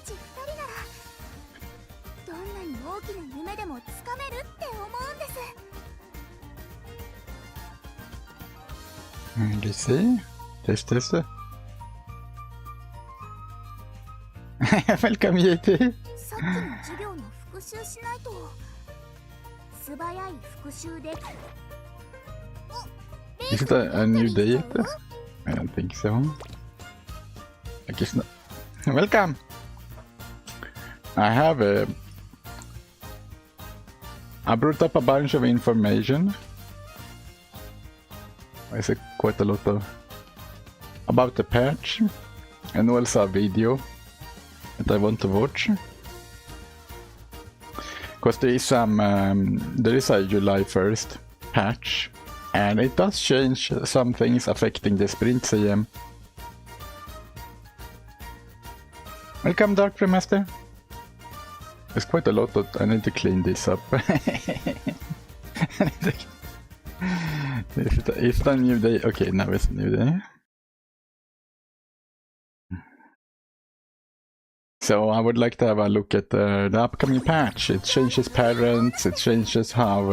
ち2人ならどんなに大きな夢でもつかめるって思うんです。Let's see. Test. Welcome, JT. さっきの授業の復習しないと。素早い復習で。 Is it a new date? I don't think so. I guess not. Welcome! I brought up a bunch of information. I said quite a lot of about the patch and also a video that I want to watch. Because there is a July 1st patch and it does change some things affecting the sprint CM. Welcome, Dark Remaster. There's quite a lot I need to clean this up. It's the new day. Okay, now it's a new day. So I would like to have a look at the upcoming patch. It changes parents, it changes how...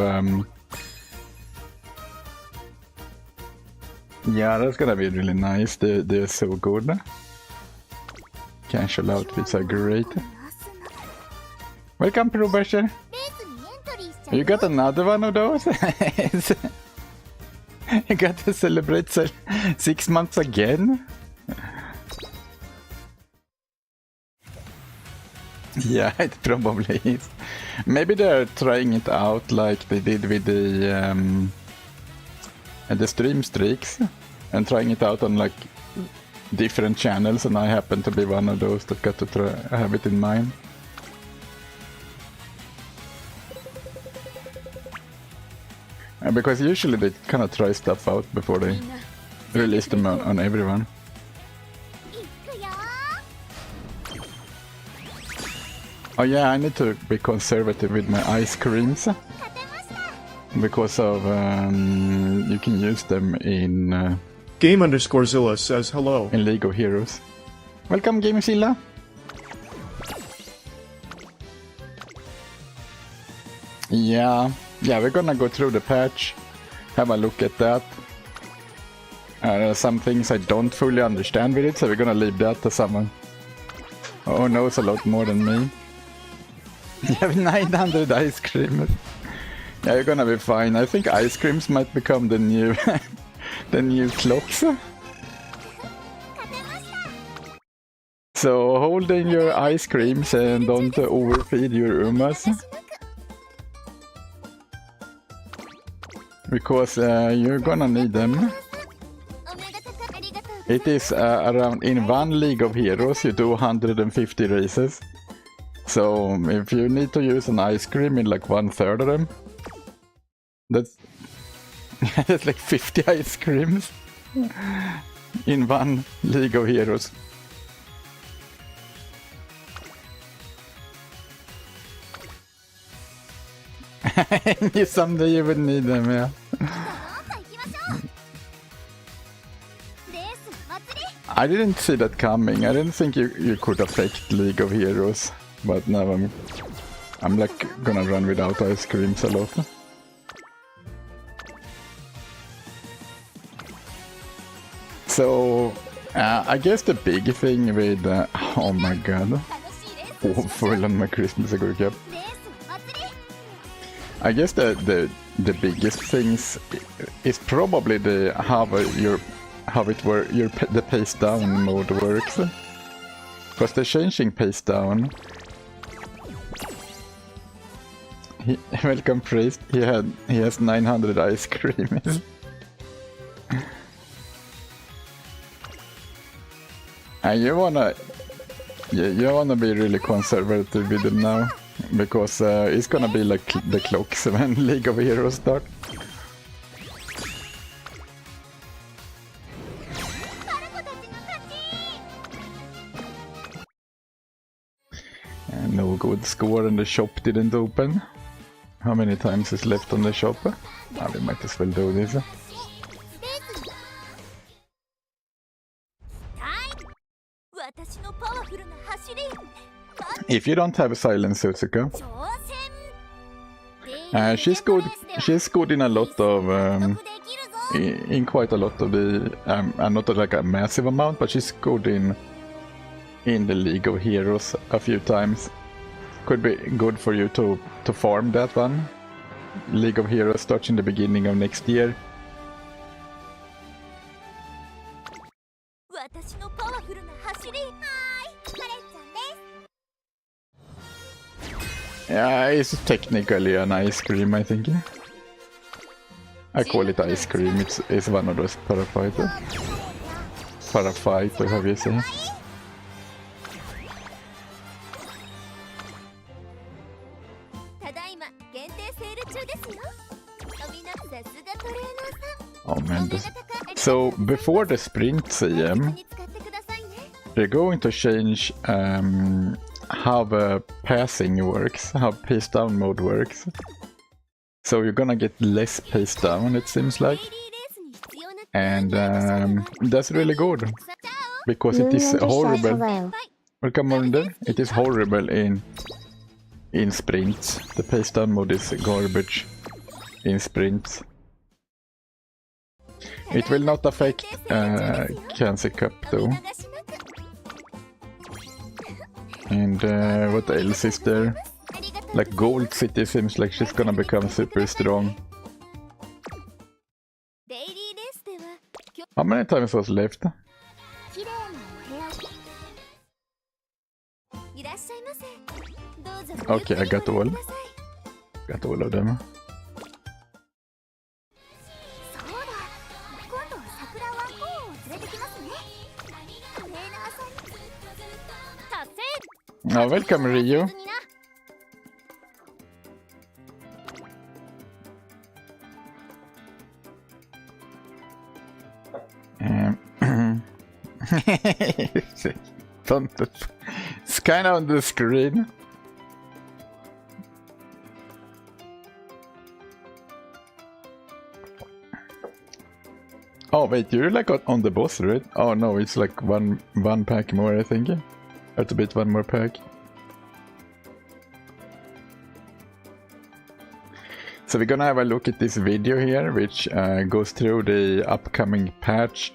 Yeah, that's gonna be really nice. They're so good. Casual outfits are great. Welcome, Probasher. You got another one of those? You got to celebrate 6 months again? Yeah, it probably is. Maybe they're trying it out like they did with the stream streaks and trying it out on like different channels, and I happen to be one of those that got to have it in mind. Because usually they kind of try stuff out before they release them on everyone. Oh yeah, I need to be conservative with my ice creams. Because of, you can use them in... Game_Zilla says hello. In League of Heroes. Welcome, GameZilla! Yeah, we're gonna go through the patch, have a look at that. Some things I don't fully understand with it, so we're gonna leave that to someone who knows a lot more than me. You have 900 ice creams. Yeah, you're gonna be fine. I think ice creams might become the new the new clocks. So hold in your ice creams and don't overfeed your Umas. Because you're gonna need them. It is around, in one League of Heroes you do 150 races. So if you need to use an ice cream in like 1/3 of them, that's like 50 ice creams in one League of Heroes. Someday you would need them, yeah. I didn't see that coming. I didn't think you could affect League of Heroes, but now I'm like gonna run without ice creams a lot. So I guess the big thing with oh my god, awful on my Christmas agurka. I guess the biggest things is probably the how the pace down mode works. Because they're changing pace down. Welcome, Priest. He has 900 ice creams. And you wanna be really conservative with them now, because it's gonna be like the clocks when League of Heroes start. And no good score, and the shop didn't open. How many times is left on the shop? We might as well do this. if you don't have Silent Suzuka, 挑戦 she's good. She's good in a lot of, できるぞ in quite a lot of the, not like a massive amount, but she's good in the League of Heroes a few times. Could be good for you to farm that one. League of Heroes starts in the beginning of next year. 私のパワフルな走りはーいカレンちゃんです Yeah, it's technically an ice cream, I think. I call it ice cream. It's one of those parafighter. Parafight, or how you say. ただいま限定セール中ですよみんなさすがトレーナーさん Oh man, so before the sprint CM, に使ってくださいね they're going to change how the passing works, how pace down mode works. So you're gonna get less pace down, it seems like, デイリーレースに必要な and that's really good チャオ because it is horrible. Hello. Welcome, Murder. It is horrible in sprints. The pace down mode is garbage in sprints. It will not affect Kansas Cup though. 流しなく And what else is there? ありがとう Like Gold City seems like she's gonna become super strong. デイリーレースでは今 How many times was left? 日綺麗なお部屋いらっしゃいませどうぞ Okay, I got all. ください Got all of them. そうだ今度桜ワンコーンを連れてきますねトレーナーさんに達成 Oh, welcome, Ryu. にな It's kind of on the screen. Oh wait, you're like on the boss, right? Oh no, it's like one pack more, I think. Have to beat one more pack. So we're gonna have a look at this video here, which goes through the upcoming patch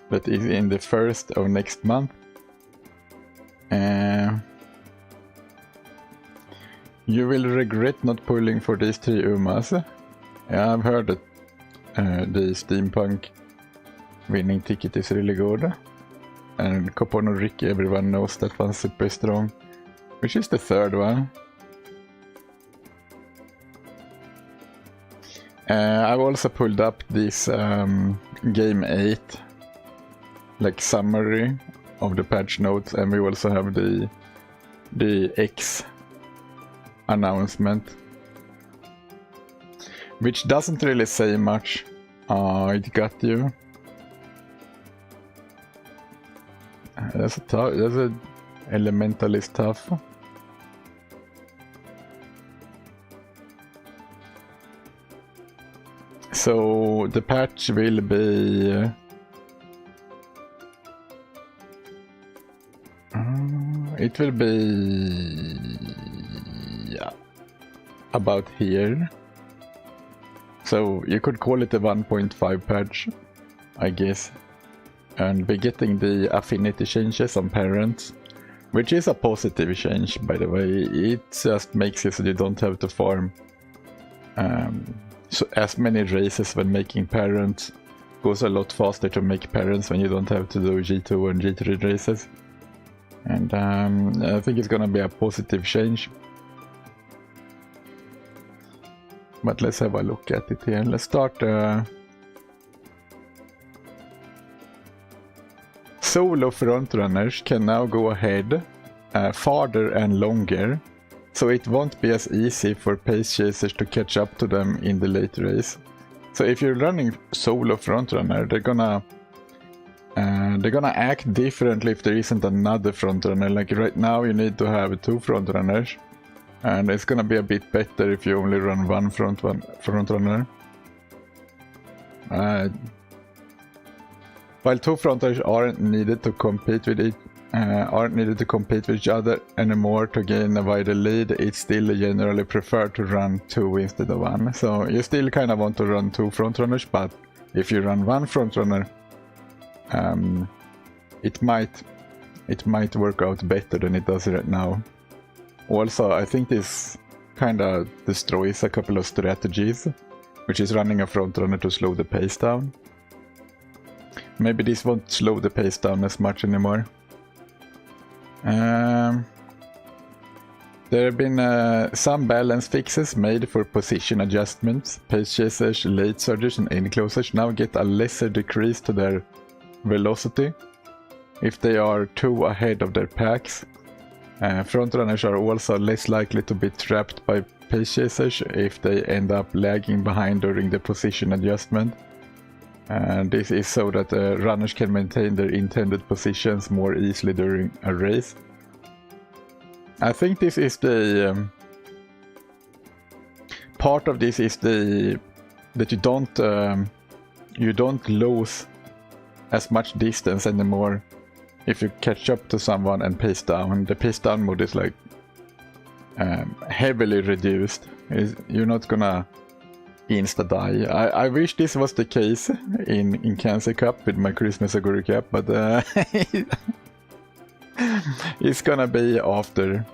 that is in the 1st of next month. You will regret not pulling for these 3 Umas. Yeah, I've heard that the Steampunk winning ticket is really good. And Copon and Ricky, everyone knows that one's super strong. Which is the 3rd one. I've also pulled up this game 8 like summary of the patch notes, and we also have the X announcement, which doesn't really say much. It got you. That's a elemental is tough. So the patch will be it will be about here. So you could call it a 1.5 patch, I guess. And be getting the affinity changes on parents, which is a positive change, by the way. It just makes it so you don't have to farm so as many races when making parents. Goes a lot faster to make parents when you don't have to do G2 and G3 races. And I think it's gonna be a positive change. But let's have a look at it here. Let's start solo frontrunners can now go ahead farther and longer, so it won't be as easy for pace chasers to catch up to them in the late race. So if you're running solo frontrunner, they're gonna act differently if there isn't another frontrunner. Like right now you need to have 2 frontrunners, and it's gonna be a bit better if you only run one frontrunner. While 2 frontrunners aren't needed to compete with aren't needed to compete with each other anymore to gain a wider lead, it's still generally preferred to run 2 instead of 1. So you still kind of want to run 2 frontrunners, but if you run 1 frontrunner, it might work out better than it does right now. Also, I think this kind of destroys a couple of strategies, which is running a frontrunner to slow the pace down. Maybe this won't slow the pace down as much anymore. There have been some balance fixes made for position adjustments. Pace chasers, late surgers and enclosers now get a lesser decrease to their velocity if they are 2 ahead of their packs. Frontrunners are also less likely to be trapped by pace chasers if they end up lagging behind during the position adjustment. This is so that runners can maintain their intended positions more easily during a race. I think this is the part of this is the that you don't lose as much distance anymore if you catch up to someone and pace down. The pace down mode is like heavily reduced. You're not gonna insta die. I wish this was the case in Cancer Cup with my Christmas Aguri Cup, but it's gonna be after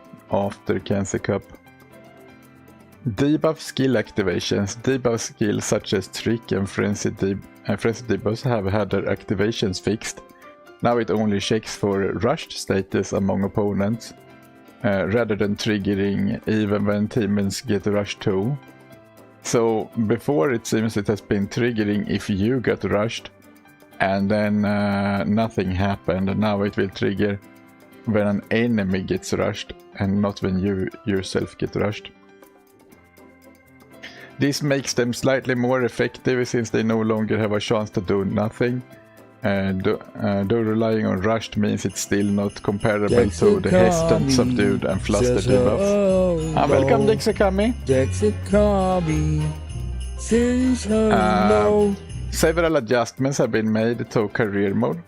Cancer Cup. Debuff skill activations. Debuff skills such as Trick and Frenzy debuffs have had their activations fixed. Now it only checks for rushed status among opponents, rather than triggering even when teammates get rushed too. So before it seems it has been triggering if you got rushed and then nothing happened, and now it will trigger when an enemy gets rushed and not when you yourself get rushed. This makes them slightly more effective since they no longer have a chance to do nothing. Though relying on rushed means it's still not comparable to the hesitant, subdued and flustered debuffs. Welcome Dixakami! Several adjustments have been made to career mode.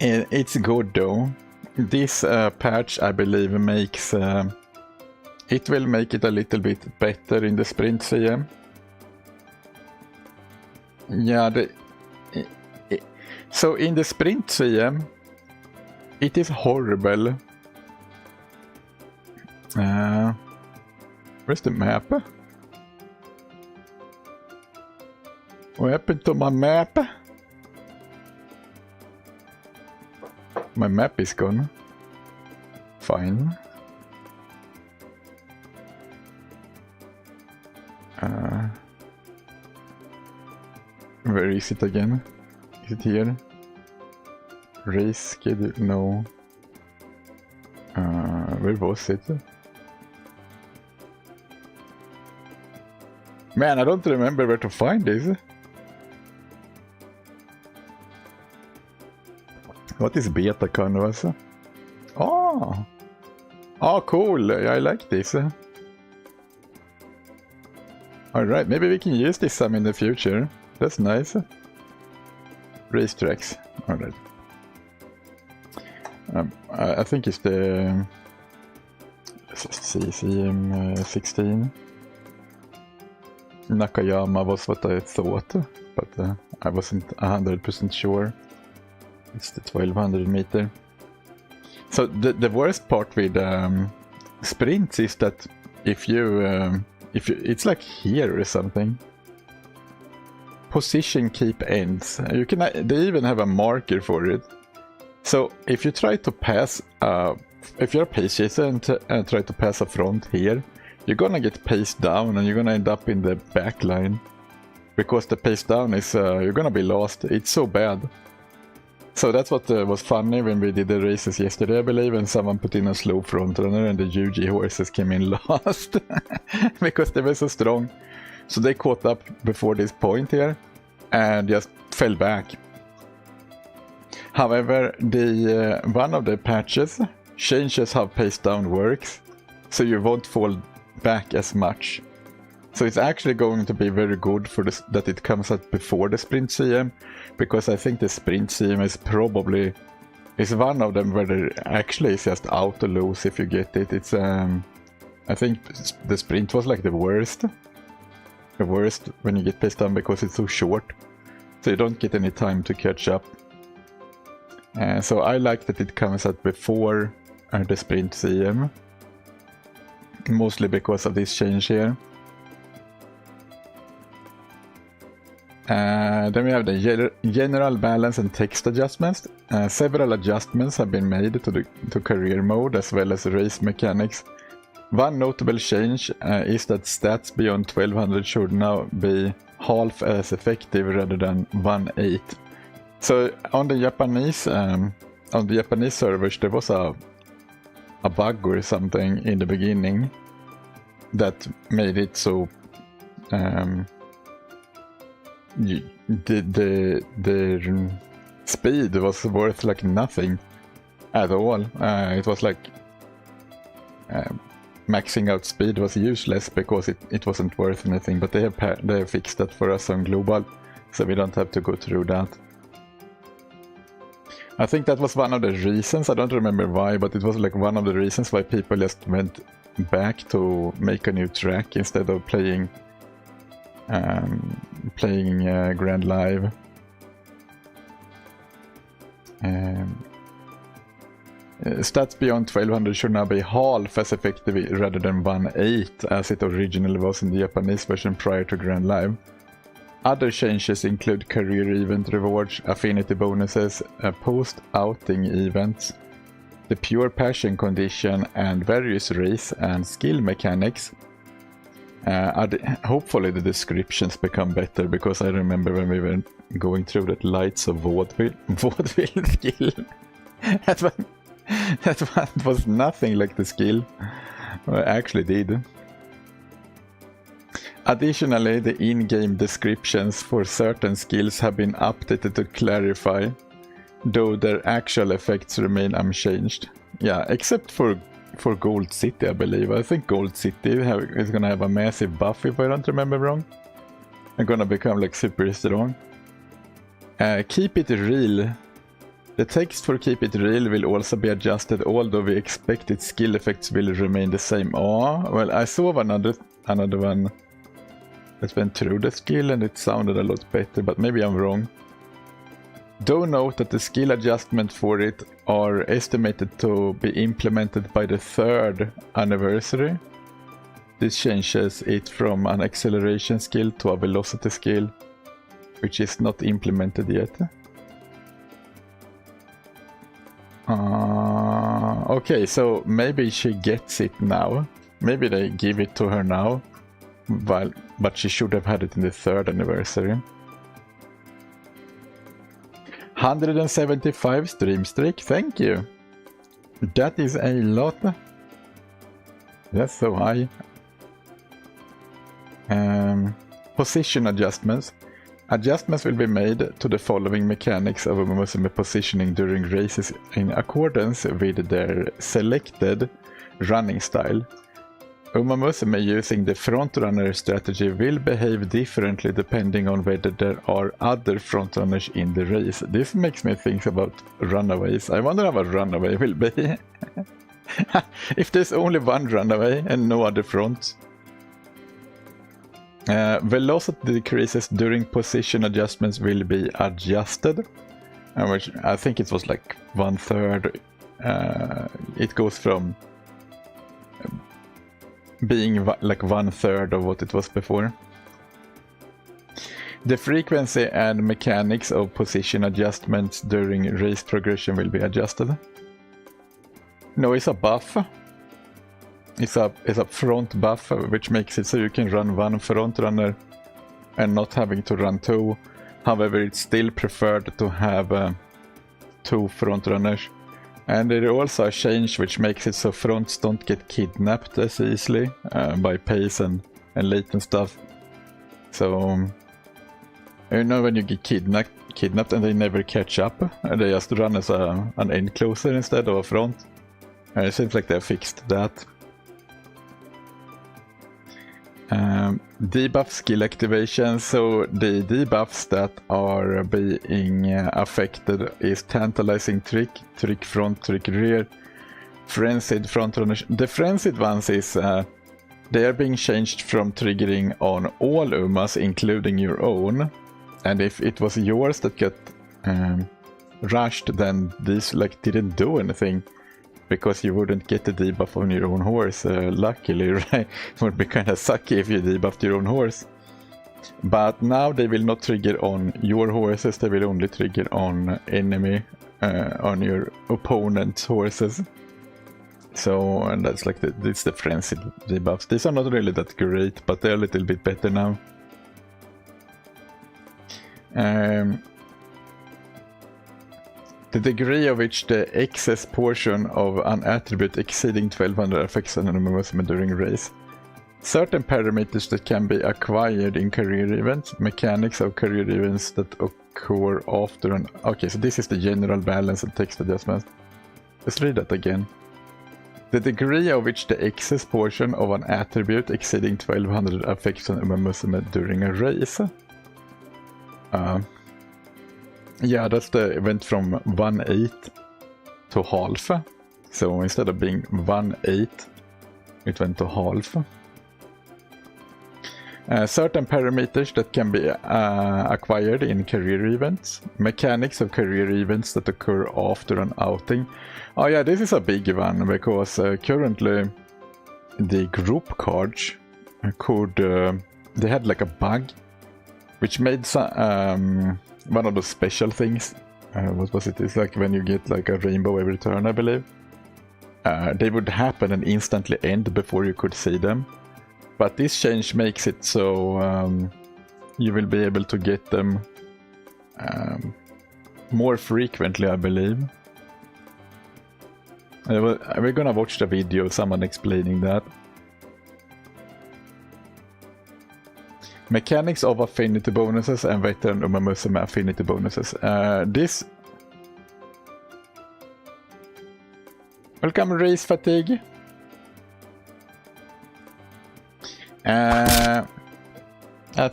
It's good though. This patch, I believe, makes it will make it a little bit better in the sprint CM. Yeah, so in the sprint CM, it is horrible. Where's the map? What happened to my map? My map is gone. Fine. Where is it again? Is it here? Race schedule? No. Where was it? Man, I don't remember where to find this. What is beta canvas? Oh! Oh, cool! I like this. Alright, maybe we can use this some in the future. That's nice. Racetracks. Alright. I think it's the CM16. Nakayama was what I thought, but I wasn't 100% sure. It's the 1200 meter. So the worst part with sprints is that if you it's like here or something. Position keep ends. You can they even have a marker for it. So if you try to pass, if you're a pace chaser and try to pass a front here, you're gonna get paced down and you're gonna end up in the back line because the pace down is you're gonna be lost. It's so bad. So that's what was funny when we did the races yesterday, I believe, and someone put in a slow front runner and the UG horses came in last because they were so strong. So they caught up before this point here and just fell back. However, the one of the patches changes how pace down works, so you won't fall back as much. So it's actually going to be very good for this, that it comes out before the Sprint CM, because I think the Sprint CM is one of them where there actually is just auto lose if you get it. It's I think the Sprint was like the worst when you get pissed on because it's so short, so you don't get any time to catch up. So I like that it comes out before the Sprint CM, mostly because of this change here. Then we have the general balance and text adjustments. Several adjustments have been made to career mode as well as race mechanics. One notable change is that stats beyond 1200 should now be half as effective rather than 1/8. So on the Japanese servers there was a bug or something in the beginning that made it so the speed was worth like nothing at all. It was like maxing out speed was useless because it wasn't worth anything, but they have fixed that for us on global, so we don't have to go through that. I think that was one of the reasons, I don't remember why, but it was like one of the reasons why people just went back to make a new track instead of playing Grand Live. Stats beyond 1200 should now be half as effective rather than 1/8 as it originally was in the Japanese version prior to Grand Live. Other changes include career event rewards, affinity bonuses, post-outing events, the pure passion condition, and various race and skill mechanics. Hopefully the descriptions become better, because I remember when we were going through that Lights of Vaudeville skill. that one was nothing like the skill I actually did. Additionally, the in-game descriptions for certain skills have been updated to clarify, though their actual effects remain unchanged. Yeah, except for Gold City, I believe. I think Gold City is gonna have a massive buff, if I don't remember wrong. I'm gonna become like super strong. Keep it real. The text for Keep It Real will also be adjusted, although we expect its skill effects will remain the same. Oh, well, I saw another one that went through the skill and it sounded a lot better, but maybe I'm wrong. Do note that the skill adjustment for it are estimated to be implemented by the 3rd anniversary. This changes it from an acceleration skill to a velocity skill, which is not implemented yet. Okay, so maybe she gets it now. Maybe they give it to her now, but she should have had it in the 3rd anniversary. 175 stream streak, thank you. That is a lot. That's so high. Position adjustments. Adjustments will be made to the following mechanics of Uma Musume positioning during races in accordance with their selected running style. Uma Musume using the frontrunner strategy will behave differently depending on whether there are other frontrunners in the race. This makes me think about runaways. I wonder how a runaway will be. If there's only one runaway and no other fronts. Velocity decreases during position adjustments will be adjusted, which I think it was like 1/3. It goes from being like 1/3 of what it was before. The frequency and mechanics of position adjustments during race progression will be adjusted. No, it's a buff. It's a front buff, which makes it so you can run one front runner and not having to run two. However, it's still preferred to have 2 front runners. And there is also a change which makes it so fronts don't get kidnapped as easily by pace and late and stuff. So you know, when you get kidnapped and they never catch up, they just run as an end closer instead of a front. It seems like they fixed that. Debuff skill activation, so the debuffs that are being affected is Tantalizing Trick, Trick Front, Trick Rear, Frenzied Front Runner. The Frenzied ones is they are being changed from triggering on all Umas, including your own. And if it was yours that got rushed, then these like didn't do anything. Because you wouldn't get the debuff on your own horse, luckily, right? It would be kind of sucky if you debuffed your own horse. But now they will not trigger on your horses, they will only trigger on enemy, on your opponent's horses. So, and that's like it's the frenzied debuffs. These are not really that great, but they're a little bit better now. The degree of which the excess portion of an attribute exceeding 1200 affects an enemy during race. Certain parameters that can be acquired in career events. Mechanics of career events that occur after an... Okay, so this is the general balance and text adjustments. Let's read that again. The degree of which the excess portion of an attribute exceeding 1200 affects an enemy during a race. Yeah, that's the event from 1/8 to half. So instead of being 1/8, it went to half. Certain parameters that can be acquired in career events. Mechanics of career events that occur after an outing. Oh yeah, this is a big one because currently the group cards could... they had like a bug which made some... one of those special things, what was it? It's like when you get like a rainbow every turn, I believe. They would happen and instantly end before you could see them. But this change makes it so you will be able to get them more frequently, I believe. We're gonna watch the video of someone explaining that. Mechanics of affinity bonuses and veteran Umamusume affinity bonuses. This... Welcome, Race Fatigue.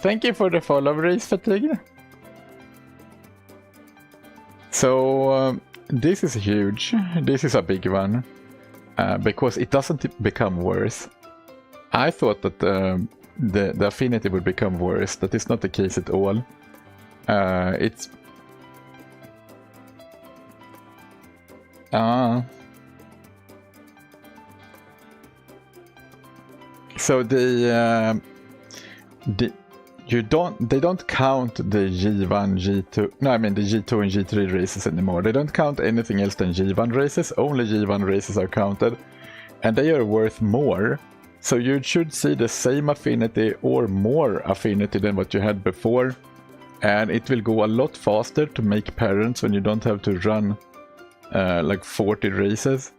Thank you for the follow, Race Fatigue. So, this is huge. This is a big one. Because it doesn't become worse. I thought that the affinity would become worse. That is not the case at all. It's... So they don't count the G1, G2, no, I mean the G2 and G3 races anymore. They don't count anything else than G1 races. Only G1 races are counted, and they are worth more. So you should see the same affinity or more affinity than what you had before, and it will go a lot faster to make parents when you don't have to run like 40 races,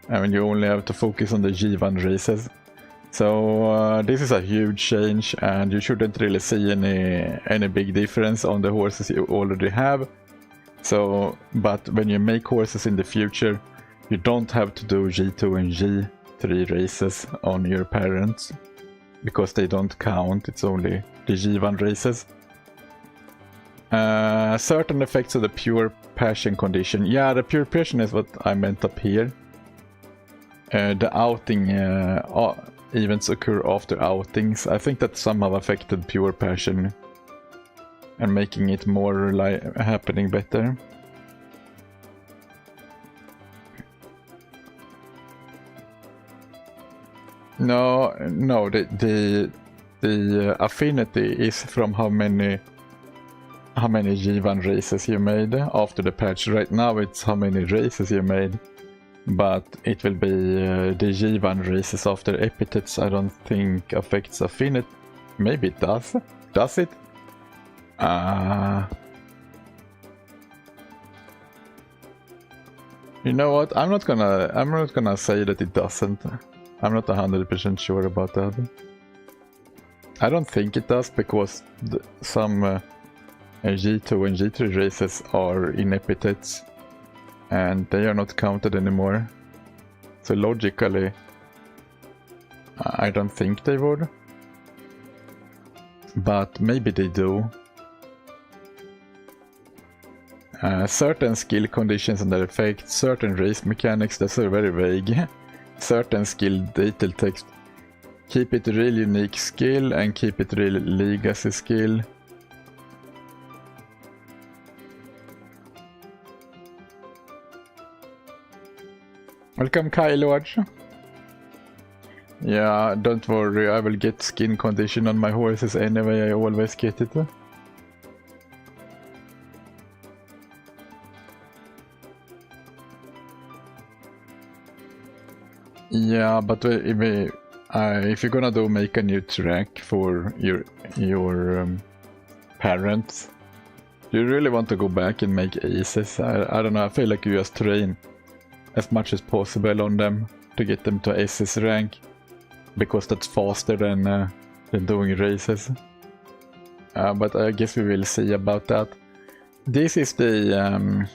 and when you only have to focus on the G1 races. So this is a huge change, and you shouldn't really see any big difference on the horses you already have. So, but when you make horses in the future, you don't have to do G2 and G3 races on your parents, because they don't count. It's only the G1 races. Certain effects of the pure passion condition. Yeah, the pure passion is what I meant up here. The outing events occur after outings. I think that some have affected pure passion and making it more happening better. No, the affinity is from how many G1 races you made after the patch. Right now it's how many races you made. But it will be the G1 races after epithets. I don't think affects affinity. Maybe it does. Does it? You know what? I'm not gonna say that it doesn't. I'm not 100% sure about that. I don't think it does, because some G2 and G3 races are in epithets, and they are not counted anymore. So logically, I don't think they would. but maybe they do. Certain skill conditions and their effects, certain race mechanics, that's very vague. Certain skill detail text. Keep it real unique skill and keep it real legacy skill. Welcome Kyle Lodge. Yeah, don't worry, I will get skin condition on my horses anyway, I always get it. Yeah, but if you're gonna make a new track for your parents, you really want to go back and make aces. I don't know, I feel like you just train as much as possible on them to get them to SS rank, because that's faster than doing races. But I guess we will see about that. This is the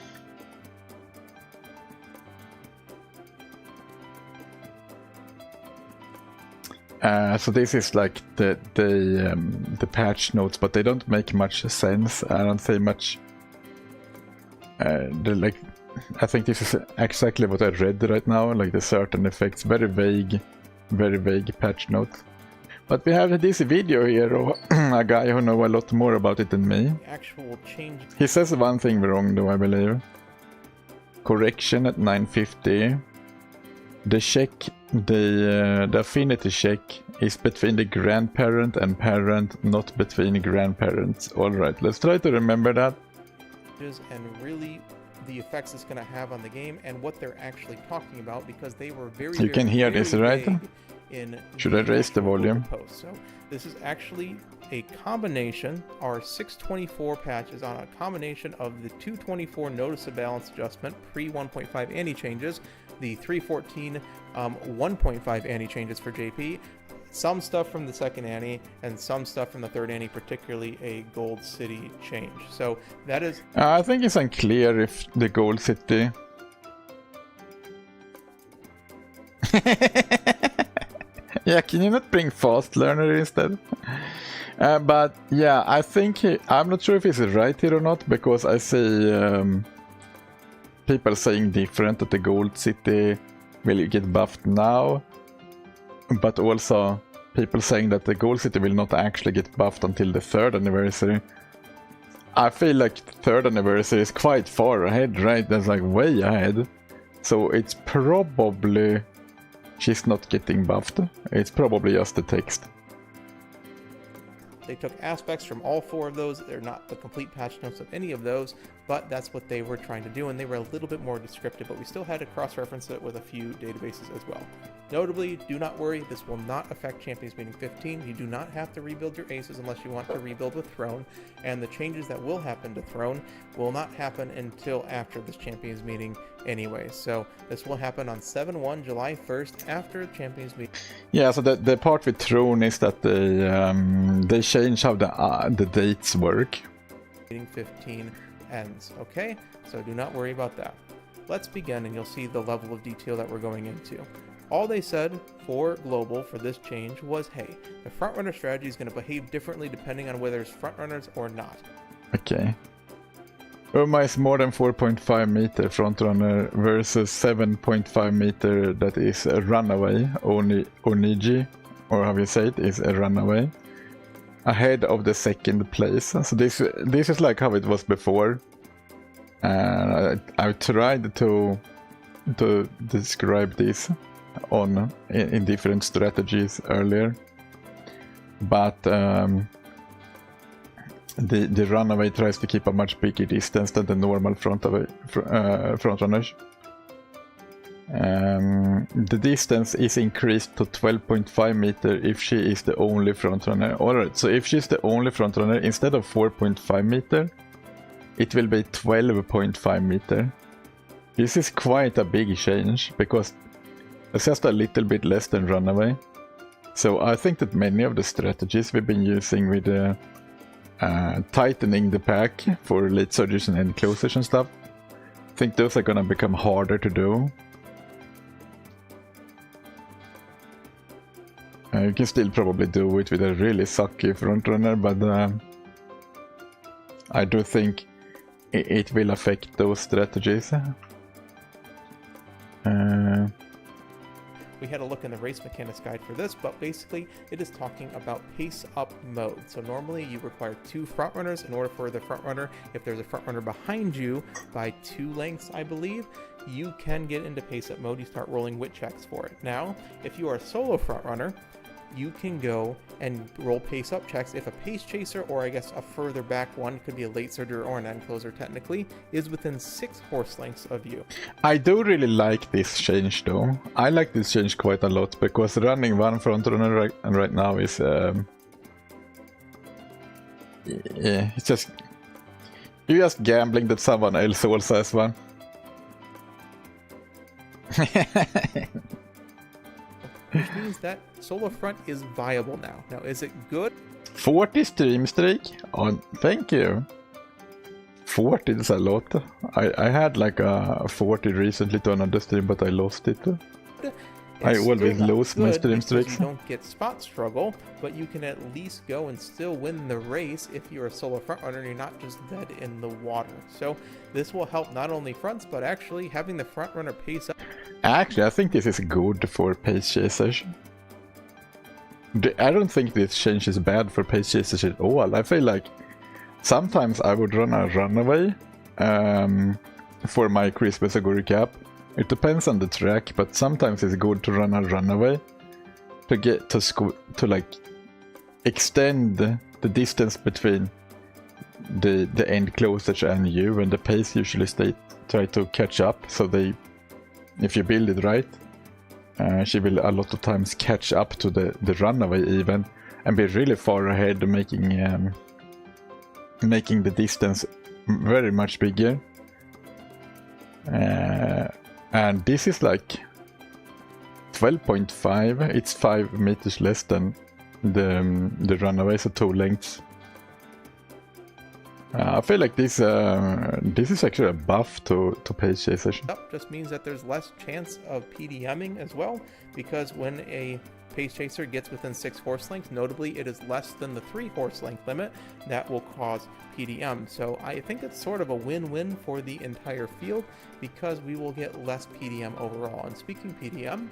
so this is like the patch notes, but they don't make much sense. I don't say much. They're like, I think this is exactly what I read right now, like the certain effects, very vague patch notes. But we have this video here of a guy who knows a lot more about it than me. Actual change. He says one thing wrong though, I believe. Correction at 950. The check, the affinity check is between the grandparent and parent, not between grandparents. Alright, let's try to remember that. And really the effects it's going to have on the game and what they're actually talking about, because they were You can hear this, right? Should I raise the volume? Post. So this is actually a combination, our 624 patch is on a combination of the 224 notice of balance adjustment pre 1.5 anti changes, the 314 1.5 anti changes for JP, some stuff from the second anti and some stuff from the third anti, particularly a Gold City change. So that is I think it's unclear if the Gold City yeah, can you not bring Fast Learner instead? But yeah, I think I'm not sure if he's right here or not, because I see people saying different, that the Gold City will get buffed now, but also people saying that the Gold City will not actually get buffed until the 3rd anniversary. I feel like the 3rd anniversary is quite far ahead, right? That's like way ahead. So it's probably she's not getting buffed. It's probably just the text. They took aspects from all 4 of those. They're not the complete patch notes of any of those, but that's what they were trying to do, and they were a little bit more descriptive, but we still had to cross-reference it with a few databases as well. Notably, do not worry, this will not affect Champions Meeting 15. You do not have to rebuild your aces unless you want to rebuild with Throne, and the changes that will happen to Throne will not happen until after this Champions Meeting anyway. So this will happen on 7/1, July 1st, after Champions Meeting. Yeah, so the part with Throne is that they change how the dates work. Meeting 15 ends, okay? So do not worry about that. Let's begin, and you'll see the level of detail that we're going into. All they said for global for this change was, hey, the frontrunner strategy is going to behave differently depending on whether it's frontrunners or not. Okay. Uma is more than 4.5 meter frontrunner versus 7.5 meter that is a runaway. Oniji, or how you say it, is a runaway. Ahead of the 2nd place. So this is like how it was before. I tried to describe this in different strategies earlier, but the runaway tries to keep a much bigger distance than the normal frontrunners. The distance is increased to 12.5 meter if she is the only frontrunner. Alright, so if she's the only frontrunner, instead of 4.5 meter, it will be 12.5 meter. This is quite a big change, because it's just a little bit less than runaway. So I think that many of the strategies we've been using with tightening the pack for late surges and end closers and stuff, I think those are gonna become harder to do. You can still probably do it with a really sucky frontrunner, but I do think it will affect those strategies. We had a look in the race mechanics guide for this, but basically it is talking about pace up mode. So normally you require 2 frontrunners in order for the frontrunner, if there's a frontrunner behind you by 2 lengths, I believe, you can get into pace up mode. You start rolling wit checks for it. Now, if you are a solo frontrunner, you can go and roll pace up checks if a pace chaser, or I guess a further back one, could be a late surger or an end closer technically, is within 6 horse lengths of you. I do really like this change though. I like this change quite a lot, because running one frontrunner right now is yeah, it's just, you're just gambling that someone else also has one. Which means that solo front is viable now. Now, is it good? 40 stream streak? Oh, thank you. 40 is a lot. I had like a 40 recently to another stream, but I lost it. I It's always still not lose my good stream because streaks. You don't get spot struggle, but you can at least go and still win the race if you're a solo front runner and you're not just dead in the water. So this will help not only fronts, but actually having the front runner pace up. Actually, I think this is good for pace chasers. I don't think this change is bad for pace chasers at all. I feel like sometimes I would run a runaway for my Christmas Aguri cap. It depends on the track, but sometimes it's good to run a runaway to get to like extend the distance between the end closest and you, and the pace usually try to catch up. So they, if you build it right, she will a lot of times catch up to the runaway even, and be really far ahead, making the distance very much bigger. And this is like 12.5. It's 5 meters less than the runaway, so 2 lengths. I feel like this is actually a buff to pace chasers. Up just means that there's less chance of PDMing as well, because when a pace chaser gets within 6 horse lengths, notably it is less than the 3 horse length limit, that will cause PDM. So I think it's sort of a win-win for the entire field, because we will get less PDM overall. And speaking PDM,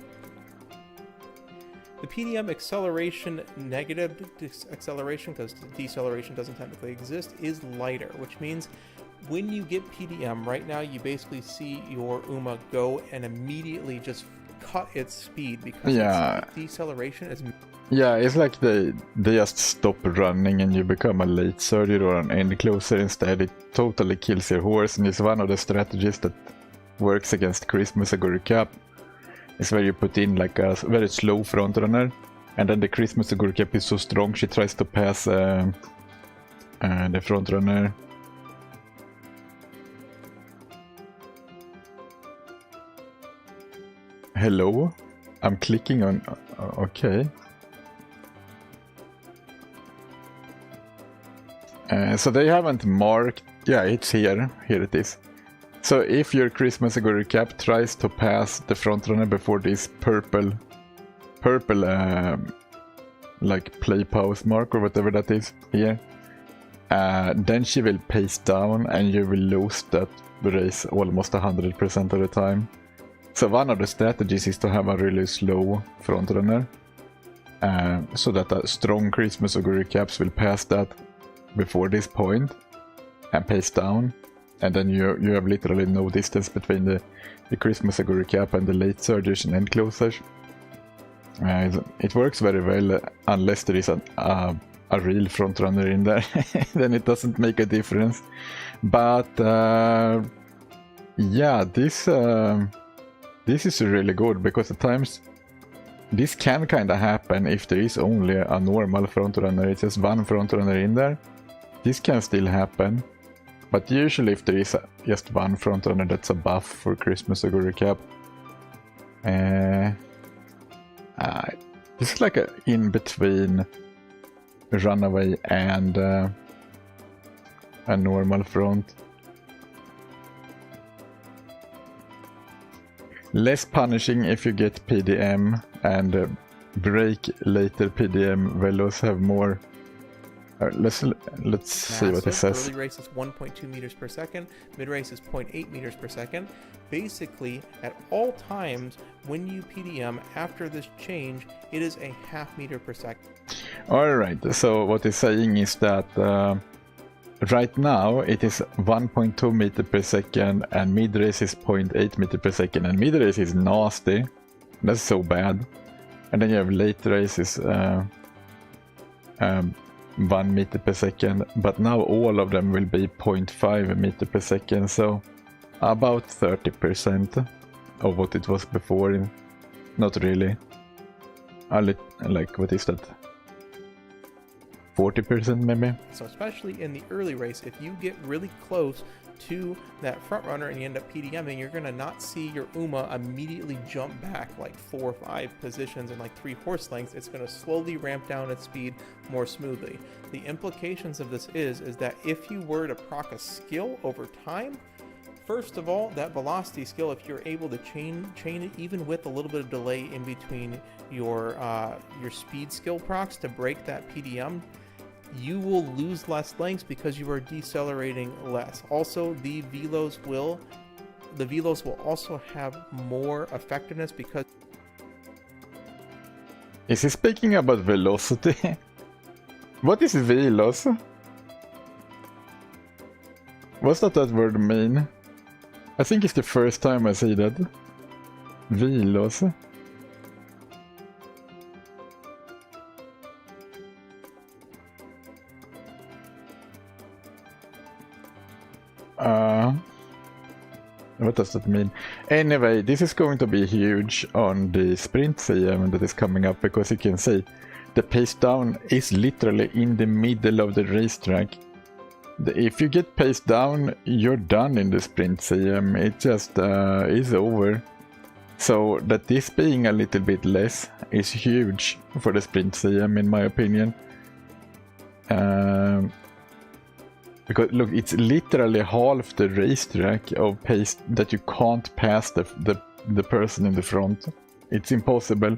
the PDM acceleration, negative acceleration, because deceleration doesn't technically exist, is lighter, which means when you get PDM right now, you basically see your Uma go and immediately just cut its speed, because its deceleration is... Yeah, it's like they just stop running and you become a late surger or an end closer instead. It totally kills your horse, and it's one of the strategies that works against Christmas Aguri cap. It's where you put in like a very slow front runner, and then the Christmas Aguri cap is so strong she tries to pass the front runner. Hello? I'm clicking on... okay. So they haven't marked... yeah, it's here. Here it is. So if your Christmas Aguri cap tries to pass the frontrunner before this purple like play pause mark or whatever that is here, then she will pace down and you will lose that race almost 100% of the time. So one of the strategies is to have a really slow frontrunner, so that a strong Christmas Aguri caps will pass that before this point and pace down. And then you have literally no distance between the Christmas Aguri cap and the late surges and end closers. It works very well unless there is a real frontrunner in there. Then it doesn't make a difference. But yeah, this is really good, because at times this can kind of happen if there is only a normal frontrunner. It's just one frontrunner in there. This can still happen. But usually if there is just one frontrunner, that's a buff for Christmas Aguri cap. This is like a in between runaway and a normal front. Less punishing if you get PDM, and break later PDM velos have more. Let's see what it Massive. says. Early race is 1.2 meters per second. Mid race is 0.8 meters per second. Basically, at all times when you PDM after this change, it is a half meter per second. Alright, so what it's saying is that right now it is 1.2 meter per second and mid race is 0.8 meter per second, and mid race is nasty. That's so bad. And then you have late races 1 meter per second, but now all of them will be 0.5 meter per second, so about 30% of what it was before. Not really. Like, what is that? 40% maybe? So especially in the early race, if you get really close to that front runner and you end up PDMing, you're going to not see your UMA immediately jump back like 4 or 5 positions and like 3 horse lengths. It's going to slowly ramp down its speed more smoothly. The implications of this is that if you were to proc a skill over time, first of all, that velocity skill, if you're able to chain it even with a little bit of delay in between your speed skill procs to break that PDM, you will lose less lengths because you are decelerating less. Also, the velos will also have more effectiveness because... Is he speaking about velocity? What is velos? What's that word mean? I think it's the first time I see that. Velos. What does that mean? Anyway, this is going to be huge on the sprint CM that is coming up, because you can see the pace down is literally in the middle of the racetrack. If you get paced down, you're done in the sprint CM. It just is over. So that this being a little bit less is huge for the sprint CM, in my opinion. Because look, it's literally half the racetrack of pace that you can't pass the person in the front. It's impossible.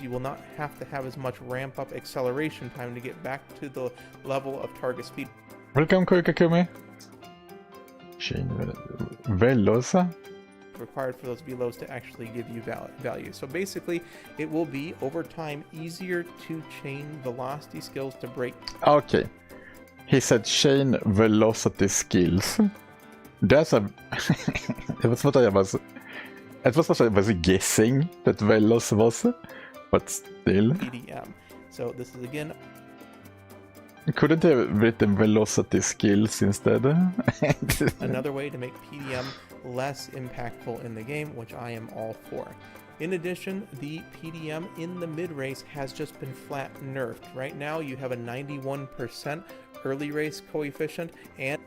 you will not have to have as much ramp up acceleration time to get back to the level of target speed. Welcome, Koikakumi. Velosa? Required for those velos to actually give you value. So basically, it will be over time easier to chain velocity skills to break. Okay, he said chain velocity skills. That's a. It was what I was guessing that velos was, but still. PDM. So this is again. Couldn't have written velocity skills instead? Another way to make PDM less impactful in the game, which I am all for. In addition, the PDM in the mid-race has just been flat nerfed. Right now, you have a 91% early race coefficient, and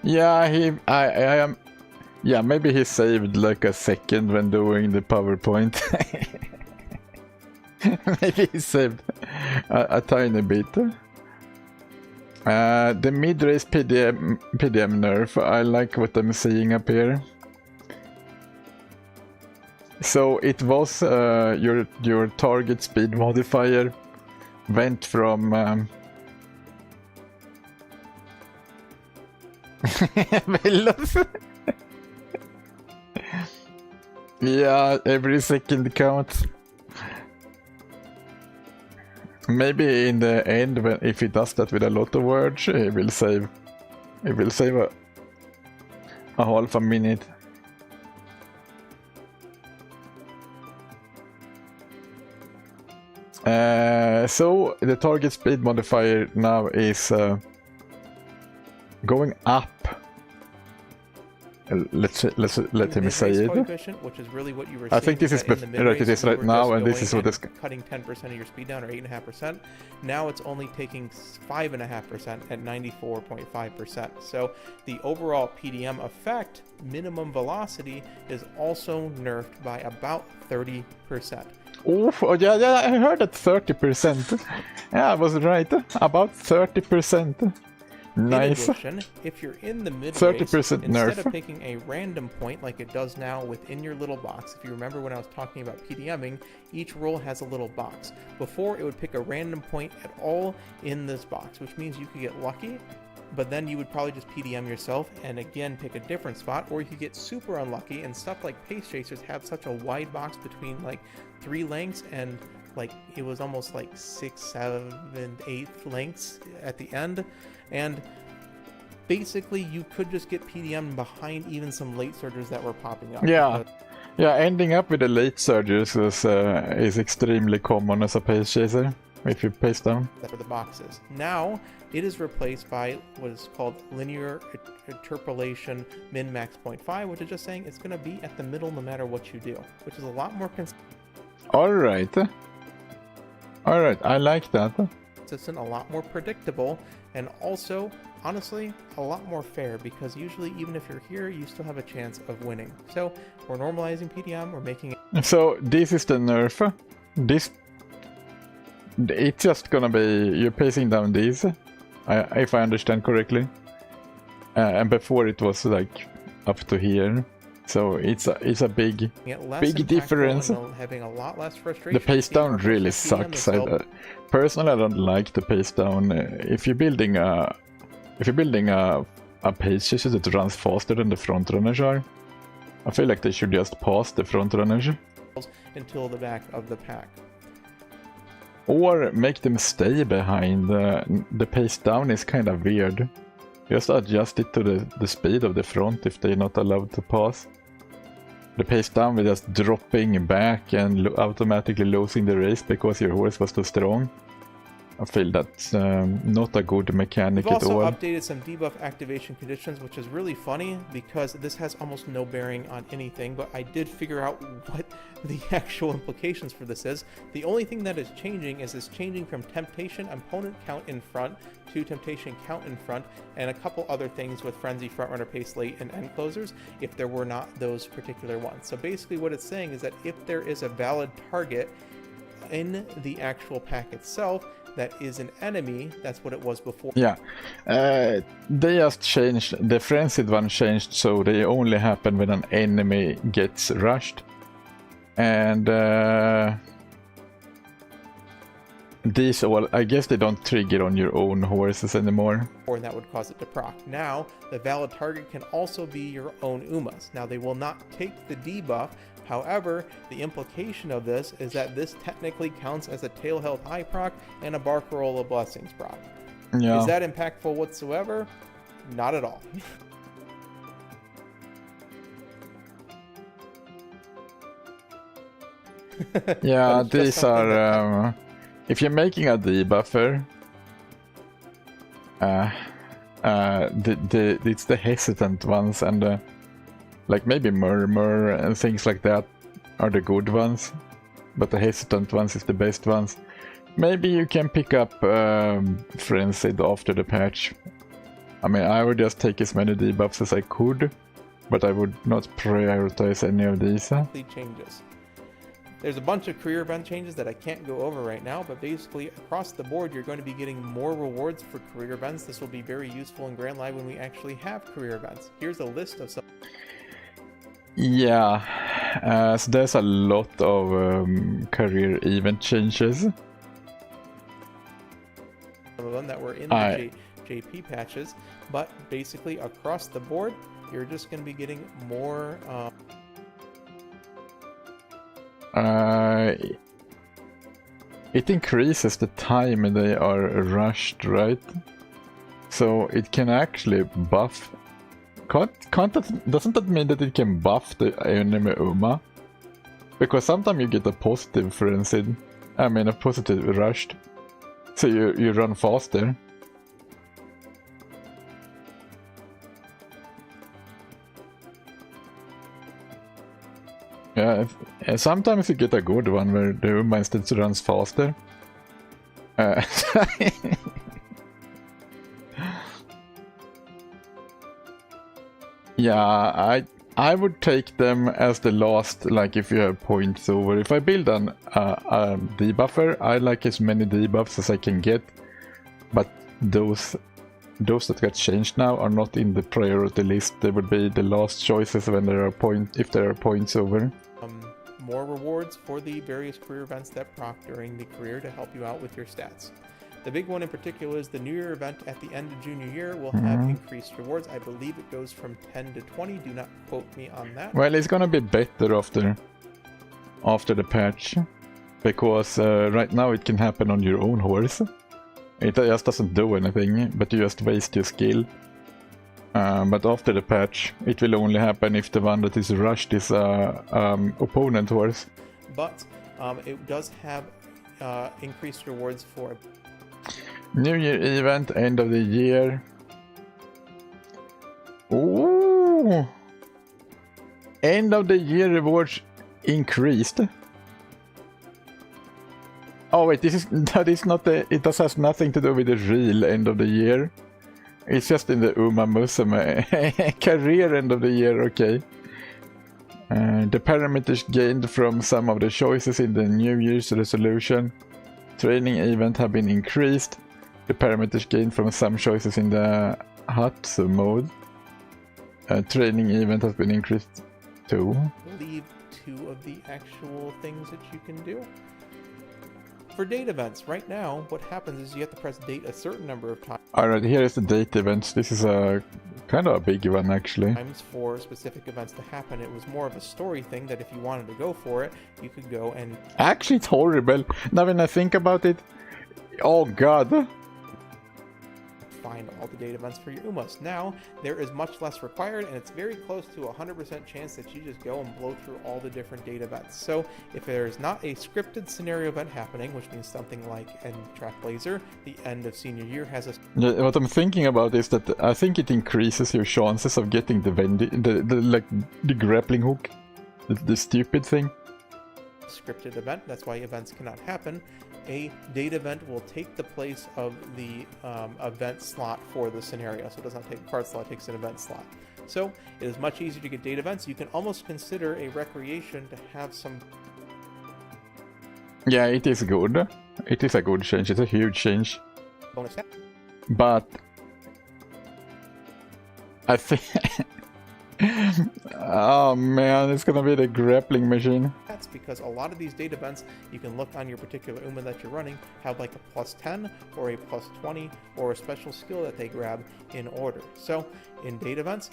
yeah, I am. Yeah, maybe he saved like a second when doing the PowerPoint. Maybe he saved a tiny bit. The mid-race PDM nerf, I like what I'm seeing up here. So it was your target speed modifier went from yeah, every second counts. Maybe in the end, if he does that with a lot of words, he will save a half a minute. So the target speed modifier now is going up. Let him say it. Which is really what you were I think this is like it is right now, and this is what is cutting 10% of your speed down, or 8.5%. Now it's only taking 5.5% at 94.5%. So the overall PDM effect, minimum velocity, is also nerfed by about 30%. Oh yeah, I heard that 30%. Yeah, I was right. About 30%. Nice. In addition, if you're in the mid 30% instead nerf. of picking a random point like it does now within your little box, if you remember when I was talking about PDMing, each roll has a little box. Before, it would pick a random point at all in this box, which means you could get lucky, but then you would probably just PDM yourself and again pick a different spot, or you could get super unlucky, and stuff like Pace Chasers have such a wide box between like 3 lengths and like it was almost like 6, 7, 8 lengths at the end, and basically you could just get PDM behind even some late surgers that were popping up. Yeah. Yeah, ending up with the late surges is extremely common as a pace chaser, if you pace down. That's where the box is. Now, it is replaced by what is called linear interpolation min-max 0.5, which is just saying it's going to be at the middle no matter what you do, which is a lot more Alright. Alright, I like that. consistent, a lot more predictable, and also, honestly, a lot more fair, because usually even if you're here, you still have a chance of winning. So, we're normalizing PDM, we're making it... So, this is the nerf. This... It's just gonna be... You're pacing down these, if I understand correctly. And before it was like up to here. So it's a big difference. Having a lot less frustration. The pace down really sucks. Personally, I don't like the pace down. If you're building a pace chaser that runs faster than the front runners are, I feel like they should just pass the front runners until the back of the pack, or make them stay behind. The pace down is kind of weird. Just adjust it to the speed of the front if they're not allowed to pass. The pace down with just dropping back and automatically losing the race because your horse was too strong. I feel that's not a good mechanic We've at all. also updated some debuff activation conditions, which is really funny because this has almost no bearing on anything, but I did figure out what the actual implications for this is. The only thing that is changing is it's changing from Temptation opponent count in front to Temptation count in front, and a couple other things with Frenzy, Frontrunner, Pace Late, and End Closers if there were not those particular ones. So basically what it's saying is that if there is a valid target in the actual pack itself that is an enemy, that's what it was before. Yeah, they just changed, the frenzied one changed so they only happen when an enemy gets rushed. And these all, I guess they don't trigger on your own horses anymore. And that would cause it to proc. Now, the valid target can also be your own Umas. Now, they will not take the debuff. However, the implication of this is that this technically counts as a Tail Health High proc and a Barcarola Blessings proc. Yeah. Is that impactful whatsoever? Not at all. Yeah, these are... if you're making a debuffer, it's the hesitant ones, and like maybe Murmur and things like that are the good ones, but the hesitant ones is the best ones. Maybe you can pick up Frenzied after the patch. I mean, I would just take as many debuffs as I could, but I would not prioritize any of these. Changes. There's a bunch of career event changes that I can't go over right now, but basically across the board you're going to be getting more rewards for career events. This will be very useful in Grand Live when we actually have career events. Here's a list of some. Yeah, so there's a lot of career event changes. Some of them that were in the JP patches, but basically across the board you're just going to be getting more it increases the time they are rushed, right? So it can actually buff. Doesn't that mean that it can buff the enemy Uma? Because sometimes you get a positive frenzied, I mean a positive rushed. So you run faster. Yeah, sometimes you get a good one where the Uma instead runs faster. Yeah, I would take them as the last, like if you have points over. If I build a debuffer, I like as many debuffs as I can get, but those those that got changed now are not in the priority list. They would be the last choices when there are if there are points over. More rewards for the various career events that proc during the career to help you out with your stats. The big one in particular is the New Year event at the end of junior year will have increased rewards. I believe it goes from 10 to 20. Do not quote me on that. Well, it's gonna be better after the patch, because right now it can happen on your own horse. It just doesn't do anything, but you just waste your skill. But after the patch, it will only happen if the one that is rushed is opponent horse. But it does have increased rewards for New Year event, end of the year. Ooh! End of the year rewards increased. Oh wait, that is not the. It has nothing to do with the real end of the year. It's just in the Uma Musume career end of the year. Okay. The parameters gained from some of the choices in the New Year's resolution training event have been increased. The parameters gained from some choices in the Hatsu mode training event has been increased too. I believe 2 of the actual things that you can do. For date events, right now, what happens is you have to press date a certain number of Alright, here is the date events. This is a kind of a big one actually. times for specific events to happen. It was more of a story thing that if you wanted to go for it, you could go and Actually, it's horrible. Now when I think about it, oh god. find all the date events for your Umas. Now, there is much less required, and it's very close to a 100% chance that you just go and blow through all the different date events. So, if there's not a scripted scenario event happening, which means something like End Track Blazer, the end of senior year has a Yeah, what I'm thinking about is that I think it increases your chances of getting the grappling hook, the stupid thing. scripted event. That's why events cannot happen. A date event will take the place of the event slot for the scenario. So it does not take a card slot, it takes an event slot. So it is much easier to get date events. You can almost consider a recreation to have some... Yeah, it is good. It is a good change. It's a huge change. bonus stat. But I think... Oh man, it's gonna be the grappling machine. That's because a lot of these date events, you can look on your particular Uma that you're running, have like a plus 10 or a plus 20 or a special skill that they grab in order. So in date events,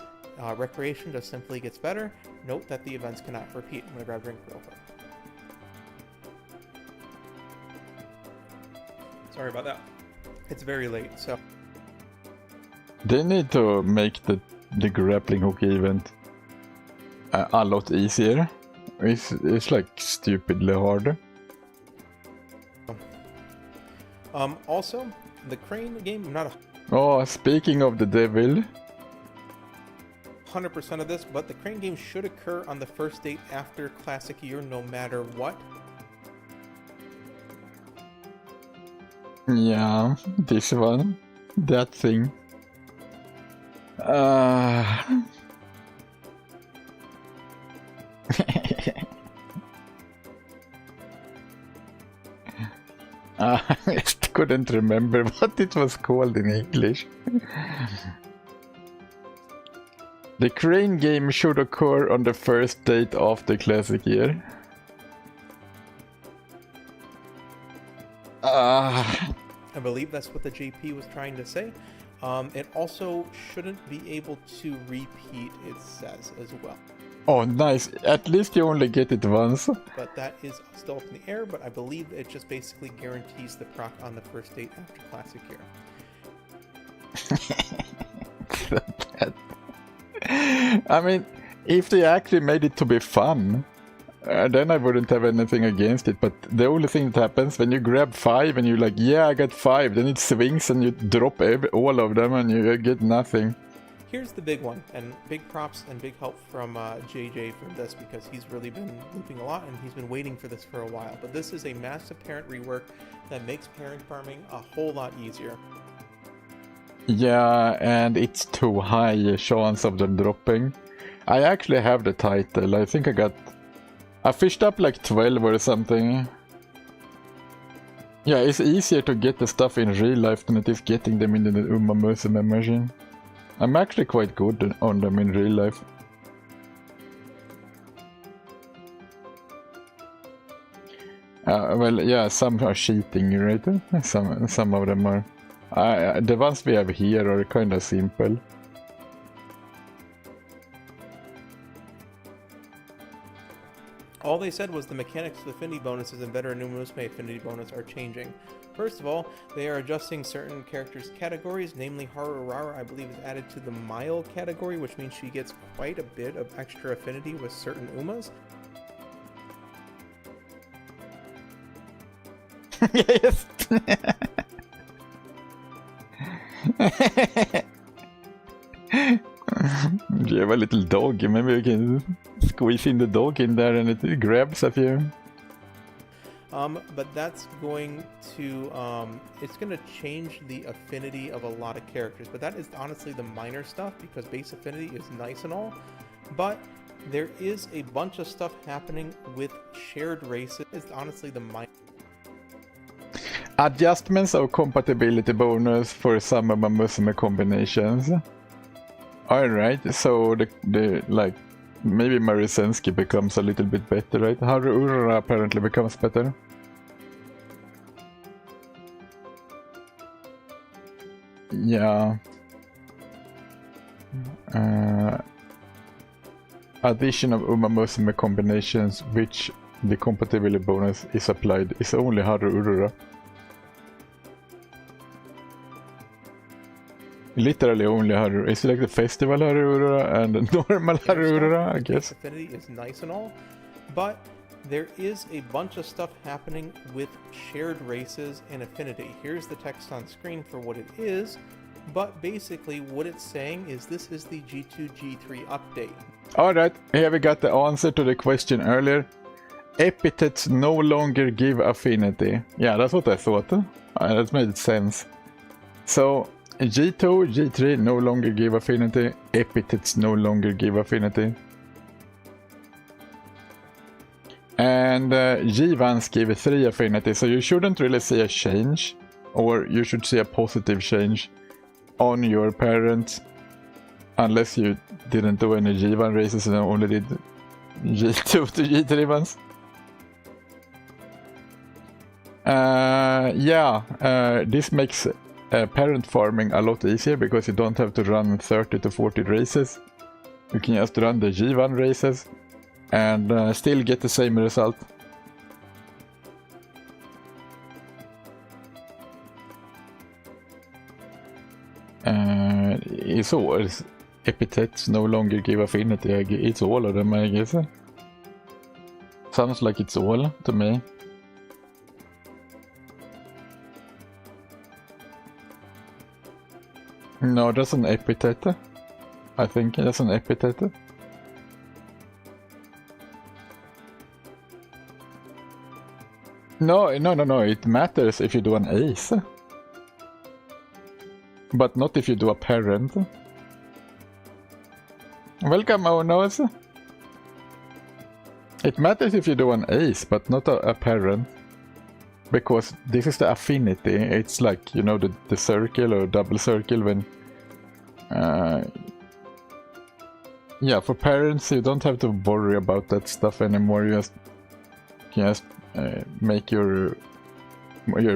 recreation just simply gets better. Note that the events cannot repeat. I'm gonna grab a drink real quick. Sorry about that. It's very late, so They need to make the grappling hook event a lot easier. It's like stupidly hard. Also, the crane game, I'm not Oh, speaking of the devil. 100% of this, but the crane game should occur on the first date after classic year no matter what. Yeah, this one. That thing. I just couldn't remember what it was called in English. The crane game should occur on the first date of the classic year. I believe that's what the JP was trying to say. It also shouldn't be able to repeat, it says, as well. Oh, nice. At least you only get it once. But that is still up in the air, but I believe it just basically guarantees the proc on the first date after classic year. I mean, if they actually made it to be fun, then I wouldn't have anything against it. But the only thing that happens when you grab 5 and you're like, yeah, I got 5, then it swings and you drop all of them and you get nothing. Here's the big one, and big props and big help from JJ for this, because he's really been looping a lot and he's been waiting for this for a while. But this is a massive parent rework that makes parent farming a whole lot easier. Yeah, and it's too high chance of them dropping. I actually have the title. I think I fished up like 12 or something. Yeah, it's easier to get the stuff in real life than it is getting them in the Uma Musume machine. I'm actually quite good on them in real life. Well, yeah, some are cheating, right? Some of them are. The ones we have here are kind of simple. All they said was the mechanics of the affinity bonuses and Veteran Uma Musume affinity bonus are changing. First of all, they are adjusting certain characters' categories, namely Harurara, I believe, is added to the Mile category, which means she gets quite a bit of extra affinity with certain Umas. Yes. You have a little dog, maybe we can squeeze in the dog in there and it grabs a few. But that's going to, it's going to change the affinity of a lot of characters, but that is honestly the minor stuff, because base affinity is nice and all, but there is a bunch of stuff happening with shared races. It's honestly the minor. Adjustments of compatibility bonus for some of my Musume combinations. Alright, so the like maybe Marisensky becomes a little bit better, right? Haruura apparently becomes better. Yeah. Addition of Uma Musume combinations which the compatibility bonus is applied is only Haruura. Literally only Haruura. It's like the festival Haruura and the normal Haruura, I guess. Affinity is nice and all, but there is a bunch of stuff happening with shared races and affinity. Here's the text on screen for what it is, but basically what it's saying is this is the G2, G3 update. Alright, here we got the answer to the question earlier. Epithets no longer give affinity. Yeah, that's what I thought. That made sense. So, G2, G3 no longer give affinity, epithets no longer give affinity. And G1s give 3 affinity, so you shouldn't really see a change, or you should see a positive change on your parents, unless you didn't do any G1 races and only did G2 to G3 ones. This makes parent farming a lot easier because you don't have to run 30 to 40 races. You can just run the G1 races and still get the same result. It's all epithets no longer give affinity. It's all of them, I guess. Sounds like it's all to me. No, that's an epithet. I think that's an epithet. No, it matters if you do an ace. But not if you do a parent. Welcome, Onos. It matters if you do an ace, but not a parent. Because this is the affinity. It's like, you know, the circle or double circle when... yeah, for parents you don't have to worry about that stuff anymore. You just make your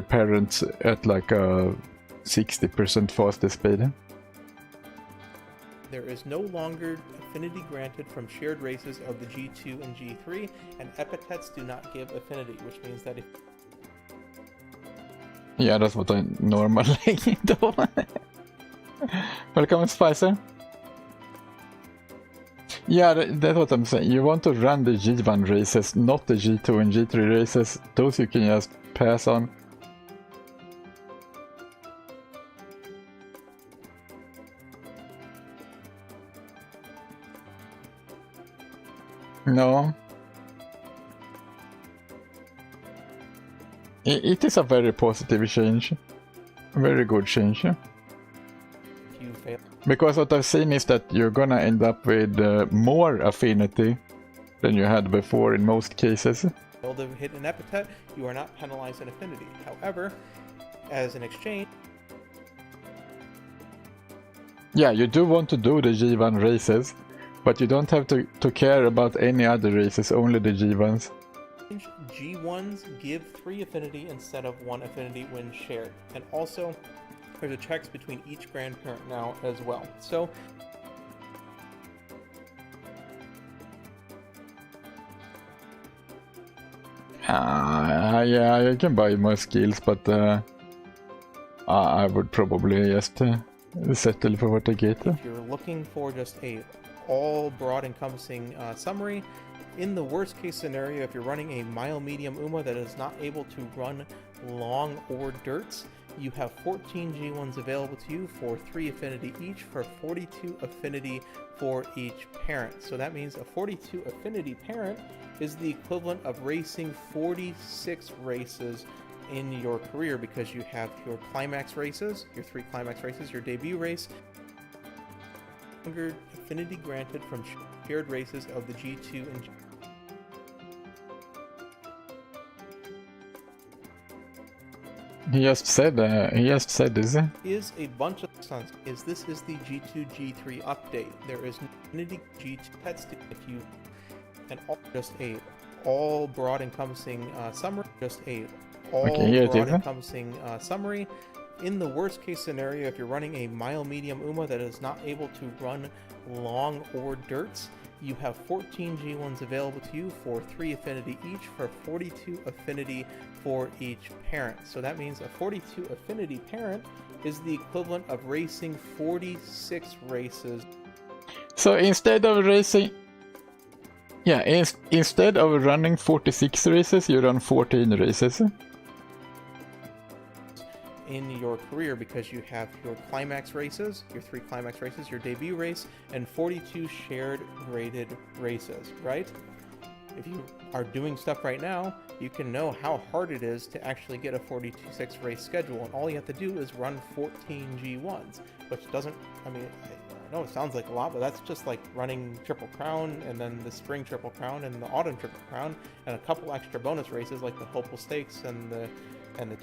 parents at like a 60% faster speed. There is no longer affinity granted from shared races of the G2 and G3, and epithets do not give affinity, which means that if... Yeah, that's what I normally do. Welcome, Spicer. Yeah, that's what I'm saying. You want to run the G1 races, not the G2 and G3 races. Those you can just pass on. No. It is a very positive change. Very good change. you fail. Because what I've seen is that you're gonna end up with more affinity than you had before in most cases. fail to hit an epithet, you are not penalized in affinity. However, as an exchange, Yeah, you do want to do the G1 races, but you don't have to care about any other races, only the G1s. G1s give 3 affinity instead of 1 affinity when shared. And also, there's a checks between each grandparent now as well. So, Yeah, you can buy more skills, but I would probably just settle for what I get. if you're looking for just a all broad encompassing summary, in the worst case scenario, if you're running a mild medium Uma that is not able to run long or dirts, you have 14 G1s available to you for 3 affinity each for 42 affinity for each parent. So that means a 42 affinity parent is the equivalent of racing 46 races in your career, because you have your climax races, your 3 climax races, your debut race, affinity granted from shared races of the G2 and G. He just said this. Is a bunch of stunts. This is the G2 G3 update. There is no affinity G2 pets if you and just a all broad encompassing summary. Just a all broad encompassing summary. In the worst case scenario, if you're running a mild medium Uma that is not able to run long or dirts, you have 14 G1s available to you for 3 affinity each for 42 affinity for each parent. So that means a 42 affinity parent is the equivalent of racing 46 races. So instead of racing, yeah, instead of running 46 races, you run 14 races. In your career, because you have your climax races, your 3 climax races, your debut race, and 42 shared graded races, right? If you are doing stuff right now, you can know how hard it is to actually get a 46 race schedule, and all you have to do is run 14 G1s, which doesn't, I mean, I know it sounds like a lot, but that's just like running Triple Crown, and then the Spring Triple Crown, and the Autumn Triple Crown, and a couple extra bonus races like the Hopeful Stakes and the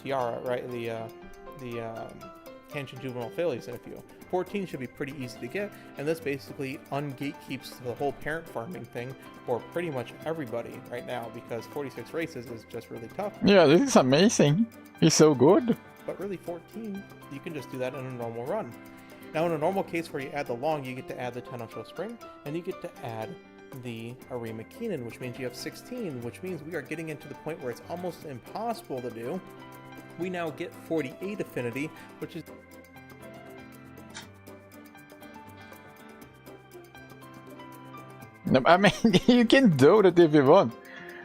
Tiara, right? The Hanshin Juvenile Phillies and a few. 14 should be pretty easy to get, and this basically ungatekeeps the whole parent farming thing for pretty much everybody right now, because 46 races is just really tough. Yeah, this is amazing. He's so good. But really 14, you can just do that in a normal run. Now in a normal case where you add the long, you get to add the Tenno Spring, and you get to add the Arima Keenan, which means you have 16, which means we are getting into the point where it's almost impossible to do. We now get 48 affinity, which is I mean, you can do that if you want,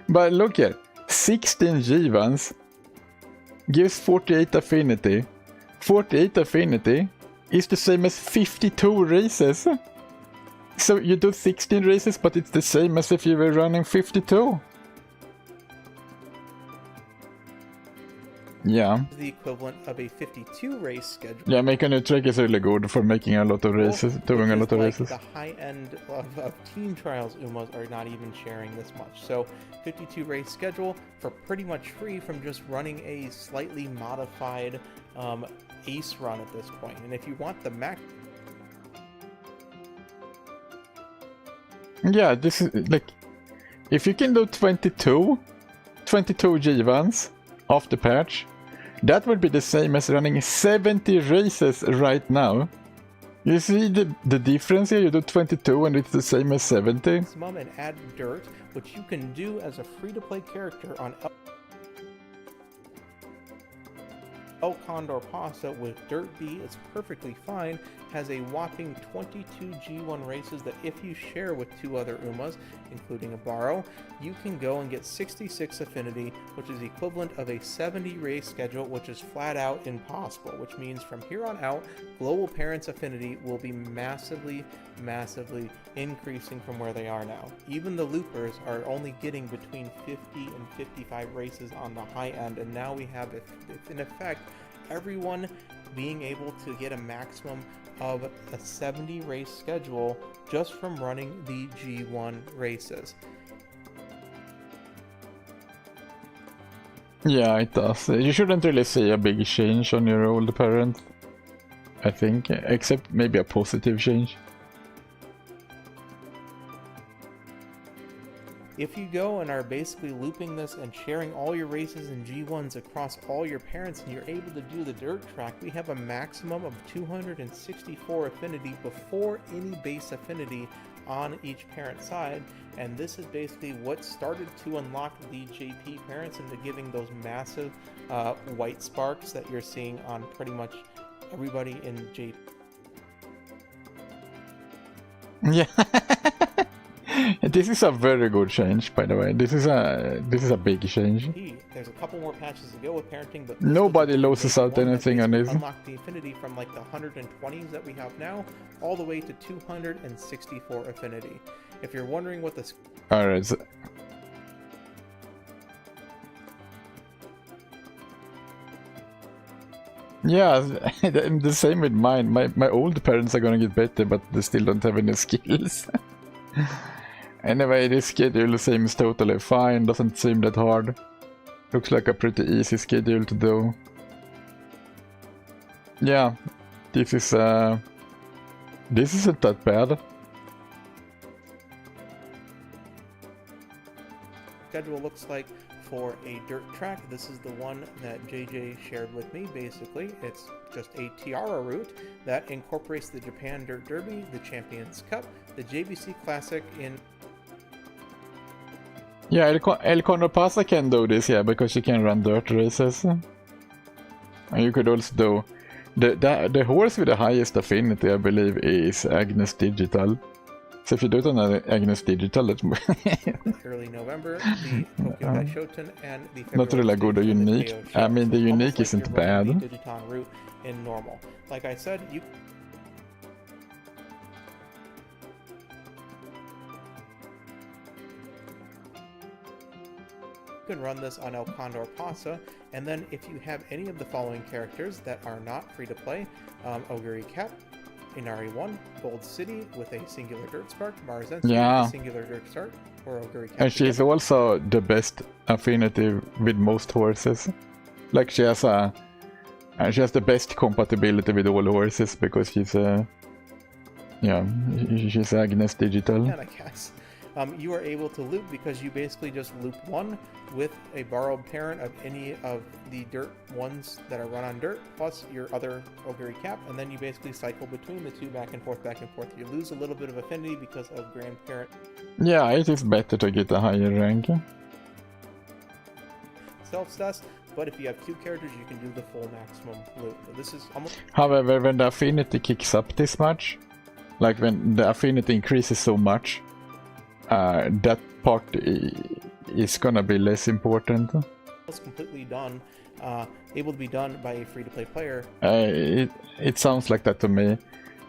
but look at 16 G1s gives 48 affinity. 48 affinity is the same as 52 races. So you do 16 races, but it's the same as if you were running 52. Yeah. the equivalent of a 52 race schedule. Yeah, making a track is really good for making a lot of races, doing a lot of races. The high end of team trials Umas are not even sharing this much. So 52 race schedule for pretty much free from just running a slightly modified ace run at this point. And if you want the max, yeah, this is like, if you can do 22 G1s off the patch, that would be the same as running 70 races right now. You see the difference here? You do 22 and it's the same as 70. maximum and add dirt, which you can do as a free-to-play character on El Condor Pasta with Dirt B. It's perfectly fine. Has a whopping 22 G1 races that if you share with 2 other Umas, including a Borrow, you can go and get 66 affinity, which is equivalent of a 70 race schedule, which is flat out impossible, which means from here on out, Global Parents affinity will be massively increasing from where they are now. Even the loopers are only getting between 50 and 55 races on the high end, and now we have, in effect, everyone being able to get a maximum of a 70 race schedule just from running the G1 races. Yeah, it does. You shouldn't really see a big change on your older parent, I think, except maybe a positive change. If you go and are basically looping this and sharing all your races and G1s across all your parents and you're able to do the dirt track, we have a maximum of 264 affinity before any base affinity on each parent side, and this is basically what started to unlock the JP parents into giving those massive white sparks that you're seeing on pretty much everybody in JP. Yeah. This is a very good change, by the way. This is a big change. There's a couple more patches to go with parenting, but Nobody loses out one that anything on this. Unlock the affinity from like the 120s that we have now, all the way to 264 affinity. If you're wondering what the Alright. So yeah, the same with mine. My old parents are gonna get better, but they still don't have any skills. Anyway, this schedule seems totally fine, doesn't seem that hard. Looks like a pretty easy schedule to do. Yeah, this isn't that bad. schedule looks like for a dirt track. This is the one that JJ shared with me. Basically, it's just a Tiara route that incorporates the Japan Dirt Derby, the Champions Cup, the JVC Classic in... Yeah, El Condor Pasa can do this, yeah, because you can run dirt races. And you could also do... The horse with the highest affinity, I believe, is Agnes Digital. So if you do it on Agnes Digital, that's early November, the Tokyo Daishoten, and the not really good or unique. I mean, the unique isn't isn't bad. The Digiton route in normal. Like I said, you can run this on El Condor Pasa, and then if you have any of the following characters that are not free to play, Oguri Cap, Inari 1, Gold City with a singular dirt spark, Marzensu with a singular dirt start, or Oguri Cap. And she's also the best affinity with most horses. Like she has the best compatibility with all horses because she's she's Agnes Digital. Yeah, I guess. You are able to loop because you basically just loop one with a borrowed parent of any of the dirt ones that are run on dirt, plus your other Oguri Cap, and then you basically cycle between the two back and forth, back and forth. You lose a little bit of affinity because of grandparent. Yeah, it is better to get a higher rank. Self-stats, but if you have two characters, you can do the full maximum loop. So this is almost... However, when the affinity kicks up this much, like when the affinity increases so much, that part is gonna be less important. It's completely done, able to be done by a free-to-play player. It sounds like that to me,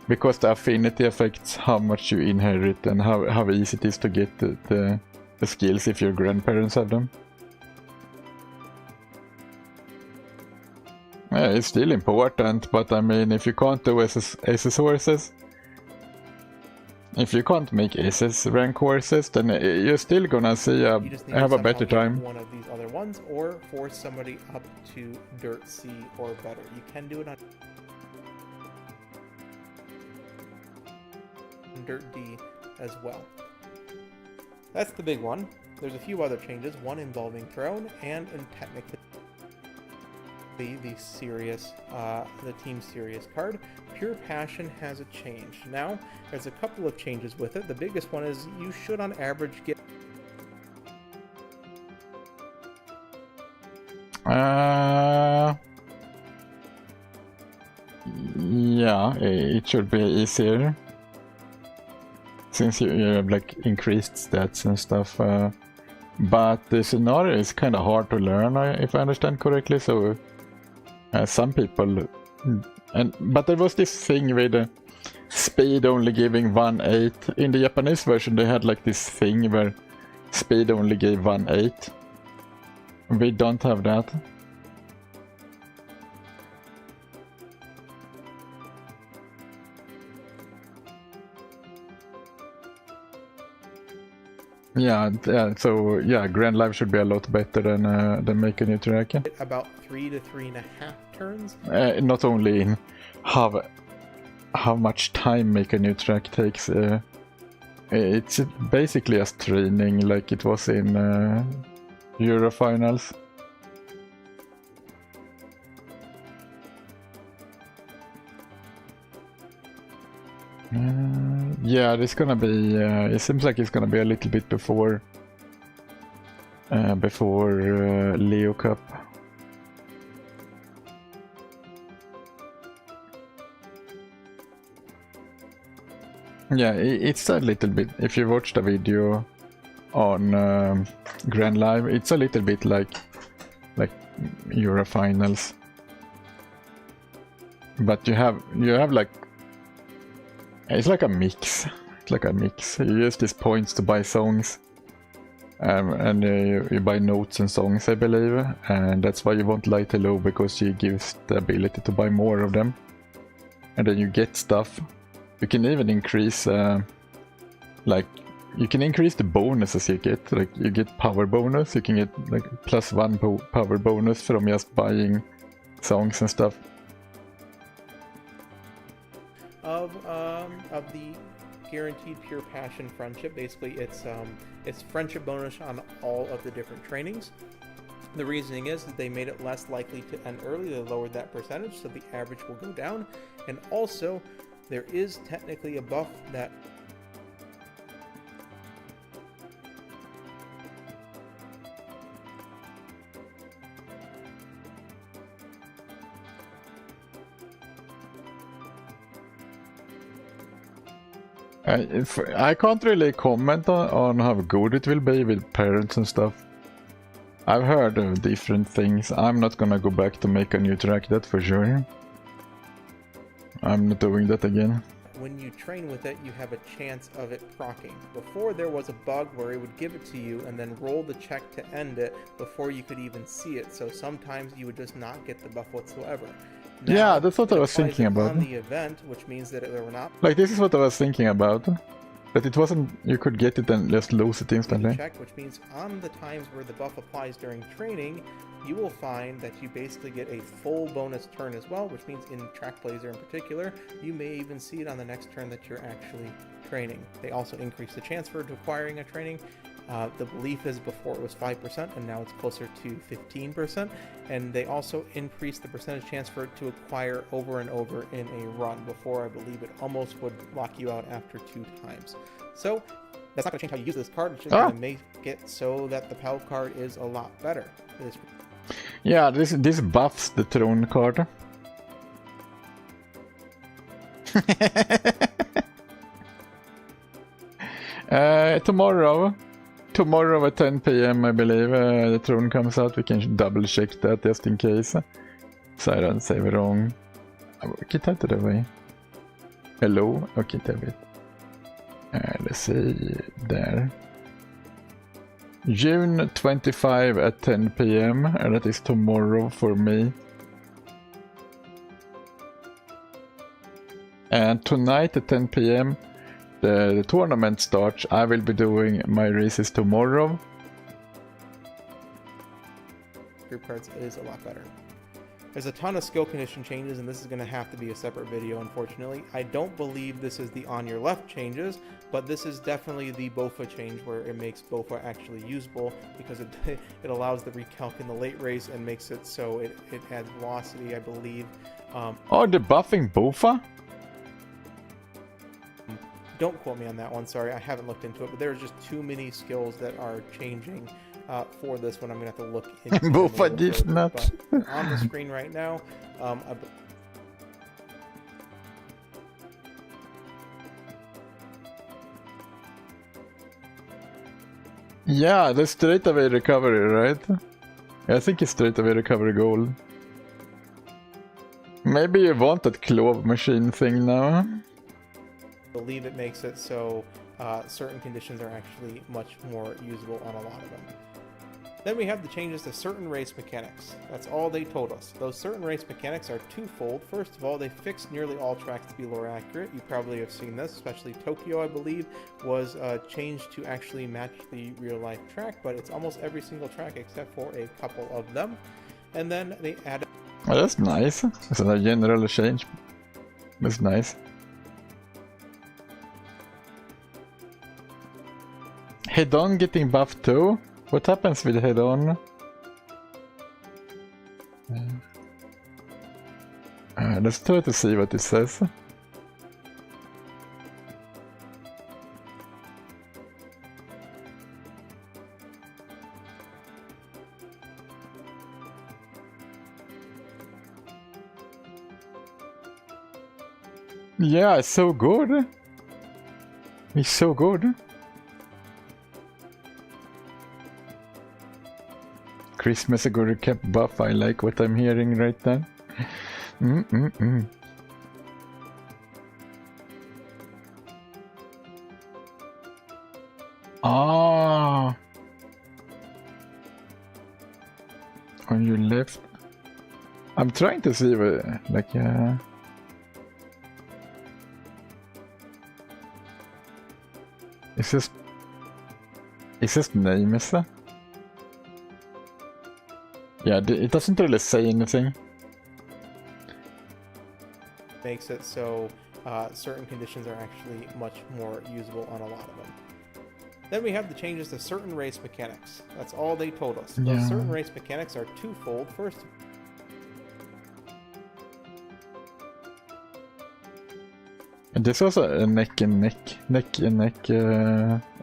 because the affinity affects how much you inherit and how easy it is to get the skills if your grandparents have them. Yeah, it's still important, but I mean, if you can't do SS horses, if you can't make SS rank horses, then you're still gonna see have a better time. One of these other ones, or force somebody up to Dirt C or better. You can do it on Dirt D as well. That's the big one. There's a few other changes, one involving Throne and technically the Team Serious card. Pure Passion has a change. Now, there's a couple of changes with it. The biggest one is you should on average get yeah, it should be easier since you have like increased stats and stuff, but the scenario is kind of hard to learn, if I understand correctly, so some people, but there was this thing with speed only giving 1/8. In the Japanese version they had like this thing where speed only gave 1/8. We don't have that. Yeah. So yeah, Grand Life should be a lot better than Make a New Track. About 3 to 3.5 turns. Not only in how much time Make a New Track takes. It's basically as training like it was in Euro Finals. Yeah, this gonna be. It seems like it's gonna be a little bit before Leo Cup. Yeah, it's a little bit. If you watch the video on Grand Live, it's a little bit like Euro Finals, but you have like. It's like a mix. It's like a mix. You use these points to buy songs. And you buy notes and songs, I believe. And that's why you want Light Hello, because she gives the ability to buy more of them. And then you get stuff. You can even increase, you can increase the bonuses you get. Like, you get power bonus. You can get like +1 power bonus from just buying songs and stuff. Of the guaranteed pure passion friendship, basically it's friendship bonus on all of the different trainings. The reasoning is that they made it less likely to end early. They lowered that percentage, so the average will go down. And also, there is technically a buff that I can't really comment on how good it will be with parents and stuff. I've heard of different things. I'm not gonna go back to Make a New Track, that for sure. I'm not doing that again. when you train with it, you have a chance of it proccing. Before, there was a bug where it would give it to you and then roll the check to end it before you could even see it. So sometimes you would just not get the buff whatsoever. Now, yeah, that's what I was thinking about. On the event, which means that there were not. Like, this is what I was thinking about. But it wasn't, you could get it and just lose it instantly. Check, which means on the times where the buff applies during training, you will find that you basically get a full bonus turn as well, which means in Track Blazer in particular, you may even see it on the next turn that you're actually training. They also increase the chance for acquiring a training. The belief is before it was 5% and now it's closer to 15%. And they also increase the percentage chance for it to acquire over and over in a run. Before, I believe it almost would lock you out after 2 times. So that's not going to change how you use this card. It's just going to make it so that the PAL card is a lot better. Yeah, this buffs the Throne card. Tomorrow at 10 PM, I believe, the Throne comes out. We can double check that just in case. Så I don't say it wrong. Vilket heter det va? Hello? Okej, jag vet. Let's see, there. June 25 at 10 PM, and that is tomorrow for me. And tonight at 10 PM, the tournament starts. I will be doing my races tomorrow. Group cards is a lot better. There's a ton of skill condition changes, and this is going to have to be a separate video, unfortunately. I don't believe this is the on your left changes, but this is definitely the BOFA change where it makes BOFA actually usable, because it allows the recalc in the late race and makes it so it adds velocity, I believe. Oh, the buffing BOFA? Don't quote me on that one, sorry, I haven't looked into it, but there's just too many skills that are changing for this one. I'm going to have to look into it. BOFA did not. On the screen right now, yeah, the straight away recovery, right? I think it's straight away recovery gold. Maybe you want that claw machine thing now? I believe it makes it so certain conditions are actually much more usable on a lot of them. Then we have the changes to certain race mechanics. That's all they told us. Those certain race mechanics are twofold. First of all, they fixed nearly all tracks to be lore accurate. You probably have seen this, especially Tokyo, I believe, was changed to actually match the real life track, but it's almost every single track except for a couple of them. And then they added... Oh, that's nice. It's a general change. That's nice. Head-on getting buffed too? What happens with head-on? Let's try to see what it says. Yeah, it's so good. It's so good. Christmas a good kept buff. I like what I'm hearing right now. Ah, on your left. I'm trying to see what, like, Is this name, is that? Yeah, it doesn't really say anything. makes it so certain conditions are actually much more usable on a lot of them. Then we have the changes to certain race mechanics. That's all they told us. Yeah. Those certain race mechanics are twofold. First, And there's also a neck and neck.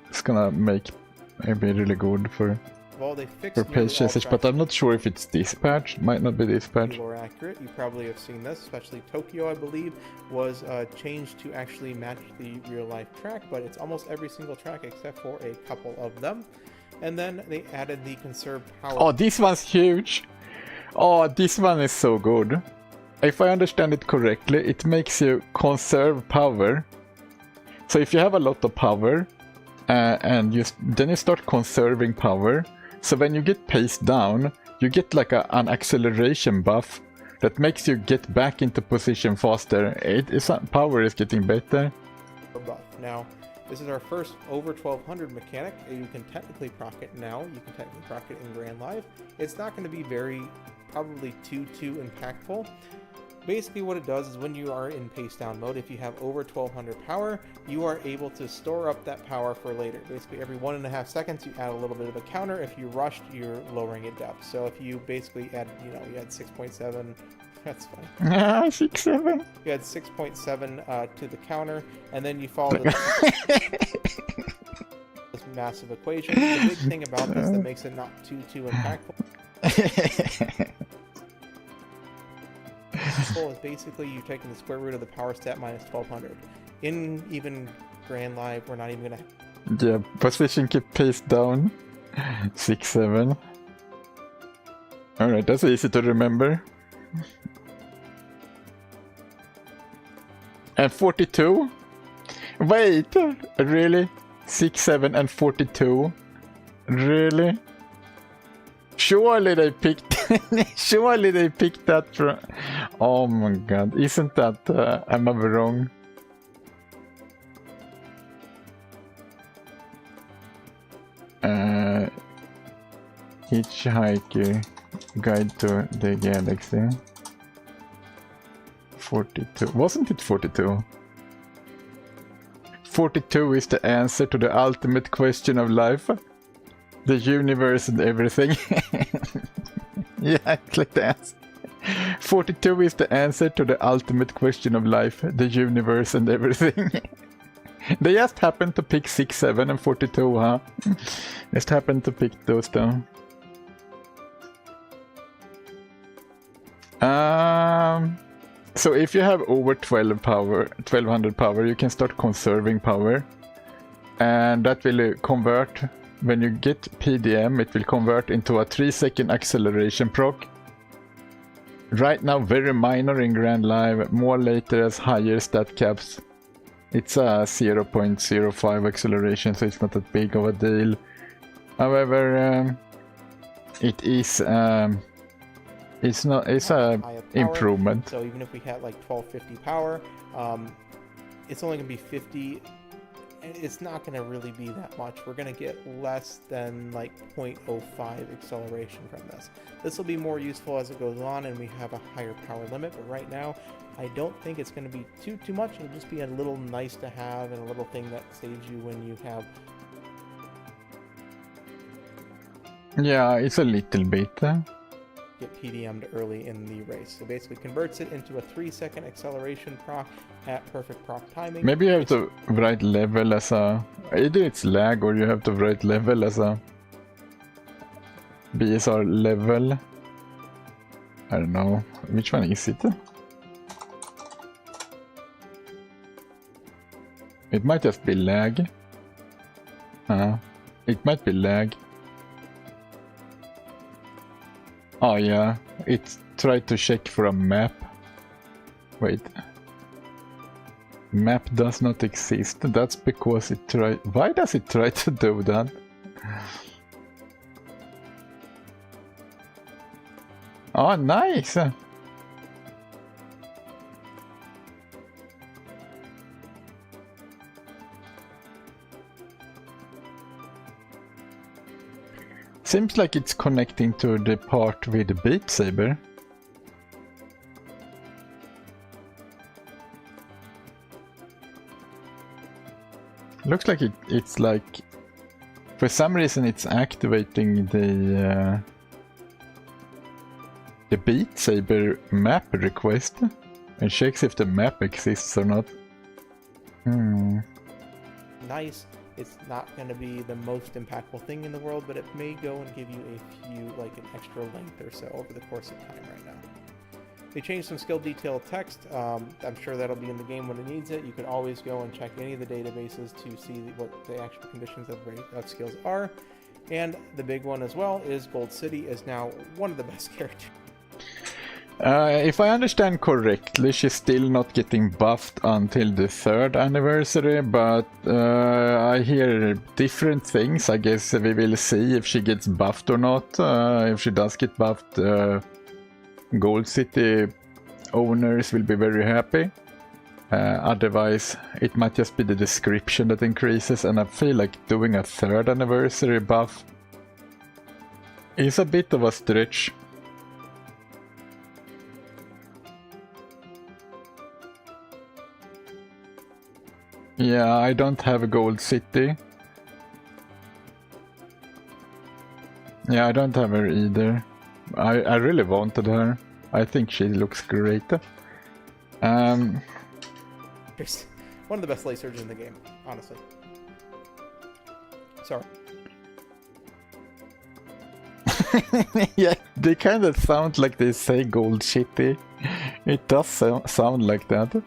It's gonna make maybe really good for of all, they fixed nearly page all usage, tracks but I'm not sure if it's this patch. Might not be this to be patch. more accurate. You probably have seen this, especially Tokyo, I believe, was changed to actually match the real-life track, but it's almost every single track except for a couple of them. And then they added the conserved power. Oh, this one's huge! Oh, this one is so good. If I understand it correctly, it makes you conserve power. So if you have a lot of power, and then you start conserving power, so when you get paced down, you get like an acceleration buff that makes you get back into position faster. Power is getting better. Buff. Now, this is our first over 1200 mechanic. You can technically proc it now. You can technically proc it in Grand Live. It's not going to be probably too impactful. Basically what it does is when you are in pace down mode, if you have over 1200 power, you are able to store up that power for later. Basically every 1.5 seconds you add a little bit of a counter. If you rushed, you're lowering it depth. So if you basically add, you add 6.7, that's fine. 6.7. You add 6.7 to the counter, and then you follow this massive equation. The big thing about this that makes it not too impactful is basically you taking the square root of the power stat minus 1200. In even Grand Live, we're not even gonna. Yeah, position keep pace down. 6.7. Alright, that's easy to remember. And 42? Wait! Really? 6.7 and 42? Really? Surely they picked surely they picked that from... Oh my god, isn't that... am I wrong? Hitchhiker Guide to the Galaxy. 42. Wasn't it 42? 42 is the answer to the ultimate question of life. The universe and everything. Yeah, I clicked the answer. 42 is the answer to the ultimate question of life. The universe and everything. They just happened to pick 6, 7 and 42, huh? Just happened to pick those down. So if you have over 1200 power, you can start conserving power. And that will convert, when you get PDM, it will convert into a 3-second acceleration proc. Right now very minor in Grand Live, more later as higher stat caps. It's a 0.05 acceleration, so it's not that big of a deal. However, it is it's not it's high a of power. improvement. So even if we had like 1250 power, it's only going to be 50. And it's not going to really be that much. We're going to get less than like 0.05 acceleration from this. This will be more useful as it goes on and we have a higher power limit, but right now I don't think it's going to be too much. It'll just be a little nice to have and a little thing that saves you when you have. Yeah, it's a little bit. Get PDM'd early in the race. So basically converts it into a 3-second acceleration proc at perfect proc timing. Maybe you have to write level as a... Either it's lag or you have to write level as a... BSR level. I don't know. Which one is it? It might just be lag. It might be lag. Oh yeah, it tried to check for a map. Wait. Map does not exist. That's because it tried... Why does it try to do that? Oh, nice! Seems like it's connecting to the part with the Beat Saber. Looks like it's like... For some reason it's activating the Beat Saber map request and checks if the map exists or not. Nice. It's not going to be the most impactful thing in the world, but it may go and give you a few, like an extra length or so over the course of time right now. They changed some skill detail text. I'm sure that'll be in the game when it needs it. You can always go and check any of the databases to see what the actual conditions of skills are. And the big one as well is Gold City is now one of the best characters. If I understand correctly, she's still not getting buffed until the 3rd anniversary, but I hear different things. I guess we will see if she gets buffed or not. If she does get buffed, Gold City owners will be very happy. Otherwise, it might just be the description that increases, and I feel like doing a 3rd anniversary buff is a bit of a stretch. Yeah, I don't have a Gold City. Yeah, I don't have her either. I really wanted her. I think she looks great. She's one of the best light surgeons in the game, honestly. Sorry. Yeah, they kind of sound like they say Gold City. It does sound like that.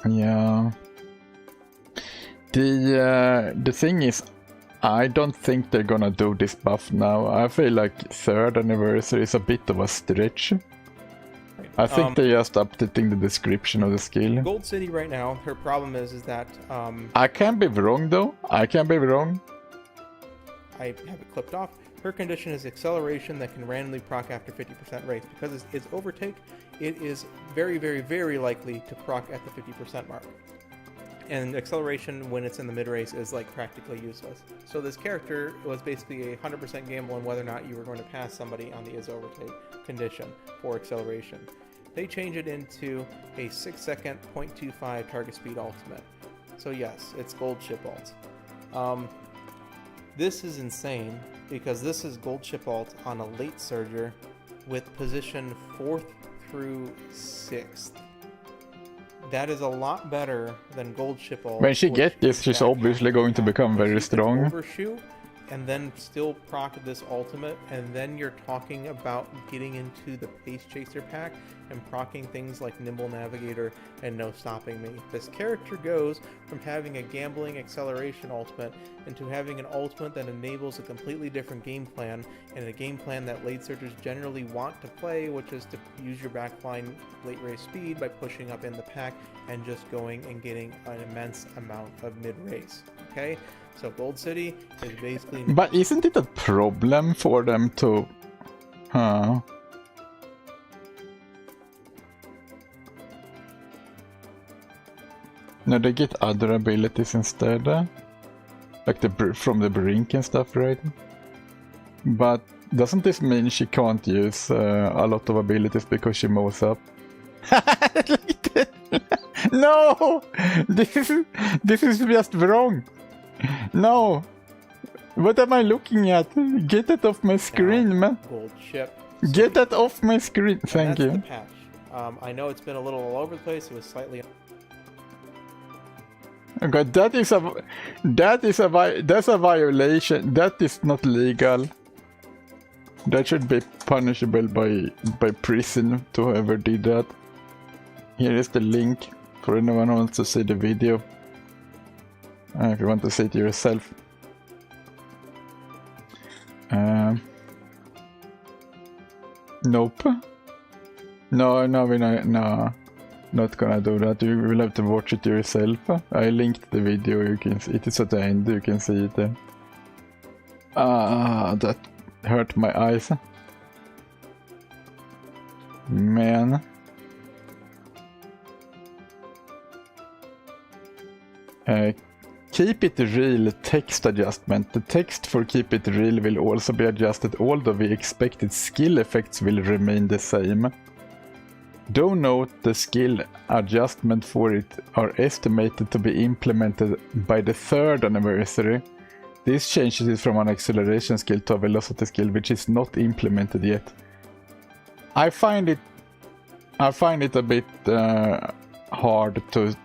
Yeah. The thing is, I don't think they're gonna do this buff now. I feel like 3rd anniversary is a bit of a stretch. I think they're just updating the description of the skill. Gold City right now, her problem is that I can be wrong though. I can be wrong. I have it clipped off. Her condition is acceleration that can randomly proc after 50% race. Because it's overtake, it is very, very, very likely to proc at the 50% mark. And acceleration when it's in the mid-race is like practically useless. So this character was basically a 100% gamble on whether or not you were going to pass somebody on the is overtake condition for acceleration. They change it into a 6-second 0.25 target speed ultimate. So yes, it's gold chip ult. This is insane because this is gold chip ult on a late surger with position 4th through 6th. That is a lot better than gold chip ult. When she gets this, she's obviously going to become very strong. Overshoot and then still proc this ultimate, and then you're talking about getting into the Pace Chaser pack and proccing things like Nimble Navigator and No Stopping Me. This character goes from having a gambling acceleration ultimate into having an ultimate that enables a completely different game plan, and a game plan that late searchers generally want to play, which is to use your backline late race speed by pushing up in the pack and just going and getting an immense amount of mid race. Okay? So Gold City is basically... But isn't it a problem for them to... Huh? No, they get other abilities instead. Like from the brink and stuff, right? But doesn't this mean she can't use a lot of abilities because she mows up? No! This is just wrong! No! What am I looking at? Get that off my screen, man! Gold ship. Get that off my screen! And Thank that's you. the patch. I know it's been a little all over the place. It was slightly... Okay, that's a violation. That is not legal. That should be punishable by prison to whoever did that. Here is the link for anyone who wants to see the video. If you want to see it yourself. Nope. No, we're not gonna do that. You will have to watch it yourself. I linked the video. You can see it is at the end. You can see it there. That hurt my eyes. Man. Keep it real text adjustment. The text for keep it real will also be adjusted, although the expected skill effects will remain the same. Do note the skill adjustment for it are estimated to be implemented by the 3rd anniversary. This changes it from an acceleration skill to a velocity skill, which is not implemented yet. I find it a bit hard to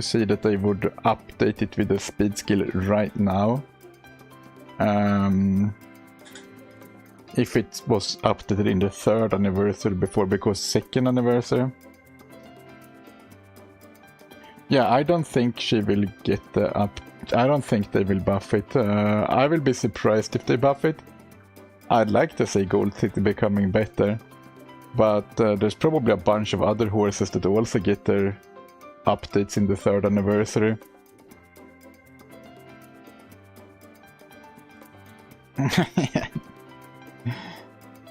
see that they would update it with a speed skill right now. If it was updated in the 3rd anniversary before, because 2nd anniversary. Yeah, I don't think she will get the up. I don't think they will buff it. I will be surprised if they buff it. I'd like to see Gold City becoming better, but there's probably a bunch of other horses that also get their updates in the 3rd anniversary.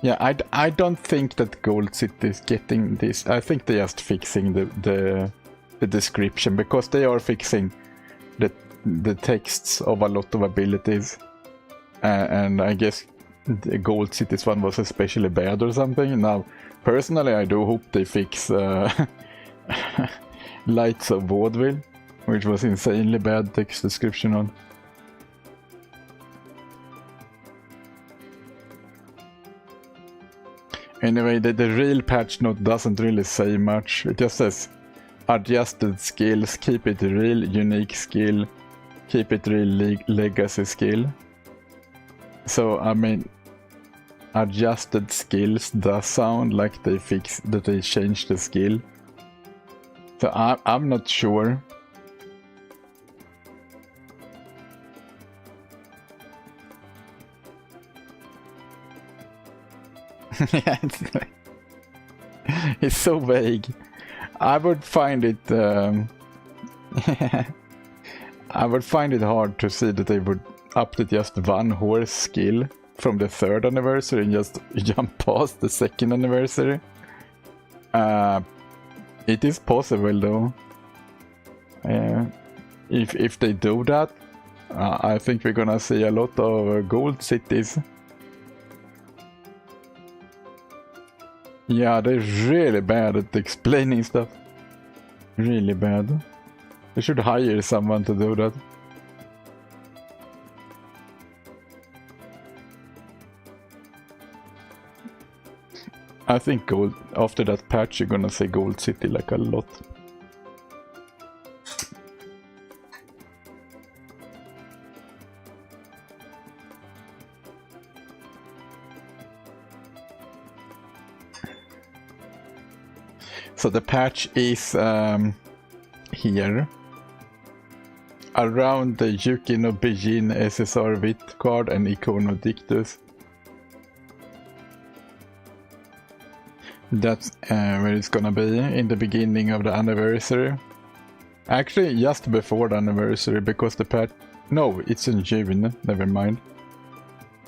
Yeah, I don't think that Gold City is getting this. I think they're just fixing the description, because they are fixing the texts of a lot of abilities. And I guess the Gold City's one was especially bad or something. Now, personally, I do hope they fix Lights of Vaudeville, which was insanely bad text description on. Anyway, the real patch note doesn't really say much. It just says adjusted skills, keep it real, unique skill, keep it real, legacy skill. So, I mean, adjusted skills does sound like they changed the skill. So I'm not sure. Yeah, it's so vague. I would find it I would find it hard to see that they would update just one horse skill from the 3rd anniversary and just jump past the 2nd anniversary. It is possible though. If they do that, I think we're gonna see a lot of Gold Cities. Yeah, they're really bad at explaining stuff. Really bad. They should hire someone to do that. I think after that patch you're gonna see Gold City like a lot. So the patch is here. Around the Yuki no Bijin SSR Vit card and Ikono Dictus. That's where it's gonna be, in the beginning of the anniversary. Actually, just before the anniversary, because the patch... No, it's in June, never mind.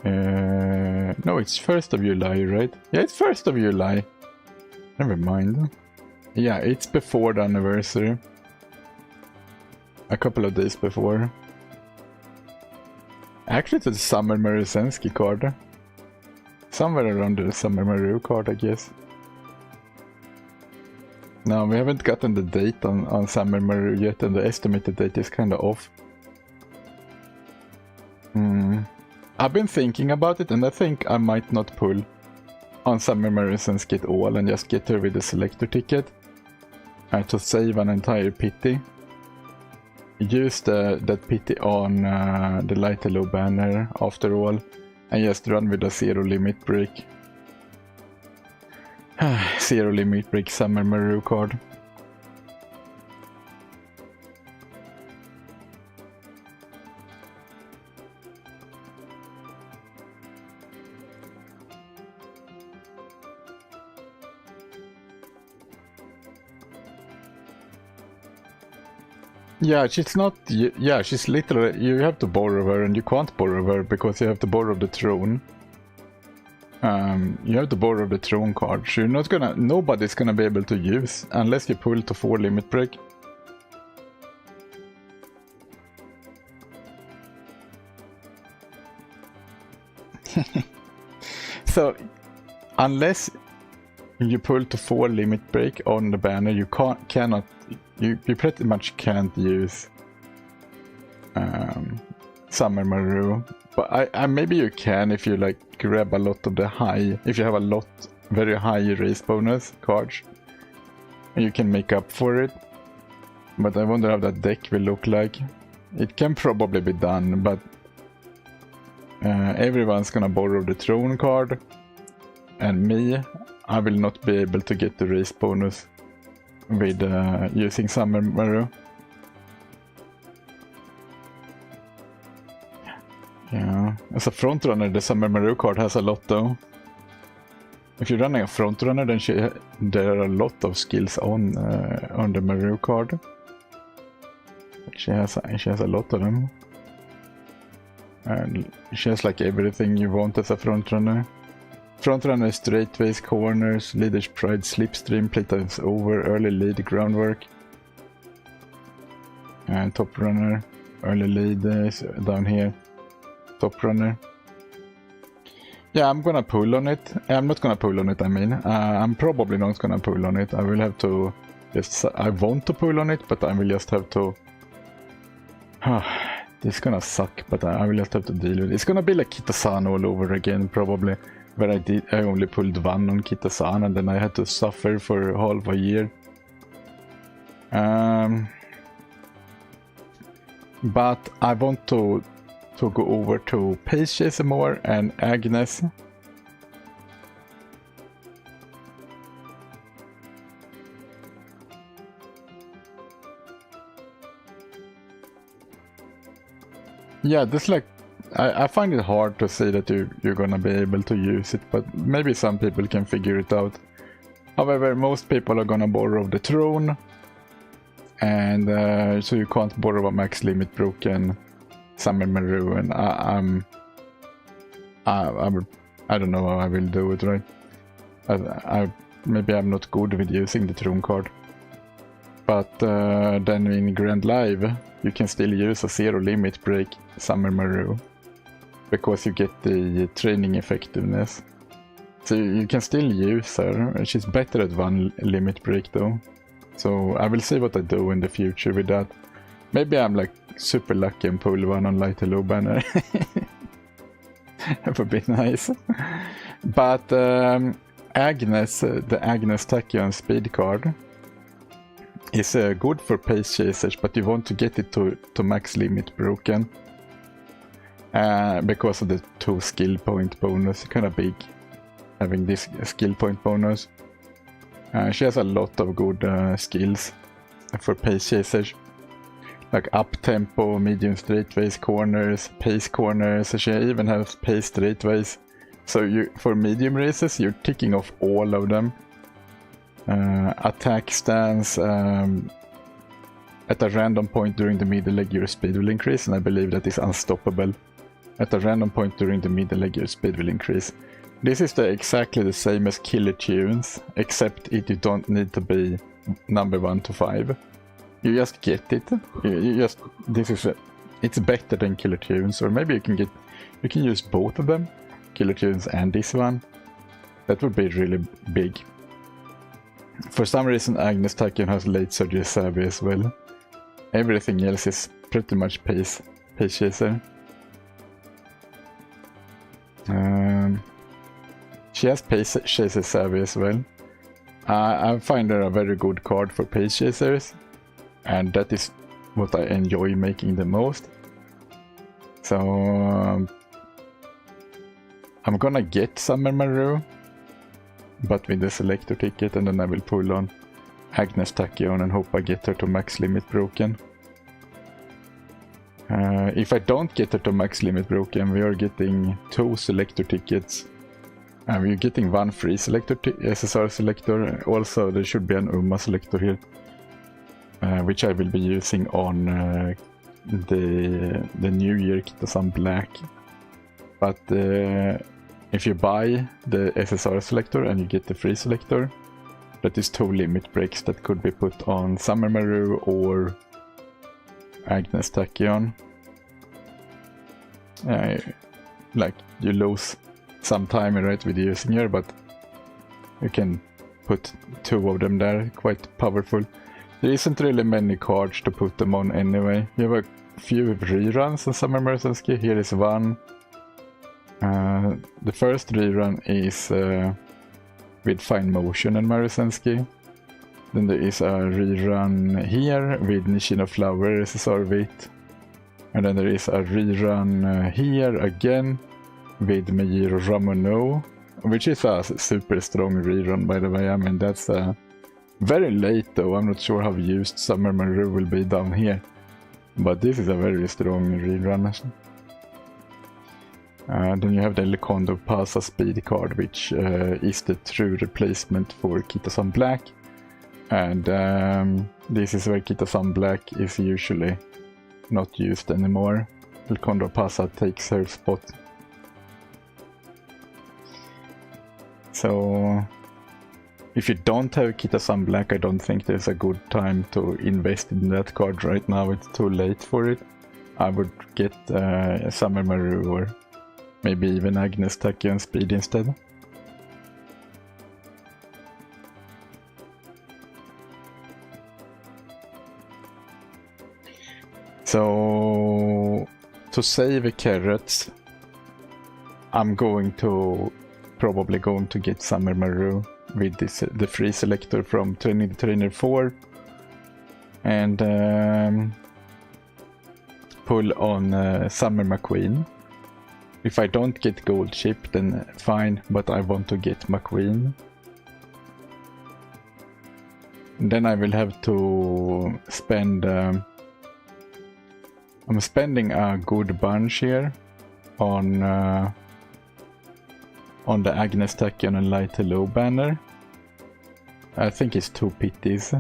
No, it's 1st of July, right? Yeah, it's 1st of July. Never mind. Yeah, it's before the anniversary. A couple of days before. Actually, it's a Summer Marusensky card. Somewhere around the Summer Maru card, I guess. No, we haven't gotten the date on Summer Maru yet, and the estimated date is kinda off. I've been thinking about it, and I think I might not pull on Summer Marusensky at all and just get her with the selector ticket. To save an entire pity. Use that pity on the Light Hello banner after all, and just run with a zero limit break. Zero limit break Summer Maru card. Yeah, she's not... Yeah, she's literally... You have to borrow her, and you can't borrow her because you have to borrow the throne. You have to borrow the throne card. So you're not gonna... Nobody's gonna be able to use unless you pull to 4 limit break. So, unless you pull to 4 limit break on the banner, you cannot... You pretty much can't use Summer Maru, but I maybe you can if you like grab a lot of the high, if you have a lot very high race bonus cards, and you can make up for it. But I wonder how that deck will look like. It can probably be done, but everyone's gonna borrow the throne card, and me, I will not be able to get the race bonus with using Summer Maru. Yeah, as a frontrunner, the Summer Maru card has a lot though. If you're running a frontrunner, then there are a lot of skills on the Maru card. She has a lot of them, and she has like everything you want as a frontrunner. Frontrunner, straightways, corners, leader's pride, slipstream, playtime's over, early lead, groundwork. And top runner, early lead is down here. Top runner. Yeah, I'm gonna pull on it. I'm not gonna pull on it, I mean. I'm probably not gonna pull on it. I will have to just... I want to pull on it, but I will just have to... This is gonna suck, but I will just have to deal with it. It's gonna be like Kitasan all over again, probably. Where I only pulled one on Kitasan, and then I had to suffer for half a year. But I want to go over to Pace Chaser more and Agnes. Yeah, this like... I find it hard to say that you're gonna be able to use it, but maybe some people can figure it out. However, most people are gonna borrow the throne, and so you can't borrow a max limit broken Summer Maru, and I don't know how I will do it, right? Maybe I'm not good with using the throne card. But then in Grand Live, you can still use a zero limit break Summer Maru, because you get the training effectiveness. So you can still use her. She's better at 1 limit break though. So I will see what I do in the future with that. Maybe I'm like super lucky and pull one on Light Hello banner. That would be nice. But Agnes, the Agnes Tachyon speed card, is good for pace chasers, but you want to get it to max limit broken. Because of the 2 skill point bonus, kind of big having this skill point bonus. She has a lot of good skills for pace chasers. Like up tempo, medium straightways corners, pace corners. She even has pace straightways. So for medium races, you're ticking off all of them. Attack stance. At a random point during the middle leg, your speed will increase, and I believe that is unstoppable. At a random point during the middle leg, your speed will increase. This is exactly the same as Killer Tunes, except you don't need to be number 1 to 5. You just get it. It's better than Killer Tunes, or maybe you can use both of them, Killer Tunes and this one. That would be really big. For some reason, Agnes Tachyon has late surgery savvy as well. Everything else is pretty much pace chaser. She has pace chaser savvy as well. I find her a very good card for pace chasers, and that is what I enjoy making the most. So I'm gonna get Summer Maru, but with the selector ticket, and then I will pull on Agnes Tachyon and hope I get her to max limit broken. If I don't get her to max limit broken, we are getting 2 selector tickets. We're getting 1 free selector SSR selector. Also, there should be an UMA selector here, which I will be using on the New Year Kitasan Black. But if you buy the SSR selector and you get the free selector, that is 2 limit breaks that could be put on Summer Maru or Agnes Tachyon. Like, you lose some time, right, with using her, but you can put 2 of them there, quite powerful. There isn't really many cards to put them on anyway. You have a few reruns on Summer Marusensky. Here is one. The first rerun is with Fine Motion and Marusensky. Then there is a rerun here with Nishino Flower SSR Vit. And then there is a rerun here again with Meijiro Ramono, which is a super strong rerun, by the way. I mean, that's very late though. I'm not sure how used Summer Maru will be down here, but this is a very strong rerun. Then you have the Lekondo Pasa speed card, which is the true replacement for Kitasan Black. And this is where Kitasan Black is usually not used anymore. Lekondo Pasa takes her spot. So if you don't have Kitasan Black, I don't think there's a good time to invest in that card right now. It's too late for it. I would get Summer Maru or maybe even Agnes Tachyon speed instead. So to save carrots, I'm probably going to get Summer Maru with the free selector from Training the Trainer 4 and pull on Summer McQueen. If I don't get gold chip, then fine, but I want to get McQueen. And then I will have to spend... I'm spending a good bunch here on the Agnes Tachyon and Light Hello banner. I think it's 2 pities.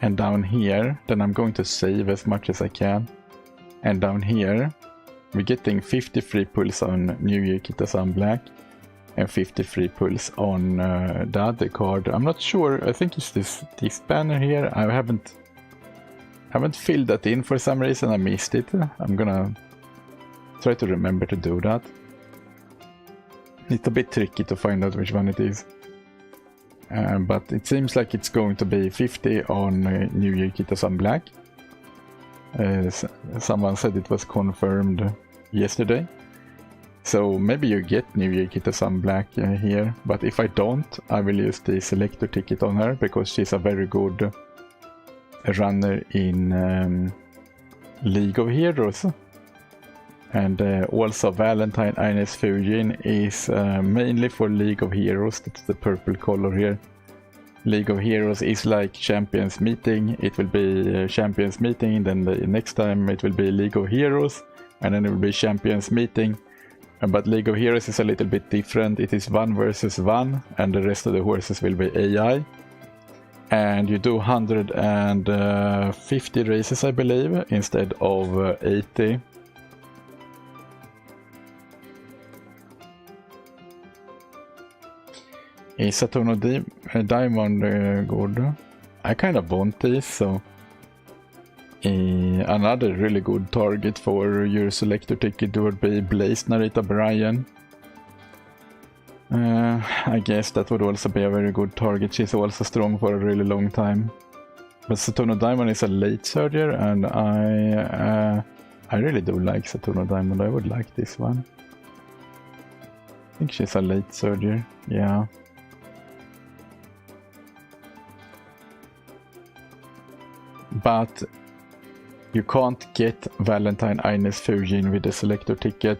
And down here, then I'm going to save as much as I can. And down here, we're getting 50 free pulls on New Year Kitasan Black and 50 free pulls on the other card. I'm not sure, I think it's this banner here. I haven't filled that in for some reason, I missed it. I'm gonna try to remember to do that. It's a bit tricky to find out which one it is. But it seems like it's going to be 50 on New Year Kitasan Black. Someone said it was confirmed yesterday. So maybe you get New Year Kitasan Black here. But if I don't, I will use the selector ticket on her, because she's a very good runner in League of Heroes. And also Valentine Ines Fujin is mainly for League of Heroes. That's the purple color here. League of Heroes is like Champions Meeting. It will be Champions Meeting, then the next time it will be League of Heroes, and then it will be Champions Meeting. But League of Heroes is a little bit different. It is 1 versus 1, and the rest of the horses will be AI. And you do 150 races, I believe, instead of 80. Is Saturno Diamond good? I kind of want this, so another really good target for your selector ticket would be Blaze Narita Brian. I guess that would also be a very good target. She's also strong for a really long time. But Saturno Diamond is a late surger, and I really do like Saturno Diamond. I would like this one. I think she's a late surger, yeah. But you can't get Valentine Ines Fujin with the selector ticket.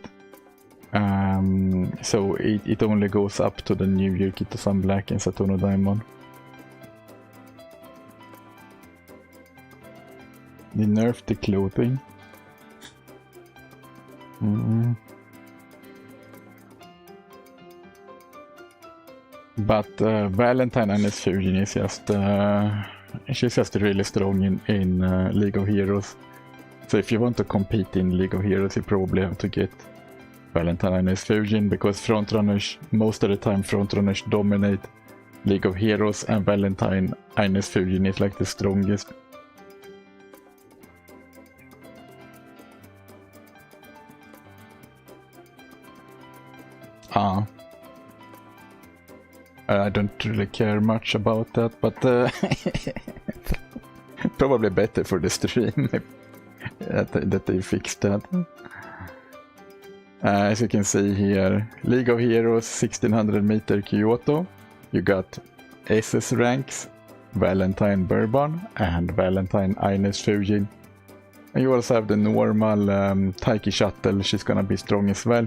So it only goes up to the New Year Kito-san Black and Saturno Diamond. They nerfed the clothing. But Valentine Ines Fujin is just she's just really strong in League of Heroes. So if you want to compete in League of Heroes, you probably have to get Valentine Ines Fujin, because frontrunners, most of the time frontrunners dominate League of Heroes, and Valentine Ines Fujin is like the strongest. I don't really care much about that, but probably better for the stream that they fixed that. As you can see here, League of Heroes 1600 meter Kyoto. You got SS ranks, Valentine Bourbon and Valentine Ines Fujin. And you also have the normal Taiki Shuttle, she's gonna be strong as well.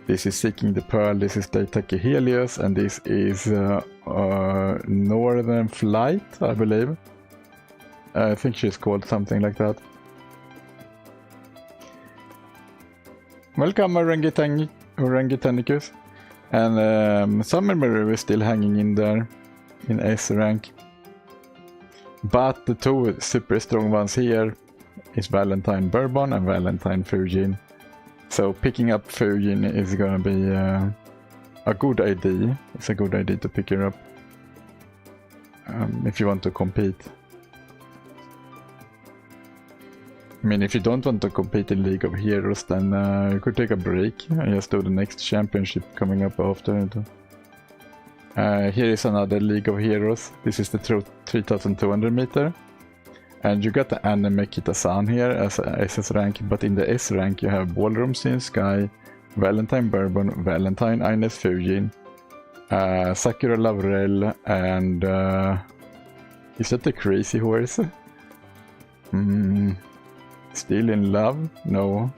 This is Seeking the Pearl, this is Daitake Helios, and this is Northern Flight, I believe. I think she's called something like that. Welcome Orangutanicus. And Summer Maru is still hanging in there in S rank. But the two super strong ones here is Valentine Bourbon and Valentine Fujin. So picking up Fujin is gonna be a good idea. It's a good idea to pick her up if you want to compete. I mean, if you don't want to compete in League of Heroes, then you could take a break and just do the next championship coming up after. Here is another League of Heroes. This is the 3200 meter. And you got the Anime Kita-san here as a SS rank, but in the S rank you have Ballrooms in Sky, Valentine Bourbon, Valentine Ines Fujin, Sakura Lavrel, and is that the Crazy Horse? Still in Love? No.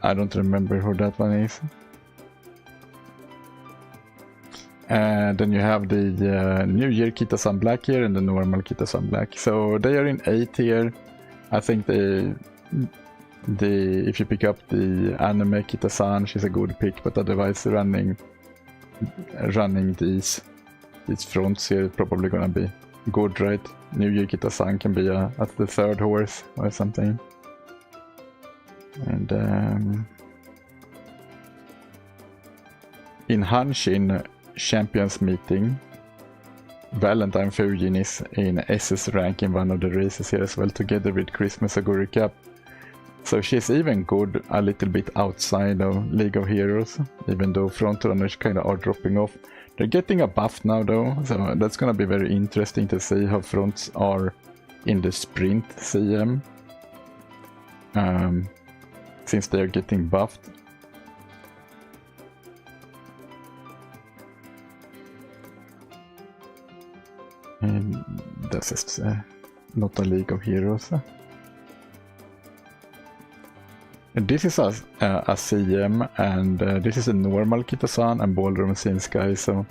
I don't remember who that one is. And then you have the New Year Kita-san Black here and the normal Kita-san Black. So they are in 8 here. I think if you pick up the Anime Kita-san, she's a good pick, but otherwise running these fronts here is probably gonna be good, right? New Year Kita-san can be at the third horse or something. And in Hanshin Champions Meeting, Valentine Fujin is in SS rank in one of the races here as well, together with Christmas Aguri Cup. So she's even good a little bit outside of League of Heroes, even though frontrunners kind of are dropping off. They're getting a buff now though, so that's gonna be very interesting to see how fronts are in the sprint CM, since they're getting buffed. And this is not a League of Heroes. this is a CM, and this is a normal Kitasan and Ballroom Sin Sky. So,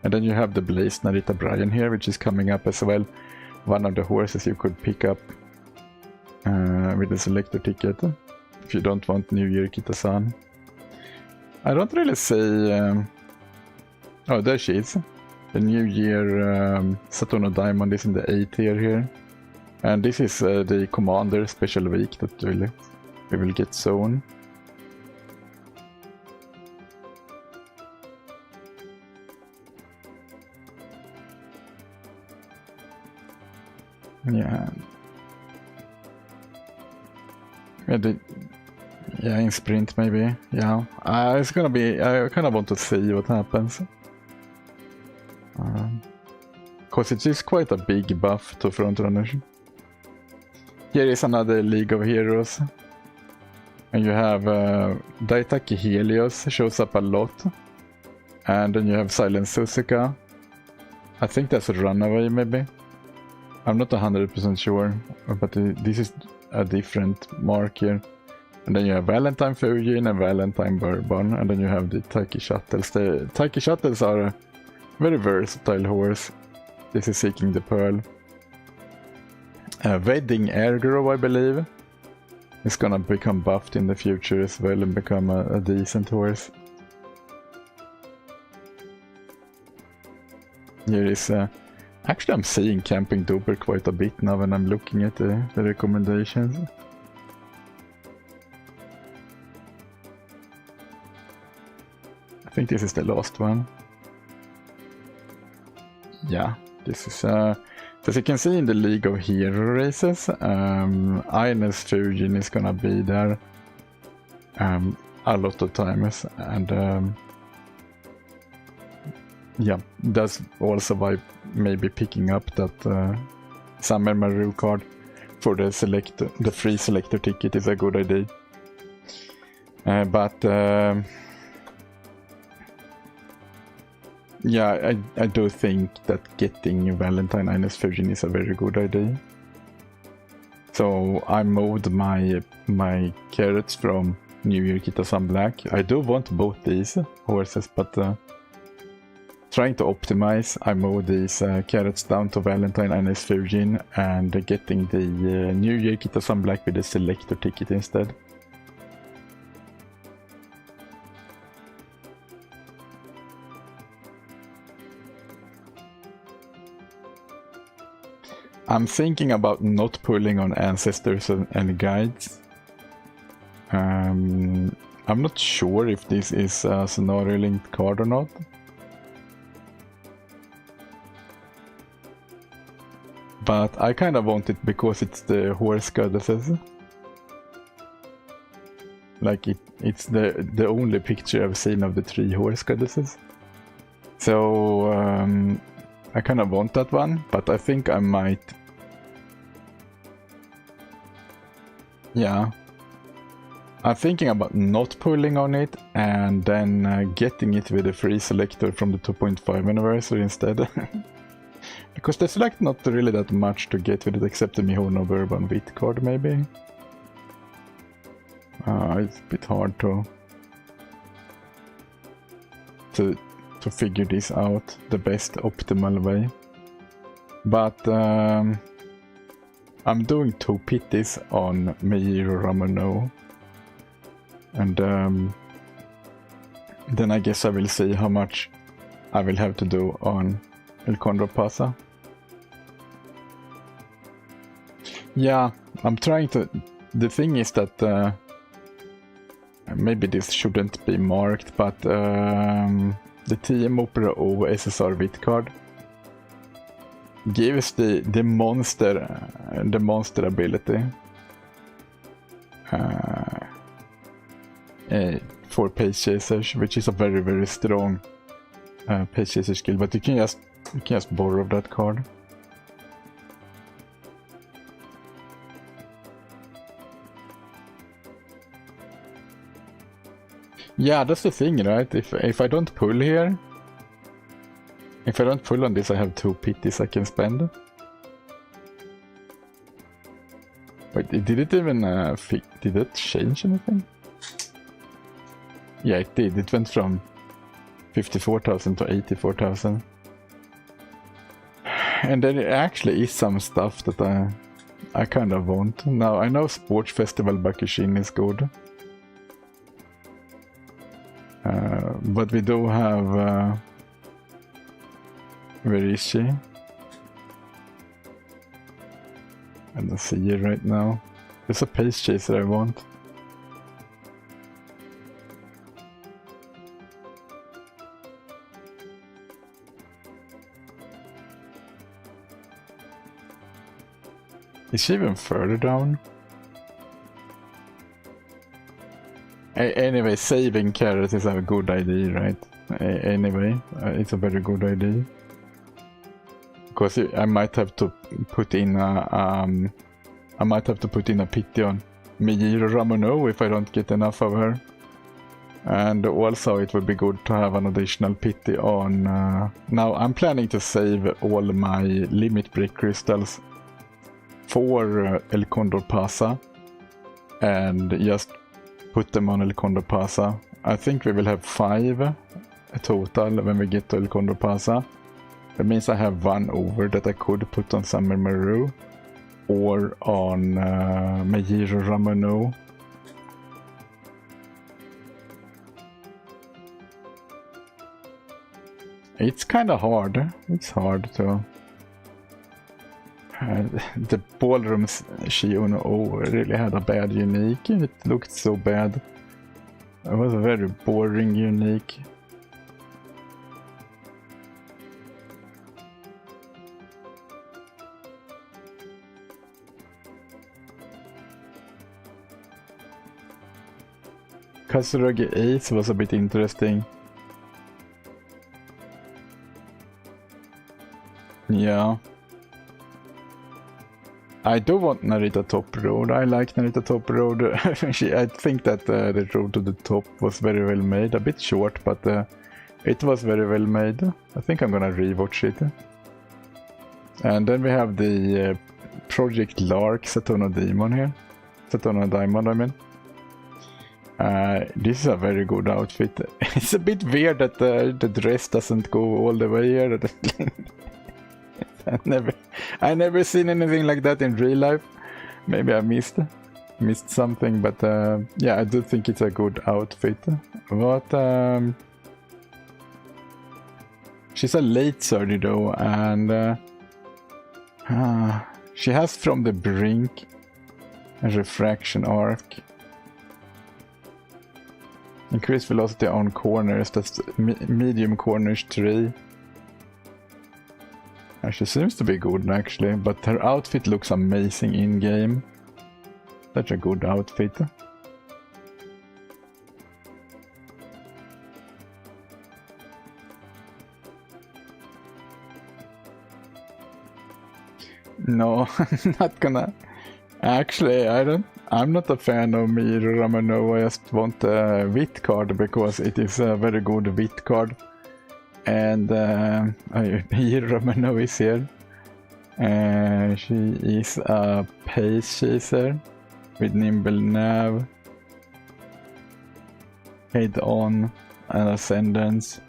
and then you have the Blaze Narita Brian here, which is coming up as well. One of the horses you could pick up with the selector ticket if you don't want New Year Kitasan. I don't really say. Oh, there she is. The New Year Saturno Diamond is in the A tier here. And this is the Commander special week that we will get soon. Yeah. Yeah, in sprint maybe. Yeah. It's gonna be. I kind of want to see what happens. Because it is quite a big buff to Frontrunners. Here is another League of Heroes. And you have Daitaki Helios shows up a lot. And then you have Silent Suzuka. I think that's a Runaway maybe. I'm not 100% sure, but this is a different mark here. And then you have Valentine Fujin and Valentine Bourbon, and then you have the Taiki Shuttles. The Taiki Shuttles are a very versatile horse. This is Seeking the Pearl. Wedding Airgrow, I believe, is gonna become buffed in the future as well and become a decent horse. Here is actually I'm seeing Camping Duper quite a bit now when I'm looking at the recommendations. I think this is the last one. Yeah, this is as you can see in the League of Hero races, Ines Fujin is gonna be there a lot of times, and yeah, that's also why maybe picking up that Summer Maru card for the free selector ticket is a good idea. But yeah, I do think that getting Valentine Ines Fujin is a very good idea. So I moved my carrots from New Year Kitasan Black. I do want both these horses, but trying to optimize, I moved these carrots down to Valentine Ines Fujin and getting the New Year Kitasan Black with the selector ticket instead. I'm thinking about not pulling on Ancestors and Guides. I'm not sure if this is a scenario linked card or not. But I kind of want it because it's the horse goddesses. Like it's the only picture I've seen of the 3 horse goddesses. So I kind of want that one, but I think I might. Yeah. I'm thinking about not pulling on it and then getting it with a free selector from the 2.5 anniversary instead. Because there's like not really that much to get with it except the Mihono Bourbon Wit card maybe. It's a bit hard to figure this out the best optimal way. But I'm doing 2 pitties on Meijiro Ramano. And then I guess I will see how much I will have to do on El Condor Pasa. Yeah, I'm trying to. The thing is that maybe this shouldn't be marked, but the TM Opera O SSR Wit card gives the monster ability for Pace Chasers, which is a very very strong Pace Chaser skill. But you can just borrow that card. Yeah, that's the thing, right? If I don't pull here, if I don't pull on this, I have 2 pitties I can spend. Wait, did it even did it change anything? Yeah, it did. It went from 54,000 to 84,000. And there actually is some stuff that I kind of want. Now, I know Sports Festival Bakushin is good. But we do have... where is she? I don't see her right now. There's a Pace Chaser I want. Is she even further down? Anyway, saving carrots is a good idea, right? Anyway, it's a very good idea. Because I might have to put in a pity on Miyiro Ramono if I don't get enough of her. And also it would be good to have an additional pity on... now I'm planning to save all my limit break crystals for El Condor Pasa and just put them on El Condor Pasa. I think we will have 5 total when we get to El Condor Pasa. That means I have 1 over that I could put on Summer Maru or on Miyiro Ramono. It's kind of hard. It's hard to... the ballroom Shiono really had a bad unique. It looked so bad. It was a very boring unique. Kasurugi Ace was a bit interesting. Yeah. I do want Narita Top Road. I like Narita Top Road. I think that the road to the top was very well made. A bit short, but it was very well made. I think I'm gonna rewatch it. And then we have the Project Lark Satono Demon here. Satono Diamond, I mean. This is a very good outfit. It's a bit weird that the dress doesn't go all the way here. I never seen anything like that in real life. Maybe I missed something, but yeah, I do think it's a good outfit. But she's a late 30 though, and she has From the Brink a refraction arc. Increase velocity on corners, that's medium corners 3. She seems to be good actually, but her outfit looks amazing in game. That's a good outfit. No, not gonna. Actually, I'm not a fan of Miyiro Ramono. I just want a Wit card because it is a very good Wit card. And Miyiro Ramono is here. She is a Pace Chaser with Nimble Nav, Head On, and Ascendance.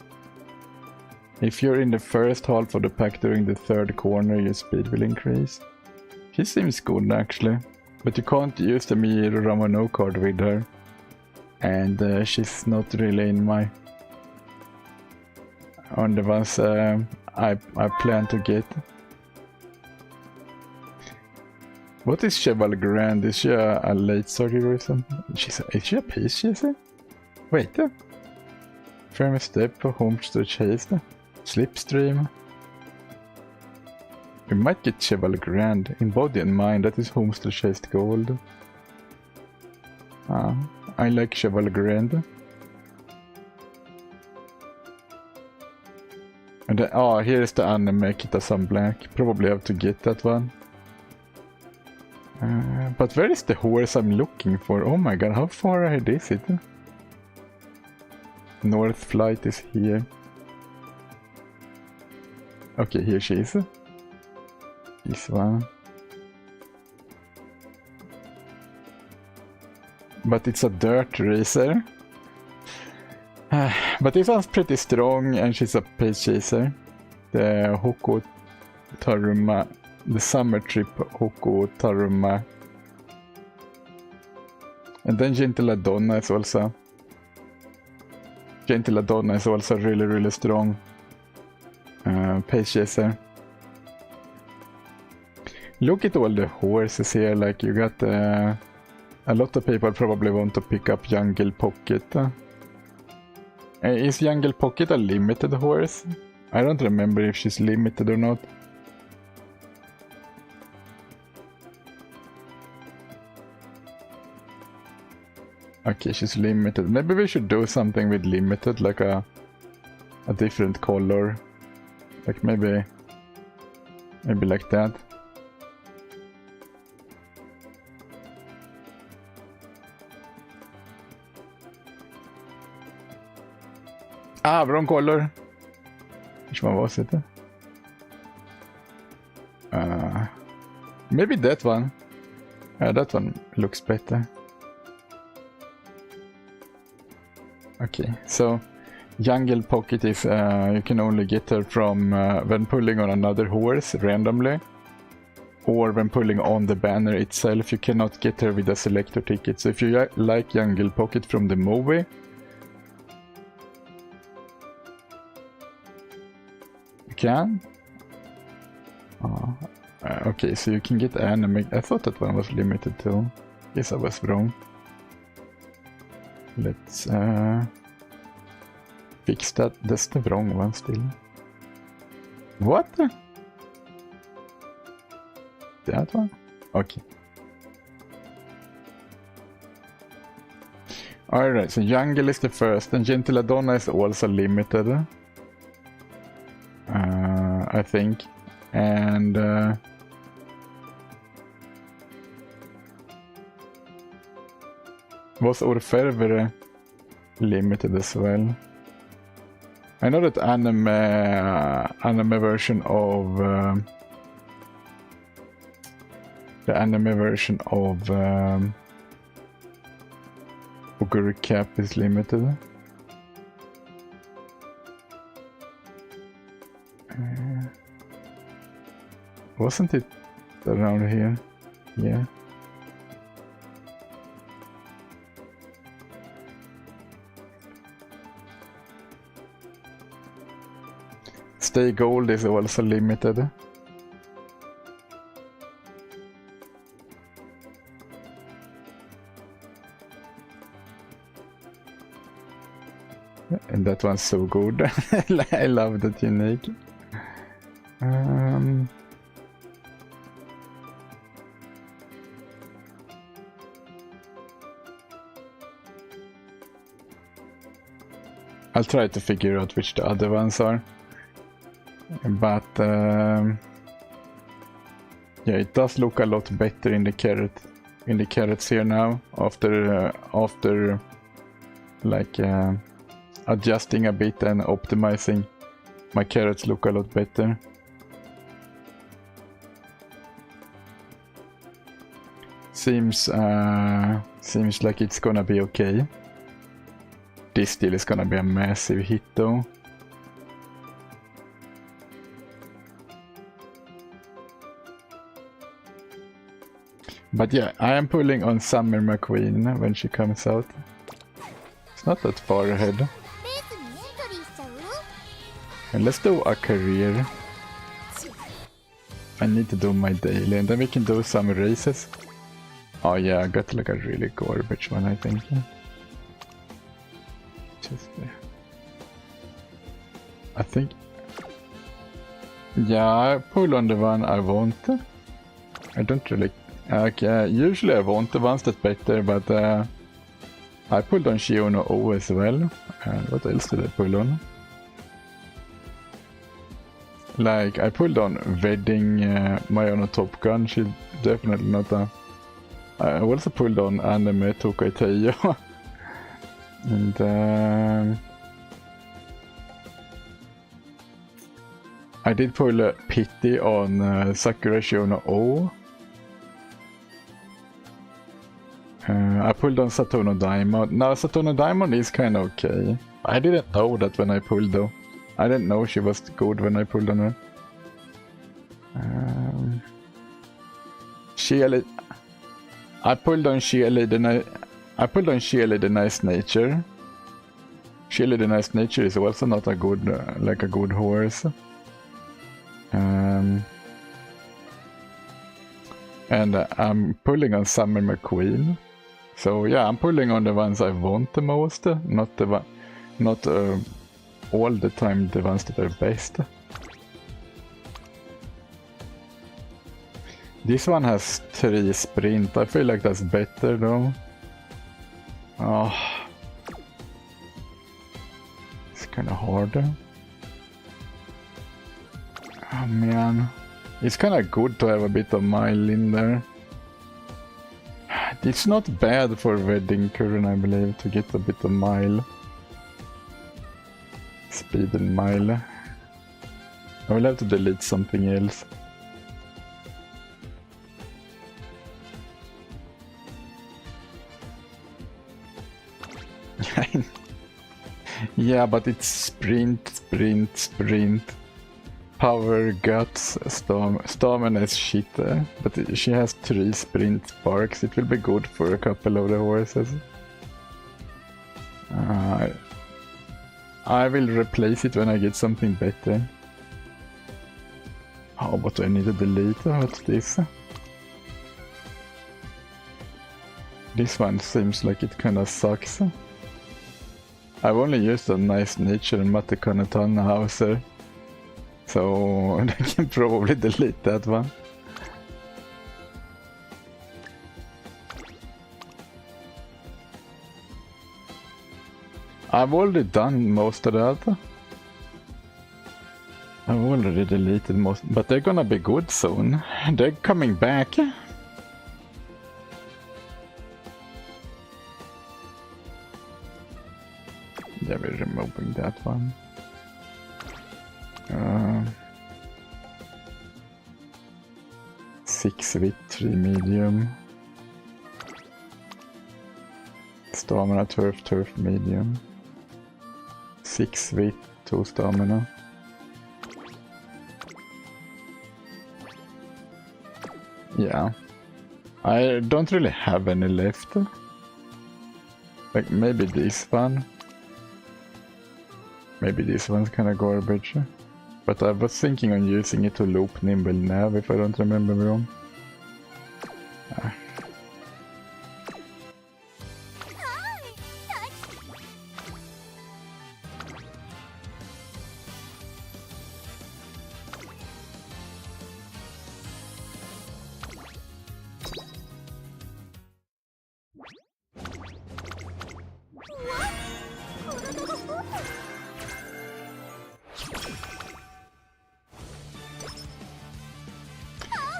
If you're in the first half of the pack during the 3rd corner, your speed will increase. She seems good actually, but you can't use the Miyiro Ramono card with her. And she's not really in my... on the ones I plan to get. What is Cheval Grand? Is she a late 30 or something? Is she a Pace Chaser? Wait. Firm Step, Homestar Chase, Slipstream. We might get Cheval Grand. In Body and Mind, that is Homestar Chased Gold. I like Cheval Grand. And then, here's the anime Kita-san Black. Probably have to get that one. But where is the horse I'm looking for? Oh my god, how far ahead is it? North Flight is here. Okay, here she is. This one. but it's a dirt racer. But this one's pretty strong, and she's a pace chaser. The Hoko Taruma, the Summer Trip Hoko Taruma. And then Gentle Donna is also. Gentle Donna is also really strong pace chaser. Look at all the horses here, like you got a lot of people probably want to pick up Jungle Pocket. Is Jungle Pocket a limited horse? I don't remember if she's limited or not. Okay, she's limited. Maybe we should do something with limited, like a different color. Like maybe like that. Ah, wrong color. Which one was it? Maybe that one. That one looks better. Okay, so Jungle Pocket is you can only get her from when pulling on another horse randomly, or when pulling on the banner itself. You cannot get her with a selector ticket. So if you like Jungle Pocket from the movie, you can. Okay, so you can get anime. I thought that one was limited too. Guess I was wrong. Let's fix that. That's the wrong one still. What? That one? Okay. Alright, so Jungle is the first, and Gentle Donna is also limited. I think. And was Orfeivre limited as well? I know that anime version of the anime version of Ogre Cap is limited. Wasn't it around here? Yeah. Stay Gold is also limited. And that one's so good. I love that unique. I'll try to figure out which the other ones are. But yeah, it does look a lot better in the carrots here now after like adjusting a bit and optimizing. My carrots look a lot better. Seems like it's gonna be okay. This still is gonna be a massive hit though. But yeah, I am pulling on Summer McQueen when she comes out. It's not that far ahead. And let's do a career. I need to do my daily, and then we can do some races. Oh yeah, I got like a really garbage one, I think. Just there. I think... Yeah, I pull on the one I want. I don't really... Okay, usually I want the ones that's better, but I pulled on Shiono O as well. And what else did I pull on? Like, I pulled on Wedding Mayano Top Gun. She's definitely not a... I also pulled on Anime Tokai Teiyo. And I did pull Pity on Sakura Shiono O. I pulled on Saturno Diamond. Now Saturno Diamond is kind of okay. I didn't know that when I pulled though. I didn't know she was good when I pulled on her. Sheila. I pulled on Sheila the Nice Nature. Sheila the Nice Nature is also not a good like a good horse. And I'm pulling on Summer McQueen. So yeah, I'm pulling on the ones I want the most, not all the time the ones that are best. This one has 3 sprint. I feel like that's better though. Oh, it's kind of harder. Oh man, it's kind of good to have a bit of mile in there. It's not bad for Wedding Current, I believe, to get a bit of mile. Speed and mile. I will have to delete something else. Yeah, but it's sprint, sprint, sprint. Power, guts, stamina is shit, but she has 3 sprint sparks. It will be good for a couple of the horses. I will replace it when I get something better. Oh, but I need to delete. What's this? This one seems like it kinda sucks. I've only used a Nice Nature and Matecon Tannhauser. So I can probably delete that one. I've already done most of that. I've already deleted most, but they're gonna be good soon. They're coming back. Yeah, we're removing that one. 6 wit, 3 medium. Stamina, turf, medium. 6 wit, 2 stamina. Yeah. I don't really have any left. Like maybe this one. Maybe this one's kinda garbage. But I was thinking on using it to loop Nimble Nav if I don't remember wrong.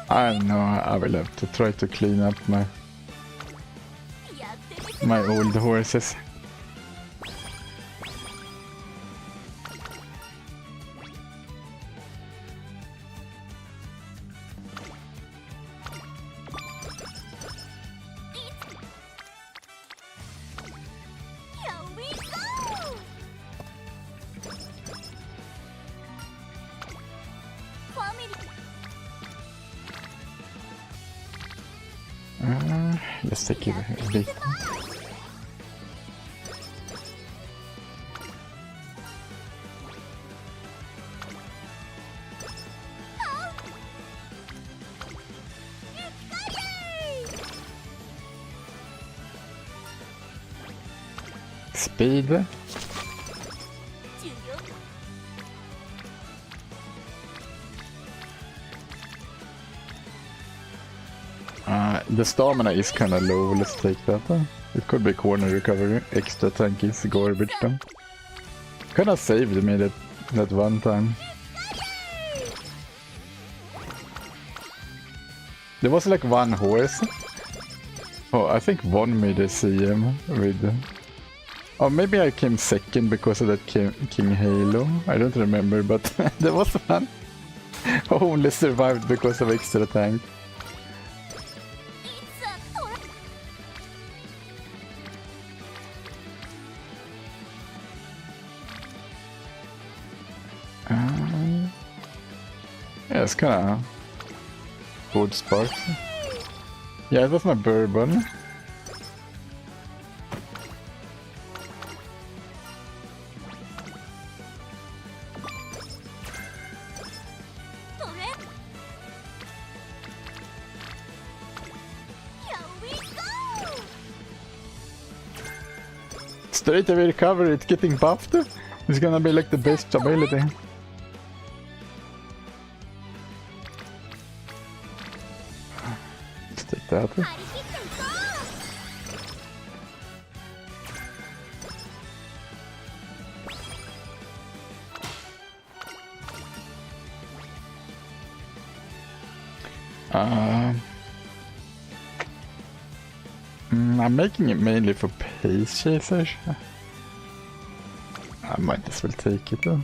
I don't know, I will have to try to clean up my old horses. Let's take it a bit. Speed. The stamina is kinda low, let's take that. It could be corner recovery. Extra tank is garbage though. Kinda saved me that one time. There was like one horse. Oh, I think won me the CM with... Oh, maybe I came second because of that King Halo. I don't remember, but there was one who only survived because of extra tank. Yeah, it's kinda good sparks. Yeah, that's my bourbon. トレHere we go! Straight away recovery, it's getting buffed. It's gonna be like the best ability. Let's take that. 張り切っていこう I'm making it mainly for pace chasers. I might as well take it though.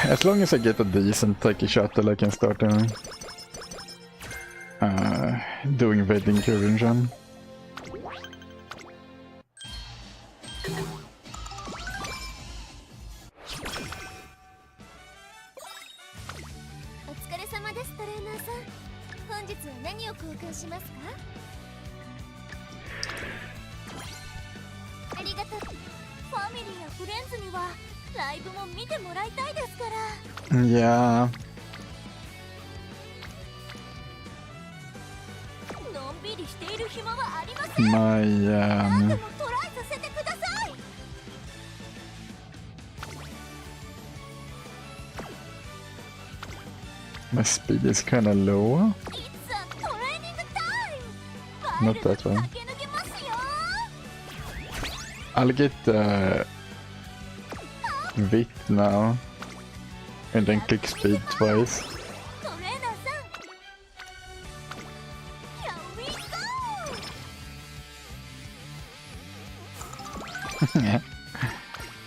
As long as I get a decent Taki shuttle, I can start doing wedding convention. お疲れ様ですトレーナーさん本日は何を交換しますかありがとうファミリーやフレンズにはライブも見てもらいたいですから Yeah. のんびりしている暇はありません My 何でもトライさせてください my speed is kinda low. It's a training time! Not that one. 駆け抜けますよ I'll get Vit now. And then click speed twice. トレーナーさん Here we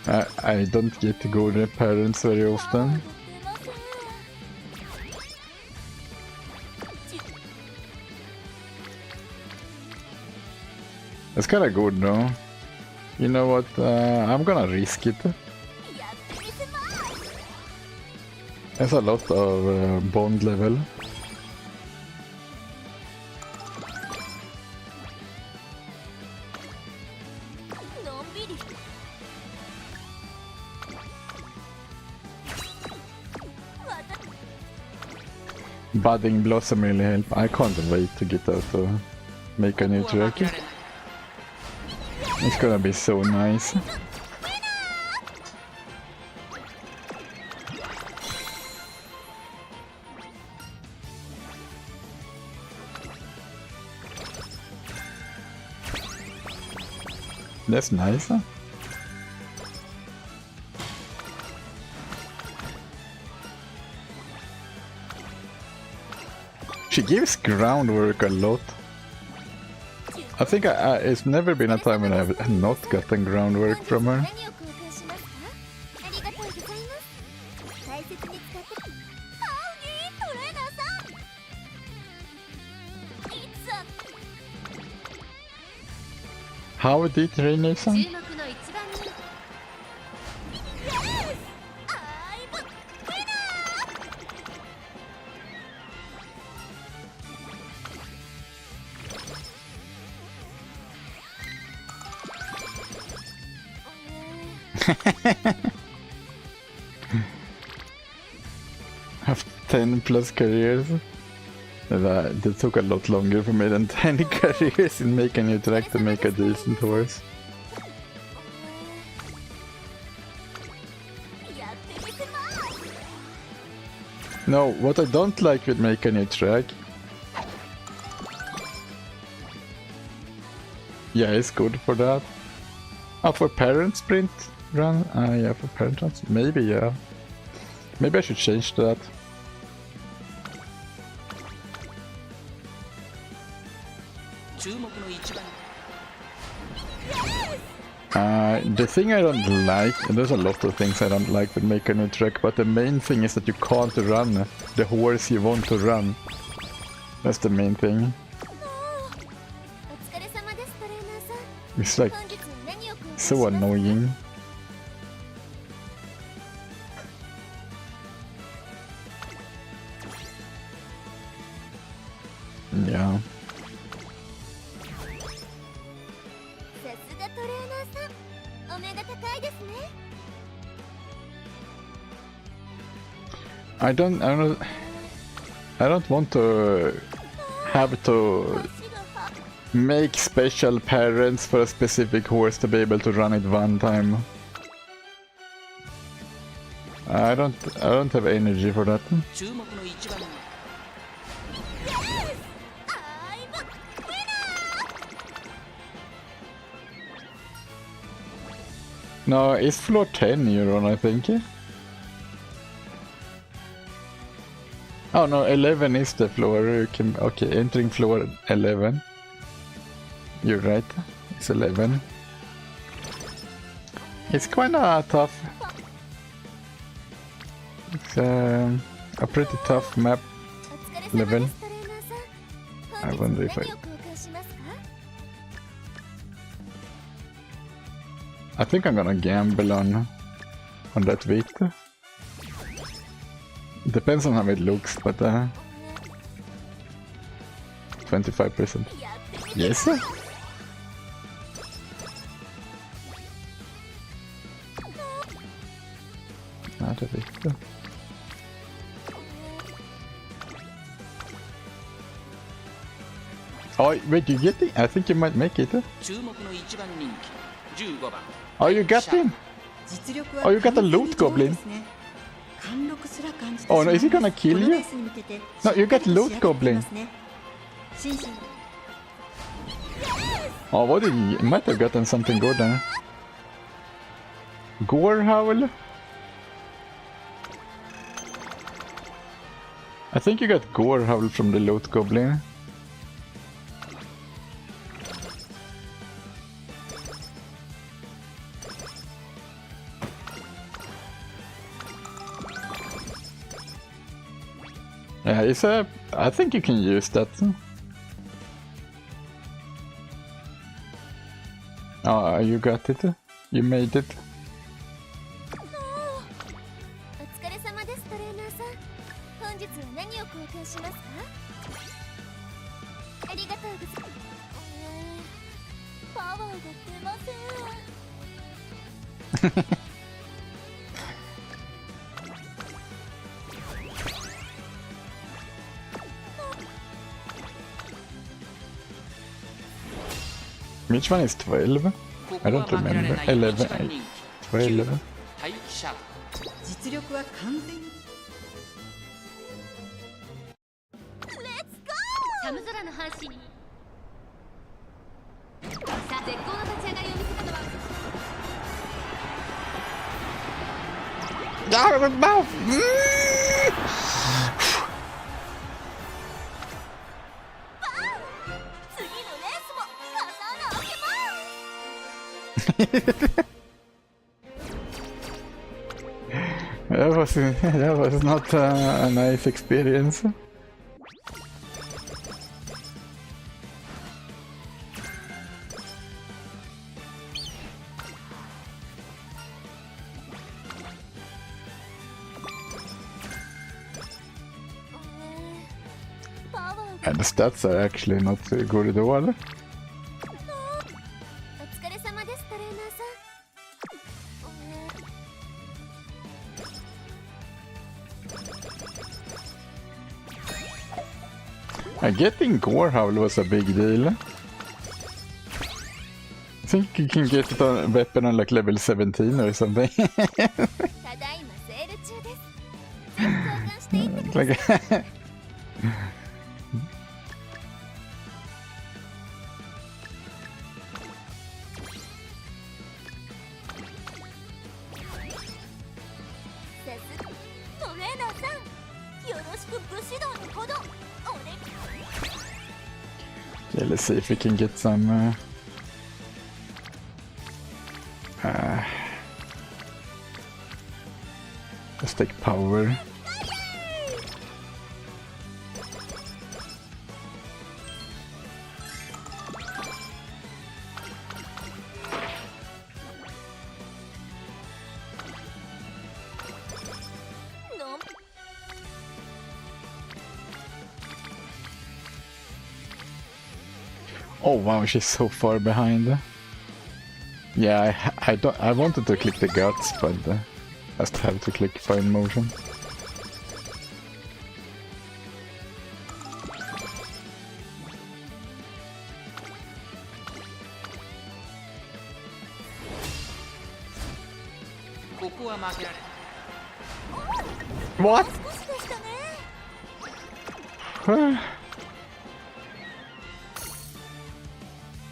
go! I don't get to go to their parents very often. すいません It's kinda good though. You know what? I'm gonna risk it. やってみせます There's a lot of bond level. のんびり Budding Blossom really help. I can't wait to get out to make a new track. It's gonna be so nice. That's nice. Huh? She gives groundwork a lot. I think it's never been a time when I've not gotten groundwork from her. 何を交換しますかありがとうございます大切に使ってハウギートレーナーさん It's a How did Rainer-san? 注目の一番人 Yes! I'm a Have 10 plus careers. That took a lot longer for me than 10 careers in making a new track to make a decent horse. やってみせます No, what I don't like with make a new track. Yeah, it's good for that. Oh, for parent sprint run? Yeah, for parent runs? Maybe, yeah. Maybe I should change that. The thing I don't like, and there's a lot of things I don't like with Make a New Track, but the main thing is that you can't run the horse you want to run. That's the main thing. お疲れ様ですトレーナーさん It's like 本日何を交換し so ますか annoying. Yeah. さすがトレーナーさんお目が高いですね I don't want to have to 足がは make special parents for a specific horse to be able to run it one time. I don't have energy for that. 注目の一番 No, it's floor 10 you're on, I think. Oh no, 11 is the floor. You can, okay, entering floor 11. You're right. It's 11. It's kinda tough. It's a pretty tough map. お疲れ様ですトレーナーさん I 本 wonder 日 if I... 何を交換しますか I think I'm gonna gamble on that Vita. Depends on how it looks, but 25%. やってみて Yes. Not a Vita. Oh wait, you get it? I think you might make it. 注目の一番人気15番 Oh, you got him? 実力は Oh, you got the 完全に loot goblin. 上位ですね。貫禄すら感じて Oh, no, is he しま gonna います kill この you? レースに向けて No, you got しっかりと loot 仕上げてい goblin. ますね。心身 Oh, what did he might have gotten something good there. Gore Howl? I think you got Gore Howl from the Loot Goblin. Yeah, it's a... I think you can use that. Oh, you got it. You made it. お疲れ様ですトレーナーさん本日は何を交換しますかありがとうございますパワーが出ません Which one is 12? こ I こは don't 負けられ remember. ない 11, 一番人気 12. 待機者実力は完全に寒空の阪神にさあ絶好の立ち上がりを見せたのは 次のレースも風穴開けます That was not a nice experience. And the stats are actually not good at all. お疲れ様ですトレーナーさん Getting Gore Howl was a big deal. I think you can get it on weapon on like level 17 or something. ただいまセール中ですぜひ交換していってください likeトレーナーさんよろしく武士道のほどお願い Yeah, let's see if we can get some Let's take power. No. Oh wow, she's so far behind. Yeah, I don't. I wanted to click the guts, but I just have to click fine motion. What? 少しでしたね。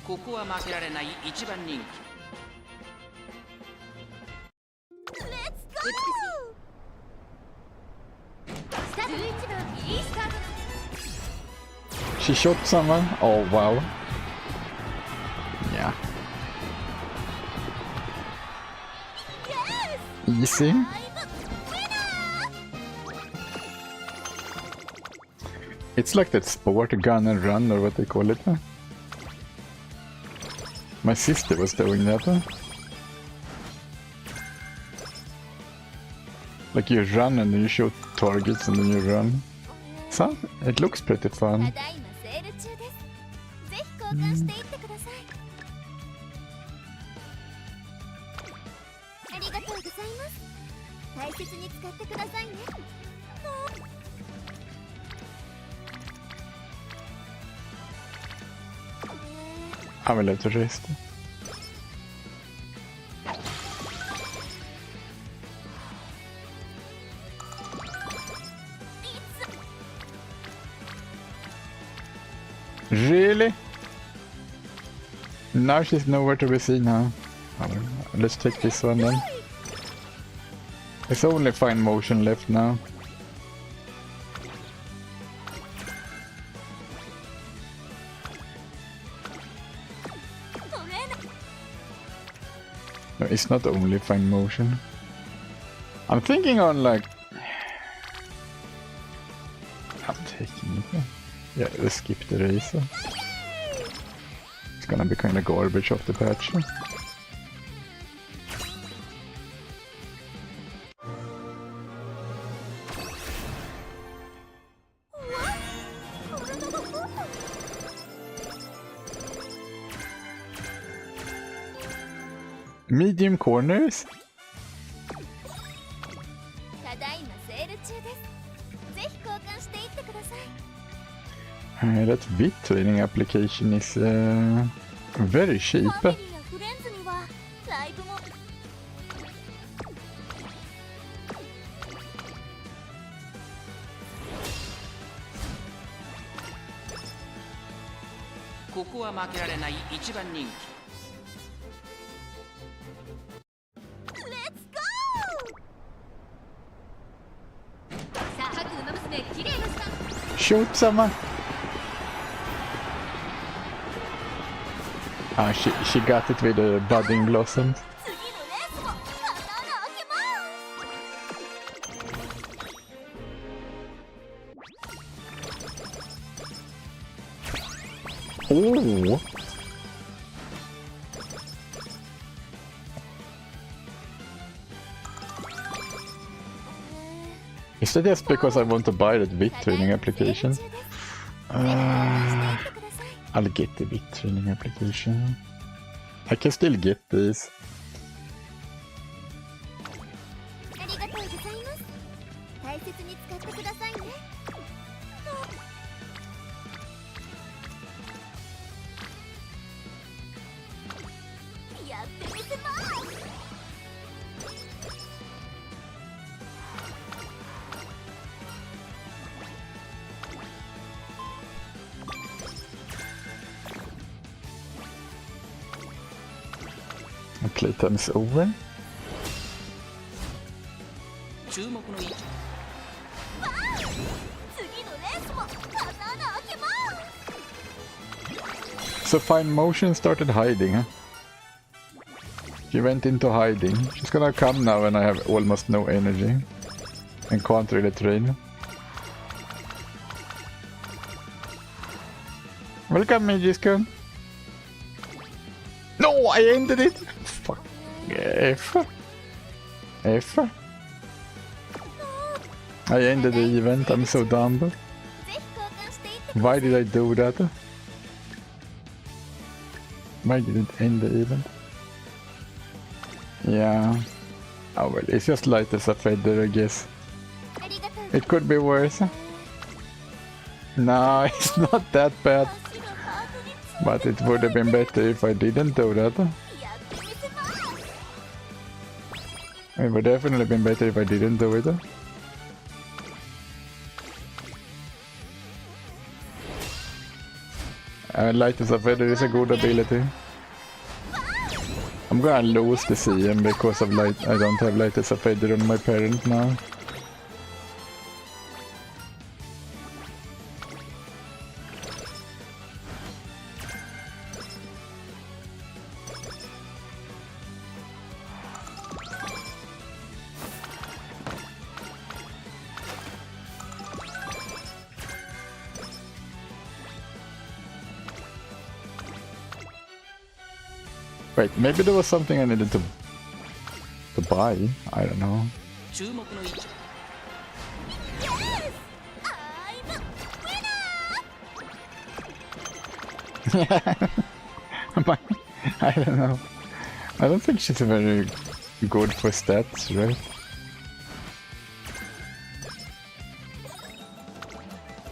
ここは負けられない一番人気。 Let's go! スタート11番いいスタート She shot someone? Oh wow. Yeah. Easy. It's like that sport gun and run or what they call it. My sister was doing that. Like you run and then you shoot targets and then you run. So, it looks pretty た fun. だいまセール中です。ぜひ交換していってください。ありがとうございます。大切に使ってくださいね。I will have to rest. Really? Now she's nowhere to be seen, huh? Let's take this one then. It's only fine motion left now. No, it's not only fine motion. I'm thinking on like... I'm taking it. Yeah, let's skip the race. It's gonna be kinda garbage off the patch. Medium corners? ただいまセール中です。ぜひ交換していってください。That bit training application is very cheap. ファミリーやフレンズにはライブも。ここは負けられない一番人気。 Let's go! さあ各馬娘綺麗なスタート Shoot someone! Ah, she got it with the budding blossoms. 次のレースも穴開けます。 Oh! Is that just because I want to buy that bit training application? I'll get the bit training application. I can still get these. ありがとうございます。大切に使ってくださいね。やってみせます。 Playtime is over. 注目の位置。次のレースも穴開けます。 So fine motion started hiding, huh? She went into hiding. She's gonna come now when I have almost no energy. And can't really train. Welcome, Magiscon. No, I ended it! Fuck. F. F. I ended the event, I'm so dumb. ぜひ交換していって Why did I do that? Why did it end the event? Yeah. Oh well, it's just light as a feather, I guess. ありがとう It could be worse. No, it's not that bad. 足がハートにつ But it would have been better if I didn't do that. やってみせます It would definitely been better if I didn't do it. Light as a feather is a good ability. I'm gonna lose the CM because of light. I don't have light as a feather on my parent now. Wait, maybe there was something I needed to buy. I don't know. 注目の位置 I don't know. I don't think she's very good for stats, right?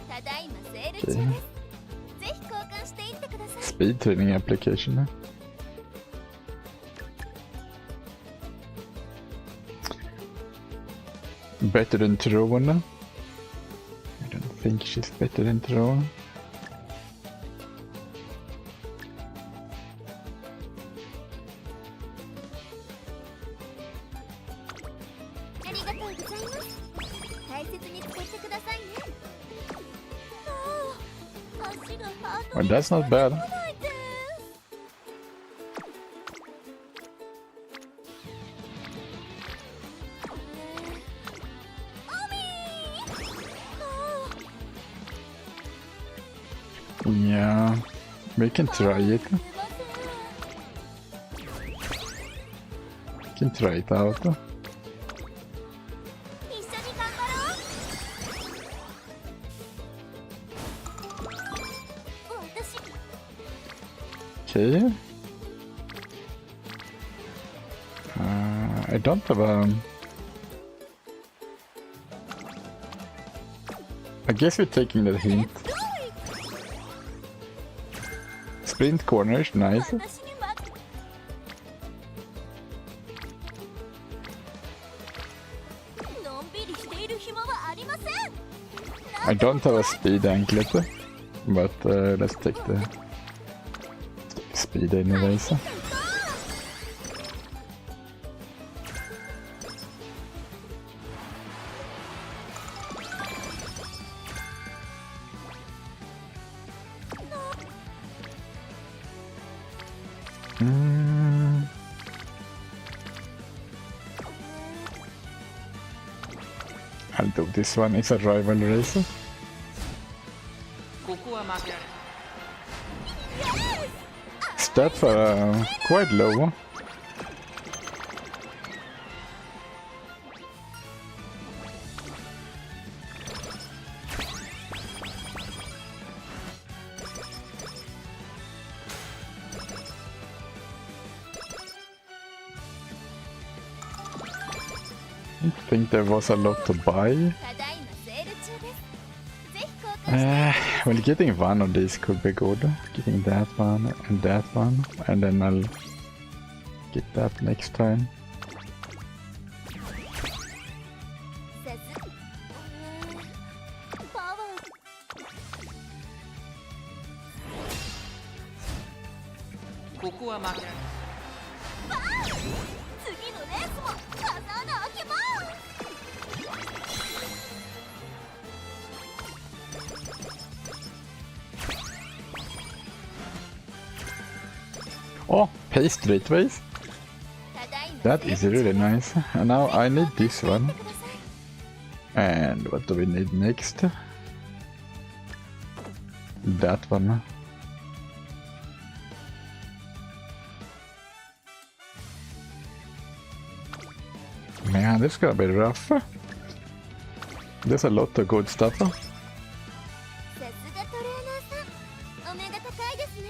ただいまセール中ですぜひ交換していってください Speed training application. Better than Trona? I don't think she's better than Trona. Well, that's not bad. Yeah, we can try it. We can try it out. Okay. I don't have a... I guess we're taking that hint. Sprint corners, nice. I don't have a speed anklet, but let's take the speed anyways. I'll do this one, it's a rival race. ここは負けられない Stats are quite low. I think there was a lot to buy. Well, getting one of these could be good. Getting that one, and then I'll get that next time. Oh, pay streetways? That is really nice. And now I need this one. And what do we need next? That one. Man, this is gonna be rough. There's a lot of good stuff. さすがトレーナーさん、お目が高いですね。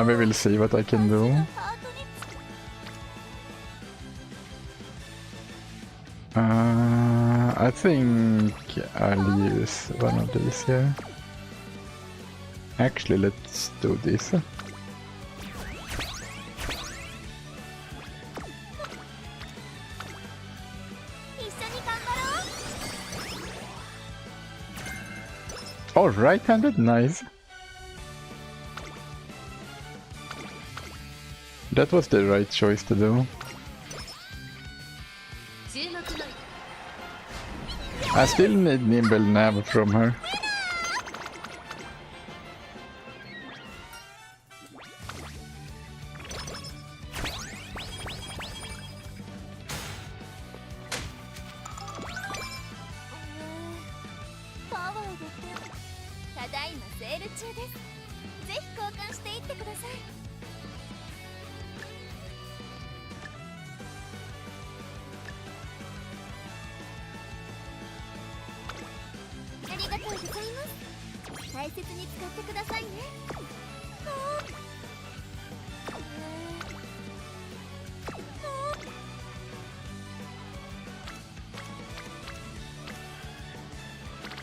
We will see what I can do. ハートに I think I'll use one of these here. Actually, let's do this. 一緒に頑張ろう。 Oh, right-handed, nice. That was the right choice to do. 注目の I still need Nimble Nav from her.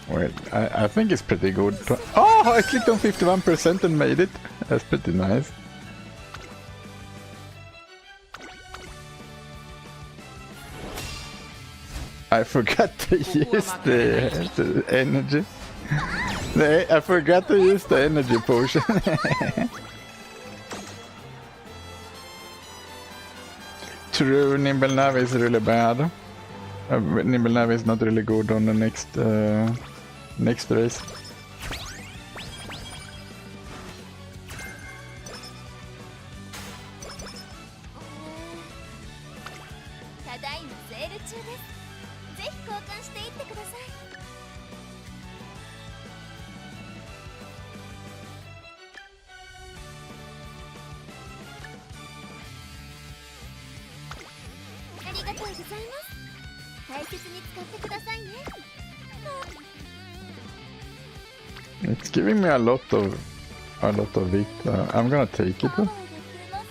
Wait, I think it's pretty good. Oh, I clicked on 51% and made it. That's pretty nice. I forgot to use the energy. I forgot to use the energy potion. True, Nimble Nav is really bad. Nimble Nav is not really good on the next race. ただいまセール中です。ぜひ交換していってください。 ありがとうございます。大切に使ってくださいね。 It's giving me a lot of it. I'm gonna take it. パワーが出ま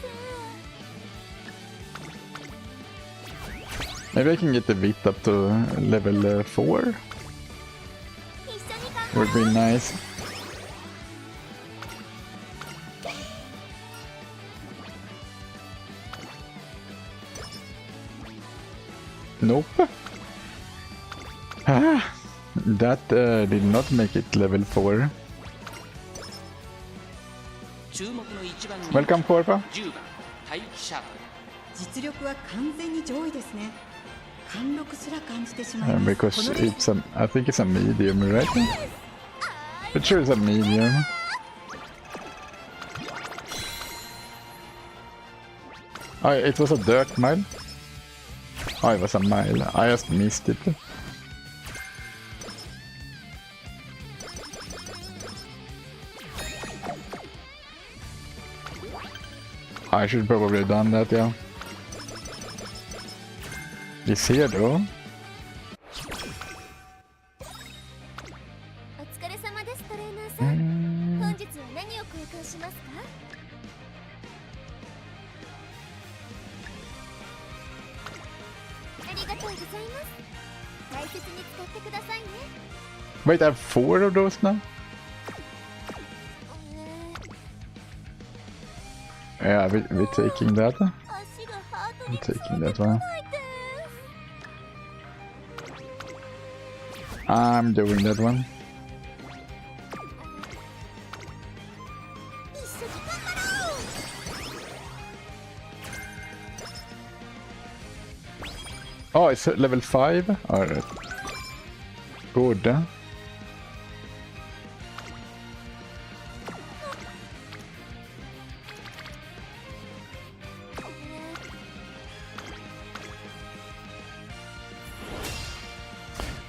せん。 Maybe I can get the Vit up to level 4. 一緒に頑張ろう。 Would be nice. Nope. Ah, that did not make it level 4. 注目の1番人 Welcome, Corpa. 10番タイキシャープ。実力は完全に上位ですね。貫禄すら感じてしまいます。 Because このレー it's I think it's a medium, right? It sure is a medium. Oh, it was a dirt mile. Oh, it was a mile. I just missed it. I should probably have done that, yeah. He's here though. お疲れ様ですトレーナーさん。本日は何を交換しますか？ありがとうございます。大切に使ってくださいね。 Wait, I have 4 of those now? Yeah, we're taking that. 足がハート I'm に taking that one. ないです。 I'm doing that one. 一緒に頑張ろう。 Oh, it's level 5? Alright. Good.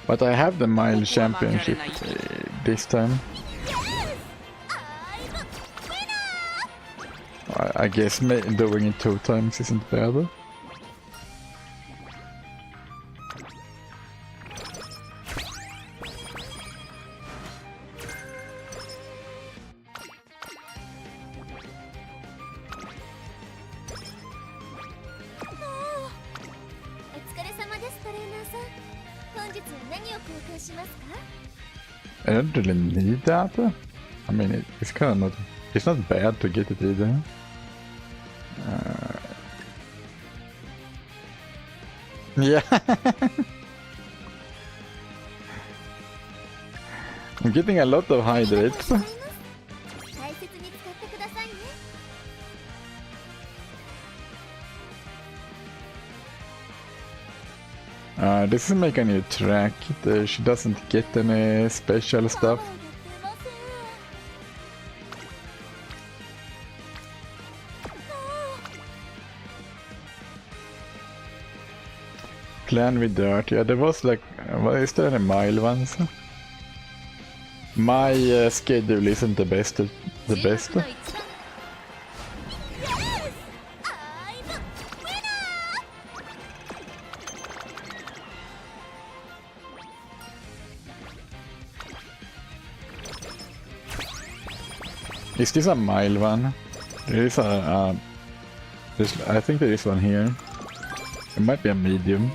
But I have the mile championship this time. I guess doing it 2 times isn't better. I don't really need that. I mean, it's kind of not. It's not bad to get it either. Yeah. I'm getting a lot of hydrates. This is make a new track. She doesn't get any special stuff. Plan with dirt. Yeah, there was like, is there any mile ones? My schedule isn't the best. Is this a mile one? There is a I think there is one here. It might be a medium.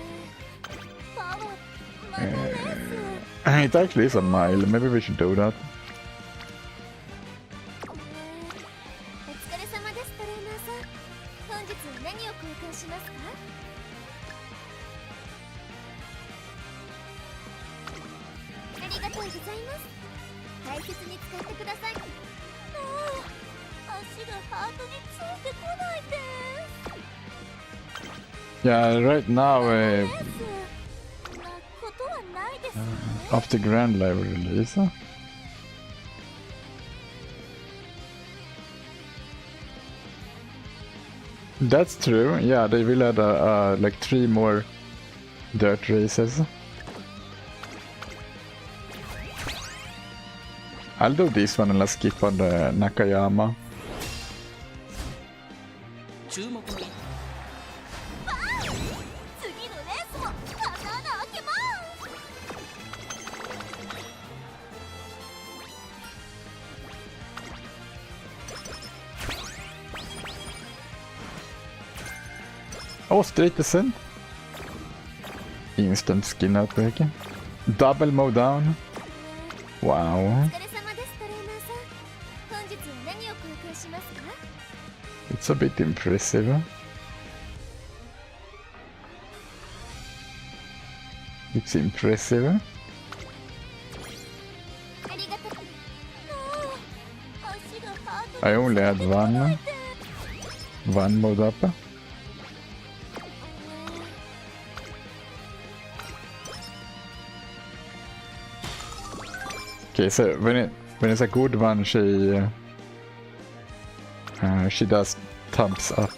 It actually is a mile. Maybe we should do that. Yeah, right now of the Grand Library release. That's true. Yeah, they will add like 3 more dirt races. I'll do this one and let's skip on the Nakayama. Oh, straight descent. Instant skin outbreaking. Double mow down. Wow. It's a bit impressive. It's impressive. I only had one mode up. Okay, so when it's a good one, she does thumbs up.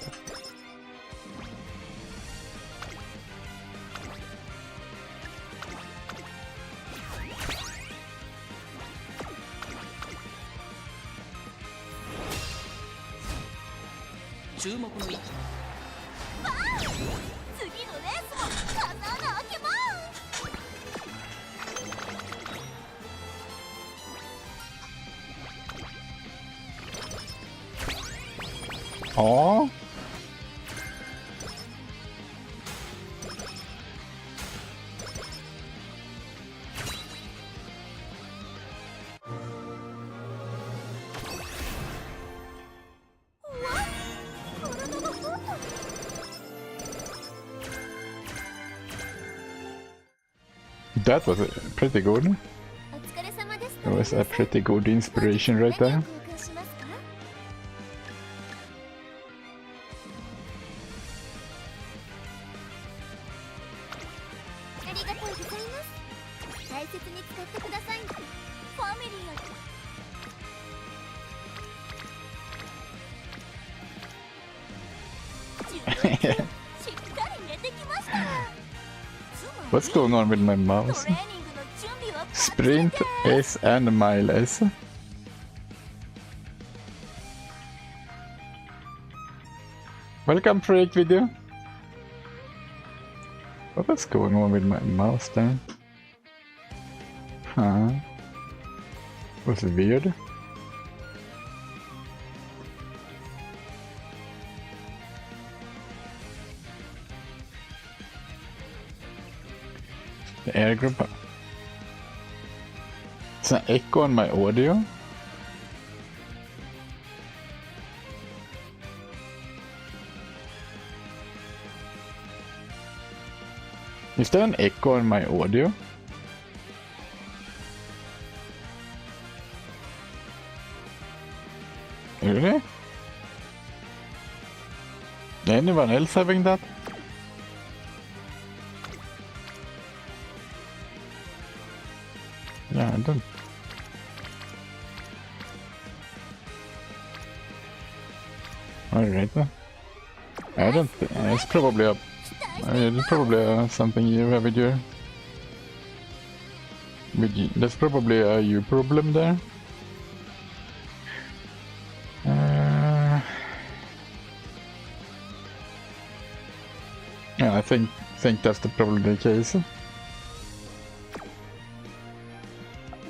Oh. That was pretty good. It was a pretty good inspiration right there. What's going on with my mouse? Sprint S and Mile S. Welcome, Freak Video. What was going on with my mouse there? Huh? Was it weird? The air group. It's an echo on my audio. Is there an echo on my audio? Really? Anyone else having that? Yeah, I don't. Alright then. I don't think it's probably a something you have with your that's probably a you problem there. Yeah, I think that's probably the case.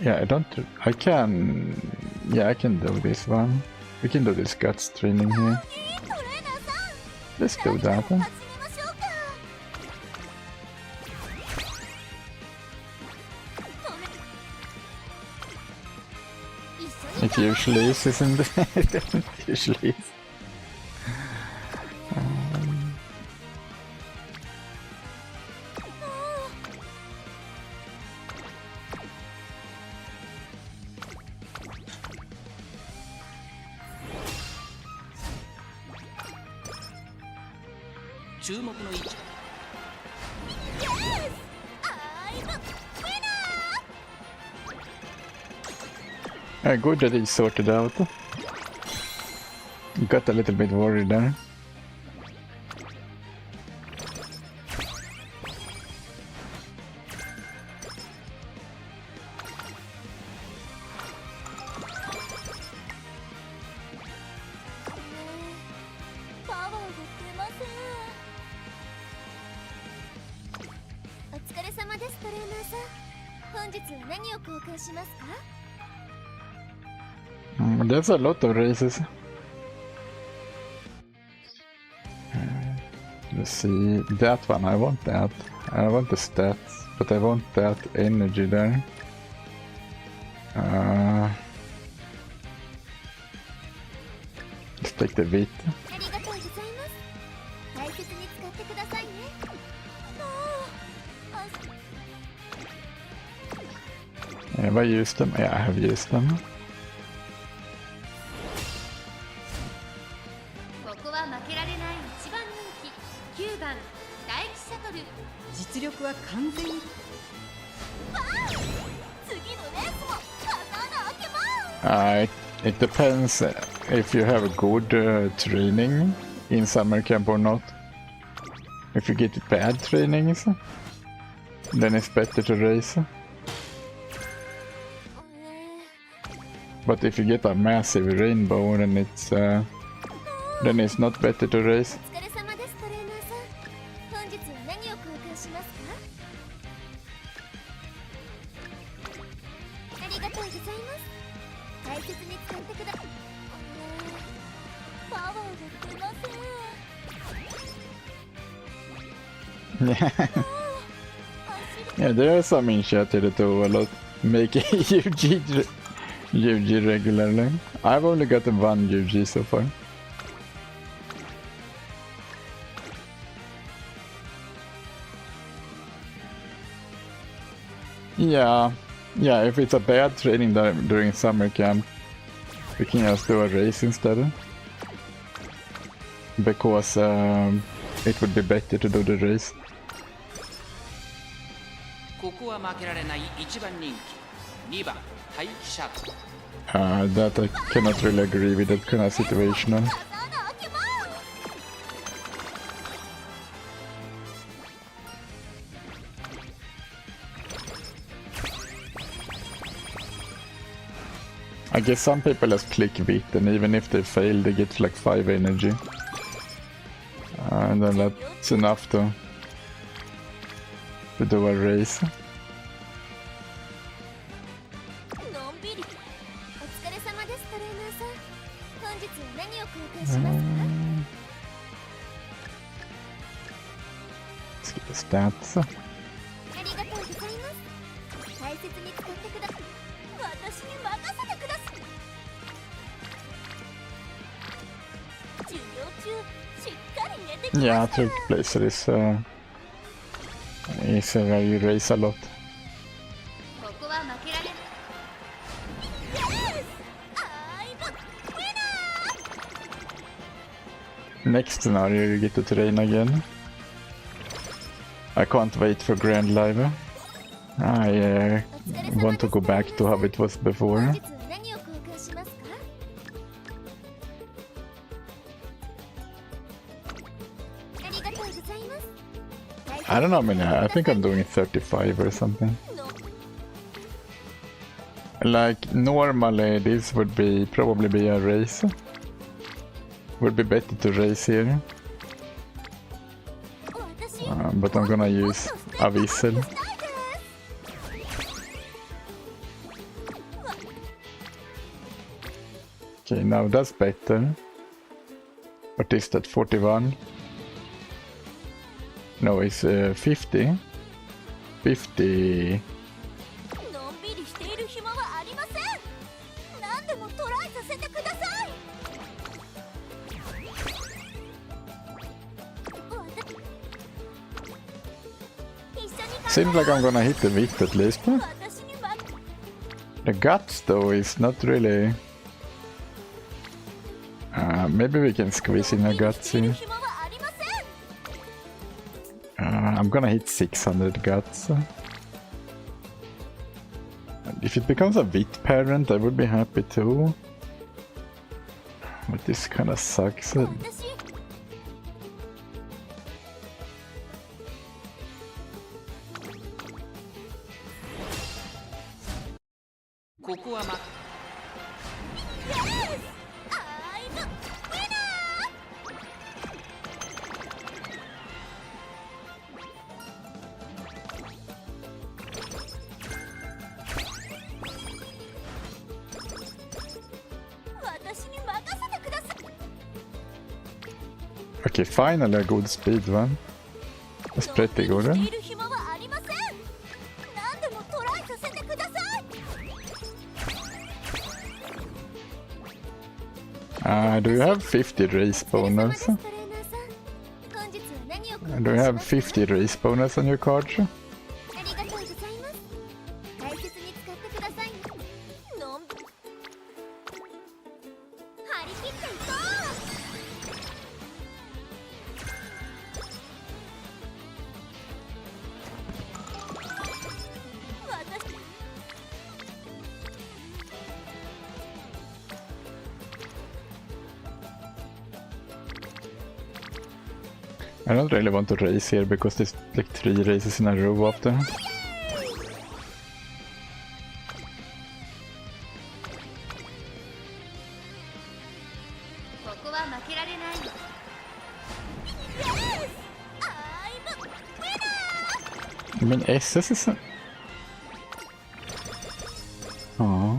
Yeah, I can do this one. We can do this guts training here. トレーナーさん Let's do that. 始めましょうか 一緒に It usually is, isn't it? It usually is. Good that he sorted out. Got a little bit worried there. There's a lot of races. Let's see, that one, I want that. I want the stats, but I want that energy there. Let's take the wheat. ありがとうございます大切に使ってくださいね Have I used them? Yeah, I have used them. ここは負けられない一番人気9番大気シャトル実力は完全に次のレースも刀開けます It depends if you have a good training in summer camp or not. If you get bad trainings, then it's better to race. But if you get a massive rainbow, then it's not better to race. お疲れ様ですトレーナーさん本日は何を交換しますかありがとうございます大切に使ってくだパワーが出ません Yeah, there are some initiatives to a lot making UG regularly. I've only gotten one UG so far. Yeah, if it's a bad training during summer camp, we can just do a race instead. Because it would be better to do the race. ここは負けられない一番人気2番大気シャトル That I cannot really agree with that kind of situation. 刀開けます I guess some people just click Vit, and even if they fail, they get like 5 energy. And then that's enough to do a race. のんびり。お疲れ様ですトレーナーさん。本日は何を交換しますか？ Let's get the stats. ありがとうございます。大切に使ってください。私に任せてください。授業中しっかり寝てください。 Yeah, third place is where you race a lot. ここは負けられない Yes! I'm a winner! Next scenario, you get to train again. I can't wait for Grand Live. I want to go back to how it was before. 本日は何を交換しますか？ありがとうございます。 I don't know, I think I'm doing 35 or something. Like, normally this would probably be a race. Would be better to race here. But I'm gonna use a whistle. Okay, now that's better. What is that, 41? No, it's 50. 50. のんびりしている暇はありません。何でもトライさせてください。Seems like I'm gonna hit the Vit at least. The guts though is not really... maybe we can squeeze in a guts here. I'm gonna hit 600 guts. If it becomes a Vit parent, I would be happy too. But this kinda sucks. ここはま Okay, finally a good speed one. That's pretty good, right? Do you have 50 race bonus? Do you have 50 race bonus on your card? ありがとうございます。大切に使ってくださいね。のんびり張り切っていこう。私 I don't really want to race here because there's like 3 races in a row after. ここは負けられない I mean, SS is... Oh.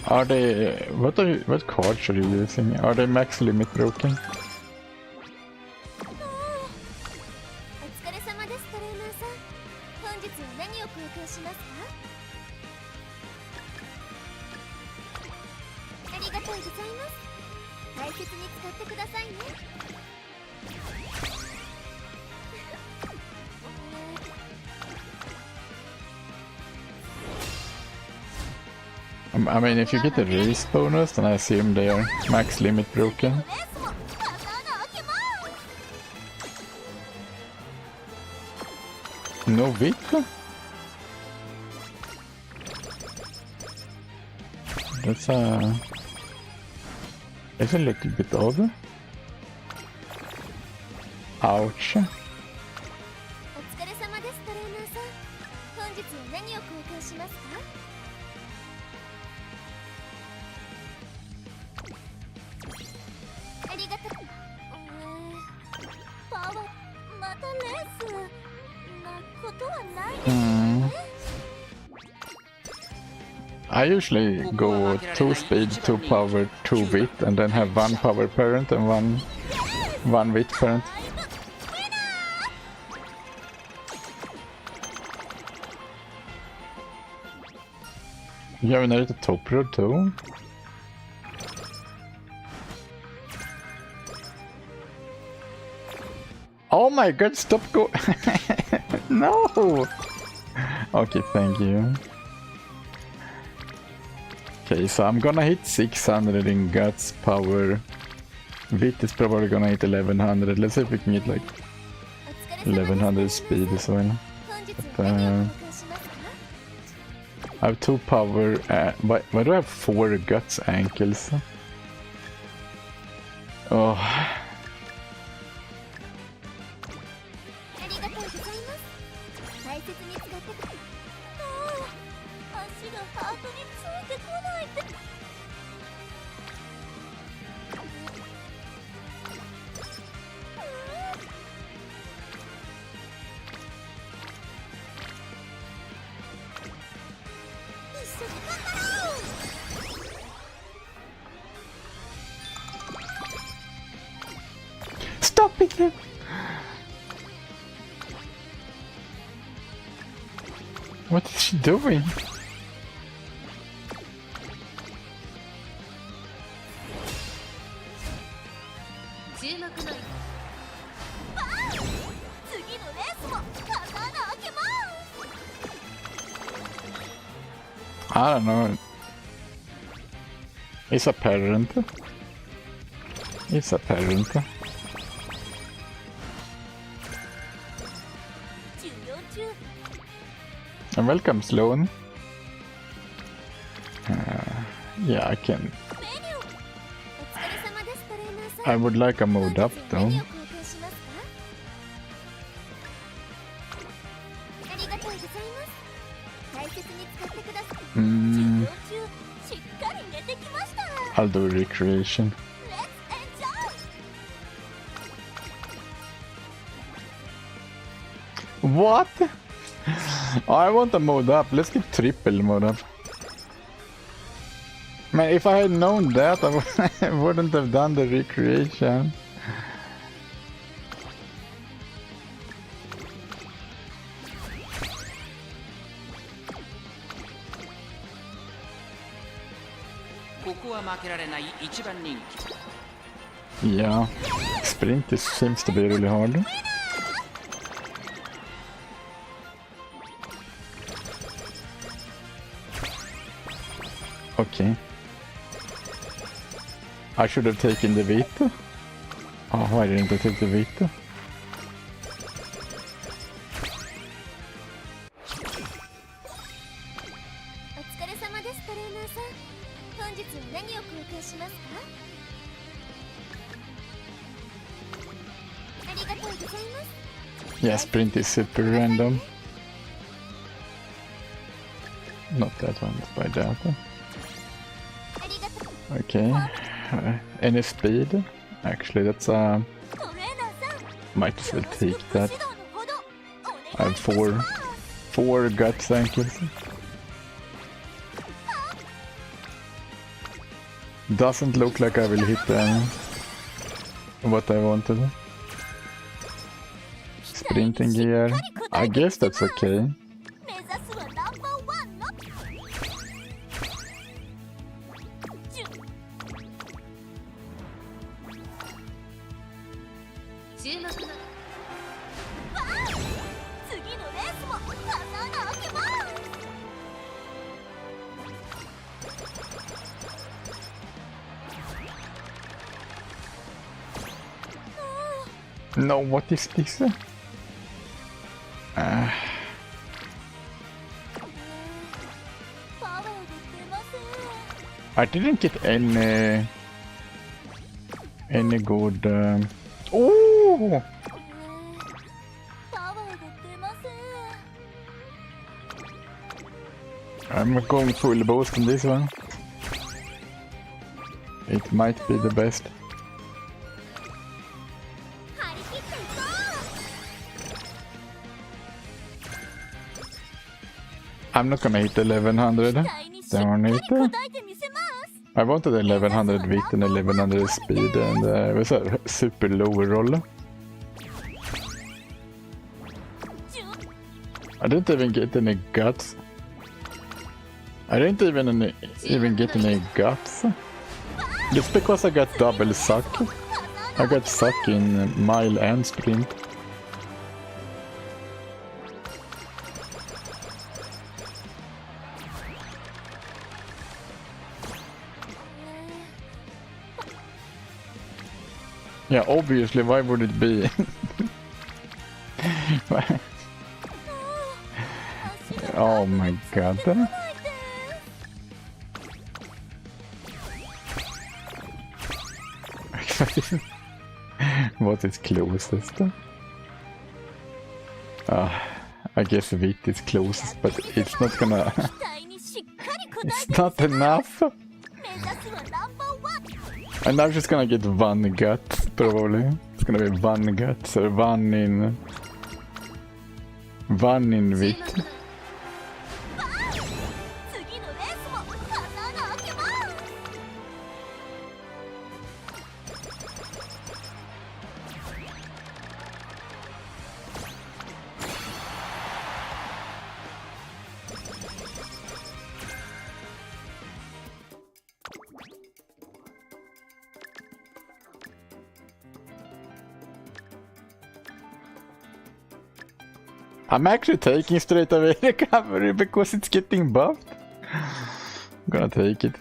Are they... What cards are you using? Are they max limit broken? お疲れ様ですトレーナーさん。本日は何を交換しますか？ありがとうございます。大切に使ってくださいね。I mean, if you get a race bonus, then I assume they are max limit broken. レースもまた穴開けます。 No Vit? That's a little bit odd. Ouch. お疲れ様ですトレーナーさん。本日は何を交換しますか？ I usually go 2 speed, 2 power, 2 wit, and then have 1 power parent and 1 wit parent. You have another top road too? Oh my god, stop go- No! Okay, thank you. Okay, so I'm gonna hit 600 in guts power. Wit is probably gonna hit 1100. Let's see if we can get like 1100 speed as well. I have 2 power. Why do I have 4 guts ankles? Oh. ありがとうございます。大切に使ってくれ。足がハートについてこないって。一緒に頑張ろう。Stop it! What is she doing? 注目の次のレースも刀開けます。 I don't know. It's a parent. It's a parent. 授業中。 And welcome, Sloan. Yeah, I can. メニュー。お疲れ様です、トレーナーさん。 I would like a mode up メニュ though. ー交換しますか？ありがとうございます。大切に使ってください。授 Mm, 業中しっかり寝てきました。 I'll do recreation. Let's enjoy. What? I want a mode up. Let's get triple mode up. Man, if I had known that, I wouldn't have done the recreation. Yeah, sprint seems to be really hard. Okay. I should have taken the Vito. Oh, why didn't I take the Vito? お疲れ様です、トレーナーさん。本日は何を交換しますか？ありがとうございます。 Yeah, sprint is super random. Not that one, by that. ありがとう。 Okay. Any speed? Actually, that's トレーナーさん。 might as well よろし take くご that. 指導のほどお I 願い have します。 four guts ankles. Doesn't look like I will hit what I wanted. Sprinting gear. I guess that's okay. 目指すはナンバーワンの。注目の次のレースも刀開けます。 No, what is this? Ah, パワーが出ません。 I didn't get any good. Oh, パワーが出ません。 I'm going full boost on this one. It might be the best. 張り切っていこう。 I'm not gonna hit 1100. 期待に darn it. 答えてみせます。 I wanted 1100 wit and 1100 speed, and it was a super low roll. I didn't even get any guts. I didn't even get any guts. Just because I got double suck. I got suck in mile and sprint. Yeah, obviously, why would it be? Oh my god. What is closest? I guess wit is closest, but it's not gonna... 期待にしっかり答 It's not enough! え目指すはナンバーワン。 And I'm just gonna get one gut, probably. It's gonna be one gut, so one in wit. 次のレースも刀開けます。 I'm actually taking straight away recovery because it's getting buffed. I'm gonna take it.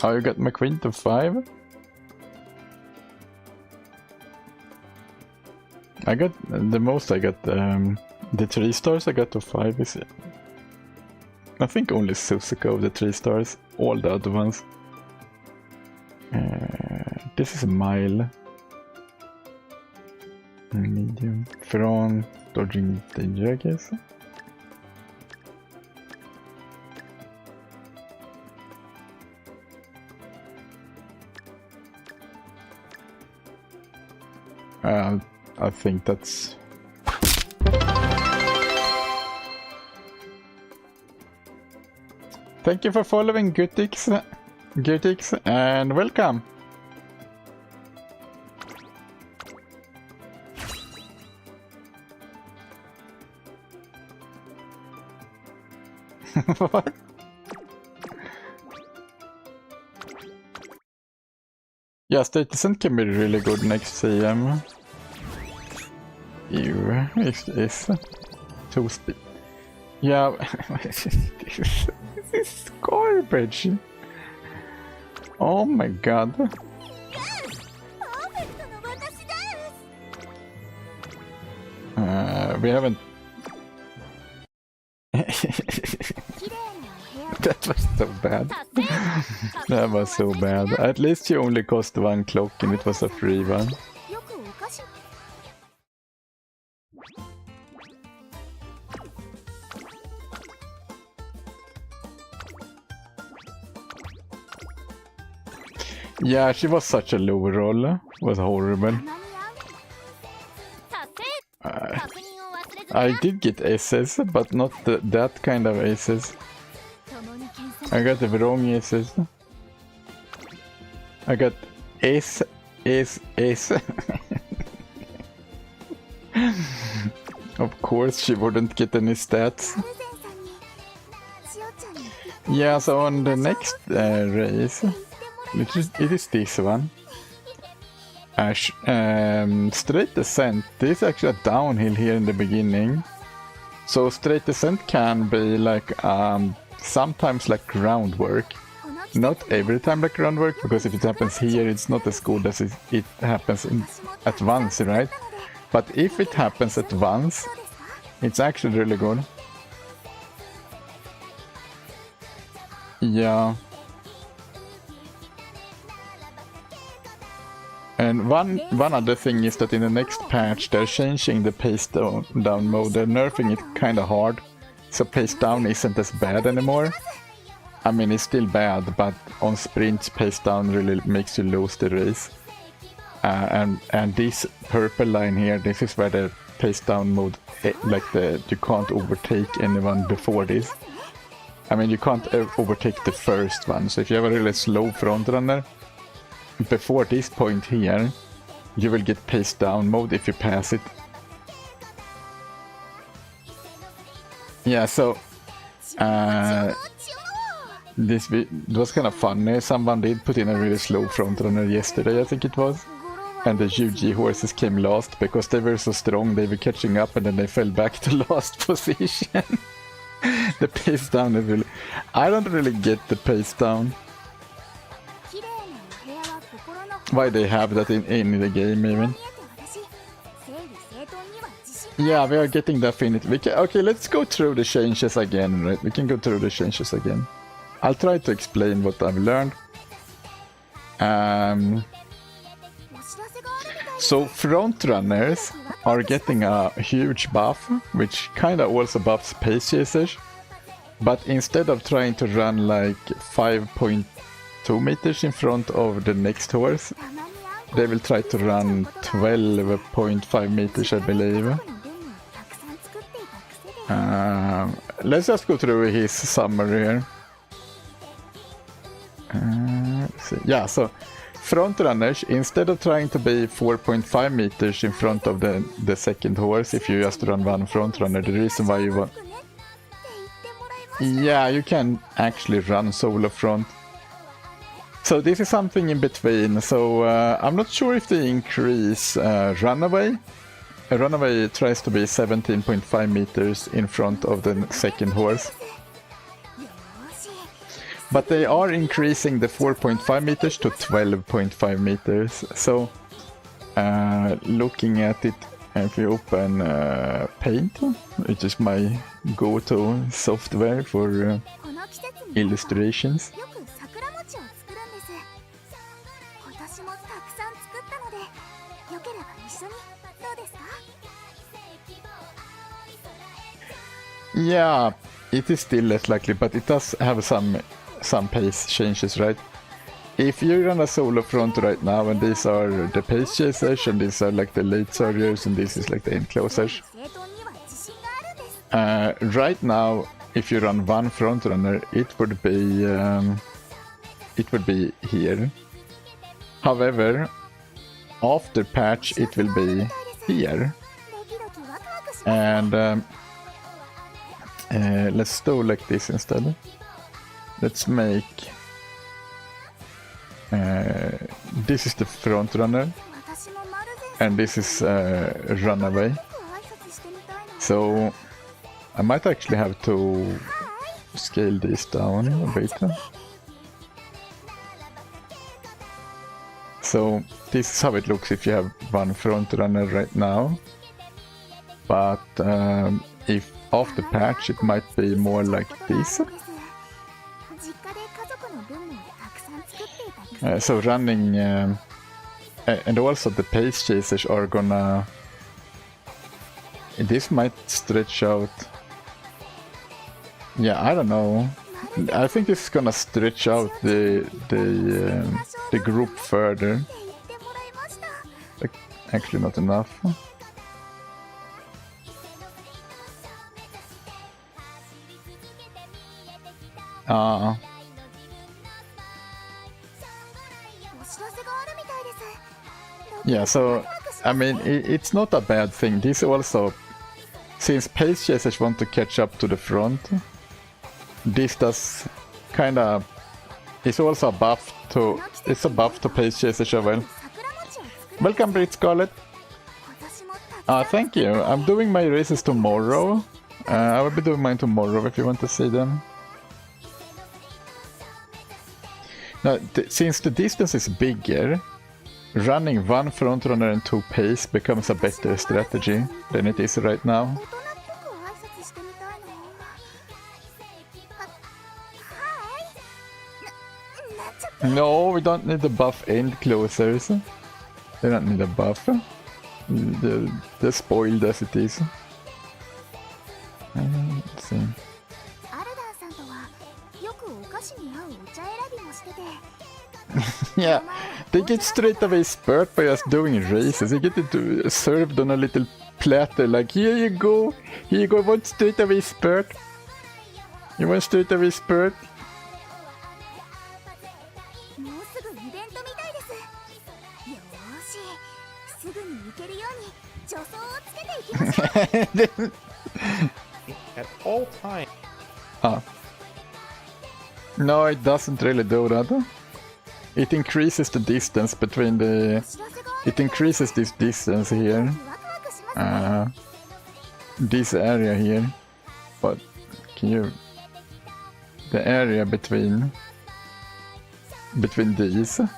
Oh, you got my queen to 5? I got the most I got, the 3 stars I got to 5 is... I think only Suzuka of the 3 stars, all the other ones. This is a mile. Medium. From dodging danger, I guess. I think that's... Thank you for following Gutix, and welcome! What? Yeah, State Descent can be really good next CM. Ew, is 2 speed. Yeah, this is garbage. Oh my god. パーフェクトの私です。 We haven't... 綺麗なお部屋。 That was so bad. That was so bad. At least you only cost 1 clock and it was a free one. よくお菓子。 Yeah, she was such a low roll. It was horrible. マニア。達成。確認を忘れずにな。 I did get aces, but not that kind of aces. 共に検索。 I got the wrong aces. I got ace. Of course, she wouldn't get any stats. アルゼンさんに。しおちゃんに。 Yeah, so on the next race, it is this one. Straight descent. This is actually a downhill here in the beginning. So straight descent can be like sometimes like groundwork. Not every time like groundwork, because if it happens here, it's not as good as it happens at once, right? But if it happens at once, it's actually really good. Yeah. And one other thing is that in the next patch they're changing the pace down mode. They're nerfing it kind of hard, so pace down isn't as bad anymore. I mean, it's still bad, but on sprints pace down really makes you lose the race. and this purple line here, this is where the pace down mode, you can't overtake anyone before this. I mean, you can't overtake the first one. So if you have a really slow front runner, before this point here, you will get pace down mode if you pass it. Yeah, so this was kind of funny. Someone did put in a really slow front runner yesterday, I think it was. And the UG horses came last because they were so strong, they were catching up and then they fell back to last position. The pace down is really... I don't really get the pace down. Why they have that in the game even. Yeah, we are getting the affinity. Okay, let's go through the changes again, right? We can go through the changes again. I'll try to explain what I've learned. So front runners are getting a huge buff, which kinda also buffs pace chasers. But instead of trying to run like 5.2 meters in front of the next horse, they will try to run 12.5 meters, I believe. Let's just go through his summary here. Let's see. Yeah, so front runners, instead of trying to be 4.5 meters in front of the second horse, if you just run one front runner, the reason why you want... Yeah, you can actually run solo front. So this is something in between, so I'm not sure if they increase runaway. A runaway tries to be 17.5 meters in front of the second horse. But they are increasing the 4.5 meters to 12.5 meters. So, looking at it, if you open Paint, which is my go-to software for illustrations. Yeah, it is still less likely, but it does have some pace changes, right? If you run a solo front right now, and these are the pace chasers, and these are like the late surgers, and this is like the end closers. Right now, if you run one front runner, it would be here. However, after patch, it will be here. And let's do like this instead. Let's make this is the front runner and this is runaway. So I might actually have to scale this down a bit. So this is how it looks if you have one front runner right now. But if after patch it might be more like this. So running and also the pace chasers are gonna... This might stretch out. Yeah, I don't know. I think this is gonna stretch out the group further. Actually not enough. Yeah, so I mean it's not a bad thing. This also, since pace chasers want to catch up to the front, this does kind of... It's also a buff to... It's a buff to pace chasers as well. Welcome, Brit Scarlet. Thank you. I'm doing my races tomorrow. I will be doing mine tomorrow if you want to see them. Now, since the distance is bigger, running one front runner and two pace becomes a better strategy than it is right now. No, we don't need the buff end closers. They don't need a buff. They're spoiled as it is. Let's see. Yeah, they get straight away spurt by us doing races. They get it served on a little platter, like here you go, want straight away spurt? You want straight away spurt? もうすぐイベントみたいです。よーし、すぐに行けるように助走をつけていきましょう。 At all times. No, it doesn't really do that. It increases the distance between the... お知らせがある It increases this distance here. ワクワクしますね。 This area here. But can you... The area between these 血をの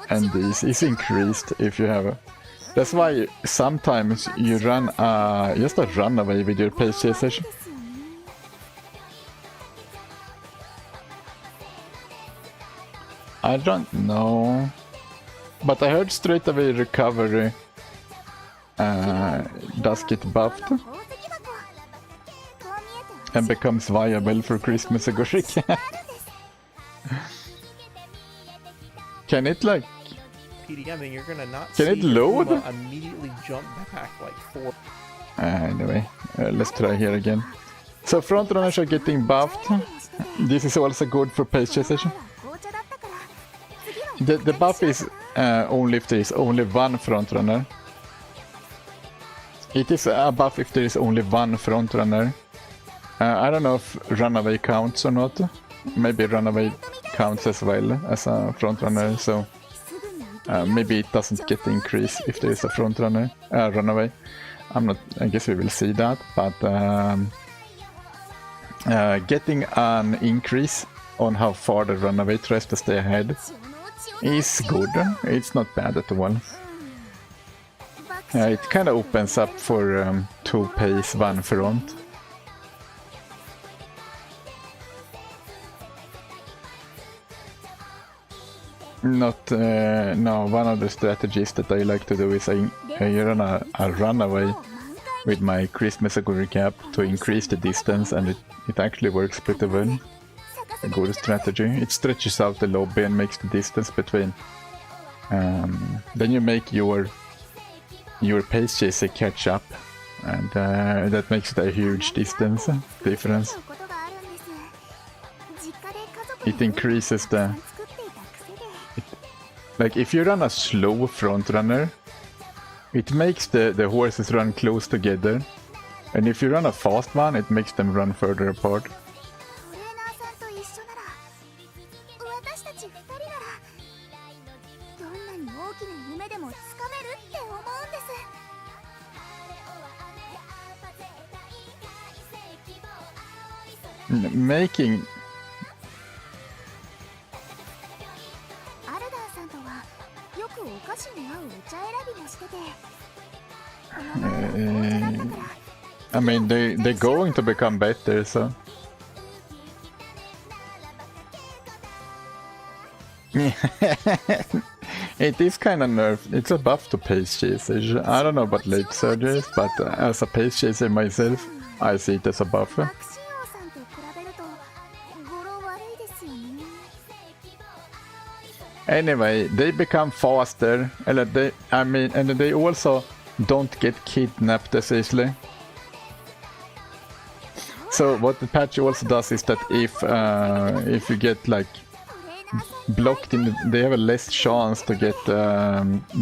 and these is increased if you have a... That's why sometimes you run just a runaway with your pace chaser. ですよね。 I don't know. But I heard straight away recovery does get buffed 宝石箱。こう見えて and becomes viable for Christmas Agoric. あるんです。 Can it like... PD, I mean, you're gonna not Can see it load? Uma immediately jump back like 4. Anyway, let's try here again. So frontrunners are getting buffed. This is also good for pace chasers. 紅茶だったから次は The buff is only if there is only one frontrunner. It is a buff if there is only one frontrunner. I don't know if runaway counts or not. Maybe runaway counts as well as a frontrunner, so すぐに行けるように maybe it doesn't get the increase if there is a frontrunner runaway. I guess we will see that, but getting an increase on how far the runaway tries to stay ahead 血の血を is good. It's not bad at all. 爆笑 It kind of opens up for two pace, one front. Not no. One of the strategies that I like to do is I run a runaway with my Christmas Aguri cap to increase the distance, and it actually works pretty well. A good strategy. It stretches out the lobby and makes the distance between. Then you make your pace chaser catch up, and that makes it a huge distance difference. ことがあるんです。実家で家族 It increases the 作っていた癖で like if you run a slow front runner, it makes the horses run close together, and if you run a fast one, it makes them run further apart. トレーナーさんと一緒なら私たち2人ならどんなに大きな夢でもつかめるって思うんです。 Making アルダーさんとはよくお菓子に合うお茶選びもしててこの前は紅茶だったから I mean they're going to become better, so it is kind of nerfed. It's a buff to pace chasers. I don't know about late surgeries, but as a pace chaser myself, I see it as a buff. マクシオさんと比べると語呂悪いですよね。 Anyway, they become faster, and and they also don't get kidnapped as easily. So what the patch also does is that if you get like トレーナーさん blocked they have a less chance to get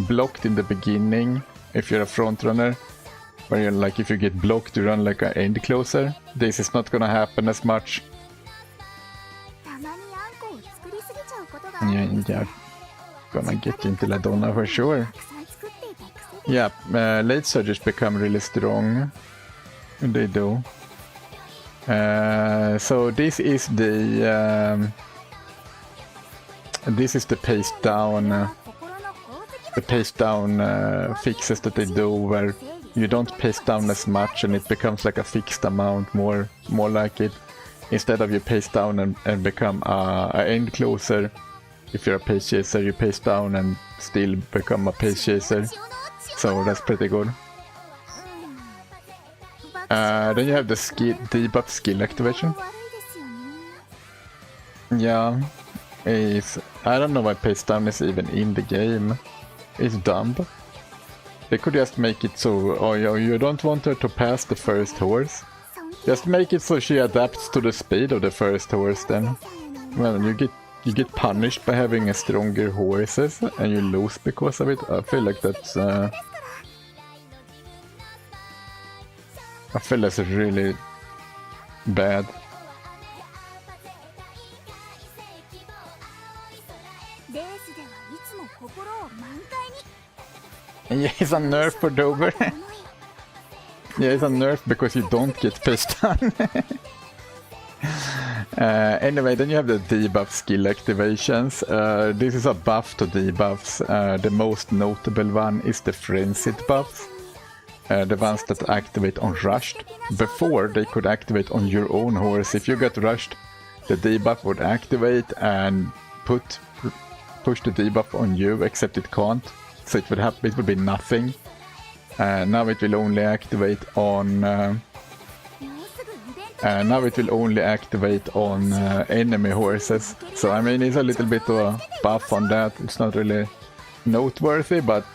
blocked in the beginning if you're a front runner. Where you're like, if you get blocked, you run like an end closer. This is not gonna happen as much. たまにあんこを作りすぎちゃうことがある Yeah, んです。 yeah. Gonna get into Ladonna for sure. たくさん作っていた癖で Yeah, late surges become really strong. They do. So this is the pace down. 心の宝石 The pace down fixes that they do where you don't pace down as much and it becomes like a fixed amount, more like it. Instead of you pace down and become a end closer. If you're a pace chaser, you pace down and still become a pace chaser. 血の血を So that's pretty good. Then you have the debuff skill activation. 悪いですよね。 Yeah. is... I don't know why pace down is even in the game. It's dumb. They could just make it so, oh, you don't want her to pass the first horse. Just make it so she adapts to the speed of the first horse then. Well, you get punished by having a stronger horses and you lose because of it. I feel like that's really bad. Yeah, it's a nerf for Dover. Yeah, it's a nerf because you don't get pissed on. Anyway, then you have the debuff skill activations. This is a buff to debuffs. The most notable one is the frenzied buffs. The ones that activate on rushed. Before, they could activate on your own horse. If you got rushed, the debuff would activate and push the debuff on you, except it can't. So it would be nothing. Now it will only activate on enemy horses. So I mean, it's a little bit of a buff on that. It's not really noteworthy, but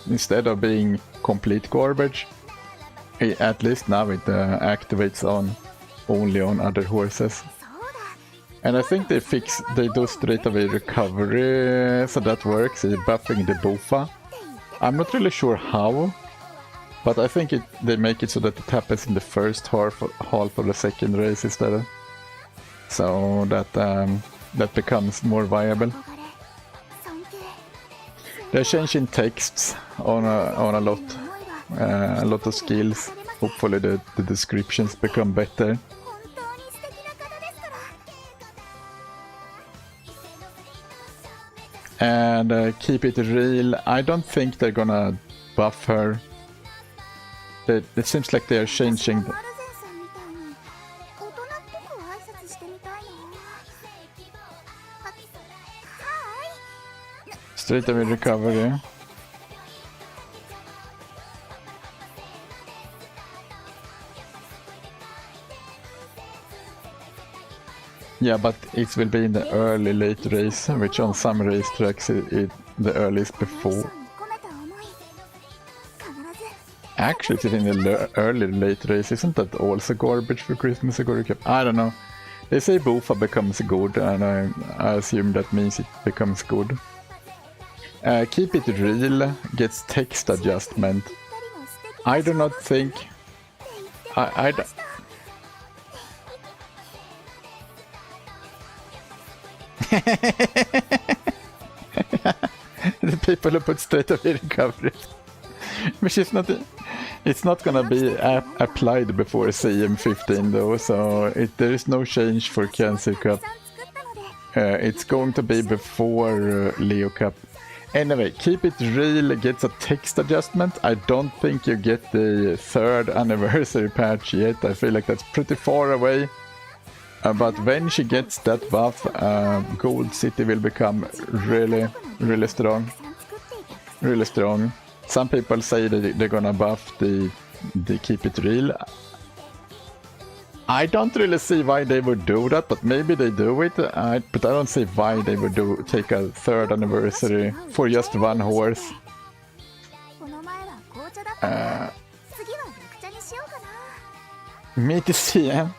instead of being complete garbage, at least now it activates only on other horses. And I think they do straight away recovery, so that works, buffing the Bofa. I'm not really sure how, but I think they make it so that it happens in the first half of the second race instead. So that becomes more viable. They're changing texts on a lot of skills. Hopefully the descriptions become better. And keep it real. I don't think they're gonna buff her. It seems like they're changing. Straight away recovery. Yeah, but it will be in the early late race, which on some racetracks the earliest before. Actually, it's in the early late race. Isn't that also garbage for Christmas Agori Cup? I don't know. They say Bofa becomes good, and I assume that means it becomes good. Keep it real gets text adjustment. I do not think. The people who put straight away recovery, which is not. It's not gonna be applied before CM15 though, so there is no change for Cancer Cup. It's going to be before Leo Cup. Anyway, keep it real gets a text adjustment. I don't think you get the 3rd anniversary patch yet. I feel like that's pretty far away. But when she gets that buff, Gold City will become really strong. Really strong. Some people say that they're gonna buff the Keep It Real. I don't really see why they would do that, but maybe they do it. But I don't see why they would take a 3rd anniversary for just one horse. Meet the CM.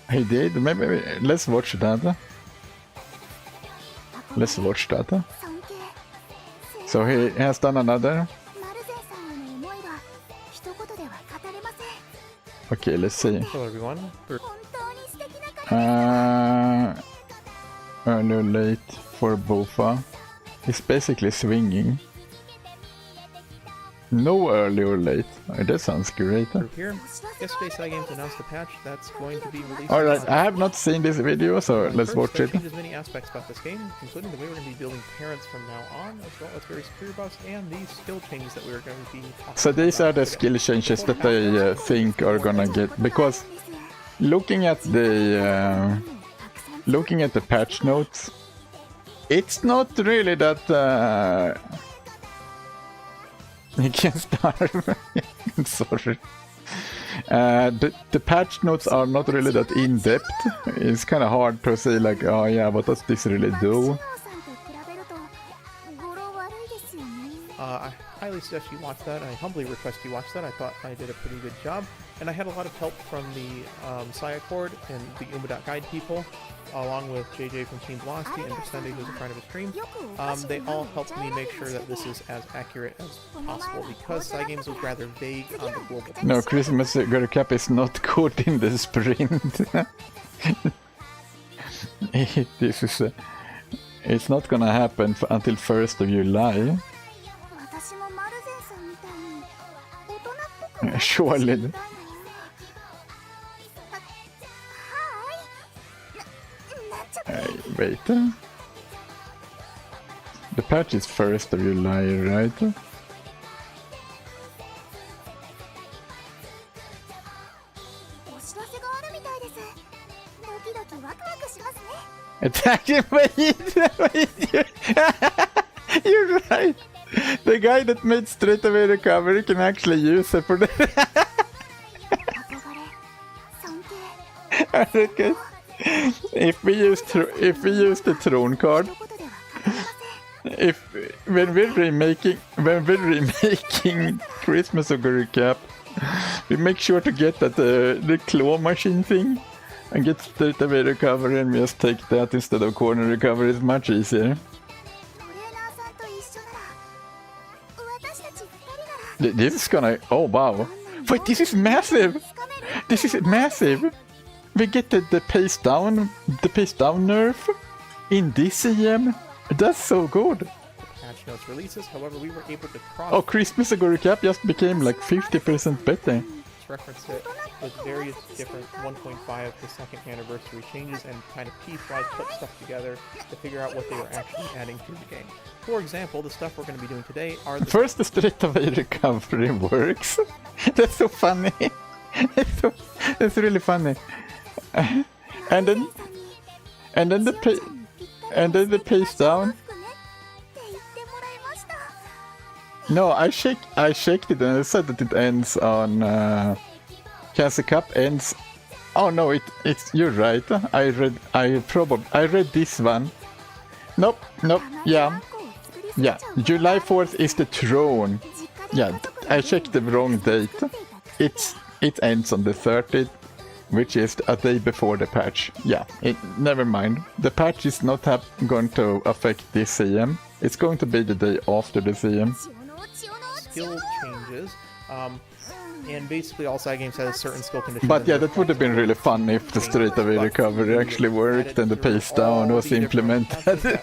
He did? Maybe let's watch that. Let's watch that. So he has done another. Okay, let's see. Hello everyone. Early or late for Bofa. It's basically swinging. No early or late. That sounds great. Here, yesterday Cygames announced a patch that's going to be released. Alright, I have not seen this video, so let's watch it. Changes many aspects about this game, including the way we're going to be building parents from now on, as well as various career buffs and these skill changes that we're going to be talking So these are the about skill changes that I think are gonna get, because looking at the patch notes, it's not really that you can starve. Sorry. The patch notes are not really that in-depth. It's kind of hard to say like, oh yeah, what does this really do? I highly suggest you watch that. I humbly request you watch that. I thought I did a pretty good job. And I had a lot of help from the Psy-Accord and the Uma.guide people, along with JJ from Team Velocity and Descending, who's a friend of the stream. They all helped me make sure that this is as accurate as possible, because Cygames was rather vague on the global. No, Christmas Girl Cup is not good in the sprint. This is it's not gonna happen until 1st of July. Surely. Wait. The patch is 1st of July, right? Attack him! You're right! The guy that made straight away recovery can actually use it for the... Okay. If we use the throne card, when we're remaking Christmas Ogre Cap, we make sure to get that the claw machine thing and get straight away recovery, and we just take that instead of corner recovery. It's much easier. This is gonna... Oh wow! Wait, this is massive! This is massive! We get the pace down nerf in this EM. That's so good. Patch notes releases, however, we were able to cross. Oh, Christmas Ogre Cap just became like 50% better. Reference it with various different 1.5 to second anniversary changes and kind of piecewise put stuff together to figure out what they were actually adding to the game. For example, the stuff we're going to be doing today are the... First, the straight away recovery works. That's so funny. It's really funny. And then the pace down. No, I checked it and it said that it ends on Cancer Cup ends. Oh no, it's you're right. I read this one. Nope, yeah. July 4th is the throne. Yeah, I checked the wrong date. It ends on the 30th, which is a day before the patch. Yeah, never mind. The patch is not going to affect this CM. It's going to be the day after the CM. Skill changes, and basically all Cygames has certain skill conditions. But yeah, that would have been really fun if the straight away recovery actually worked and the pace down was implemented.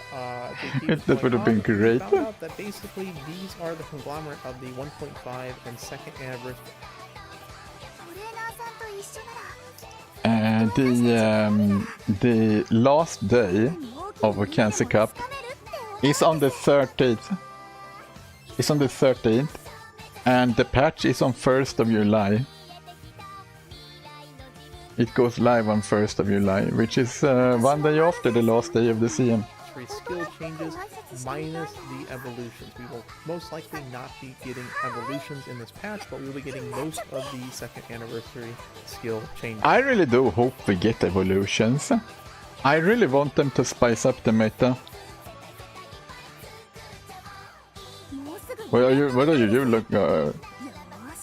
That would have been great. Found out that basically these are the conglomerate of the 1.5 and second anniversary. The last day of a Cancer Cup is on the 30th. It's on the 13th, and the patch is on 1st of July. It goes live on 1st of July, which is one day after the last day of the CM. Skill changes minus the evolutions. We will most likely not be getting evolutions in this patch, but we'll be getting most of the second anniversary skill changes. I really do hope we get evolutions. I really want them to spice up the meta. What are you? You look.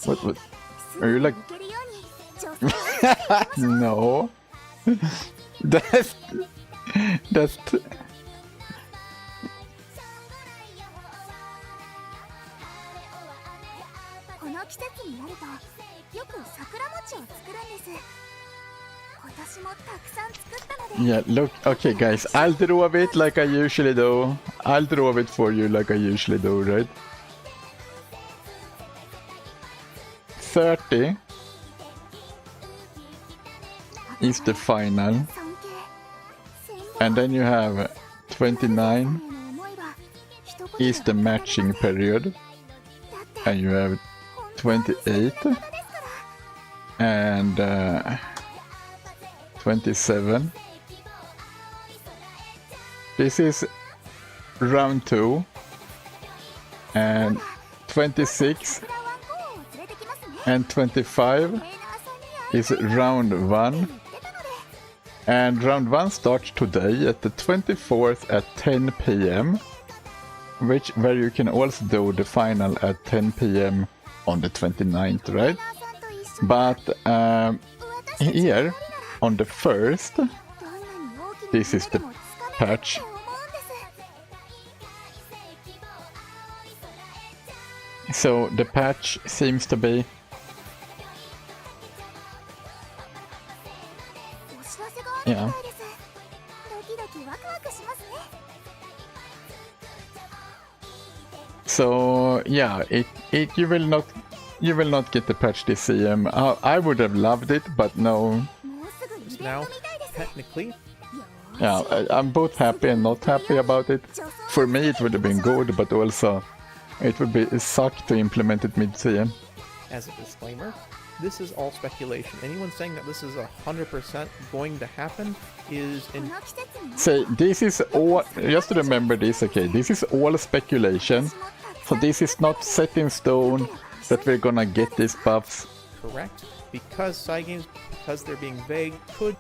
What? Are you like? No. That's. Yeah, look, okay guys, I'll draw a bit like I usually do. I'll draw a bit for you like I usually do, right? 30 is the final. And then you have 29 is the matching period. And you have 28 and 27. This is round 2 and 26 and 25 is round 1. And round 1 starts today at the 24th at 10 p.m. Where you can also do the final at 10 p.m. on the 29th, right? But here, on the 1st, this is the patch. So the patch seems to be... Yeah. So yeah, you will not get the patch this CM. I would have loved it, but no. Now, technically, Yeah, I'm both happy and not happy about it. For me, it would have been good, but also it would be suck to implement it mid-CM. as a disclaimer, this is all speculation. Anyone saying that this is 100% going to happen is in... Say, this is all, just remember this, okay, this is all speculation. So this is not set in stone that we're gonna get these buffs. correct, because side games, because they're being vague, could...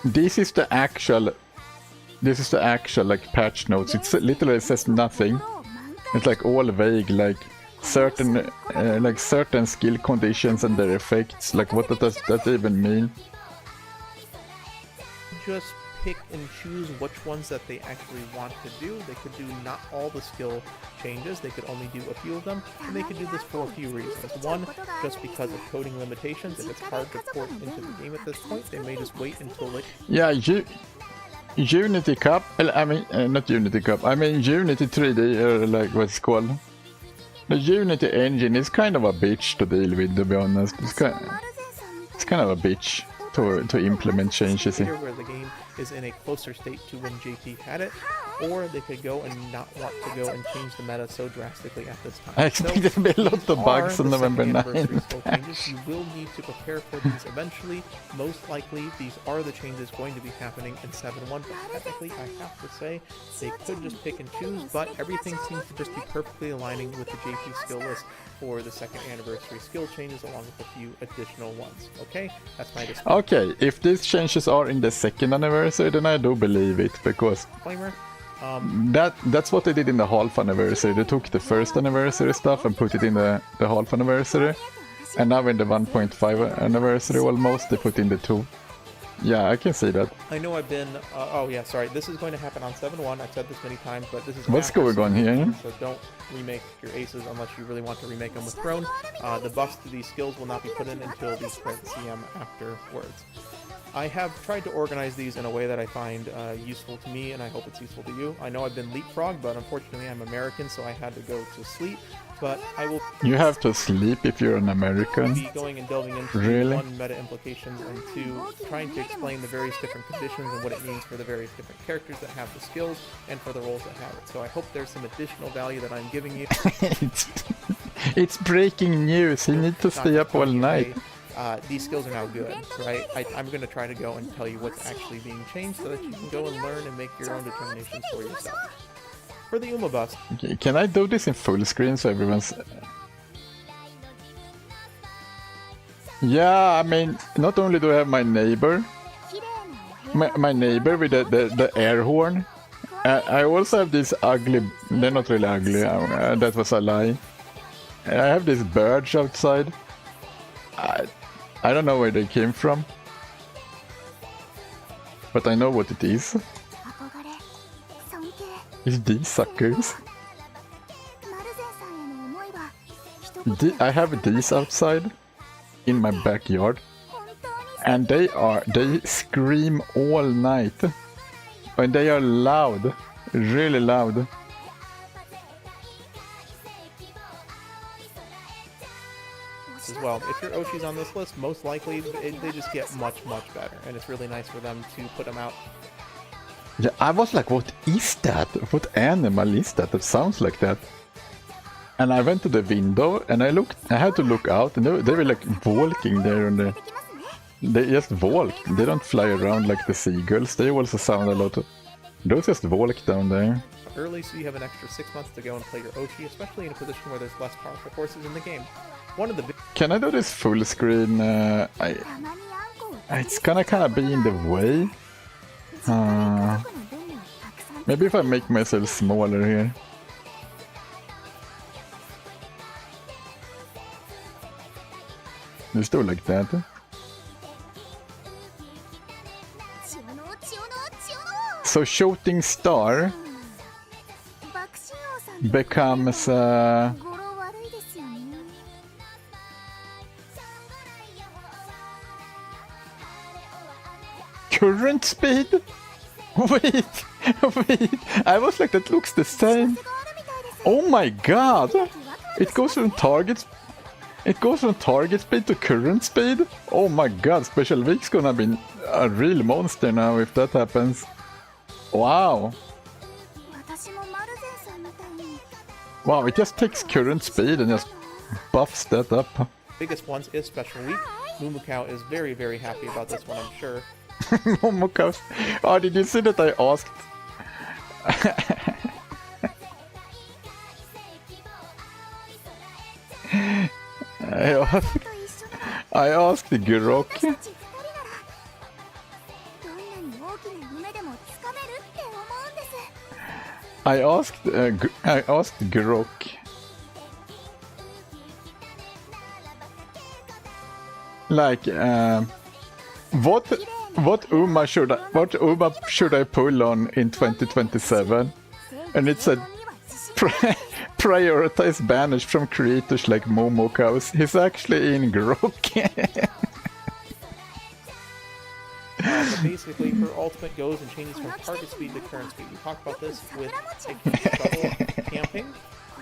This is the actual like patch notes. It literally says nothing. It's like all vague, like certain skill conditions and their effects. Like what does that even mean? just pick and choose which ones that they actually want to do. They could do not all the skill changes, they could only do a few of them, and they could do this for a few reasons. One, just because of coding limitations. If it's hard to port into the game at this point, they may just wait until it... Yeah, Unity Cup, I mean, not Unity Cup, I mean Unity 3D, or like what's it called. The Unity engine is kind of a bitch to deal with, to be honest. It's kind of a bitch to implement changes in. Here where the game is in a closer state to when JT had it, or they could go and not want to go and change the meta so drastically at this time. I expect there to be a lot of bugs on November 9th. You will need to prepare for these eventually. Most likely, these are the changes going to be happening in 7.1, but technically, I have to say, they could just pick and choose, but everything seems to just be perfectly aligning with the JT skill list for the 2nd anniversary skill changes, along with a few additional ones. Okay? That's my disclaimer. Okay, if these changes are in the 2nd anniversary, then I do believe it, because Disclaimer. that's what they did in the half anniversary. They took the 1st anniversary stuff and put it in the half anniversary, and now in the 1.5 anniversary almost, they put in the 2. Yeah, I can see that. I know I've been... oh, yeah, sorry. This is going to happen on 7.1. I've said this many times, but this is... What's after going on here? So don't remake your aces unless you really want to remake them with Throne. The buffs to these skills will not be put in until the sprint CM afterwards. I have tried to organize these in a way that I find useful to me, and I hope it's useful to you. I know I've been leapfrogged, but unfortunately I'm American, so I had to go to sleep. But I will... You have to sleep if you're an American? ...be going and delving into Really? 1, meta implications, and 2, trying to explain the various different conditions and what it means for the various different characters that have the skills and for the roles that have it. So I hope there's some additional value that I'm giving you. It's breaking news. You need to stay up all night. These skills are now good, right? I'm going to try to go and tell you what's actually being changed so that you can go and learn and make your own determinations for yourself. For the Uma bus. Okay, can I do this in full screen so everyone's... Yeah, I mean, not only do I have my neighbor, my neighbor with the air horn, I also have these ugly... They're not really ugly, that was a lie. I have these birds outside. I don't know where they came from, but I know what it is. It's these suckers. I have these outside in my backyard, and they scream all night, and they are loud, really loud. As well. If your Oshi's on this list, most likely they just get much, much better, and it's really nice for them to put them out. Yeah, I was like, what is that? What animal is that? That sounds like that. And I went to the window and I had to look out, and they were like walking there, and they just walk. They don't fly around like the seagulls. They also sound a lot. Those just walk down there. Early, so you have an extra 6 months to go and play your Oshi, especially in a position where there's less powerful horses in the game. One of the Can I do this full screen? たまにあんこを It's gonna kind of be in the way. 実家に家族の分量たくさん Maybe if I make myself smaller here. Just do like that. 千代の千代の千代の So shooting star 爆心王さん becomes 語呂悪いですよね current speed. Wait, wait. I was like, that looks the same. があるみたいです Oh my god! It goes from target. It goes from target speed to current speed. Oh my god! Special Week's gonna be a real monster now if that happens. Wow! 私もマルゼンさんみたいに Wow! It just takes current speed and just buffs that up. biggest ones is Special Week. Mumukau is very, very happy about this one, I'm sure. Momoka's. Oh, did you see that I asked? I asked Gurok. 私たち二人ならどんなに大きな夢でもつかめるって思うんです I asked Gurok. Like, what Uma should I pull on in 2027? And it said prioritize banish from creators like Momokaus. He's actually in Grok. But basically, her ultimate goes and changes from target speed to current speed. We talked about this with trouble camping.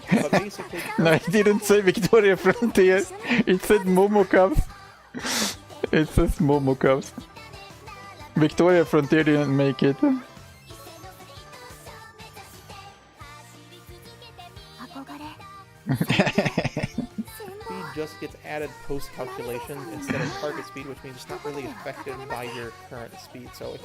But basically, No, it didn't say Victoria Frontier. It said Momokaus. It says Momokaus. Victoria Frontier didn't make it. 憧れ speed just gets added post calculation instead of target speed, which means it's not really affected by your current speed. So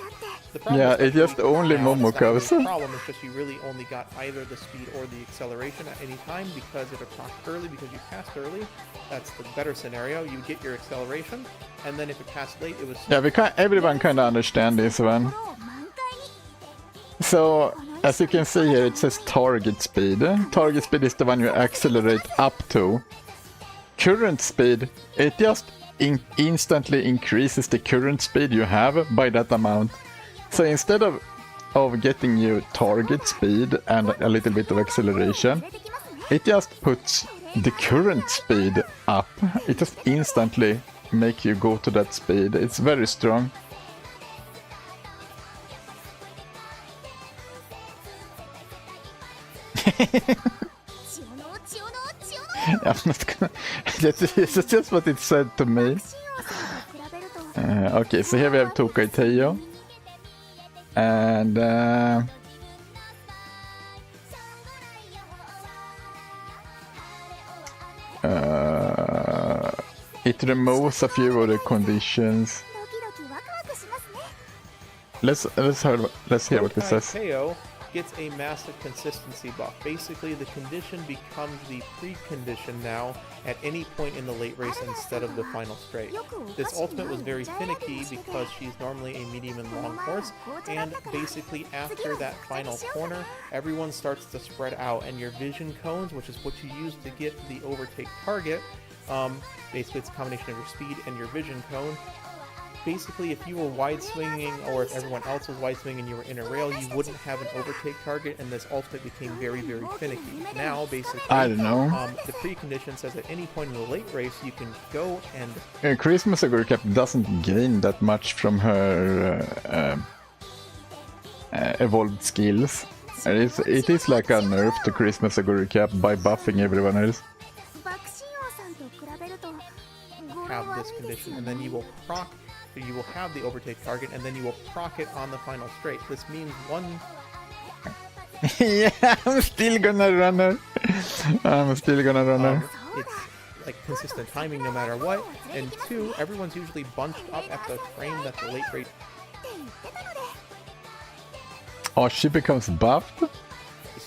the problem Yeah, with it just Special Week only now, and it's not really Momokaus. a problem. It's just you really only got either the speed or the acceleration at any time because if it procs early because you passed early, that's the better scenario. You get your acceleration, and then if it passed late, it was Yeah, everyone kind of understand this one. 心を満開に So, as you can see here, it says target speed. Target speed is the one you accelerate up to. Current speed, it just instantly increases the current speed you have by that amount. So instead of getting you target speed and a little bit of acceleration, 連れてきますね it just puts the current speed up. It just instantly make you go to that speed. It's very strong. 千代の千代の千代の I'm not gonna. That's just what it said to me. 新王さんと比べると Okay, so here we have Tokai Teiyo. And it removes a few of the conditions. ドキドキワクワクしますね Let's hear what it says. KO gets a massive consistency buff. Basically, the condition becomes the precondition now at any point in the late race instead of the final straight. This ultimate was very finicky because she's normally a medium and long horse, and basically after that final corner, everyone starts to spread out, and your vision cones, which is what you use to get the overtake target, basically it's a combination of your speed and your vision cone. Basically, if you were wide swinging, or if everyone else was wide swinging and you were in a rail, you wouldn't have an overtake target, and this ultimate became very, very finicky. Now, basically, I don't know. the precondition says at any point in the late race, you can go and Christmas Aguri Cap doesn't gain that much from her evolved skills. It is like a nerf to Christmas Aguri Cap by buffing everyone else. 爆心王さんと比べると語呂 have 悪 this いです condition, よ and ね then you will proc. You will have the overtake target, and then you will proc it on the final straight. This means one. Yeah, I'm still gonna run her. I'm still gonna run her. It's like consistent timing no matter what, and two, everyone's usually bunched up at the frame that the late race って言ってたので Oh, she becomes buffed?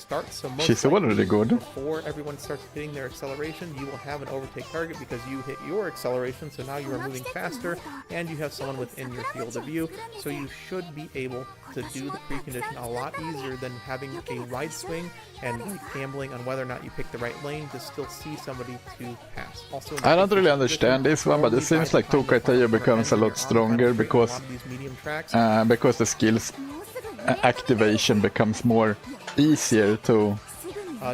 start. So most She's likely, already good. before everyone starts hitting their acceleration, you will have an overtake target because you hit your acceleration. So now you are moving faster, and you have someone within your field of view. So you should be able to do the precondition a lot easier than having a wide swing and like gambling on whether or not you pick the right lane to still see somebody to pass. Also, I don't really understand this one, but it seems like Tokai Teo becomes a lot stronger because the skills activation becomes more easier to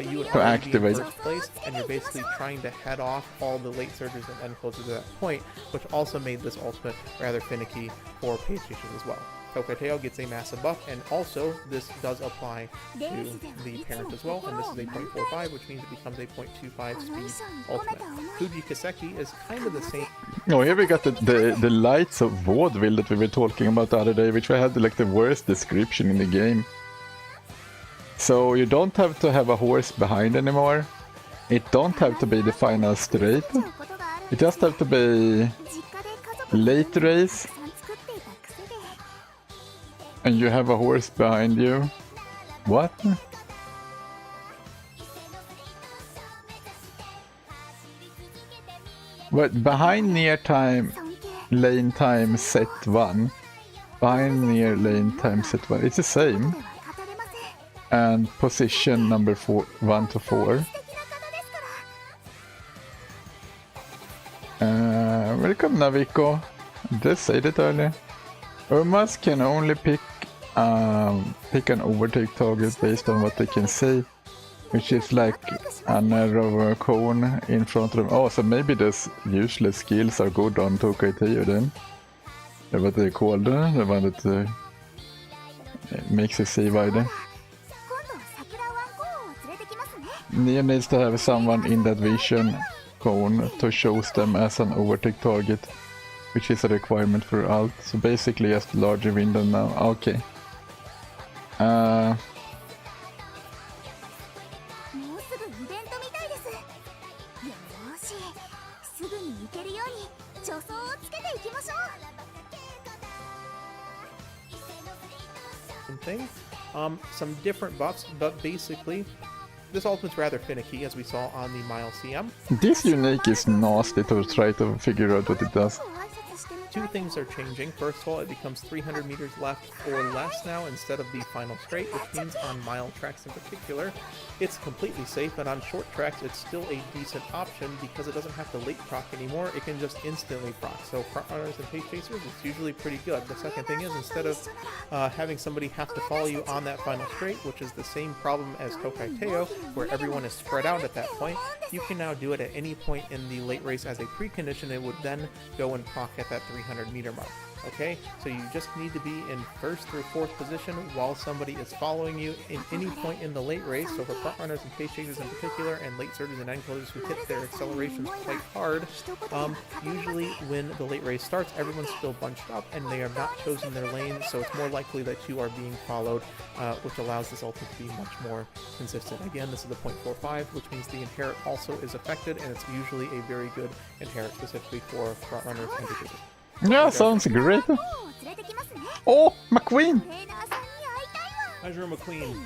you would to already activate. be in first place, and you're basically trying to head off all the late surges and end closers at that point, which also made this ultimate rather finicky for page chasers as well. Tokai Teo gets a massive buff, and also this does apply to the parent as well, and this is a 0.45, which means it becomes a 0.25 speed ultimate. Fuji Kiseki is kind of the same. Oh, here we got the lights of vaudeville that we were talking about the other day, which I had like the worst description in the game. So you don't have to have a horse behind anymore. It don't have to be the final straight. It just have to be late race. And you have a horse behind you. What? But behind near time, lane time set 1. Behind near lane time set 1. It's the same. And position number 1 to 4. Welcome Navico. Just said it earlier. Urmas can only pick an overtake target based on what they can see, which is like a narrow cone in front of them. Oh, so maybe those useless skills are good on Tokai Teo then. That's what they call them, the one that makes you see wider. Nia needs to have someone in that vision cone to show them as an overtake target, which is a requirement for alt. So basically just larger window now. Okay. Thing. Some different buffs, but basically this ultimate's rather finicky, as we saw on the Mile CM. This unique is nasty to try to figure out what it does. Two things are changing. First of all, it becomes 300 meters left or less now instead of the final straight, which means on mile tracks in particular, it's completely safe, and on short tracks, it's still a decent option because it doesn't have to late proc anymore. It can just instantly proc. So front runners and pace chasers, it's usually pretty good. The second thing is, instead of having somebody have to follow you on that final straight, which is the same problem as Tokai Teo, where everyone is spread out at that point, you can now do it at any point in the late race as a precondition. It would then go and proc at that 300 meter mark. Okay, so you just need to be in first through fourth position while somebody is following you in any point in the late race. So for front runners and pace chasers in particular, and late surges and end closers who hit their accelerations quite hard, usually when the late race starts, everyone's still bunched up and they have not chosen their lane, so it's more likely that you are being followed, which allows this ultimate to be much more consistent. Again, this is the 0.45, which means the inherit also is affected, and it's usually a very good inherit specifically for front runners and pace chasers. Yeah, sounds great. Oh, McQueen! Azure McQueen.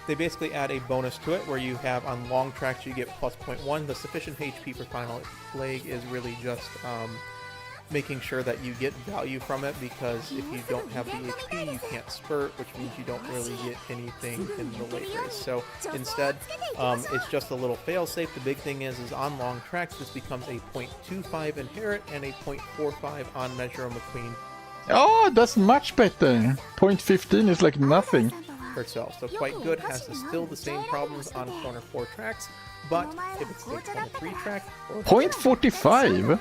They basically add a bonus to it where you have on long tracks you get plus 0.1. The sufficient HP for final leg is really just making sure that you get value from it, because if you don't have the HP, you can't spurt, which means you don't really get anything in the late race. So instead, it's just a little fail-safe. The big thing is on long tracks, this becomes a 0.25 inherit and a 0.45 on Measure of McQueen Oh, that's much better. 0.15 is like nothing. herself. So quite good, has still the same problems on corner 4 tracks, but if it's the corner 3 track... 0.45?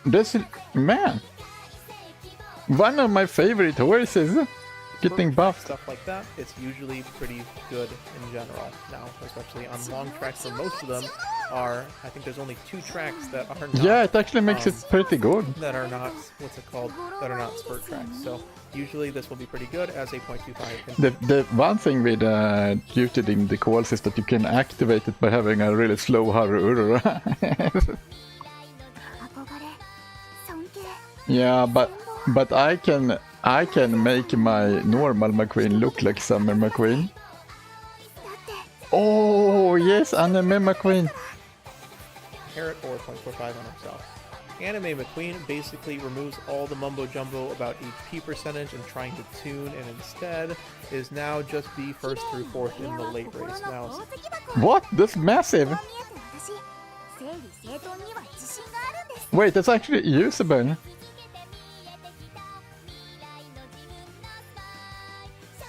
That's... man. One of my favorite horses getting buffed. Stuff like that, it's usually pretty good in general now, especially on long tracks, so most of them are, I think there's only 2 tracks that are not... Yeah, it actually makes it pretty good. That are not, what's it called, that are not spurt tracks, so usually this will be pretty good as a 0.25. The one thing with Duty in the calls is that you can activate it by having a really slow Haru. Yeah, but I can make my normal McQueen look like Summer McQueen. Oh, yes, Anime McQueen. Inherit or 0.45 on herself. Anime McQueen basically removes all the mumbo jumbo about HP percentage and trying to tune, and instead is now just be first through fourth in the late race. Now, What? That's massive. こう見えて私整理整頓には自信があるんです。 Wait, that's actually usable.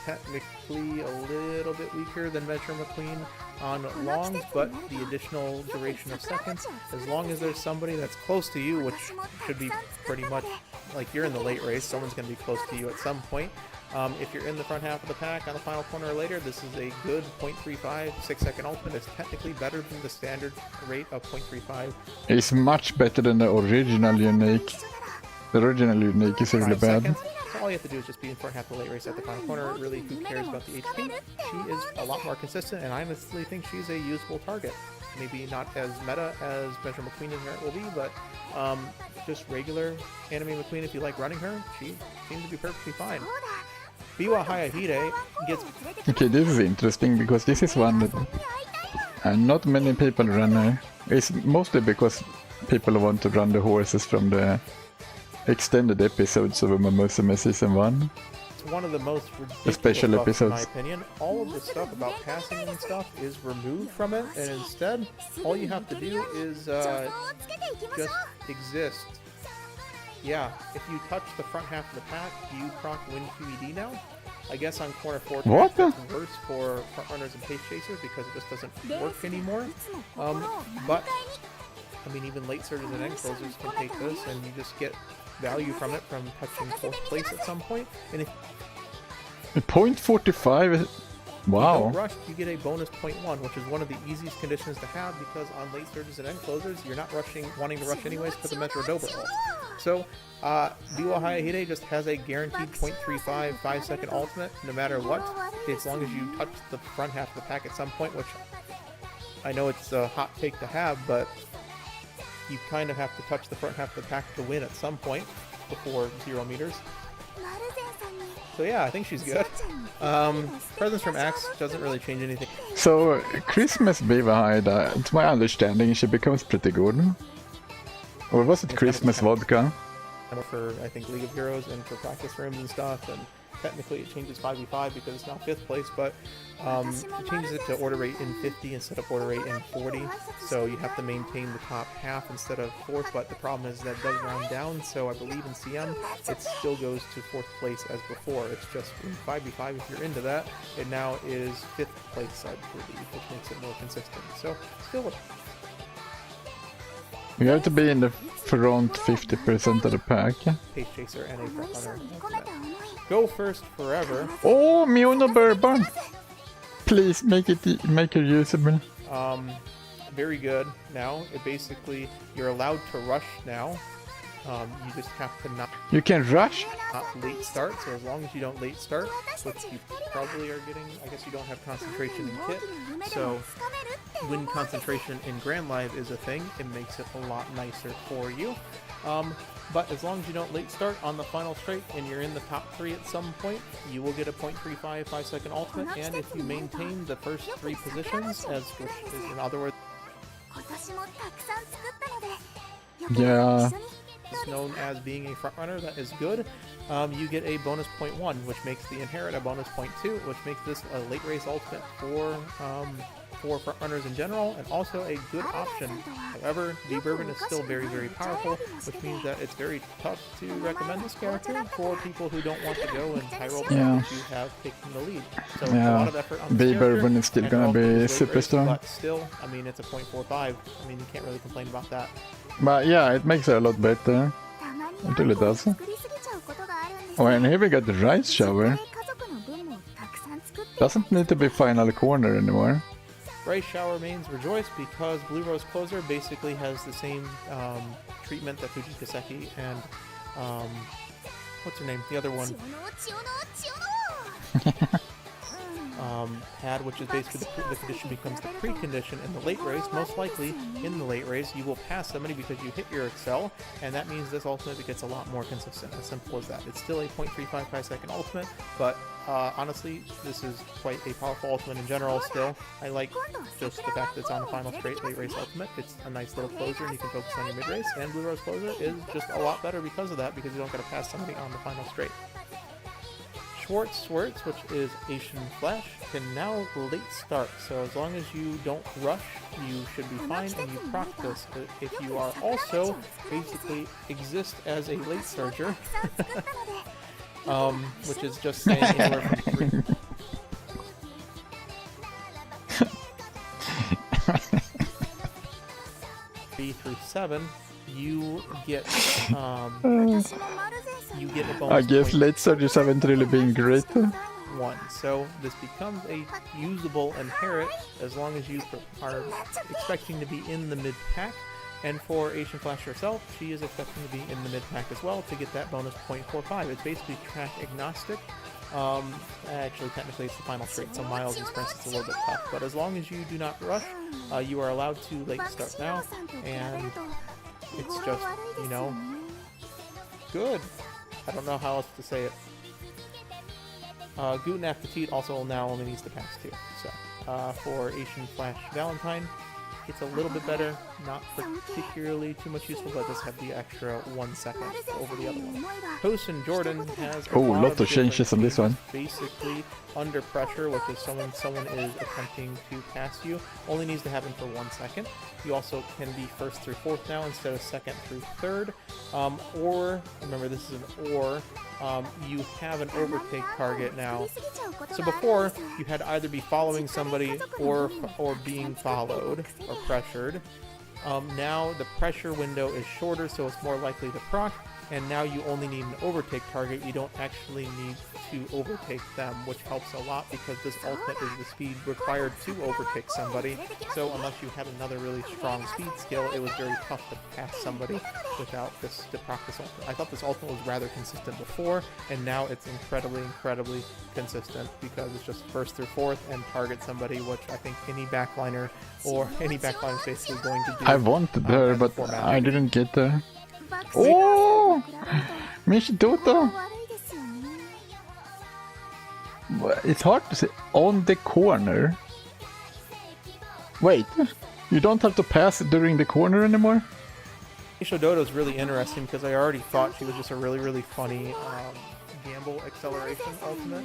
technically a little bit weaker than Venture McQueen on longs, but the additional duration of seconds, as long as there's somebody that's close to you, which should be pretty much like you're in the late race, someone's going to be close to you at some point. If you're in the front half of the pack on the final corner or later, this is a good 0.35 6-second ultimate. It's technically better than the standard rate of 0.35. It's much better than the original unique. The original unique is really 5 bad. seconds. So all you have to do is just be in front half of the late race at the final corner. Really, who cares about the HP? She is a lot more consistent, and I honestly think she's a usable target. Maybe not as meta as Venture McQueen in here will be, but just regular Anime McQueen, if you like running her, she seems to be perfectly fine. Biwa Hayahide gets... Okay, this is interesting because this is one that not many people run her. It's mostly because people want to run the horses from the extended episodes of Musume Season 1. It's one of the most ridiculous The special buffs, episodes. in my opinion. All of the stuff about passing and stuff is removed from it, and instead, all you have to do is just exist. Yeah, if you touch the front half of the pack, you proc win QED now. I guess on corner 4 What? that's worse for frontrunners and pace chasers because it just doesn't work anymore. But I mean, even late surges and end closers can take this, and you just get value from it from touching 4th place at some point. And if 0.45? you Wow. don't rush, you get a bonus 0.1, which is one of the easiest conditions to have because on late surges and end closers, you're not wanting to rush anyways because of Metro Dober ult. So, Biwa Hayahide just has a guaranteed 0.35 5-second ultimate no matter what, as long as you touch the front half of the pack at some point, which I know it's a hot take to have, but you kind of have to touch the front half of the pack to win at some point before 0 meters. So yeah, I think she's good. Presence from Axe doesn't really change anything. So, Christmas Biwa Haida, to my understanding, she becomes pretty good. Or was it Christmas vodka? For I think League of Heroes and for practice rooms and stuff, and technically it changes 5v5 because it's now 5th place, but it changes it to order rate in 50 instead of order rate in 40, so you have to maintain the top half instead of 4th, but the problem is that does round down, so I believe in CM it still goes to 4th place as before. It's just in 5v5, if you're into that, it now is 5th place, I believe, which makes it more consistent. So still You have to be in the front 50% of the pack. Pace Chaser and a Frontrunner. Go first forever. Oh, Miuno Bourbon! Please make her usable. Very good. Now it basically you're allowed to rush now. You just have to not You can rush? late start. So as long as you don't late start, which you probably are getting, I guess you don't have concentration in kit. So when concentration in Grand Live is a thing, it makes it a lot nicer for you. But as long as you don't late start on the final straight and you're in the top 3 at some point, you will get a 0.35 5-second ultimate. And if you maintain the first 3 positions, which is in other words, Yeah. is known as being a frontrunner, that is good. You get a bonus 0.1, which makes the Inherit a bonus 0.2, which makes this a late race ultimate for frontrunners in general, and also a good option. However, the Bourbon is still very, very powerful, which means that it's very tough to recommend this character for people who don't want to go and Tyrell Yeah. you have taken the lead. So Yeah. a lot of effort on The this character, Bourbon is still and gonna also be this late super race, strong. But still, I mean, it's a 0.45. I mean, you can't really complain about that. But yeah, it makes her a lot better. It really does. Oh, and here we got the Rice Shower. Doesn't need to be final corner anymore. Rice Shower mains rejoice because Blue Rose Closer basically has the same treatment that Fujikaseki and what's her name? The other one had, which is basically the condition becomes the precondition in the late race. Most likely in the late race you will pass somebody because you hit your Excel, and that means this ultimate gets a lot more consistent. As simple as that. It's still a 0.35 5-second ultimate, but honestly, this is quite a powerful ultimate in general still. I like just the fact that it's on the final straight late race ultimate. It's a nice little closer and you can focus on your mid race, and Blue Rose closer is just a lot better because of that, because you don't gotta pass somebody on the final straight. Schwartz, which is Asian Flash, can now late start, so as long as you don't rush, you should be fine, and you proc this. If you are also basically exist as a late surger, which is just saying anywhere from 3 through 7, you get a bonus. I guess point. late surges haven't really been great. 1. So this becomes a usable inherit as long as you are expecting to be in the mid pack. And for Asian Flash herself, she is expecting to be in the mid pack as well to get that bonus 0.45. It's basically track agnostic. Actually, technically it's the final straight, so Miles and Sprints is a little bit tough. But as long as you do not rush, you are allowed to late start now, and it's just, you know, good. I don't know how else to say it. Guten Appetit also now only needs to pass 2. So, for Asian Flash Valentine, it's a little bit better, not particularly too much useful, but does have the extra 1 second over the other one. Tosin Jordan has a lot of changes on this one. Basically, under pressure, which is someone is attempting to pass you, only needs to happen for 1 second. You also can be first through fourth now instead of second through third. Or, remember this is an or, you have an overtake target now. So before, you had to either be following somebody or being followed or pressured. Now the pressure window is shorter, so it's more likely to proc, and now you only need an overtake target. You don't actually need to overtake them, which helps a lot because this ultimate is the speed required to overtake somebody. So unless you had another really strong speed skill, it was very tough to pass somebody without this to proc this ultimate. I thought this ultimate was rather consistent before, and now it's incredibly consistent because it's just first through fourth and target somebody, which I think any backliner or any backliner is basically going to do. I wanted her, but I didn't get her. Oh! Michitoto! It's hard to say. On the corner? Wait, you don't have to pass during the corner anymore? Dodo is really interesting because I already thought she was just a really funny gamble acceleration ultimate.